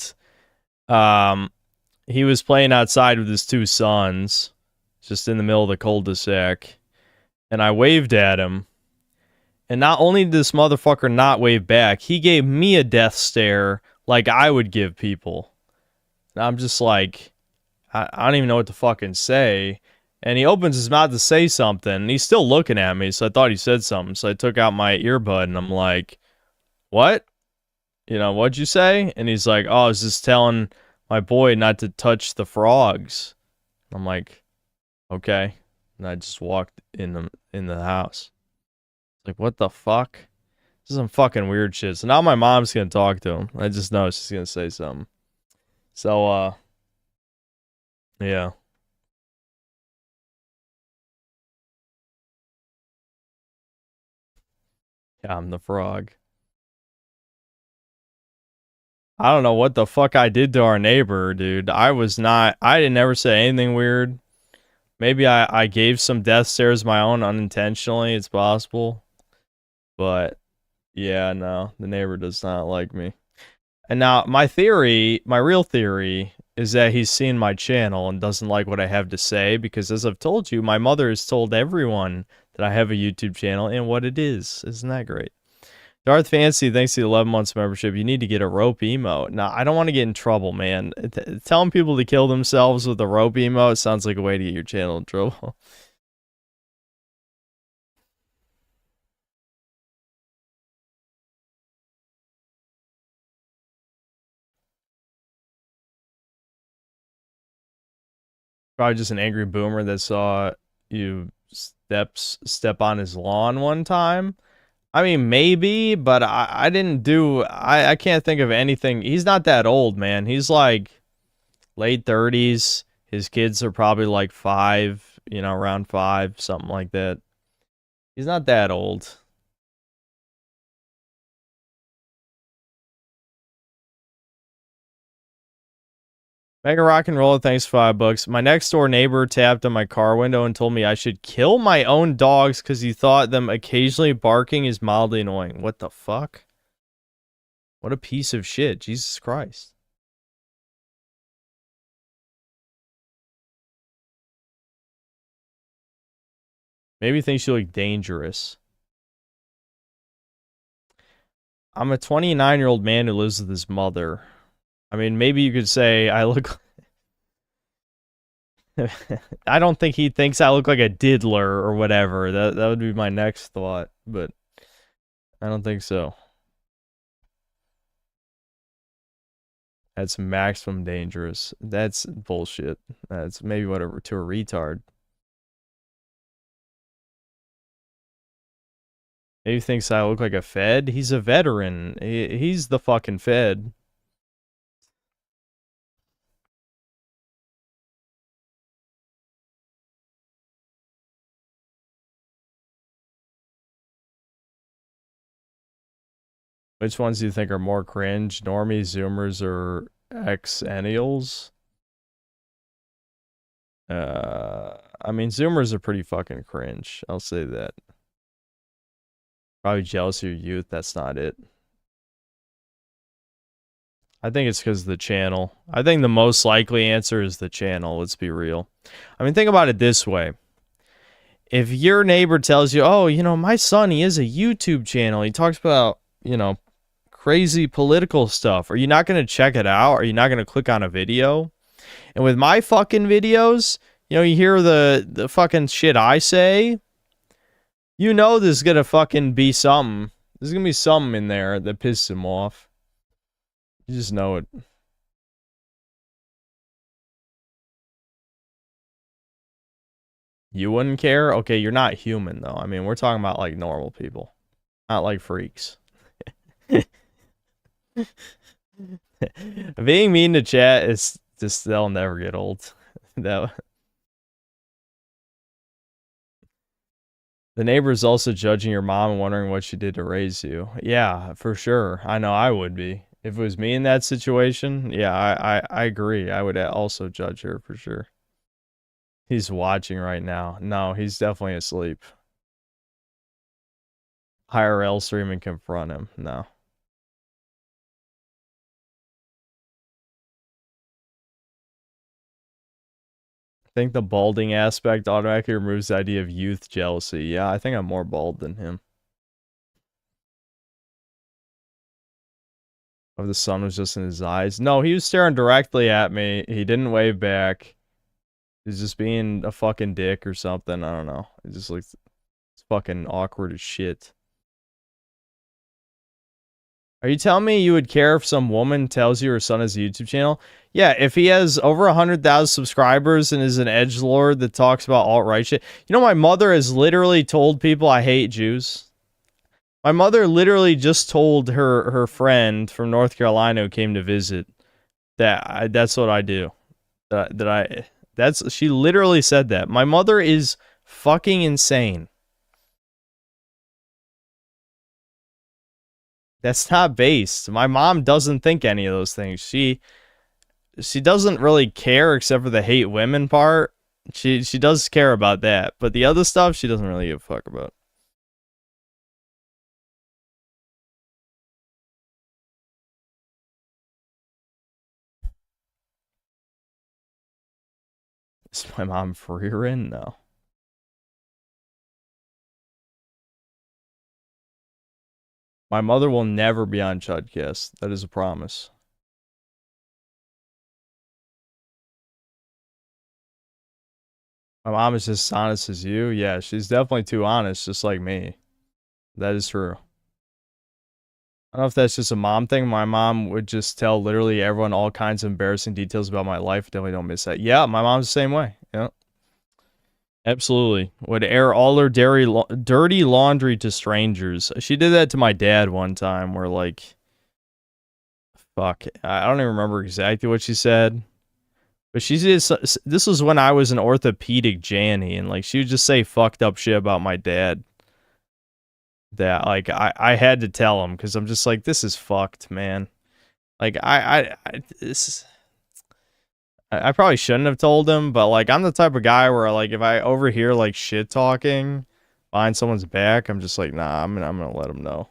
he was playing outside with his two sons, just in the middle of the cul-de-sac. And I waved at him. And not only did this motherfucker not wave back, he gave me a death stare like I would give people. And I'm just like, I don't even know what to fucking say. And he opens his mouth to say something, and he's still looking at me, so I thought he said something. So I took out my earbud, and I'm like, what? You know, what'd you say? And he's like, oh, I was just telling my boy not to touch the frogs. I'm like, okay. And I just walked in the house. Like, what the fuck? This is some fucking weird shit. So now my mom's gonna talk to him. I just know she's gonna say something. So, yeah. Yeah, I'm the frog. I don't know what the fuck I did to our neighbor, dude. I didn't ever say anything weird. Maybe I gave some death stares my own unintentionally. It's possible. But, yeah, no. The neighbor does not like me. And now, my real theory, is that he's seen my channel and doesn't like what I have to say. Because, as I've told you, my mother has told everyone that I have a YouTube channel and what it is. Isn't that great? Darth Fancy, thanks to the 11 months membership, you need to get a rope emote. Now, I don't want to get in trouble, man. Telling people to kill themselves with a rope emote sounds like a way to get your channel in trouble. Probably just an angry boomer that saw you step on his lawn one time. I mean, maybe, but I didn't do... I can't think of anything. He's not that old, man. He's like late 30s. His kids are probably like 5, you know, around 5, something like that. He's not that old. Mega Rock and Roll, thanks $5. My next door neighbor tapped on my car window and told me I should kill my own dogs because he thought them occasionally barking is mildly annoying. What the fuck? What a piece of shit. Jesus Christ. Maybe he thinks you look dangerous. I'm a 29-year-old man who lives with his mother. I mean, maybe you could say I look... I don't think he thinks I look like a diddler or whatever. That would be my next thought, but I don't think so. That's maximum dangerous. That's bullshit. That's maybe whatever to a retard. Maybe he thinks I look like a Fed. He's a veteran. He's the fucking Fed. Which ones do you think are more cringe? Normies, Zoomers, or Xennials? I mean, Zoomers are pretty fucking cringe. I'll say that. Probably jealous of your youth. That's not it. I think it's because of the channel. I think the most likely answer is the channel. Let's be real. I mean, think about it this way. If your neighbor tells you, oh, you know, my son, he has a YouTube channel. He talks about, you know, crazy political stuff. Are you not going to check it out? Are you not going to click on a video? And with my fucking videos, you know, you hear the fucking shit I say, you know there's going to fucking be something. There's going to be something in there that pisses him off. You just know it. You wouldn't care? Okay, you're not human, though. I mean, we're talking about, like, normal people. Not like freaks. Being mean to chat is just, they'll never get old. The neighbor's also judging your mom and wondering what she did to raise you. Yeah, for sure. I know I would be. If it was me in that situation, yeah, I agree. I would also judge her for sure. He's watching right now. No, he's definitely asleep. IRL stream and confront him. No. I think the balding aspect automatically removes the idea of youth jealousy. Yeah, I think I'm more bald than him. Oh, the sun was just in his eyes. No, he was staring directly at me. He didn't wave back. He's just being a fucking dick or something. I don't know. It just looks... It's fucking awkward as shit. Are you telling me you would care if some woman tells you her son has a YouTube channel? Yeah, if he has over 100,000 subscribers and is an edgelord that talks about alt-right shit. You know, my mother has literally told people I hate Jews. My mother literally just told her friend from North Carolina who came to visit that that's what I do. She literally said that. My mother is fucking insane. That's not based. My mom doesn't think any of those things. She doesn't really care except for the hate women part. She does care about that, but the other stuff she doesn't really give a fuck about. Is my mom freeing? No. My mother will never be on Chudcast. That is a promise. My mom is just honest as you. Yeah, she's definitely too honest, just like me. That is true. I don't know if that's just a mom thing. My mom would just tell literally everyone all kinds of embarrassing details about my life. Definitely don't miss that. Yeah, my mom's the same way. Yeah. Absolutely. Would air all her dirty laundry to strangers. She did that to my dad one time where, like... Fuck. I don't even remember exactly what she said. But she did... This was when I was an orthopedic Janny, and, like, she would just say fucked up shit about my dad. That, like, I had to tell him, because I'm just like, this is fucked, man. Like, I probably shouldn't have told him, but, like, I'm the type of guy where, like, if I overhear, like, shit talking behind someone's back, I'm just like, nah, I'm gonna let him know.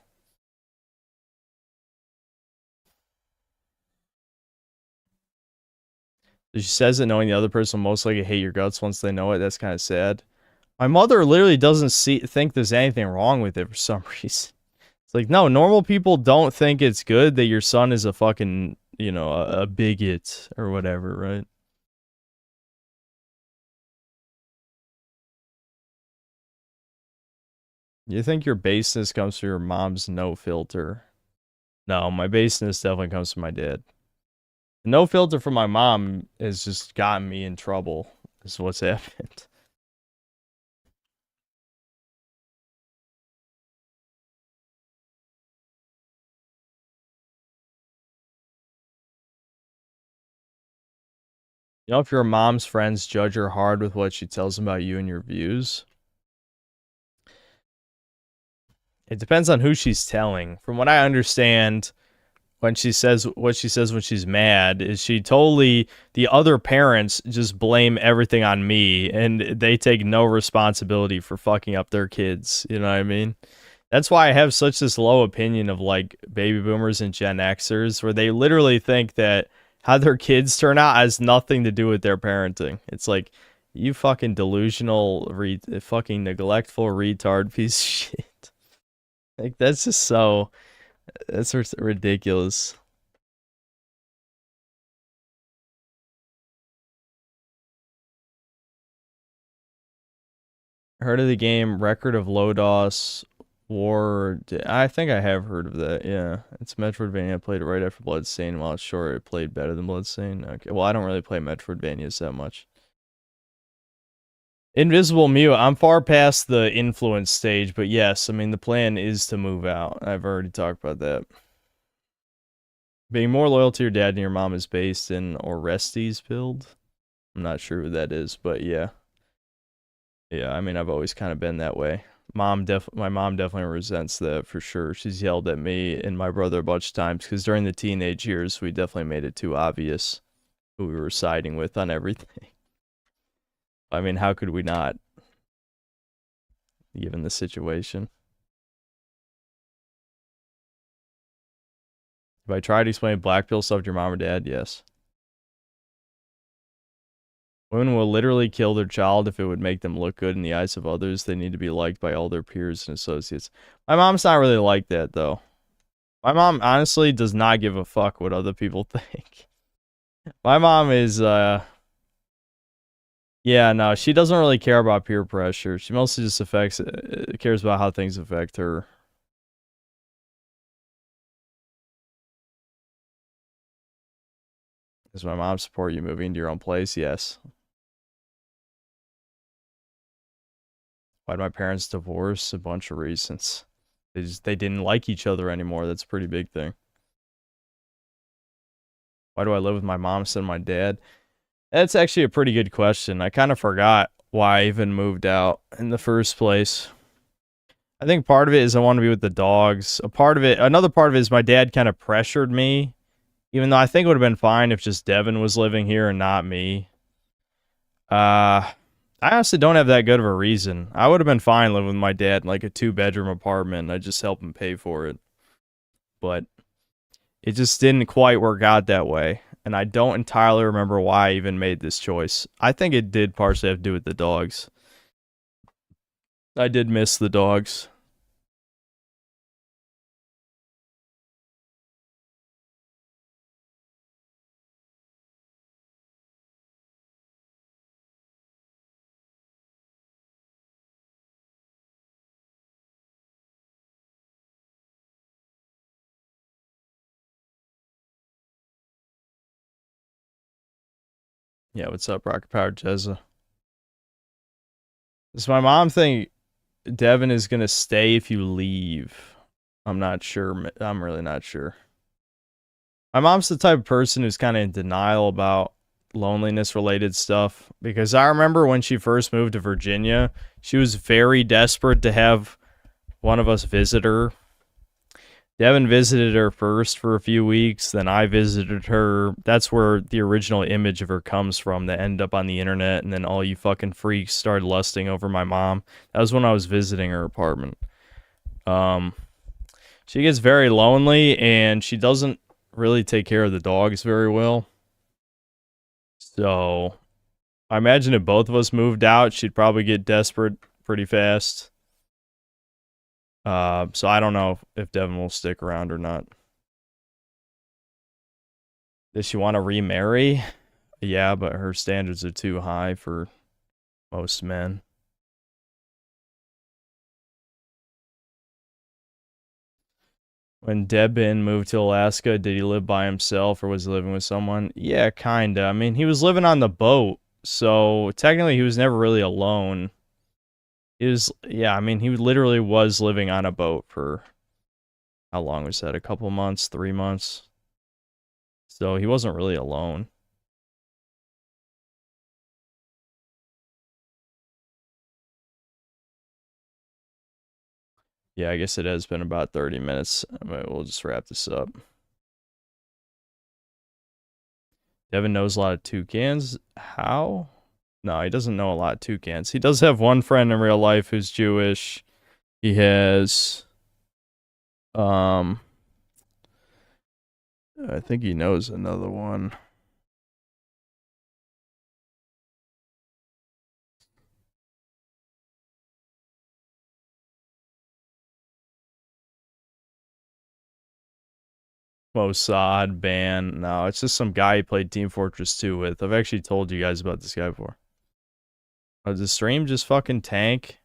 She says that knowing the other person will most likely hate your guts once they know it. That's kind of sad. My mother literally doesn't think there's anything wrong with it for some reason. It's like, no, normal people don't think it's good that your son is a fucking, you know, a bigot or whatever, right? You think your baseness comes from your mom's no filter? No, my baseness definitely comes from my dad. The no filter from my mom has just gotten me in trouble. Is what's happened. You know, if your mom's friends judge her hard with what she tells them about you and your views, it depends on who she's telling. From what I understand, when she says what she says when she's mad, is she totally, the other parents just blame everything on me and they take no responsibility for fucking up their kids. You know what I mean? That's why I have such this low opinion of like baby boomers and Gen Xers, where they literally think that how their kids turn out has nothing to do with their parenting. It's like, you fucking delusional, fucking neglectful retard piece of shit. Like, that's just so, that's ridiculous. Heard of the game Record of Lodos War? I think I have heard of that. Yeah, it's Metroidvania. I played it right after Bloodstained. While it's sure it played better than Bloodstained. Okay, well, I don't really play Metroidvanias that much. Invisible Mew. I'm far past the influence stage, but yes, I mean the plan is to move out. I've already talked about that. Being more loyal to your dad and your mom is based in Orestes build. I'm not sure who that is, but yeah. Yeah, I mean, I've always kind of been that way. My mom definitely resents that for sure. She's yelled at me and my brother a bunch of times because during the teenage years, we definitely made it too obvious who we were siding with on everything. I mean, how could we not, given the situation? If I tried to explain black pill stuff to your mom or dad, yes. Women will literally kill their child if it would make them look good in the eyes of others. They need to be liked by all their peers and associates. My mom's not really like that, though. My mom honestly does not give a fuck what other people think. My mom is, yeah, no, she doesn't really care about peer pressure. She mostly just cares about how things affect her. Does my mom support you moving to your own place? Yes. Why'd my parents divorce? A bunch of reasons. They didn't like each other anymore. That's a pretty big thing. Why do I live with my mom instead of my dad? That's actually a pretty good question. I kind of forgot why I even moved out in the first place. I think part of it is I want to be with the dogs. Another part of it is my dad kind of pressured me, even though I think it would have been fine if just Devin was living here and not me. I honestly don't have that good of a reason. I would have been fine living with my dad in like a 2-bedroom apartment. I just help him pay for it. But it just didn't quite work out that way. And I don't entirely remember why I even made this choice. I think it did partially have to do with the dogs. I did miss the dogs. Yeah, what's up, Rocket Powered Jezza? Does my mom think Devin is going to stay if you leave? I'm not sure. I'm really not sure. My mom's the type of person who's kind of in denial about loneliness related stuff, because I remember when she first moved to Virginia, she was very desperate to have one of us visit her. Devin visited her first for a few weeks, then I visited her. That's where the original image of her comes from that ended up on the internet, and then all you fucking freaks started lusting over my mom. That was when I was visiting her apartment. She gets very lonely, and she doesn't really take care of the dogs very well. So, I imagine if both of us moved out, she'd probably get desperate pretty fast. So I don't know if Devin will stick around or not. Does she want to remarry? Yeah, but her standards are too high for most men. When Debin moved to Alaska, did he live by himself or was he living with someone? Yeah, kinda. I mean, he was living on the boat, so technically he was never really alone. He was, yeah, I mean, he literally was living on a boat for, how long was that? A couple months, 3 months? So he wasn't really alone. Yeah, I guess it has been about 30 minutes. We'll just wrap this up. Devin knows a lot of toucans. How? No, he doesn't know a lot of toucans. He does have one friend in real life who's Jewish. He has, I think he knows another one. Mossad, ban. No, it's just some guy he played Team Fortress 2 with. I've actually told you guys about this guy before. Oh, does the stream just fucking tank?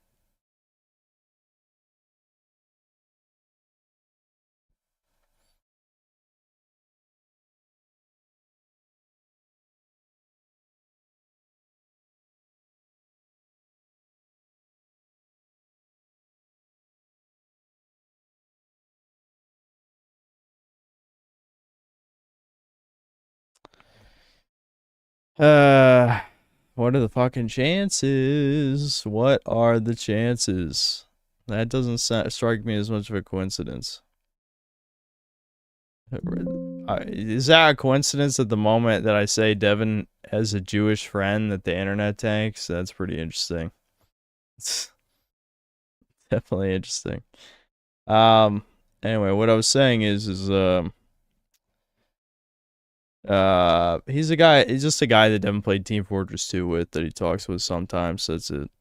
What are the fucking chances? What are the chances? That doesn't strike me as much of a coincidence. Is that a coincidence at the moment that I say Devin has a Jewish friend that the internet tanks? That's pretty interesting. It's definitely interesting. Anyway, what I was saying is he's just a guy that Devin played Team Fortress 2 with that he talks with sometimes. That's it.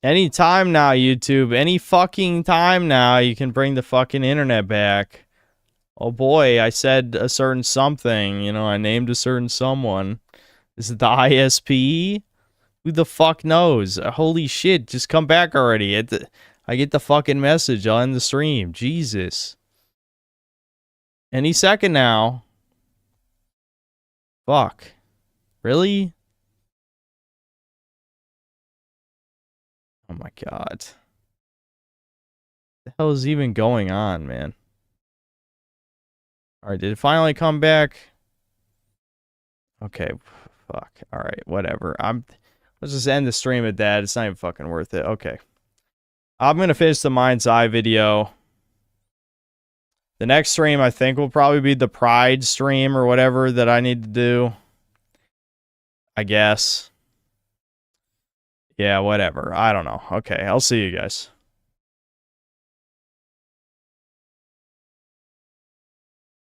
Any time now, YouTube. Any fucking time now, you can bring the fucking internet back. Oh boy, I said a certain something. You know, I named a certain someone. Is it the ISP? Who the fuck knows? Holy shit, just come back already. I get the fucking message. I'll end the stream. Jesus. Any second now. Fuck. Really? Oh my god. What the hell is even going on, man? Alright, did it finally come back? Okay, fuck. Alright, whatever. Let's just end the stream at that. It's not even fucking worth it. Okay. I'm gonna finish the Mind's Eye video. The next stream, I think, will probably be the Pride stream or whatever that I need to do. I guess. Yeah, whatever. I don't know. Okay, I'll see you guys.